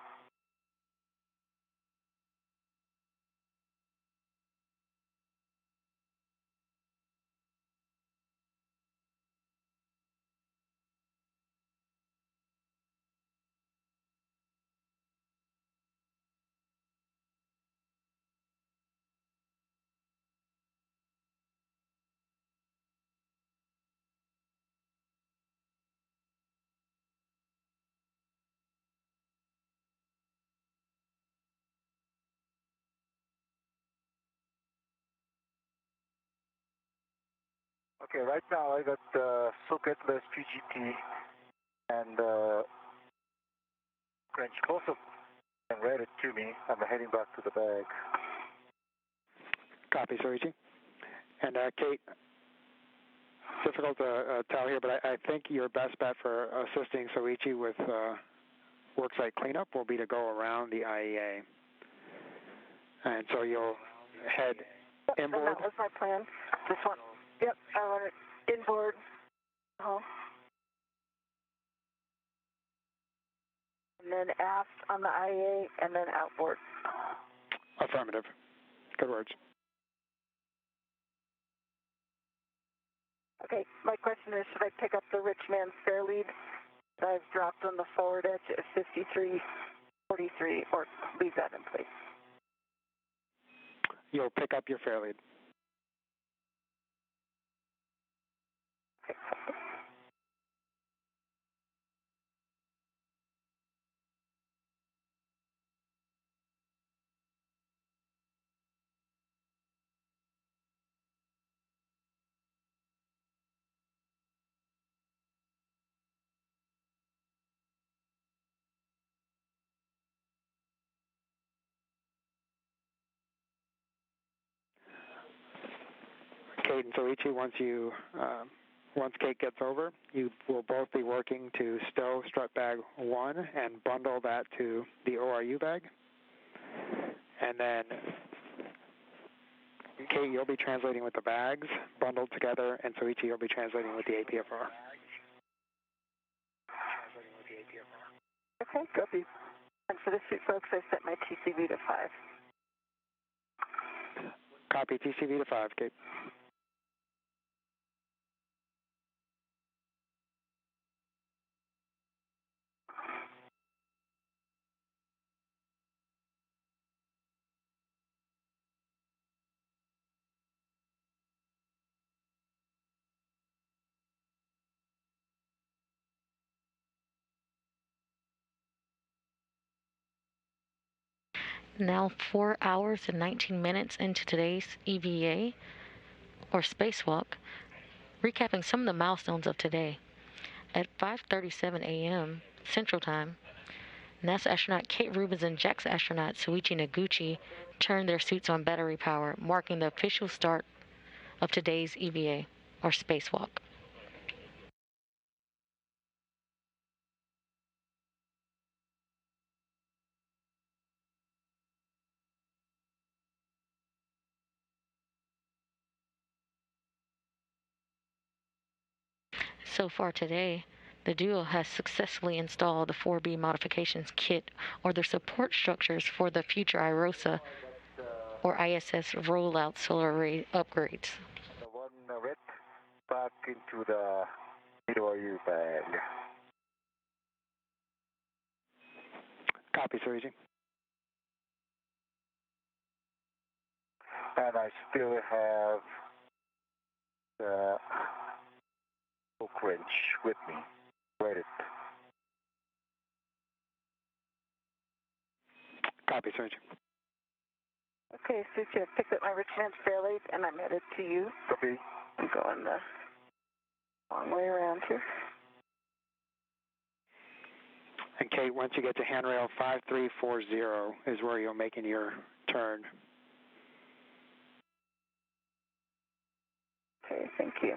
Okay, right now I got SuperCharging PGT and French both of them read it to me. I'm heading back to the bag. Copy, Soichi. And Kate, difficult to tell here, but I think your best bet for assisting Soichi with worksite cleanup will be to go around the IEA. And so you'll head inboard. That was my plan. This one. Yep, I want it inboard. And then aft on the IEA, and then outboard. Affirmative. Good words. Okay, my question is, should I pick up the Richmond Fairlead that I've dropped on the forward edge at 5343, or leave that in place? You'll pick up your Fairlead. Okay. Kate and Soichi, once Kate gets over, you will both be working to stow strut bag 1 and bundle that to the ORU bag. And then, Kate, you'll be translating with the bags bundled together, and Soichi, you'll be translating with the APFR. Okay, copy. And for this week, folks, I set my TCV to 5. Copy, TCV to 5, Kate. Now 4 hours and 19 minutes into today's EVA, or spacewalk, recapping some of the milestones of today. At 5:37 a.m. Central Time, NASA astronaut Kate Rubins and JAXA astronaut Soichi Noguchi turn their suits on battery power, marking the official start of today's EVA, or spacewalk. So far today, the duo has successfully installed the 4B modifications kit, or the support structures for the future IROSA or ISS rollout solar array upgrades. The one red back into the middle bag. Copy, Sir Ichi. And I still have the hook wrench with me. Wait it. Copy, Sir Ichi. Okay, Suchi, I've picked up my Richmond fairly, and I'm headed to you. Copy. I'm going the long way around here. And Kate, once you get to handrail 5340 is where you're making your turn. Okay, thank you.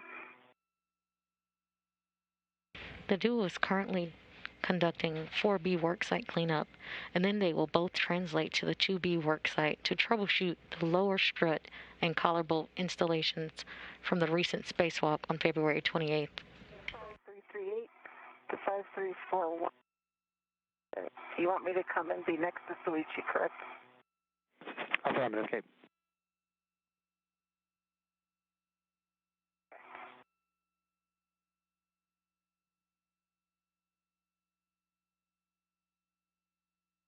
The duo is currently conducting 4B worksite cleanup, and then they will both translate to the 2B worksite to troubleshoot the lower strut and collar bolt installations from the recent spacewalk on February 28th. 5338 to 5341. You want me to come and be next to Suichi, correct? Affirmative, Kate.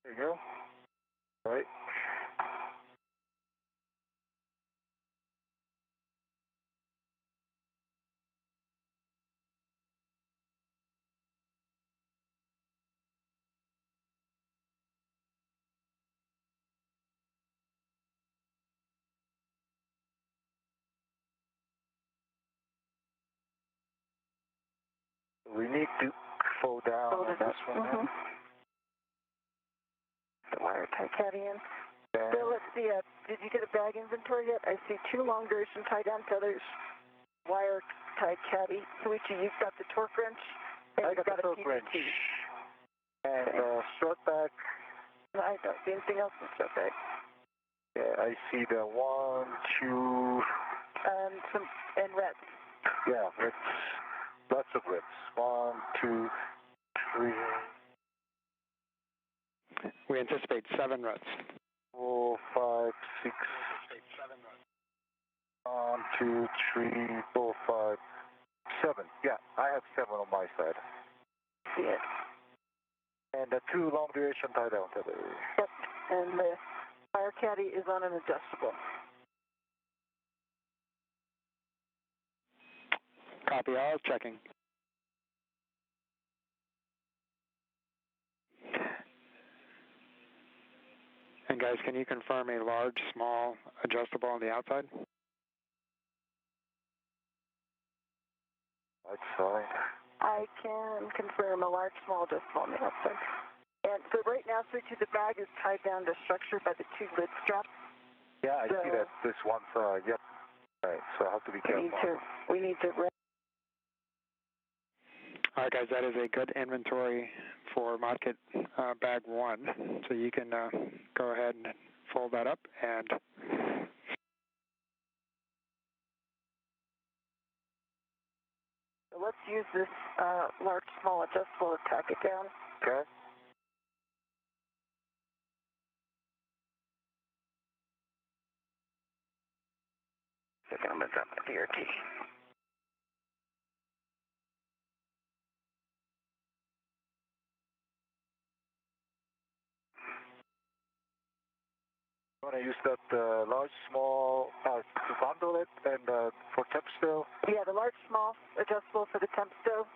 There you go. All right. We need to fold down Fold on it up. this one. Mm-hmm. The wire tie caddy in. Bill, let's see. Did you get a bag inventory yet? I see 2 long duration tie down tethers, wire tie caddy. Suichi, you've got the torque wrench. And I got the torque wrench. And strut back. No, I don't see anything else in strut back. Yeah, I see the 1, 2. And reds. Yeah, reds. Lots of reds. 1, 2, 3. We anticipate 7 ruts. 4, 5, 6. 1, 2, 3, 4, 5, 7. Yeah, I have 7 on my side. See it. And the 2 long duration tie down tethers. Yep. And the wire caddy is on an adjustable. Copy all, checking. And guys, can you confirm a large, small, adjustable on the outside? Outside. I can confirm a large, small adjustable on the outside. And so right now, Suichi, the bag is tied down to structure by the 2 lid straps. Yeah, I see that this one's, yep. All right, so I have to be careful. We need to All right, guys, that is a good inventory for Modkit bag 1. So you can go ahead and fold that up and So let's use this large, small adjustable to tack it down. Okay. Second, I'm going to drop the DRT. You want to use that large, small to bundle it and for temp stove? Yeah, the large, small adjustable for the temp stove.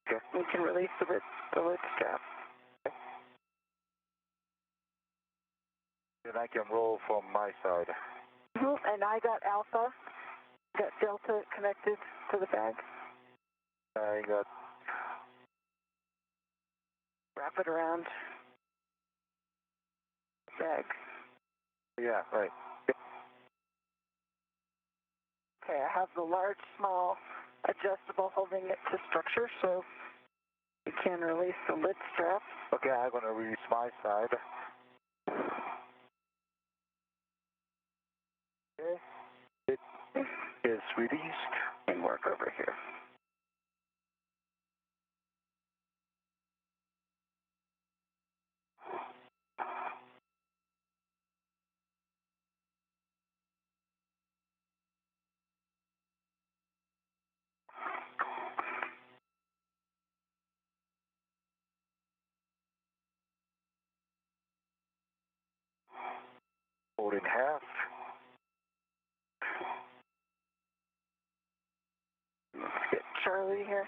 Okay. We can release the lid strap. Okay. Then I can roll from my side. And I got alpha, got delta connected to the bag. I got. Wrap it around bag. Yeah, right. Okay, I have the large, small, adjustable holding it to structure, so you can release the lid strap. Okay, I'm going to release my side. Okay, it is released. And work over here. Fold in half. Let's get Charlie here.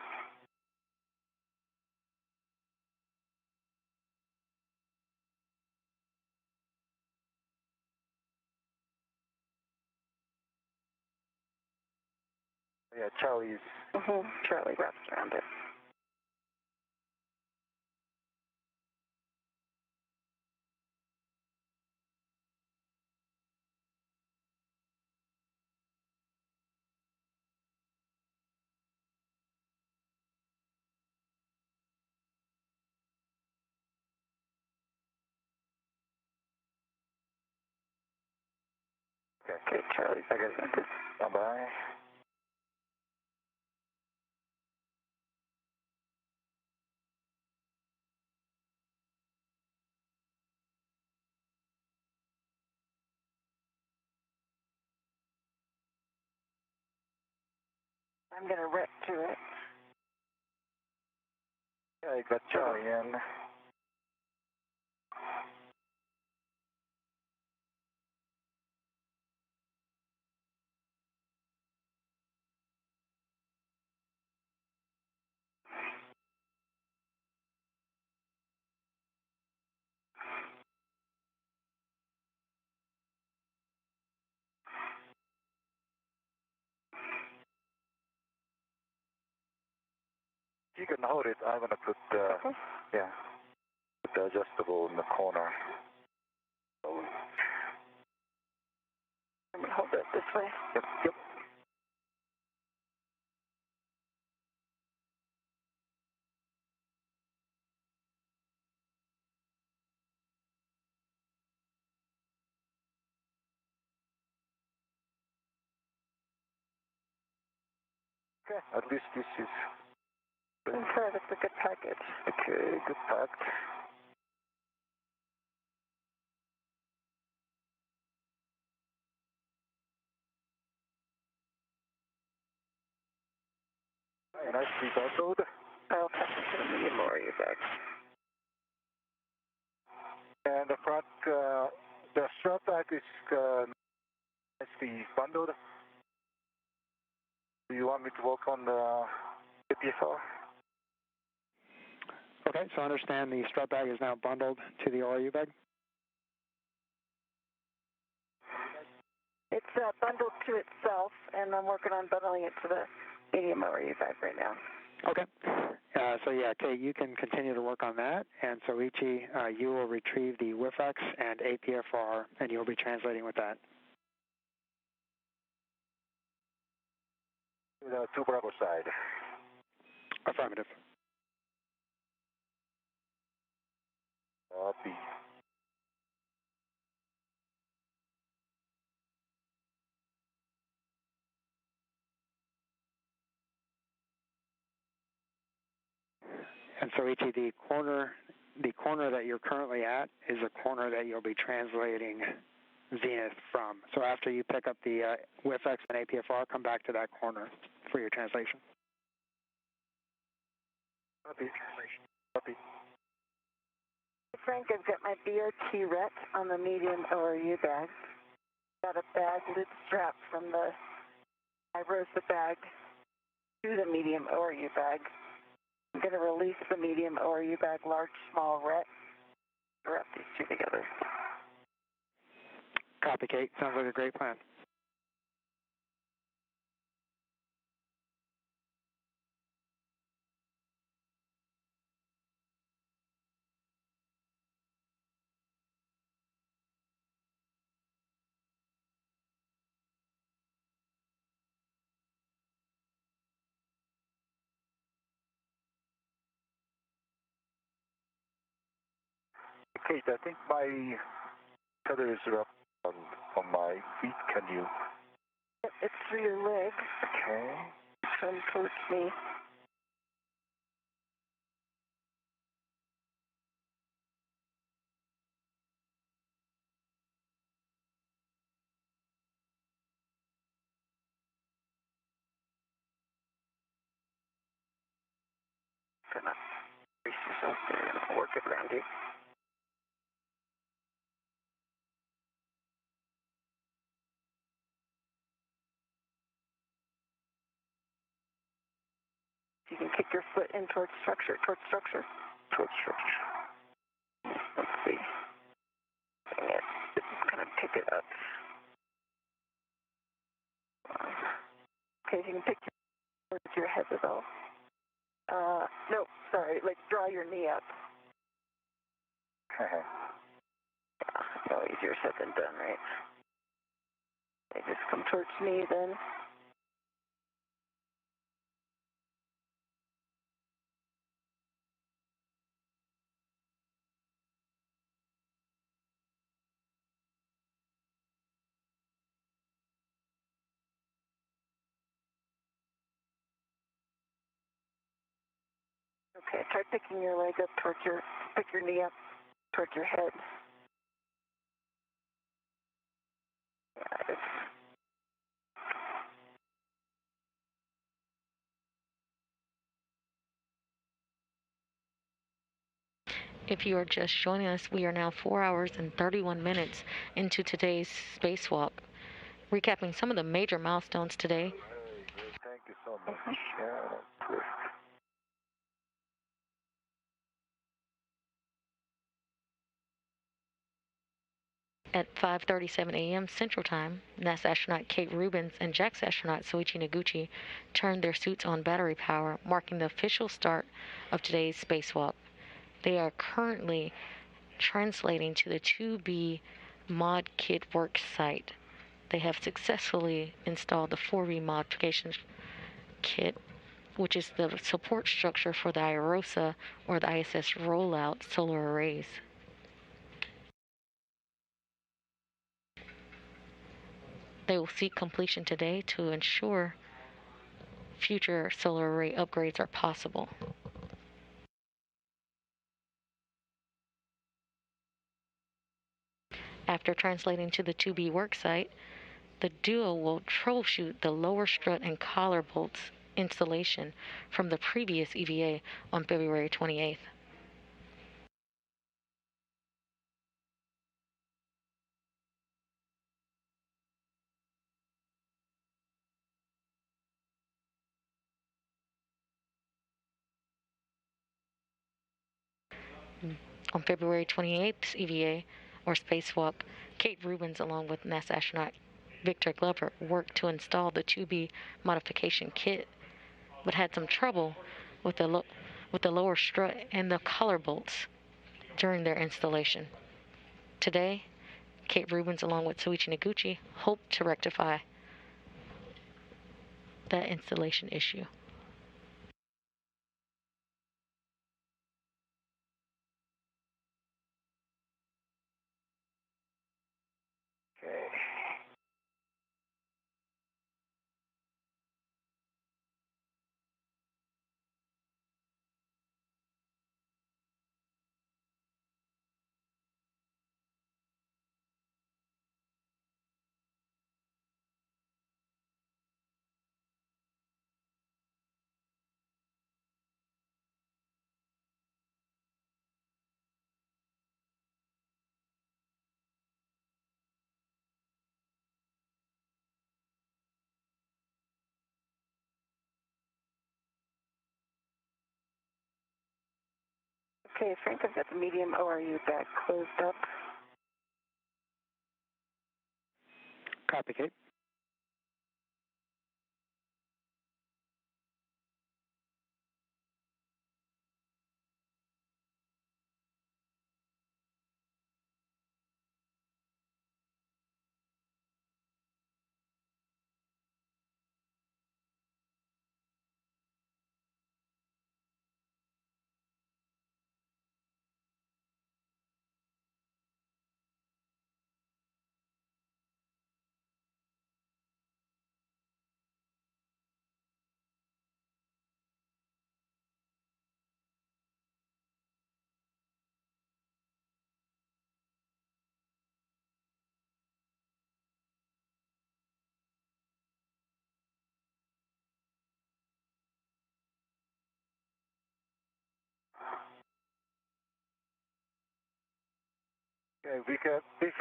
Yeah, Charlie's. Charlie wraps around it. Okay, Charlie's presented. Bye-bye. I'm going to rip to it. Yeah, you got Charlie in. You can hold it. I'm going to put put the adjustable in the corner. I'm going to hold it this way. Yep. Okay, at least this is... Okay, that's a good package. Okay, good packed. Nicely bundled. I'll pass it to the medium or your bag. And the front, the strut back is nicely bundled. Do you want me to work on the APFR? Okay, so I understand the strut bag is now bundled to the ORU bag? It's bundled to itself, and I'm working on bundling it to the medium ORU bag right now. Okay. So yeah, Kate, you can continue to work on that, and Soichi, you will retrieve the WIFX and APFR, and you'll be translating with that. To Bravo side. Affirmative. Copy. And Soichi, the corner that you're currently at is a corner that you'll be translating zenith from. So after you pick up the WIFX and APFR, come back to that corner for your translation. Copy. Copy. Frank, I've got my BRT ret on the medium ORU bag. Got a bag lid strap from the, I rose the bag to the medium ORU bag. I'm going to release the medium ORU bag, large, small ret. Wrap these two together. Copy, Kate. Sounds like a great plan. Kate, I think my tether is up on my feet. Can you? It's through your legs. Okay. Come towards me. Gonna brace yourself there and I'll work it around you. You can kick your foot in towards structure, towards structure. Towards structure. Let's see. Dang it. Just kind of pick it up. Okay, if you can pick towards your head as well. No, sorry, like draw your knee up. Yeah, no easier said than done, right? Okay, just come towards me then. Okay, try picking your leg up towards pick your knee up towards your head. Yeah, If you are just joining us, we are now 4 hours and 31 minutes into today's spacewalk. Recapping some of the major milestones today. Thank you so much. Yeah, that's good. At 5:37 a.m. Central Time, NASA astronaut Kate Rubins and JAXA astronaut Soichi Noguchi turned their suits on battery power, marking the official start of today's spacewalk. They are currently translating to the 2B mod kit worksite. They have successfully installed the 4B modification kit, which is the support structure for the IROSA or the ISS rollout solar arrays. They will seek completion today to ensure future solar array upgrades are possible. After translating to the 2B worksite, the duo will troubleshoot the lower strut and collar bolts installation from the previous EVA on February 28th. On February 28th's EVA, or spacewalk, Kate Rubins, along with NASA astronaut Victor Glover, worked to install the 2B modification kit, but had some trouble with the lower strut and the collar bolts during their installation. Today, Kate Rubins, along with Soichi Noguchi, hope to rectify that installation issue. Okay. Okay, Frank, I've got the medium ORU back closed up. Copy, Kate. Okay, we can fix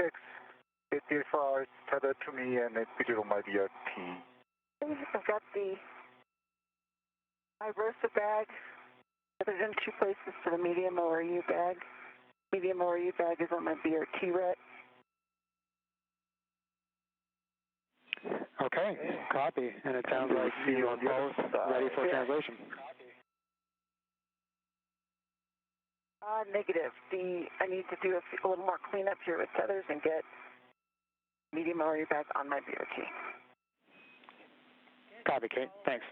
it if it's tethered to me and it's fitted on my BRT. I've got my Versa bag tethered in two places to the medium ORU bag. Medium ORU bag is on my BRT ret. Okay, copy. And it sounds like you are both ready for translation. Negative. I need to do a little more cleanup here with tethers and get medium ORU bag on my BRT. Copy, Kate. Thanks.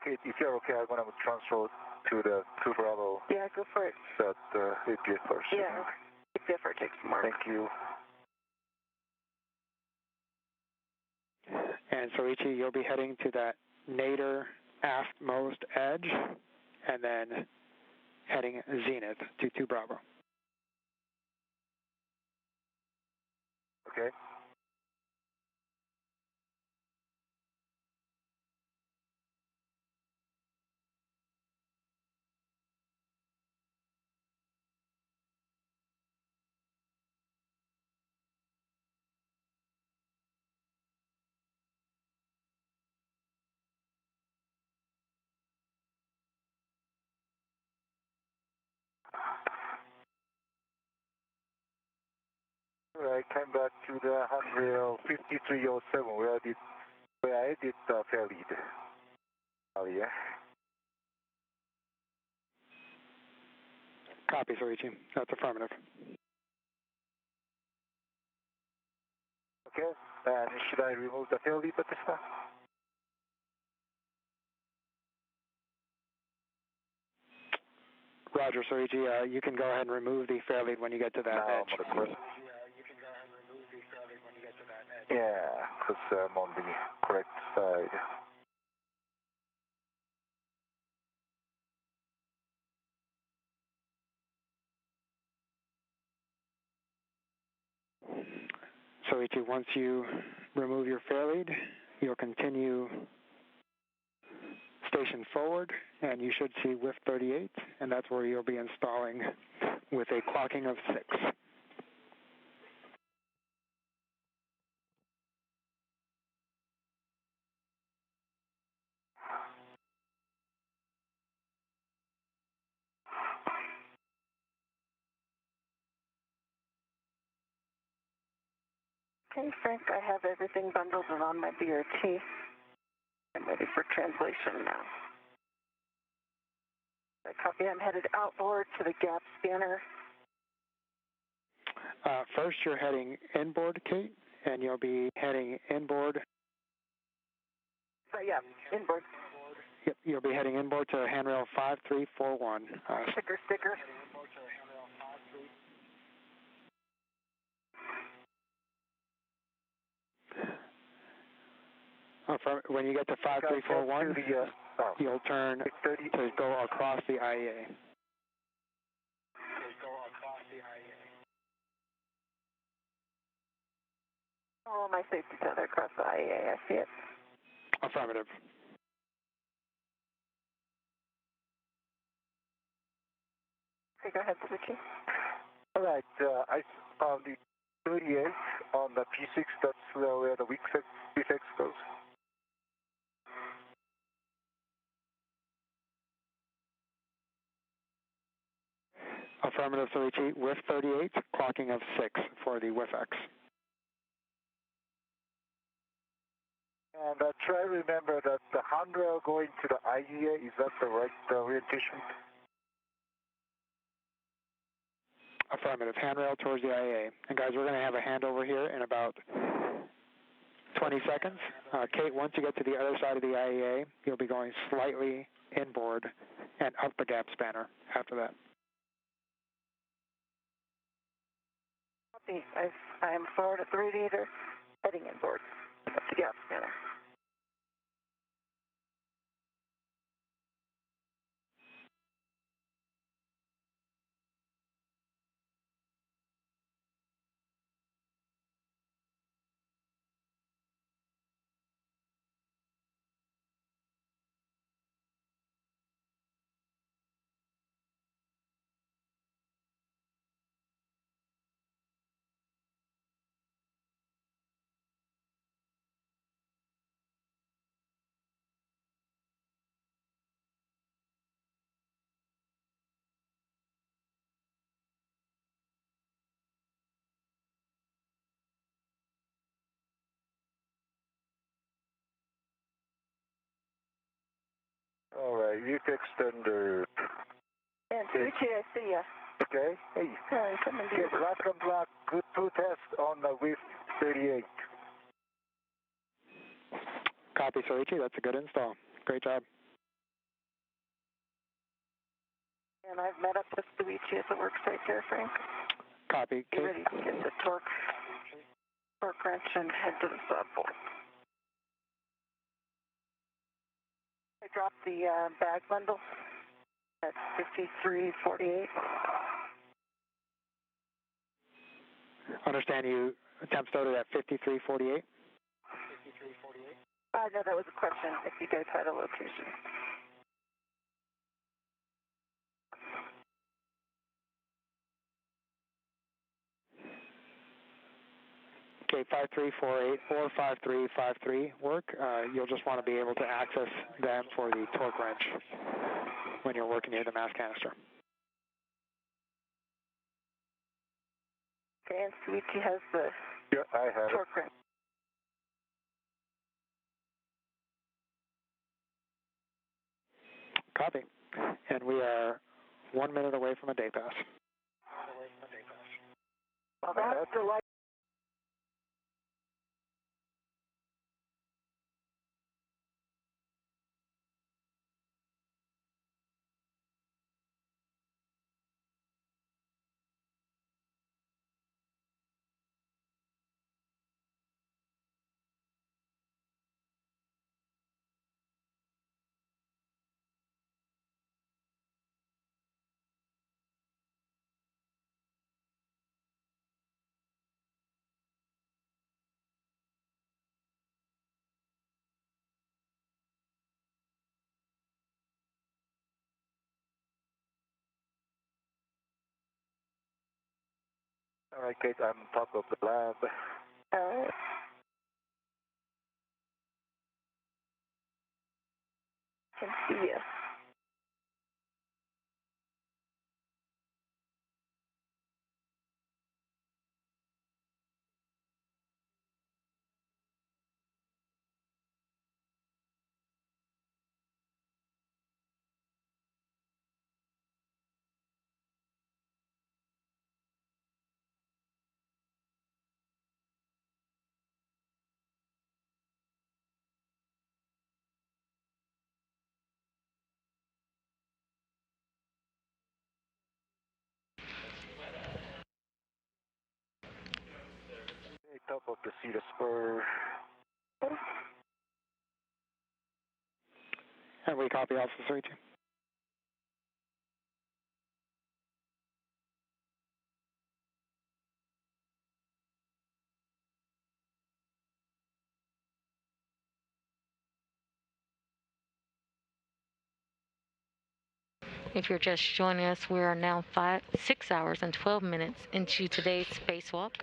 Kate, if you're okay, I'm going to transfer to the Bravo. Yeah, go for it. That APS first. Yeah, APS takes more. Thank you. And Soichi, you'll be heading to that nadir aftmost edge, and then heading zenith to 2 Bravo. Okay. I came back to the handrail 5307 where I did the fair lead earlier. Copy, Soichi. That's affirmative. Okay, and should I remove the fair lead at this time? Roger, Soichi. You can go ahead and remove the fair lead when you get to that edge. Yeah, because I'm on the correct side. Soichi, once you remove your fair lead, you'll continue station forward, and you should see WIF 38, and that's where you'll be installing with a clocking of 6. Okay, Frank, I have everything bundled and on my BRT. I'm ready for translation now. I copy. I'm headed outboard to the gap scanner. First, you're heading inboard, Kate, and you'll be heading inboard. Yeah, inboard. Yep, you'll be heading inboard to handrail 5341. Sticker. When you get to 5341, you'll turn to go across the IEA. Oh, my safety tether across the IEA. I see it. Affirmative. Okay, go ahead, Suzuki. All right, I found the 38 on the P6. That's where the P6 goes. Affirmative, Soichi. WIF 38, clocking of 6 for the WIF-X. And try to remember that the handrail going to the IEA, is that the right orientation? Affirmative. Handrail towards the IEA. And guys, we're going to have a handover here in about 20 seconds. Kate, once you get to the other side of the IEA, you'll be going slightly inboard and up the gap spanner after that. Copy. I am forward at the radiator, heading inboard. Up the gap spanner. All right, youth extender. And Suichi, I see ya. Okay. Hey. Hi, coming to you. Black on black, good to test on the WIF 38. Copy, Soichi. That's a good install. Great job. And I've met up with Suichi at the worksite there, Frank. Copy. Get ready to get the torque wrench and head to the sub. I dropped the bag bundle at 5348. Understand you temp started at 5348? 5348? No, that was a question, if you guys had a location. Okay, 5348 or 5353 work. You'll just want to be able to access them for the torque wrench when you're working near the mass canister. Okay, and Suichi has the I have torque wrench. Copy. And we are 1 minute away from a day pass. Well, that's delightful. All right, Kate, I'm on top of the lab. All right. Can see you. Okay, top of the Cedar Spur. And we copy Alpha Soichi. If you're just joining us, we are now 6 hours and 12 minutes into today's spacewalk.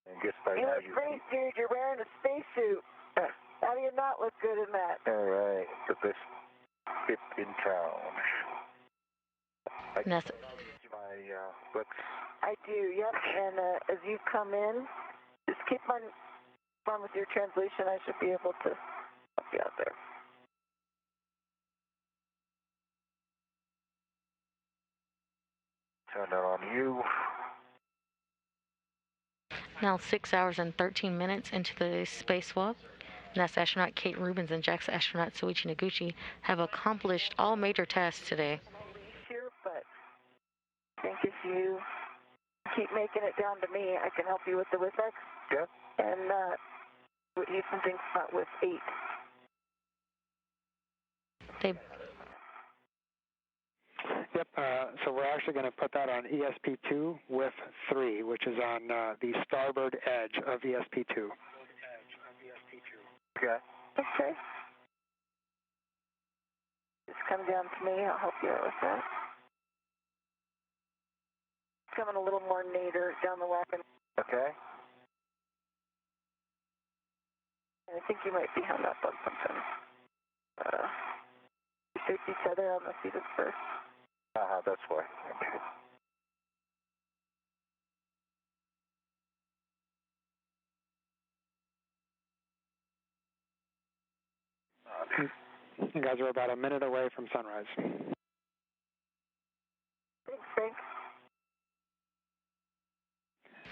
And guess by You now look great, dude. You're wearing a spacesuit. How do you not look good in that? All right, the best tip in town. I And that's my books. I do, yep. And as you come in, just keep on with your translation. I should be able to help you out there. Turn it on you. now 6 hours and 13 minutes into the spacewalk. NASA astronaut Kate Rubins and JAXA astronaut Soichi Noguchi have accomplished all major tasks today. Here, but I think if you keep making it down to me, I can help you with the WIFX. Yeah. And what Houston thinks about with 8. Yep, so we're actually going to put that on ESP2 with 3, which is on the starboard edge of ESP2. Okay. Okay. Just come down to me. I'll help you out with that. Coming a little more nadir down the weapon. Okay. And I think you might be hung up on something. Safety tether on the seat first. That's why. Okay. You guys are about a minute away from sunrise. Thanks, Frank.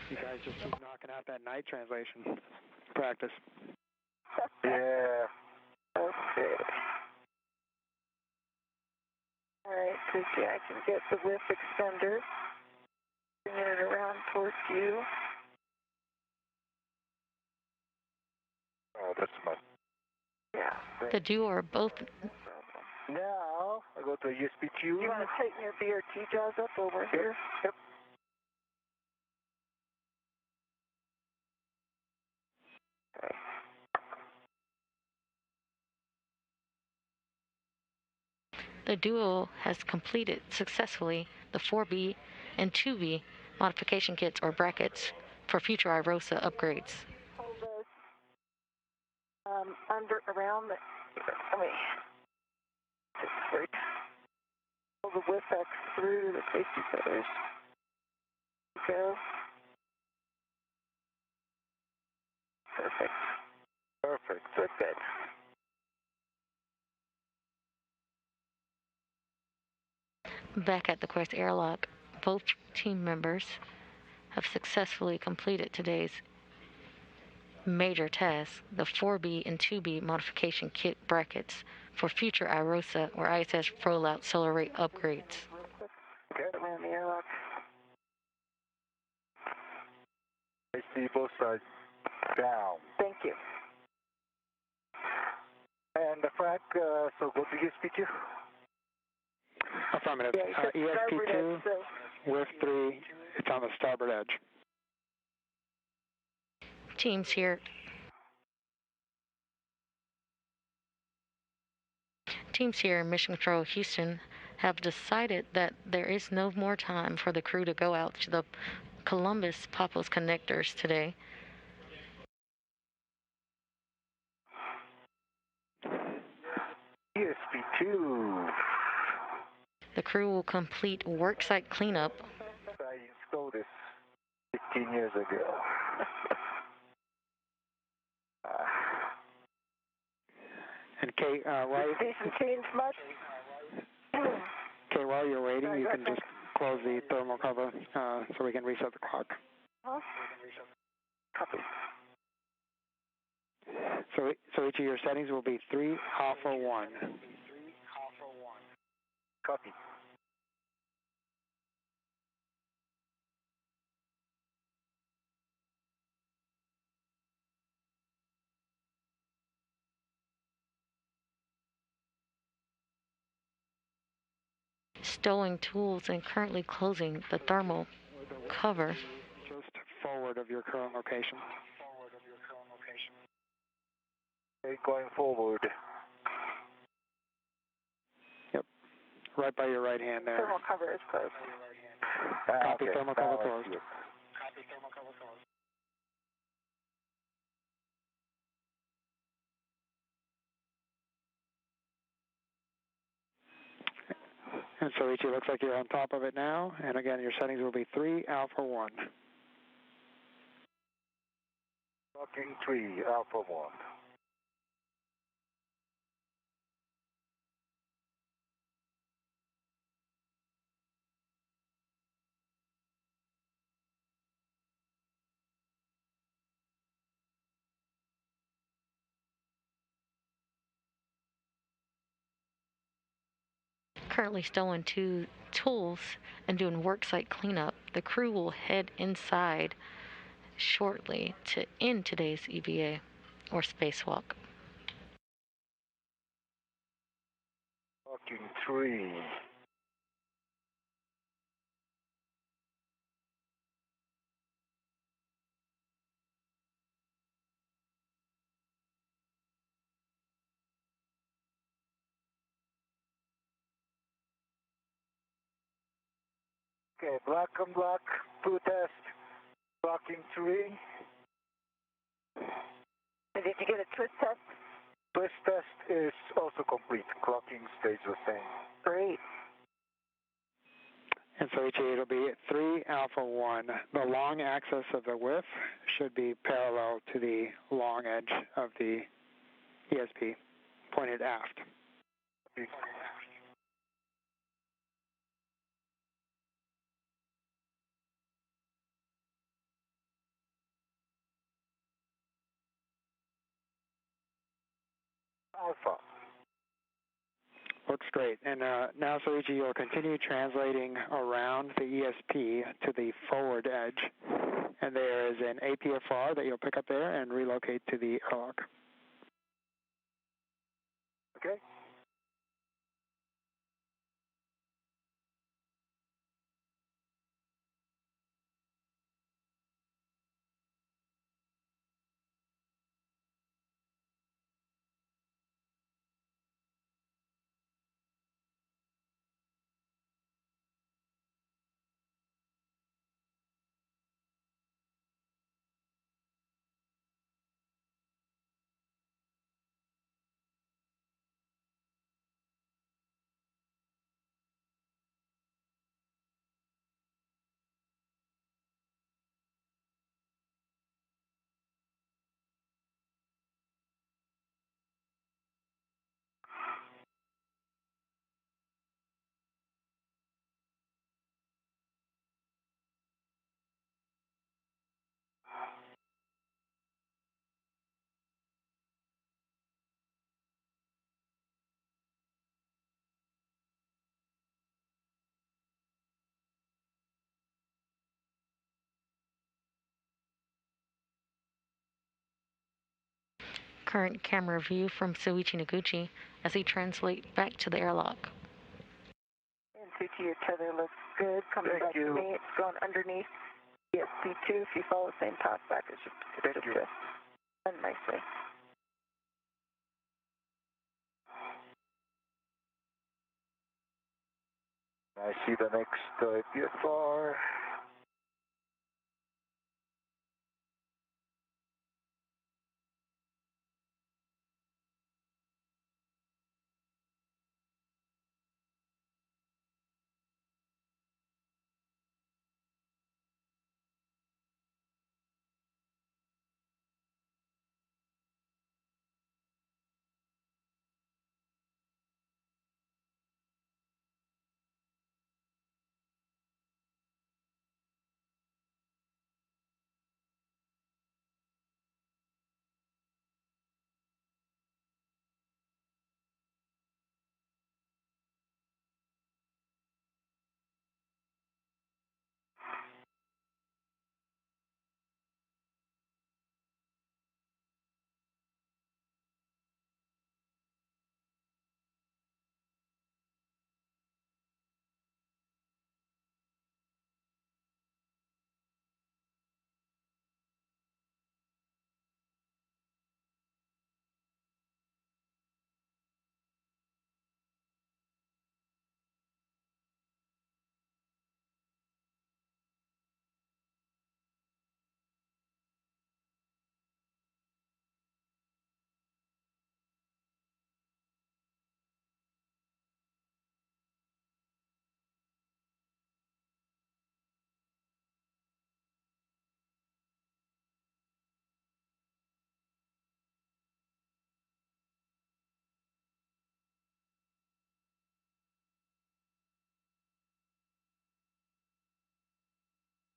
You guys just keep knocking out that night translation practice. Yeah. Okay. All right, Kuki, I can get the whip extender. Bringing it around towards you. Oh, that's my... Yeah. The duo are both. Now, I go to USB tube. You want to tighten your BRT jaws up over here? Yep. Okay. The duo has completed successfully the 4B and 2B modification kits or brackets for future IROSA upgrades. Hold those around the, pull the WIFX through the safety feathers. Go. Perfect. Perfect. Good, good. Back at the Quest Airlock, both team members have successfully completed today's major task, the 4B and 2B modification kit brackets for future IROSA or ISS rollout solar array upgrades. Okay. Around the airlock. I see both sides down. Thank you. And Frank, so go to ESP2. Affirmative. Yeah, ESP2 with 3, it's on the starboard edge. Teams here. Teams here in Mission Control Houston have decided that there is no more time for the crew to go out to the Columbus Papos connectors today. ESP2. The crew will complete worksite cleanup. I installed this 15 years ago. And Kate, while you're waiting, you can just close the thermal cover so we can reset the clock. Copy. So each of your settings will be 3 alpha 1. Copy. Stowing tools and currently closing the thermal cover. Just forward of your current location. Okay, going forward. Yep. Right by your right hand there. Thermal cover is closed. Copy, okay. thermal cover closed. And so Ichi, looks like you're on top of it now. And again, your settings will be 3 alpha 1. Locking 3 alpha 1. Currently stowing 2 tools and doing worksite cleanup. The crew will head inside shortly to end today's EVA or spacewalk. Locking 3. Okay, black on black, blue test, blocking 3. And did you get a twist test? Twist test is also complete. Clocking stays the same. Great. And so Ichi, it'll be 3 alpha 1. The long axis of the width should be parallel to the long edge of the ESP. pointed aft. Alpha. Looks great. And now, Soichi, you'll continue translating around the ESP to the forward edge. And there is an APFR that you'll pick up there and relocate to the airlock. Okay. Current camera view from Soichi Noguchi as he translates back to the airlock. And Soichi, your tether looks good. Coming back to me, it's going underneath ESP2. If you follow the same path back, it's just done nicely. I see the next APFR.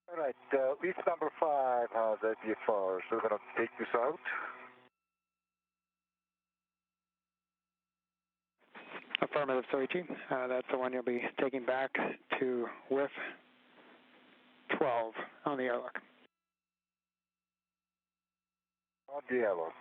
All right, leaf number 5 has APFR, so we're going to take this out. Affirmative, Soichi. That's the one you'll be taking back to WIF 12 on the airlock. On the airlock.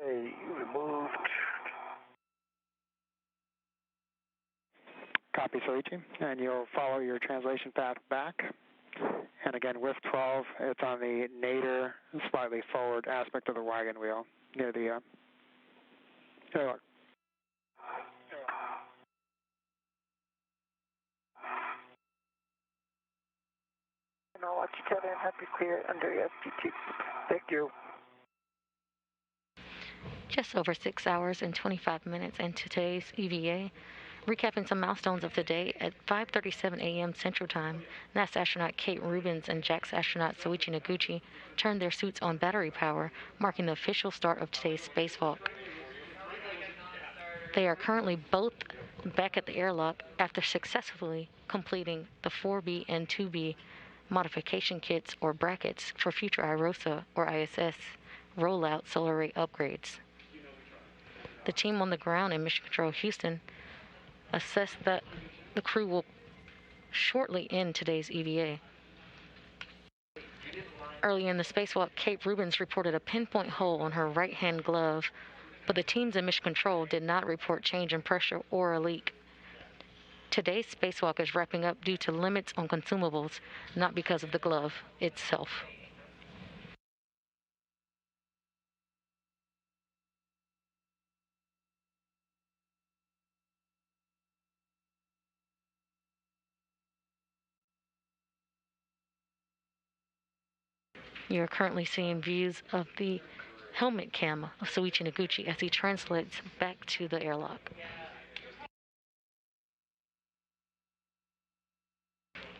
Okay, removed. Copy, Soichi. And you'll follow your translation path back. And again, with 12, it's on the nadir, slightly forward aspect of the wagon wheel near the airlock. And I'll watch each other and help you clear it under your ST2. Thank you. Just over 6 hours and 25 minutes into today's EVA. Recapping some milestones of today, at 5:37 a.m. Central Time, NASA astronaut Kate Rubins and JAXA astronaut Soichi Noguchi turned their suits on battery power, marking the official start of today's spacewalk. They are currently both back at the airlock after successfully completing the 4B and 2B modification kits or brackets for future IROSA or ISS rollout solar array upgrades. The team on the ground in Mission Control Houston assessed that the crew will shortly end today's EVA. Early in the spacewalk, Kate Rubins reported a pinpoint hole on her right-hand glove, but the teams in Mission Control did not report change in pressure or a leak. Today's spacewalk is wrapping up due to limits on consumables, not because of the glove itself. You are currently seeing views of the helmet cam of Soichi Noguchi as he translates back to the airlock.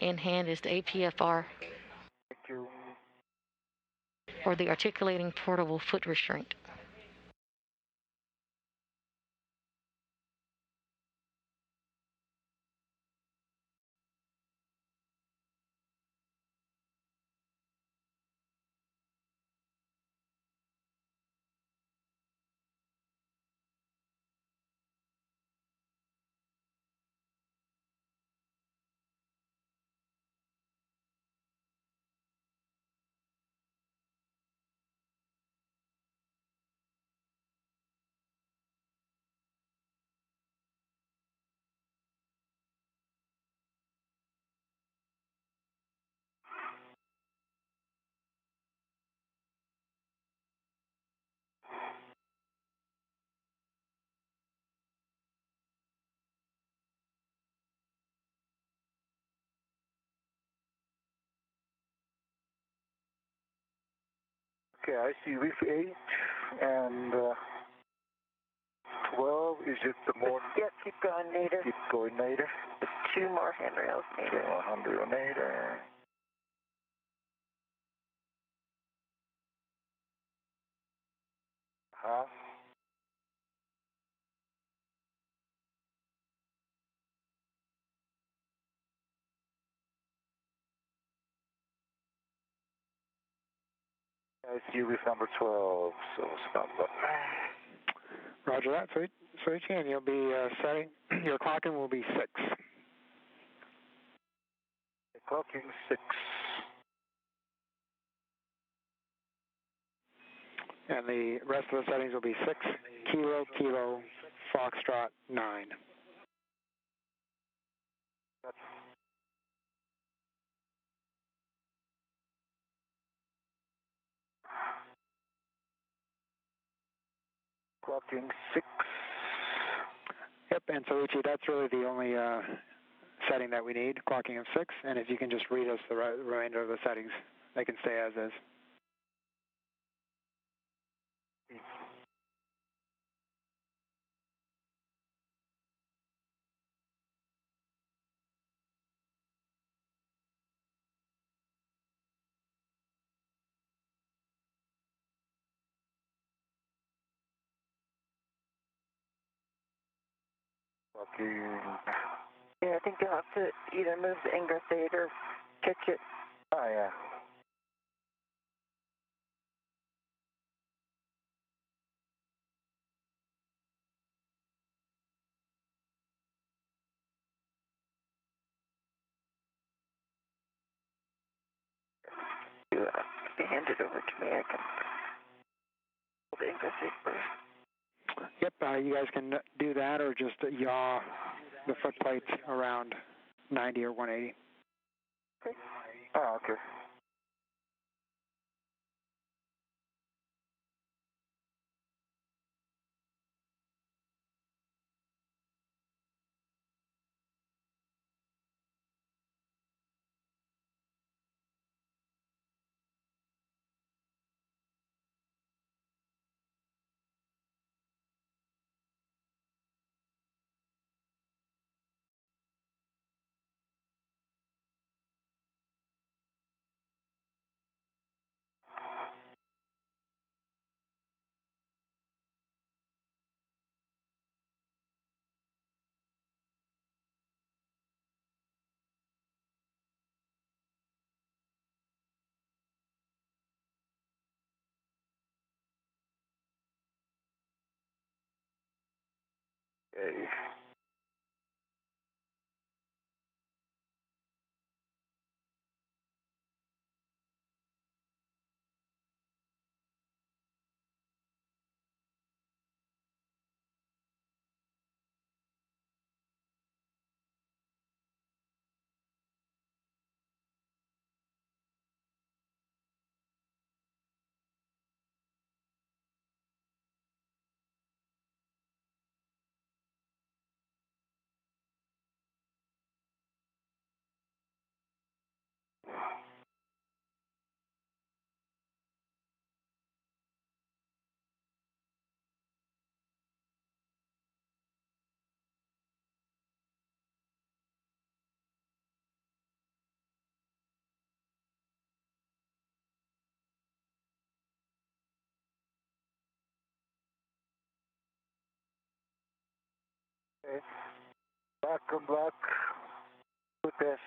In hand is the APFR, Thank you. or the Articulating Portable Foot Restraint. Okay, I see reef 8 and 12. Is it the more? Yeah, keep going, nadir. Keep going nadir. 2 more handrails, nadir. 100 nadir. Huh? I see reef number 12, so stop that. Roger that, Soichi, and you'll be setting, your clocking will be 6. Clocking 6. And the rest of the settings will be 6, Kilo, Kilo, Foxtrot, 9. Clocking 6. Yep, and Soichi, that's really the only setting that we need, clocking of 6, and if you can just read us the remainder of the settings, they can stay as is. Clocking. Yeah, I think you'll have to either move the Ingress 8 or catch it. Oh, yeah. You hand it over to me, I can. the Ingress paper. Yep, you guys can do that or just yaw the foot plates around 90 or 180. Okay. Oh, okay. Okay. Okay. Black on black. Good test.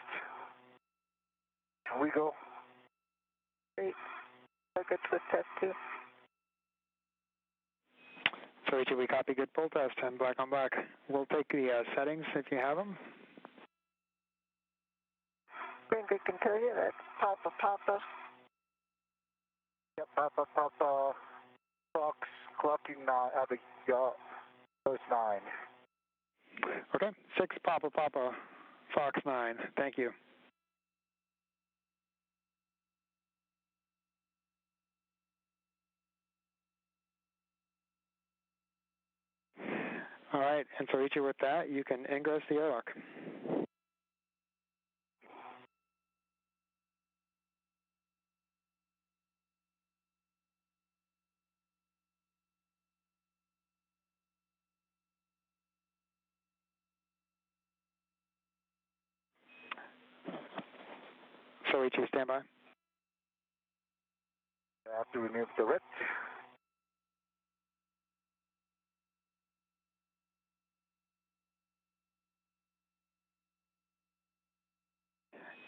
Can we go? Great. I'll get to the test too. So Ichi, we copy good pull test and black on black. We'll take the settings if you have them. Greenberg can tell you that Papa. Yep, Papa, Fox, clocking 9, post 9. Okay, 6 Papa, Fox 9. Thank you. All right, and so Ichi, with that, you can ingress the airlock. So Ichi, stand by. I have to remove the red.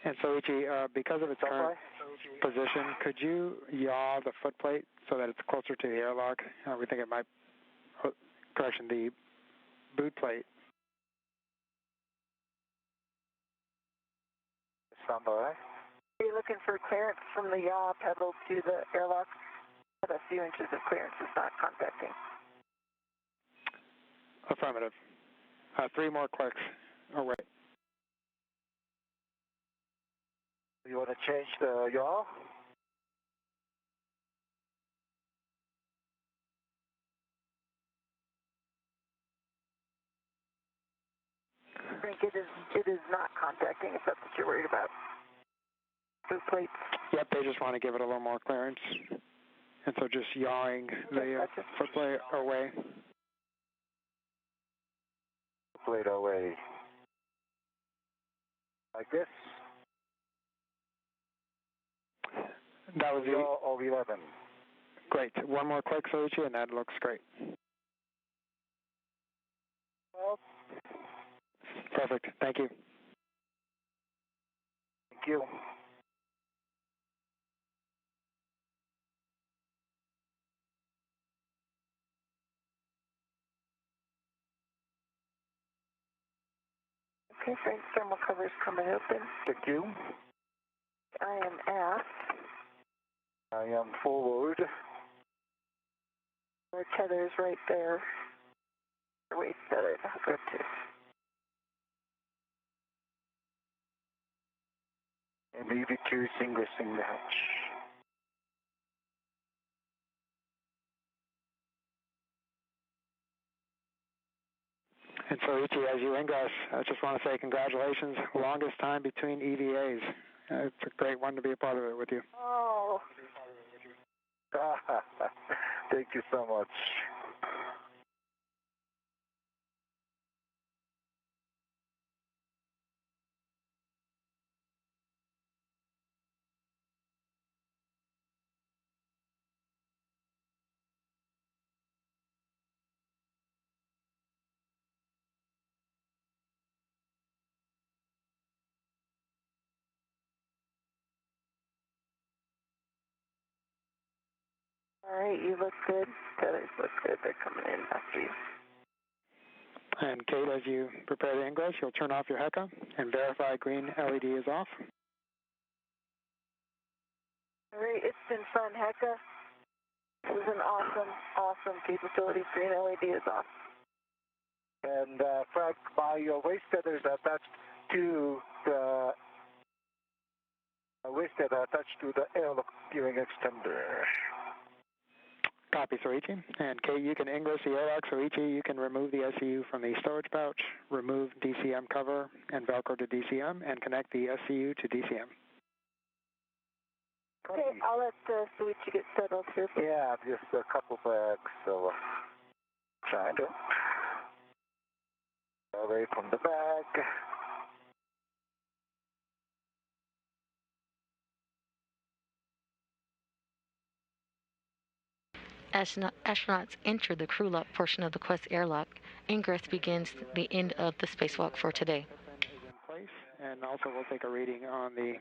And so Ichi, because of its current position, could you yaw the foot plate so that it's closer to the airlock? We think it might, correction, the boot plate. Stand by. Are you looking for clearance from the yaw pedal to the airlock? A few inches of clearance is not contacting. Affirmative. 3 more clicks. Oh, wait. You want to change the yaw? I think it is not contacting if that's what you're worried about. Boot plates. Yep, they just want to give it a little more clearance. And so just yawing the foot plate away. Plate away. Like this? That was the yaw of 11. Great. 1 more click, Soichi, and that looks great. Well, perfect. Thank you. Thank you. Okay, Frank, thermal cover is coming open. Thank you. I am aft. I am forward. Our tether's right there. Waist tether, that's good too. And EV2 is ingressing the hatch. And so, Ichi, as you ingress, I just want to say congratulations. Longest time between EVAs. It's a great one to be a part of it with you. Oh. Thank you so much. All right, you look good. Tethers look good. They're coming in after you. And Kate, as you prepare to ingress, you'll turn off your HECA and verify green LED is off. All right, it's been fun, Hecka. This is an awesome capability. Green LED is off. And Frank, my waist tether is attached to the airlock gearing extender. Copy, Soichi. And Kate, you can ingress the airlock. Soichi, you can remove the SCU from the stowage pouch, remove DCM cover and Velcro to DCM, and connect the SCU to DCM. Okay, I'll let Soichi get settled here. Yeah, just a couple bags, so trying to away from the bag. Astronauts enter the crew lock portion of the Quest airlock. Ingress begins the end of the spacewalk for today. Is in place, and also we'll take a reading on the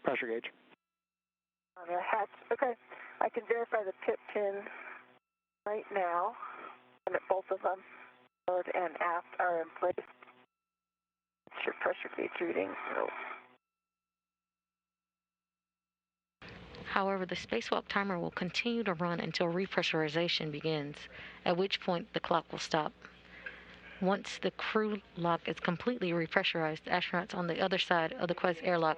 pressure gauge. On the hatch, okay. I can verify the pit pin right now, and that both of them, forward and aft, are in place. What's your pressure gauge reading? No. However, the spacewalk timer will continue to run until repressurization begins, at which point the clock will stop. Once the crew lock is completely repressurized, astronauts on the other side of the Quest airlock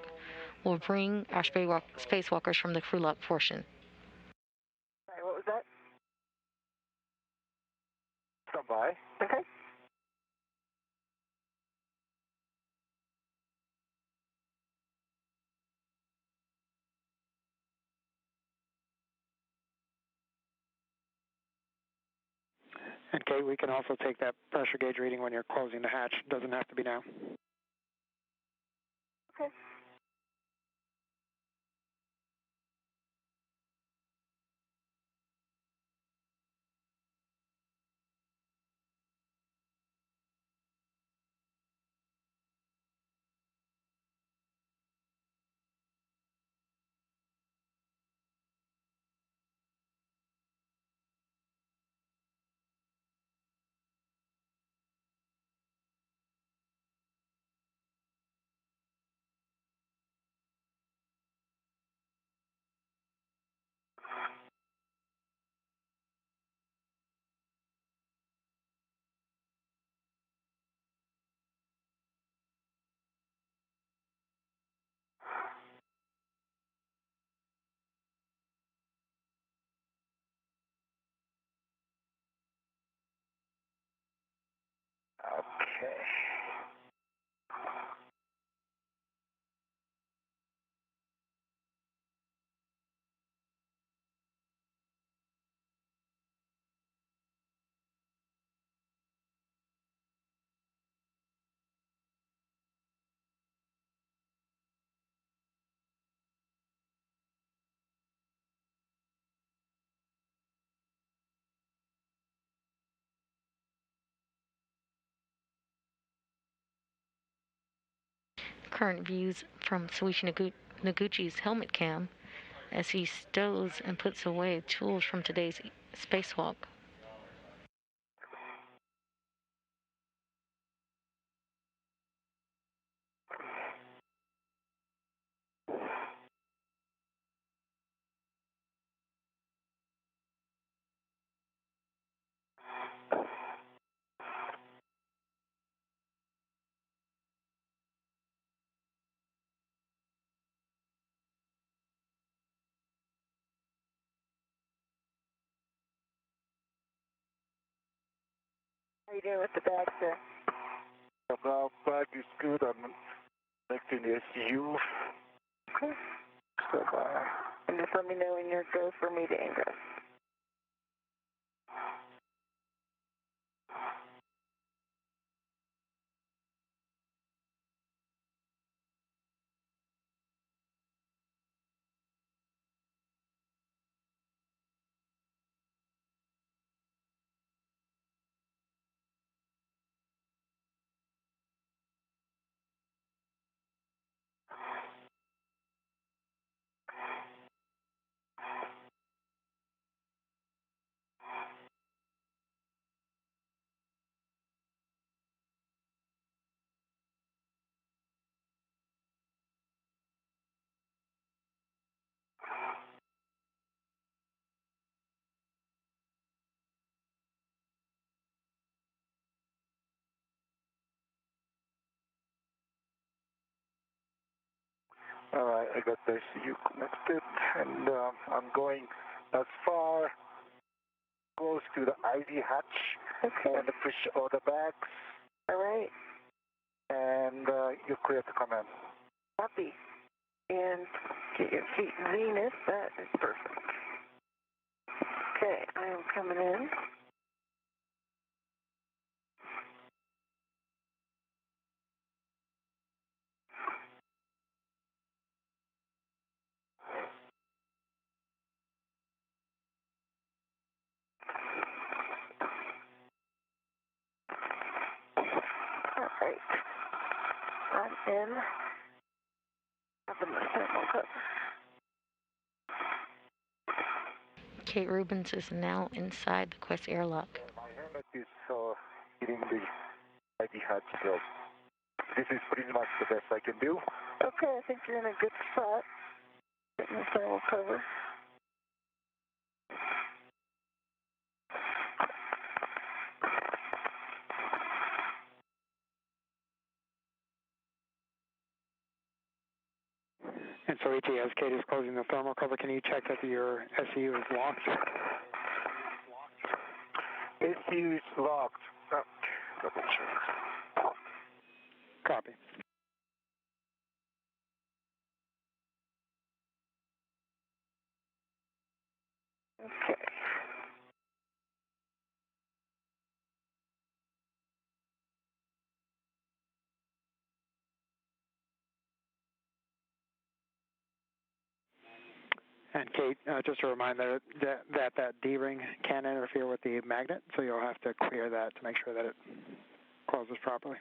will bring our spacewalkers from the crew lock portion. Sorry, what was that? Stand by. Okay. And Kate, we can also take that pressure gauge reading when you're closing the hatch. Doesn't have to be now. Okay. Okay. Current views from Soichi Noguchi's helmet cam as he stows and puts away tools from today's spacewalk. How you doing with the bag, sir? The bag is good. I'm connecting the SCU. Okay. So, And just let me know when you're go for me to Ingress. all right, I got the SCU connected, and I'm going as far close to the ID hatch. Okay. And push all the bags. All right. And you're clear to come in. Copy. And get your feet zenith. That is perfect. Okay, I am coming in. All right. I'm in. Having my thermal cover. Kate Rubins is now inside the Quest airlock. My helmet is hitting the ID hatch, so this is pretty much the best I can do. Okay, I think you're in a good spot. Getting the thermal cover. And so, ET, as Kate is closing the thermal cover, can you check that your SCU is locked? SCU is locked. Double check. Copy. Okay. And Kate, just a reminder that D-ring can interfere with the magnet, so you'll have to clear that to make sure that it closes properly.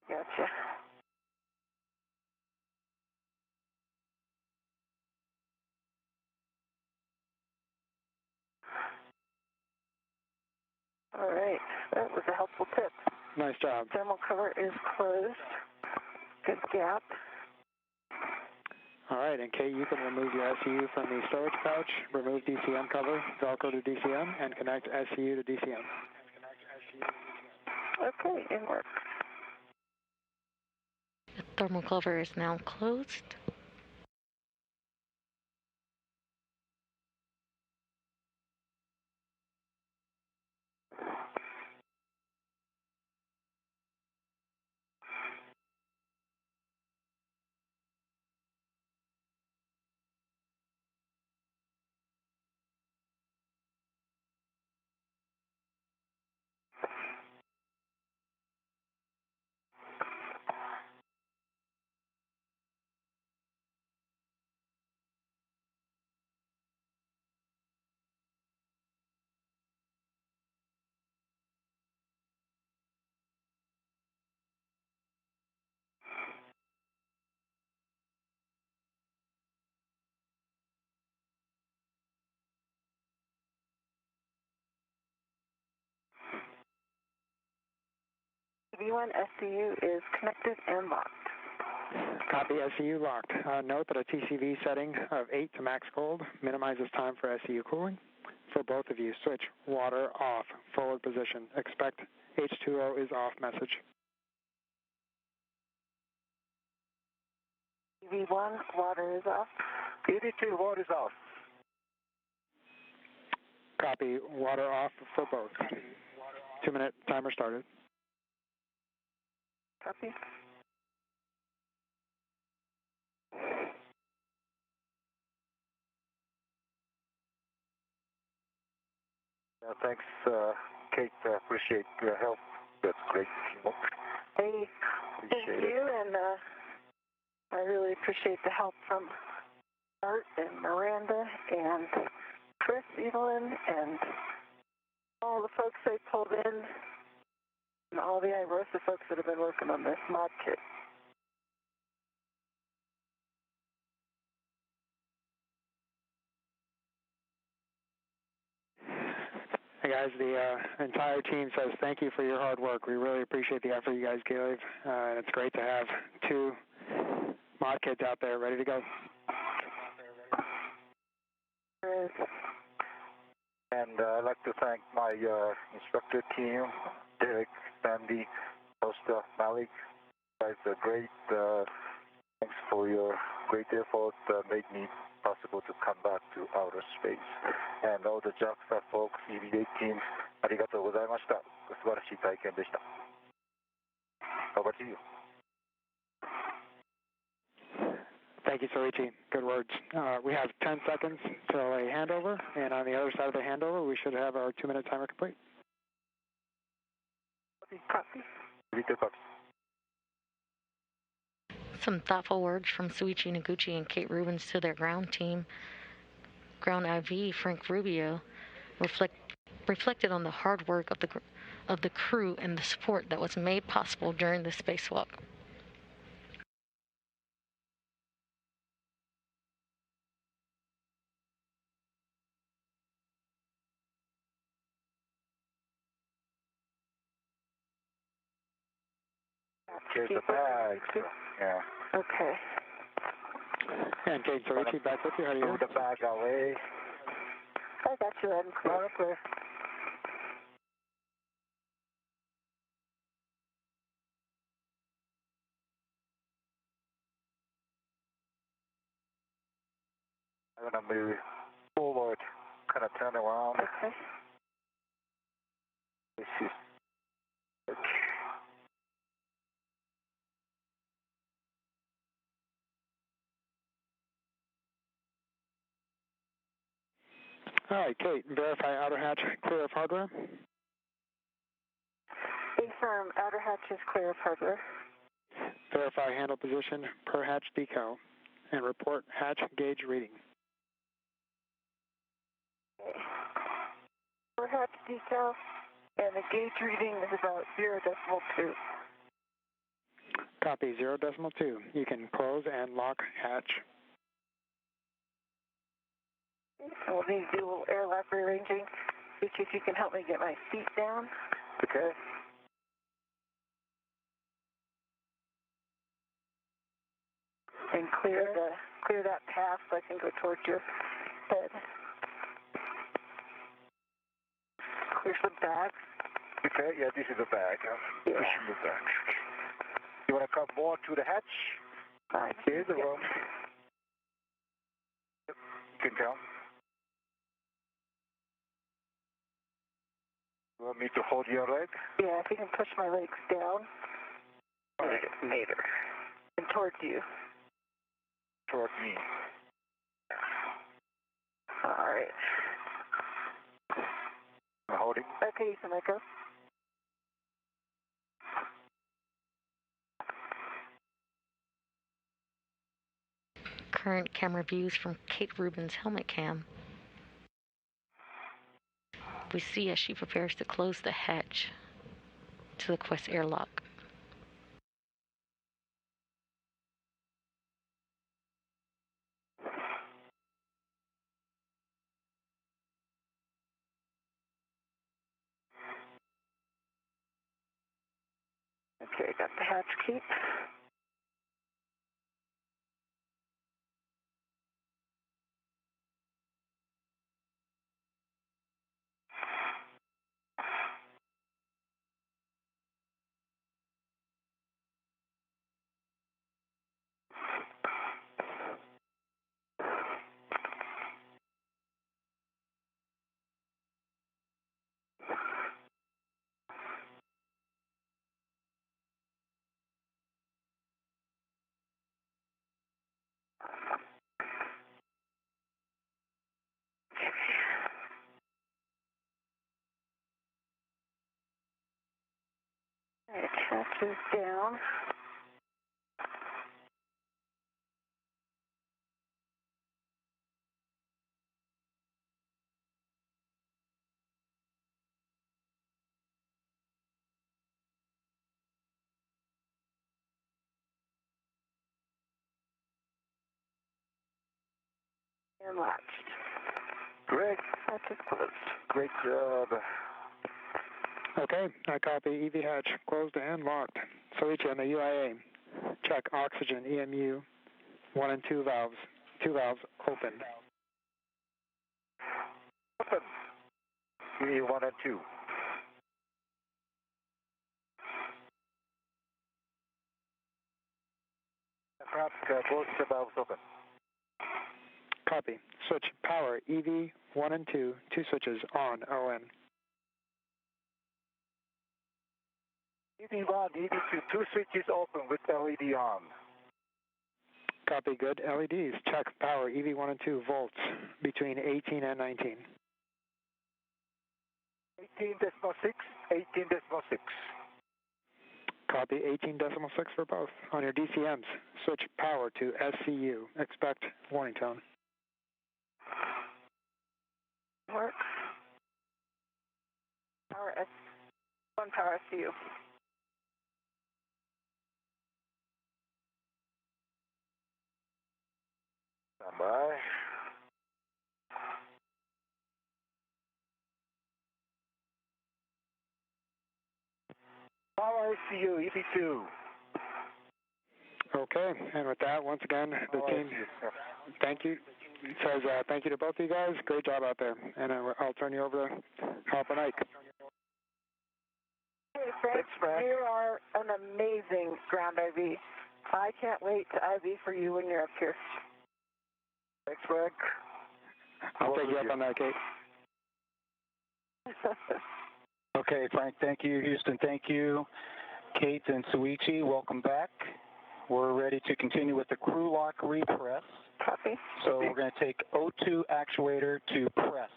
Gotcha. All right, that was a helpful tip. Nice job. Thermal cover is closed. Good gap. All right, and Kate, you can remove your SCU from the stowage pouch, remove DCM cover, Velcro to DCM, and connect SCU to DCM. Okay, in work. The thermal cover is now closed. V1 SCU is connected and locked. Copy, SCU locked. Note that a TCV setting of 8 to max cold minimizes time for SCU cooling. For both of you, switch water off, forward position. Expect H2O is off message. EV1, water is off. EV2, water is off. Copy. Water off for both. 2-minute timer started. Copy. Thanks, Kate. Appreciate your help. That's great. Hey, thank you, and I really appreciate the help from Art and Miranda and Chris, Evelyn, and all the folks they pulled in, and all the IROSA folks that have been working on this mod kit. Hey guys, the entire team says thank you for your hard work. We really appreciate the effort you guys gave, and it's great to have 2 mod kits out there ready to go. And I'd like to thank my instructor team, Derek, Sandy, Costa, Malik. You guys are great. Thanks for your great effort. Made me possible to come back to outer space. And all the JAXA folks, EVA team, ありがとうございました。素晴らしい体験でした。Over to you. Thank you, Soichi. Good words. We have 10 seconds till a handover, and on the other side of the handover, we should have our 2-minute timer complete. Copy. Copy. Some thoughtful words from Soichi Noguchi and Kate Rubins to their ground team. Ground IV Frank Rubio reflected on the hard work of the crew and the support that was made possible during the spacewalk. Here's the bag. Yeah. Okay. And Kate Soichi, back with you. How do you Move the bag away. I got you, Ed. Clear. I'm going to move forward, kind of turn around. Okay. This is All right, Kate, verify outer hatch clear of hardware. Affirm, outer hatch is clear of hardware. Verify handle position per hatch decal, and report hatch gauge reading. Okay. Per hatch decal, and the gauge reading is about 0.2. Copy 0.2. You can close and lock hatch. We'll need to do a little airlock rearranging. If you can help me get my feet down. okay. And clear that path so I can go towards your head. Clear some bag. Okay, yeah, this is the bag. Yeah. Pushing the bag. You want to come more to the hatch? Fine. Here's the room. Yep, you can come. You want me to hold your leg? Yeah, if you can push my legs down. Later. And towards you. Toward me. All right. I'm holding. Okay, you can let go. Current camera views from Kate Rubins' helmet cam. We see as she prepares to close the hatch to the Quest airlock. Okay, got the hatch key. Hatches down. And latched. Great. Hatches closed. Great job. Okay, I copy. EV hatch closed and locked. Soichi on the UIA. Check oxygen, EMU, 1 and 2 valves. 2 valves open. Open. EV 1 and 2. Perhaps both the valves open. Copy. Switch power, EV 1 and 2, 2 switches on, ON. EV 1, EV 2, 2 switches open with LED on. Copy, good. LEDs. Check power, EV 1 and 2 volts between 18 and 19. 18.6, 18.6. Copy, 18.6 for both. On your DCMs, switch power to SCU. Expect warning tone. Work. Power S. 1 power SCU. Stand by. Power SCU, EV2. Okay, and with that, once again, the team, thank you. It says thank you to both of you guys. Great job out there. And I'll turn you over to Hop and Ike. Hey, Frank, Thanks, Frank. You are an amazing ground IV. I can't wait to IV for you when you're up here. Thanks, Frank. I'll take you up on that, Kate. Okay, Frank, thank you. Houston, thank you. Kate and Soichi, welcome back. We're ready to continue with the crew lock repress. Copy. So we're going to take O2 actuator to press.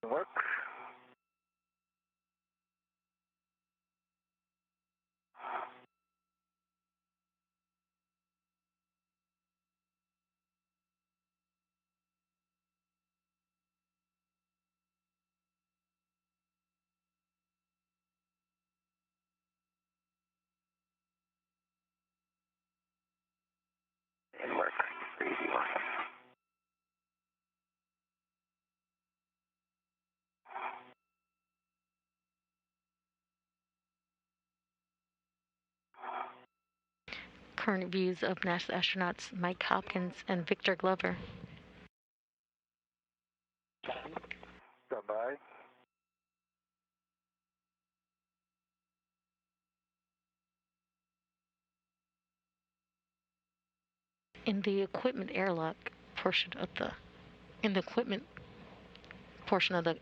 Work. And work. Easy one. Current views of NASA astronauts Mike Hopkins and Victor Glover. Stand by. In the equipment airlock portion of the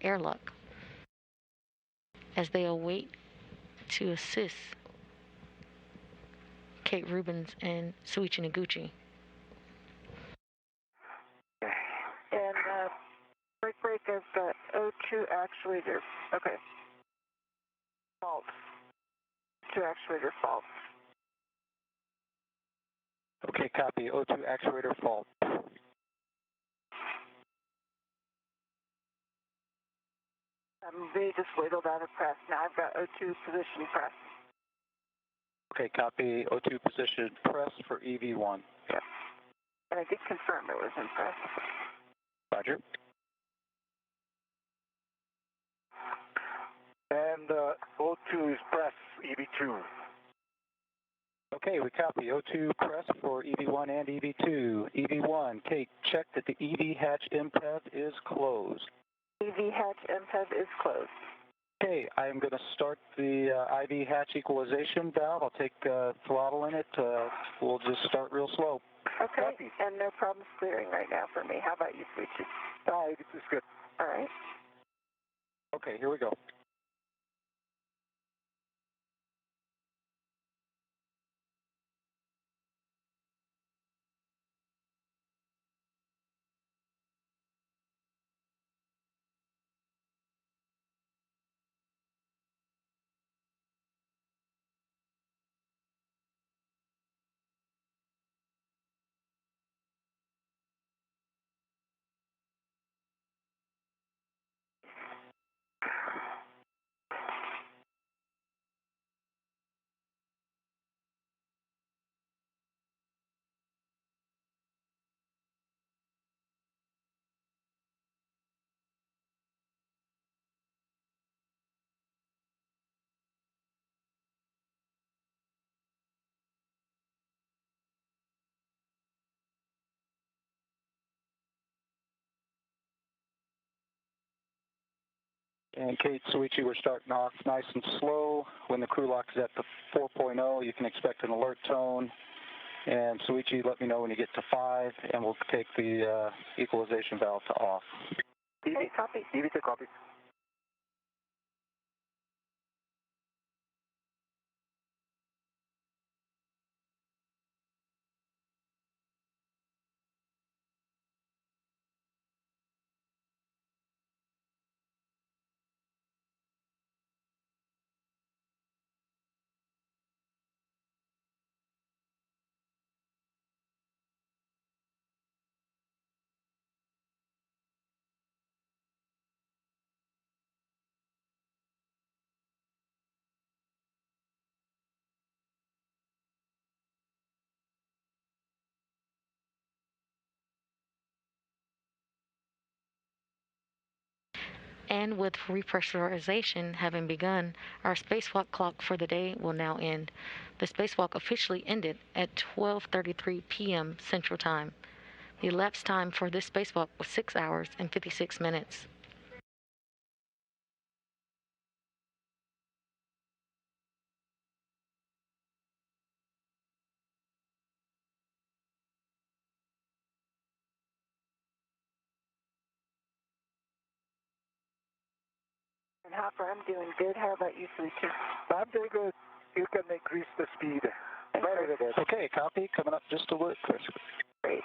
airlock, as they await to assist Kate Rubins and Soichi Noguchi. And break, I've got O2 actuator. Okay. Fault. O2 actuator fault. Okay, copy. O2 actuator fault. They just ladled out of press. Now I've got O2 position press. Okay, copy. O2 position press for EV1. Yeah. And I did confirm it was in press. Roger. And O2 is press, EV2. Okay, we copy. O2 press for EV1 and EV2. EV1, Kate, check that the EV hatch MPEV is closed. EV hatch MPEV is closed. Okay, I'm going to start the IV hatch equalization valve. I'll take throttle in it. We'll just start real slow. Okay, Copy. and no problems clearing right now for me. How about you, Soichi? All right, this is good. All right. Okay, here we go. And Kate, Soichi, we're starting off nice and slow. When the crew lock is at the 4.0, you can expect an alert tone. And Soichi, let me know when you get to 5, and we'll take the equalization valve to off. Okay, copy. EV to copy. And with repressurization having begun, our spacewalk clock for the day will now end. The spacewalk officially ended at 12:33 p.m. Central Time. The elapsed time for this spacewalk was 6 hours and 56 minutes. And Hopper, I'm doing good. How about you, Soichi? I'm doing good. You can increase the speed. Right over there. Okay, copy. Coming up just a little, Chris. Great.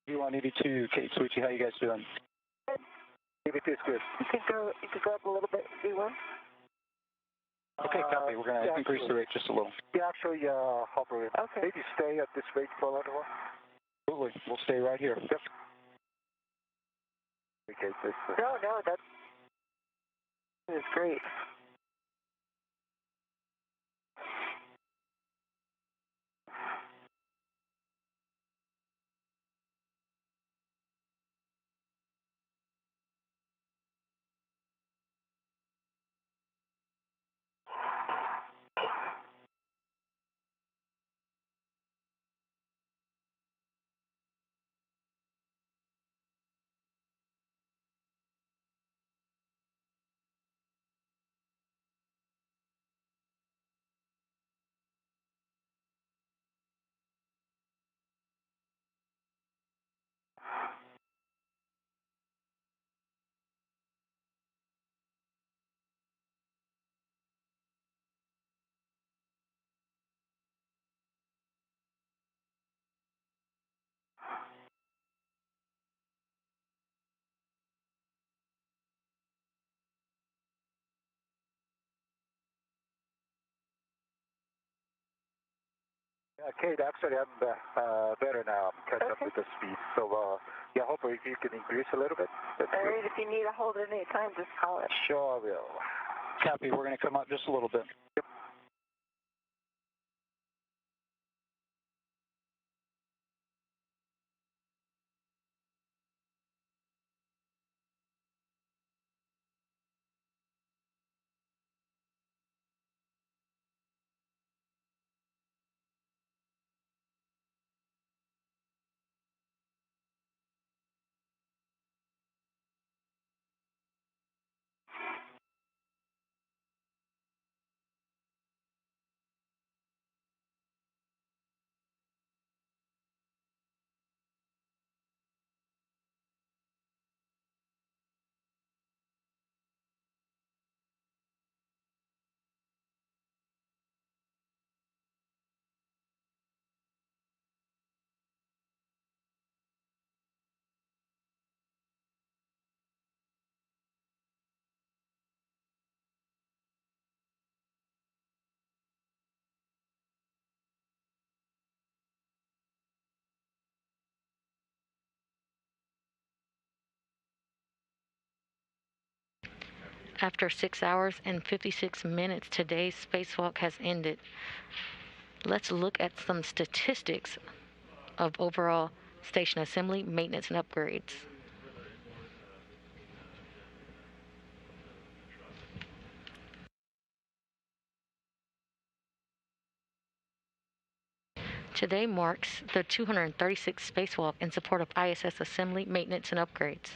V1, EV2, Kate, Soichi, how you guys doing? EV2 is good. You could go up a little bit, V1. Okay, copy. We're going to increase the rate just a little. Yeah, actually, Hopper, Okay. maybe stay at this rate for a little while. Absolutely. We'll stay right here. Yep. Okay, this, No, that's great. Kate, actually, I'm better now. I'm catching up with the speed. So, yeah, hopefully if you can increase a little bit. All right, if you need a hold at any time, just call it. Sure, I will. Copy, we're going to come up just a little bit. Yep. After 6 hours and 56 minutes, today's spacewalk has ended. Let's look at some statistics of overall station assembly, maintenance, and upgrades. Today marks the 236th spacewalk in support of ISS assembly, maintenance, and upgrades.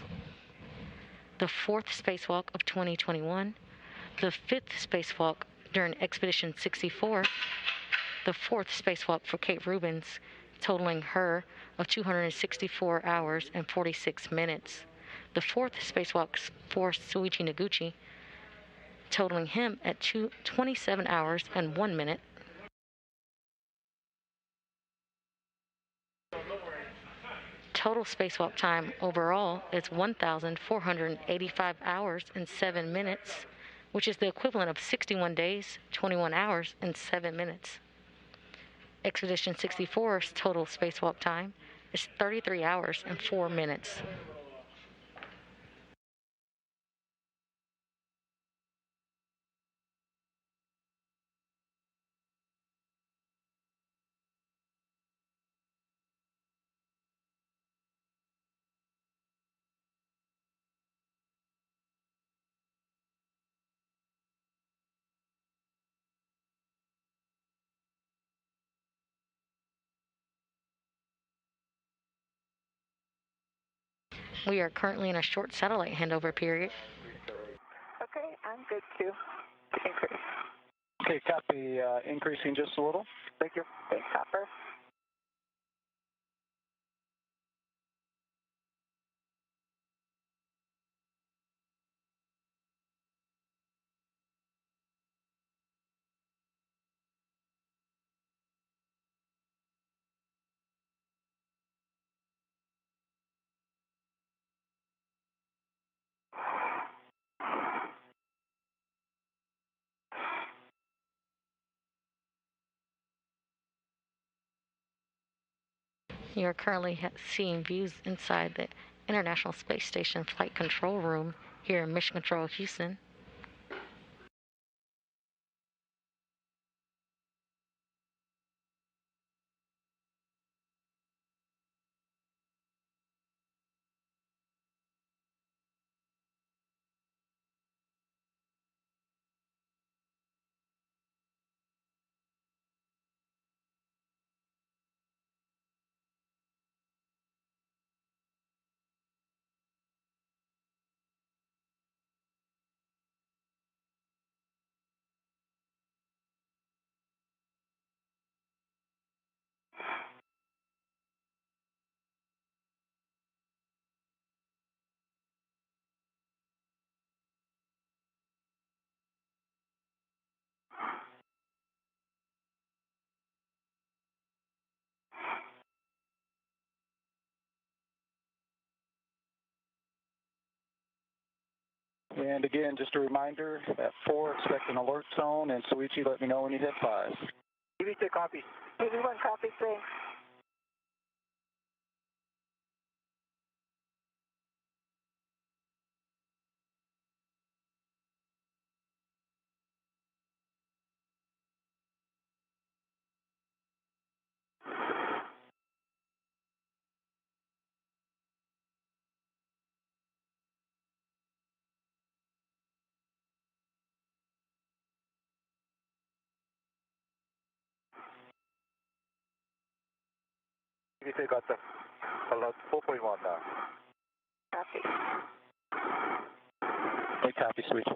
The 4th spacewalk of 2021, the 5th spacewalk during Expedition 64, the 4th spacewalk for Kate Rubins, totaling her of 264 hours and 46 minutes. The 4th spacewalk for Shuichi Noguchi, totaling him at 27 hours and 1 minute. Total spacewalk time overall is 1,485 hours and 7 minutes, which is the equivalent of 61 days, 21 hours, and 7 minutes. Expedition 64's total spacewalk time is 33 hours and 4 minutes. We are currently in a short satellite handover period. Okay, I'm good too. Increase. Okay, copy, increasing just a little. Thank you. Thanks, Hopper. You are currently seeing views inside the International Space Station Flight Control Room here in Mission Control, Houston. And again, just a reminder, at 4, expect an alert zone, and Shuichi, let me know when you hit 5. EV2 copy. EV1 copy, thanks. EV2 got the allowed 4.1 now. Copy. Okay, copy, switch.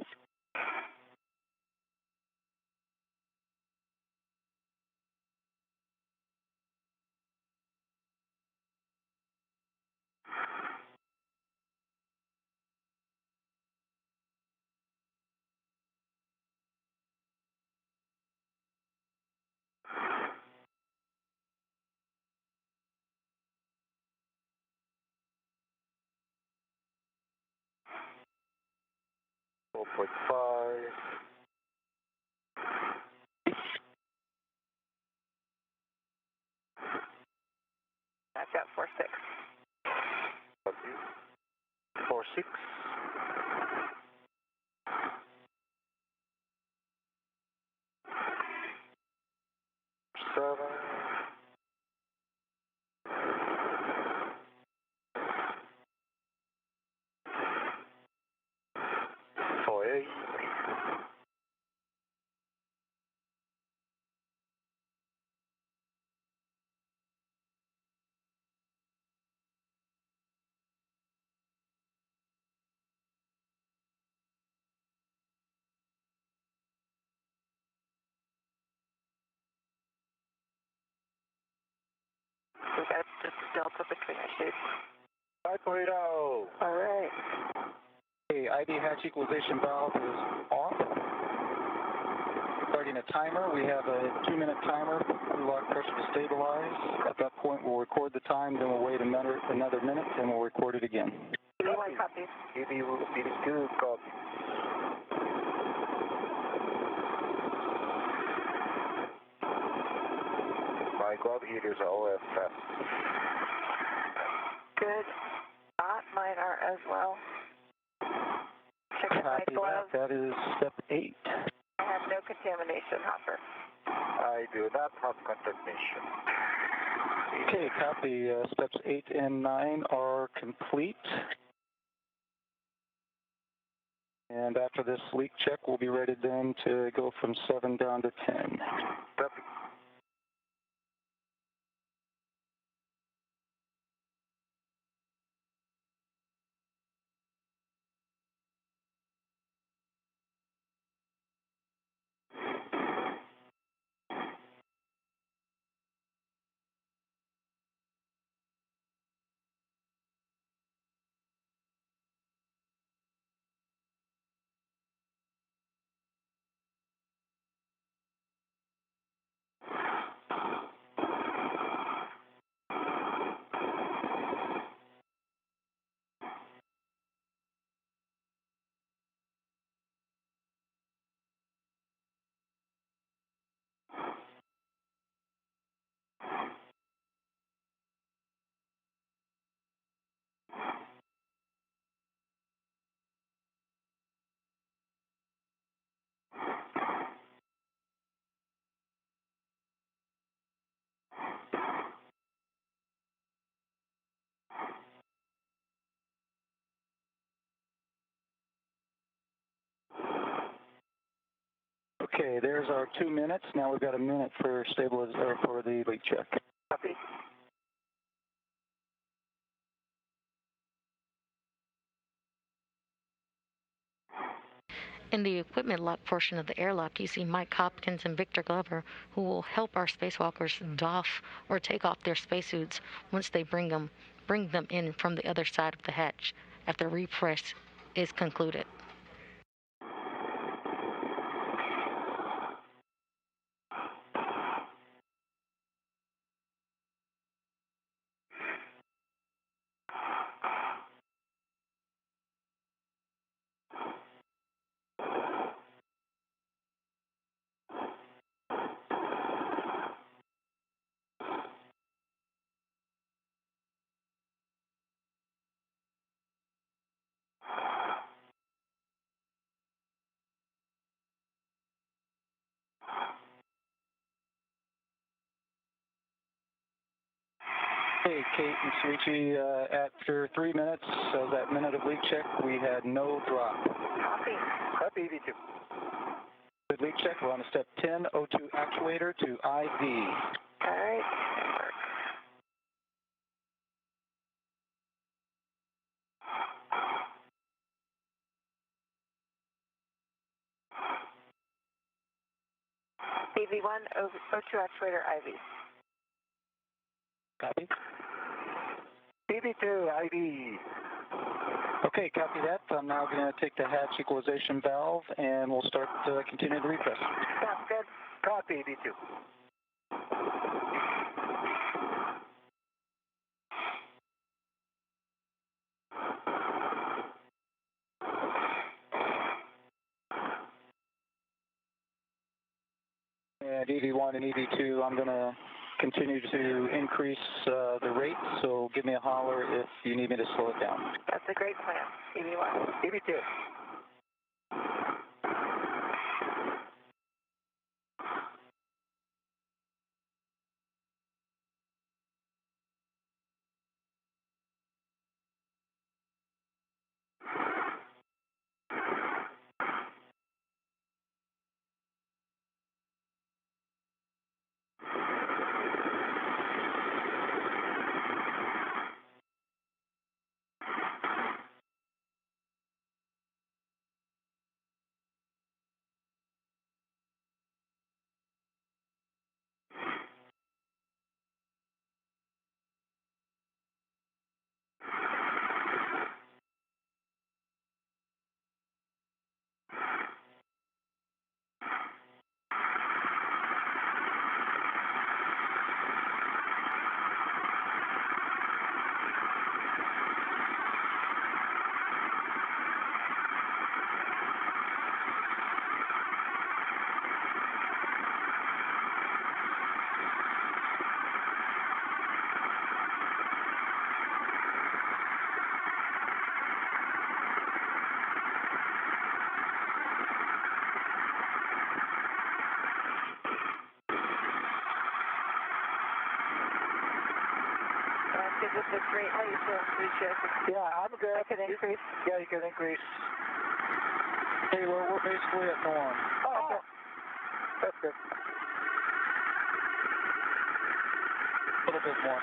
I've got 4.6. 4.6. 7. 4.8. We got just a delta between our shapes. 5.0. All right. Okay, ID hatch equalization valve is off. Starting a timer. We have a 2-minute timer for lock pressure to stabilize. At that point, we'll record the time, then we'll wait another minute, and we'll record it again. EV1 copy. EV2 copy. My glove heaters are all fast. Good. Mine are as well. Checking my Copy gloves. that. That is step 8. I have no contamination, Hopper. I do not have contamination. Okay, copy. Steps 8 and 9 are complete. And after this leak check, we'll be ready then to go from 7 down to 10. Copy. Okay, there's our 2 minutes. Now we've got a minute for for the leak check. Copy. In the equipment lock portion of the airlock, you see Mike Hopkins and Victor Glover, who will help our spacewalkers doff or take off their spacesuits once they bring them in from the other side of the hatch after repress is concluded. Hey, Kate and Suichi, after 3 minutes of that minute of leak check, we had no drop. Copy. Copy, EV2. Good leak check. We're on to step 10, O2 actuator to IV. All right. EV1, O2 actuator, IV. Copy. EV2, IV. Okay, copy that. I'm now going to take the hatch equalization valve, and we'll start continuing the repress. Sounds good. Copy, EV2. And EV1 and EV2, I'm going to continue to increase the rate, so give me a holler if you need me to slow it down. That's a great plan. EV1. EV2. With the great how you feel, Lucia. Yeah, I'm good. I can increase. Yeah, you can increase. Hey, we're basically at norm. Oh, okay. That's good. A little bit more.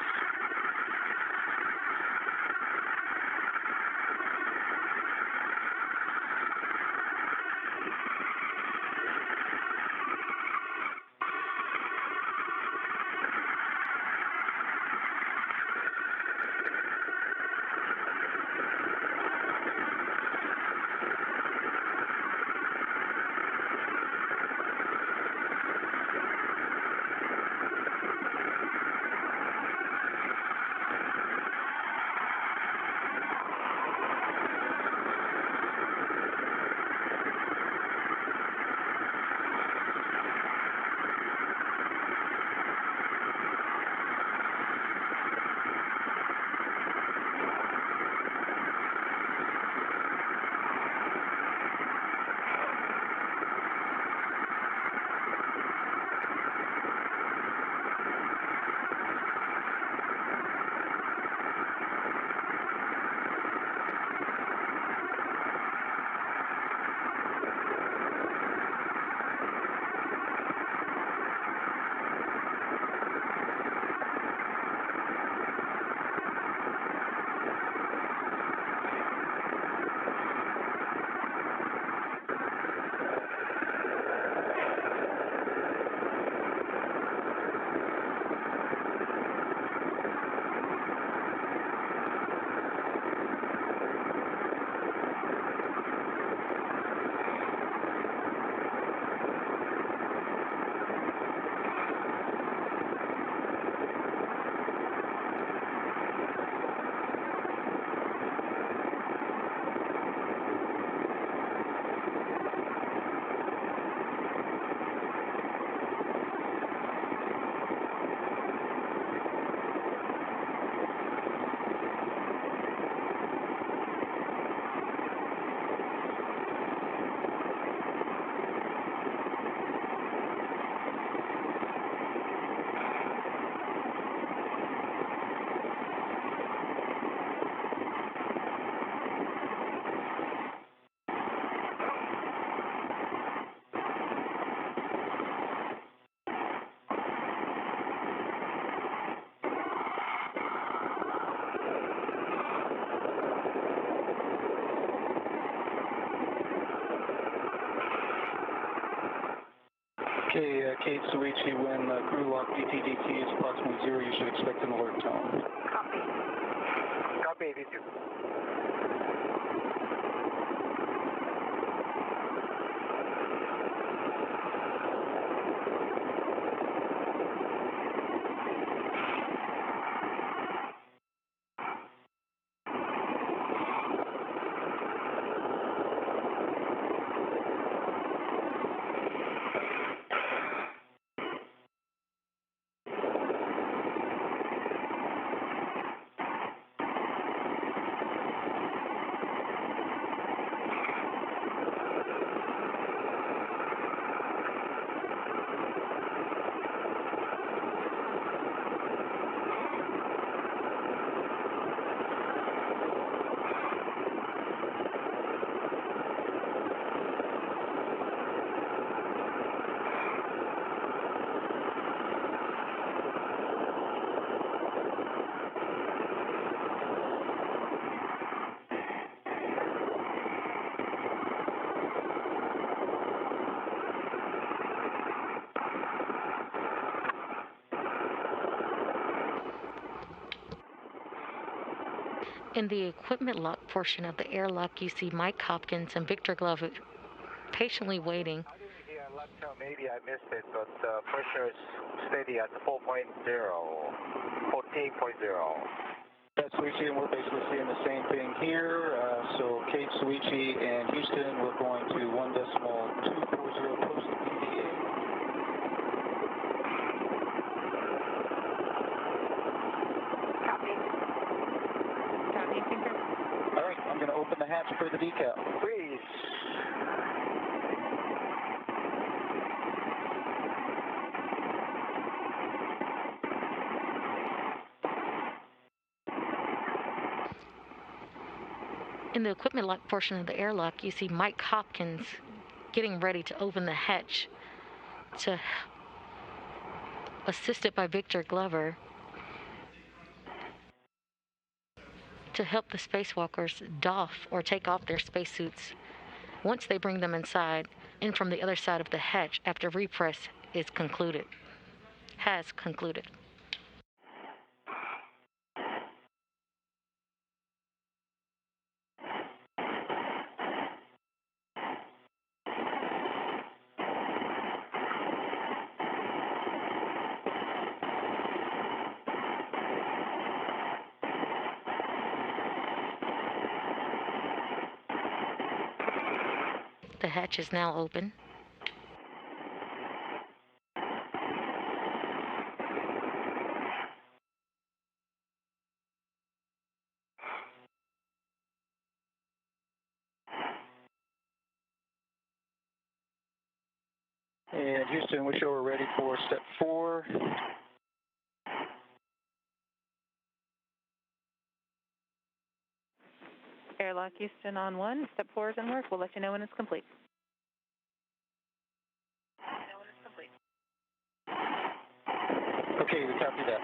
Kate Suichi, when crew lock DTDT is approximately 0, you should expect an alert tone. Copy. Copy, EV2. In the equipment lock portion of the airlock, you see Mike Hopkins and Victor Glover patiently waiting. I didn't hear left tail, maybe I missed it, but pressure is steady at 4.0, 14.0. That's Suichi, and we're basically seeing the same thing here. So Kate Suichi and Houston, we're going to 1.240 post-EVA. All right, I'm going to open the hatch for the decal. Please. In the equipment lock portion of the airlock, you see Mike Hopkins getting ready to open the hatch, assisted by Victor Glover, to help the spacewalkers doff or take off their spacesuits once they bring them inside and from the other side of the hatch after repress has concluded. The hatch is now open. And Houston, we show we're ready for step 4. Airlock Houston on 1. Step 4 is in work. We'll let you know when it's complete. Okay, we copy that.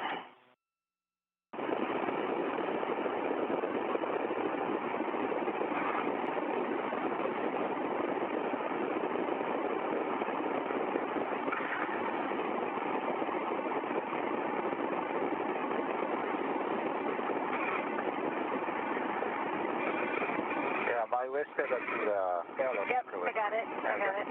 Yeah, my listed up to the airlock. Yep, I got it. I got it.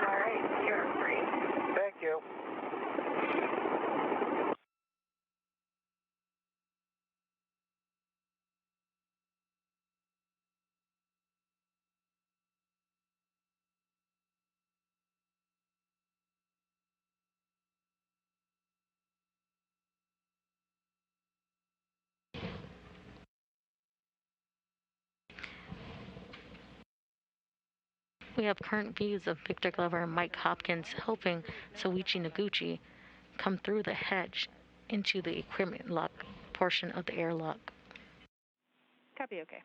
All right, you're free. Thank you. We have current views of Victor Glover and Mike Hopkins helping Soichi Noguchi come through the hatch into the equipment lock portion of the airlock. Copy, okay.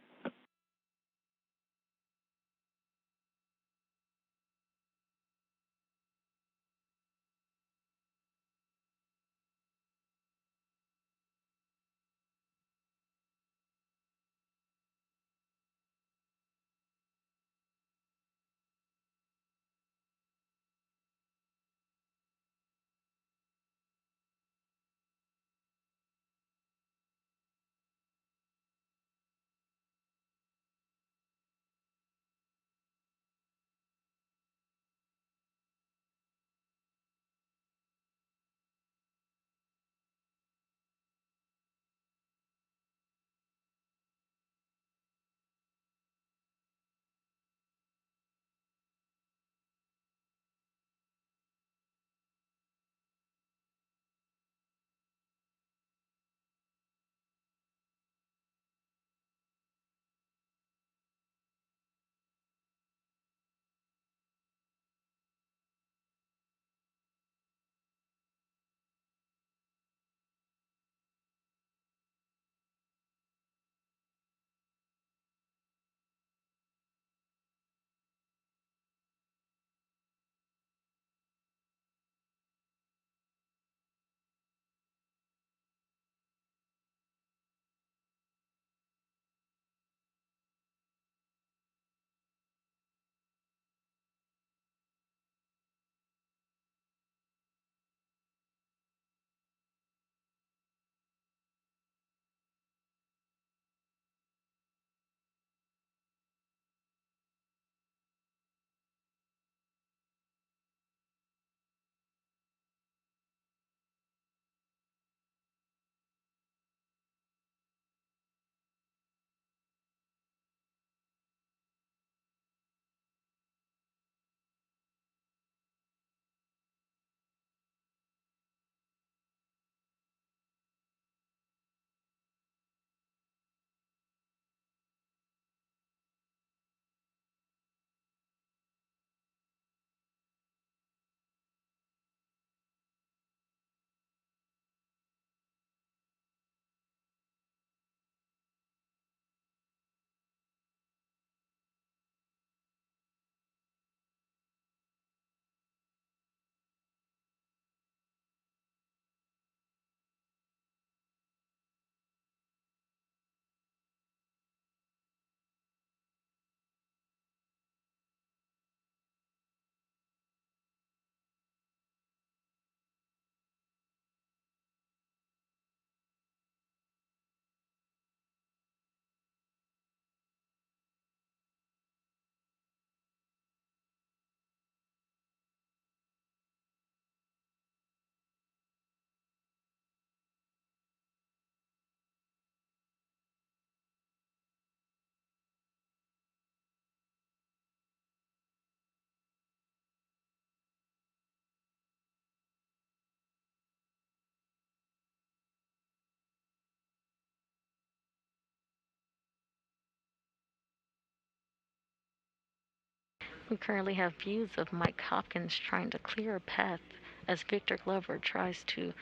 We currently have views of Mike Hopkins trying to clear a path as Victor Glover tries to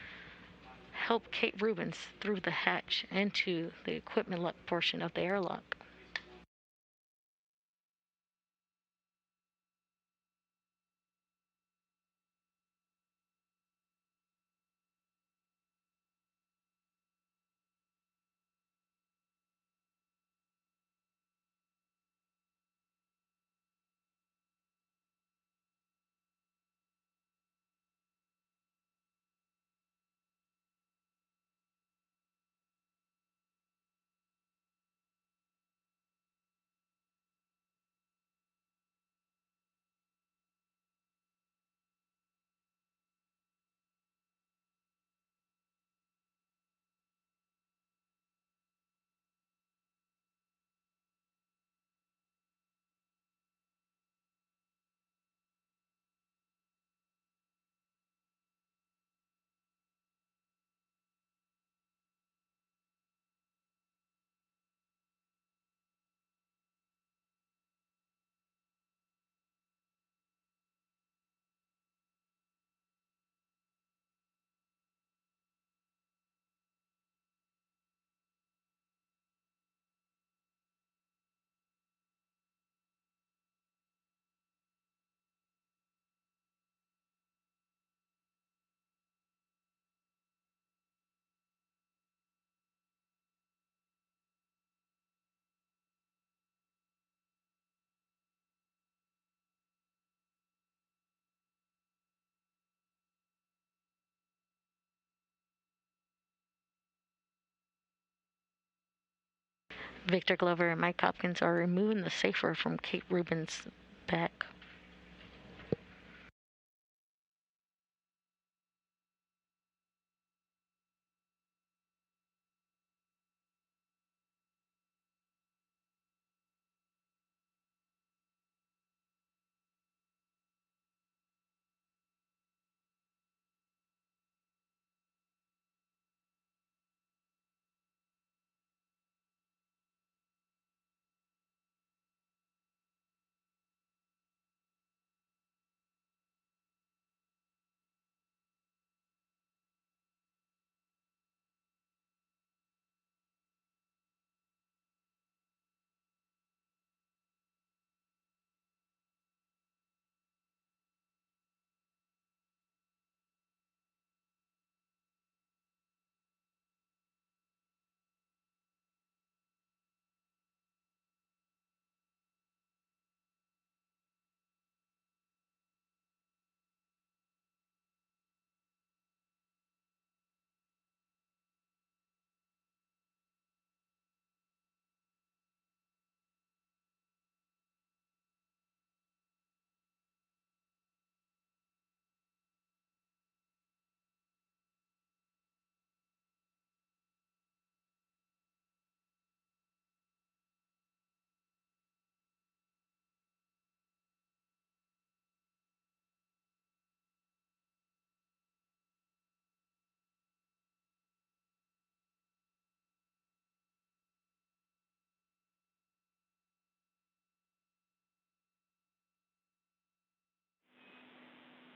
help Kate Rubins through the hatch into the equipment lock portion of the airlock. Victor Glover and Mike Hopkins are removing the safer from Kate Rubins' back.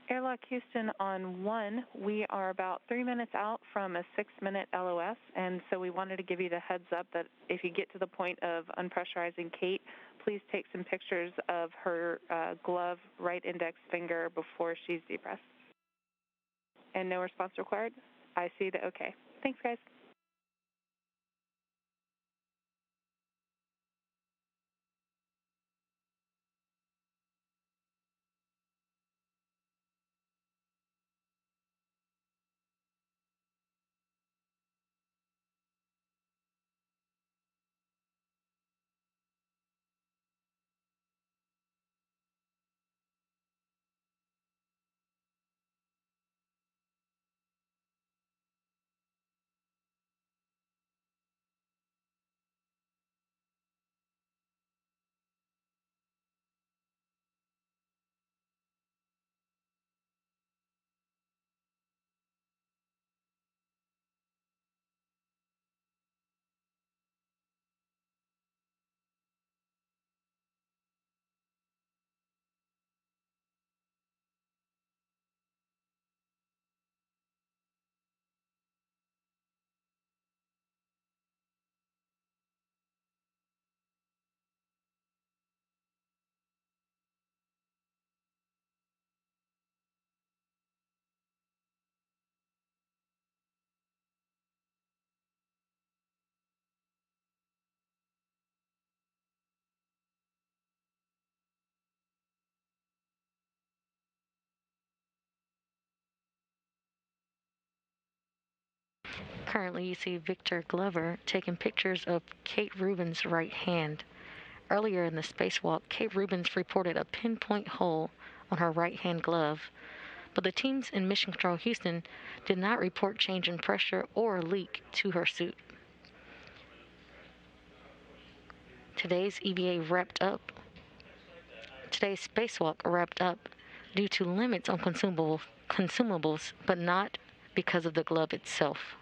Airlock Houston on 1, we are about 3 minutes out from a 6-minute LOS, and so we wanted to give you the heads up that if you get to the point of unpressurizing Kate, please take some pictures of her glove right index finger before she's depressed. And no response required? I see the okay. Thanks, guys. Currently, you see Victor Glover taking pictures of Kate Rubins' right hand. Earlier in the spacewalk, Kate Rubins reported a pinpoint hole on her right-hand glove, but the teams in Mission Control Houston did not report change in pressure or leak to her suit. Today's spacewalk wrapped up due to limits on consumables, but not because of the glove itself.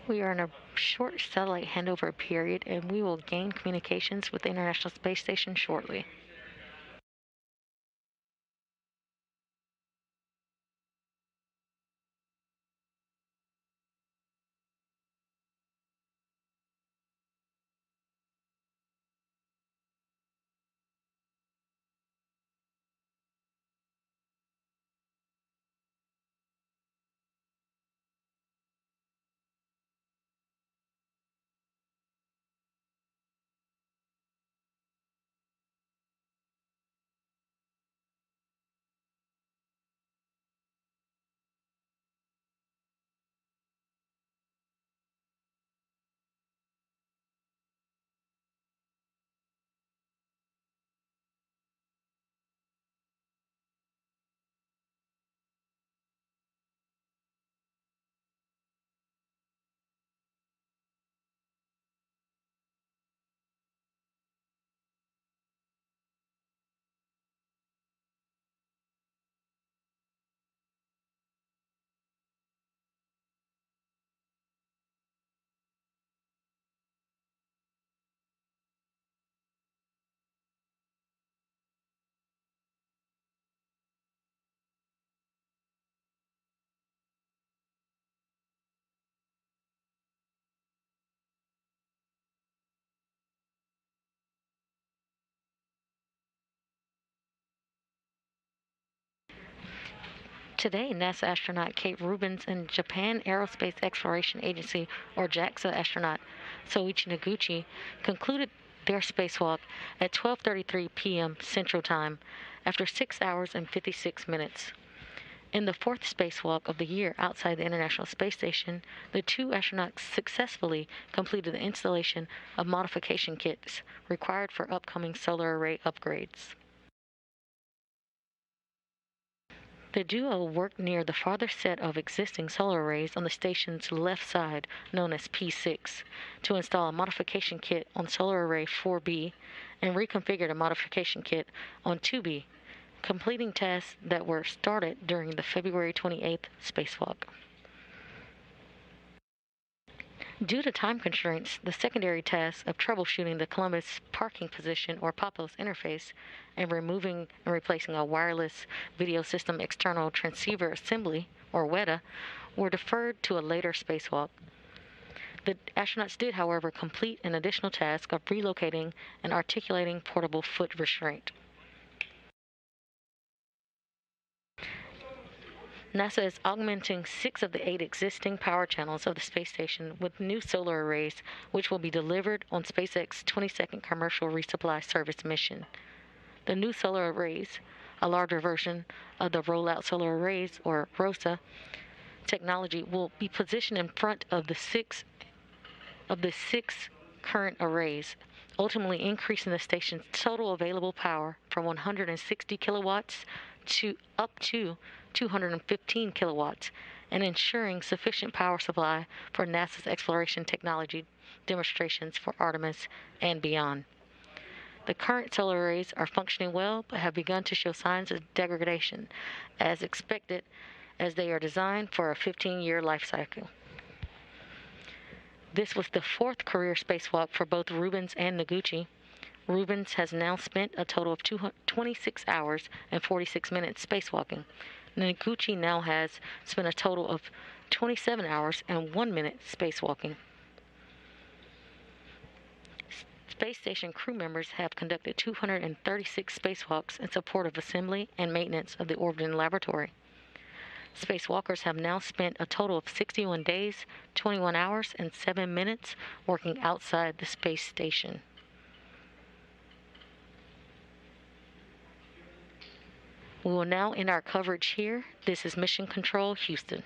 We are in a short satellite handover period, and we will gain communications with the International Space Station shortly. Today, NASA astronaut Kate Rubins and Japan Aerospace Exploration Agency, or JAXA astronaut Soichi Noguchi, concluded their spacewalk at 12:33 p.m. Central Time after 6 hours and 56 minutes. In the fourth spacewalk of the year outside the International Space Station, the two astronauts successfully completed the installation of modification kits required for upcoming solar array upgrades. The duo worked near the farther set of existing solar arrays on the station's left side, known as P6, to install a modification kit on solar array 4B and reconfigured a modification kit on 2B, completing tasks that were started during the February 28th spacewalk. Due to time constraints, the secondary task of troubleshooting the Columbus parking position or PAPOS interface and removing and replacing a wireless video system external transceiver assembly, or WETA, were deferred to a later spacewalk. The astronauts did, however, complete an additional task of relocating and articulating portable foot restraint. NASA is augmenting 6 of the 8 existing power channels of the space station with new solar arrays, which will be delivered on SpaceX's 22nd commercial resupply service mission. The new solar arrays, a larger version of the rollout solar arrays, or ROSA, technology, will be positioned in front of the six current arrays, ultimately increasing the station's total available power from 160 kilowatts to up to 215 kilowatts, and ensuring sufficient power supply for NASA's exploration technology demonstrations for Artemis and beyond. The current solar arrays are functioning well, but have begun to show signs of degradation, as expected, as they are designed for a 15-year life cycle. This was the 4th career spacewalk for both Rubins and Noguchi. Rubins has now spent a total of 26 hours and 46 minutes spacewalking. Noguchi now has spent a total of 27 hours and 1 minute spacewalking. Space station crew members have conducted 236 spacewalks in support of assembly and maintenance of the orbiting laboratory. Spacewalkers have now spent a total of 61 days, 21 hours, and 7 minutes working outside the space station. We will now end our coverage here. This is Mission Control, Houston.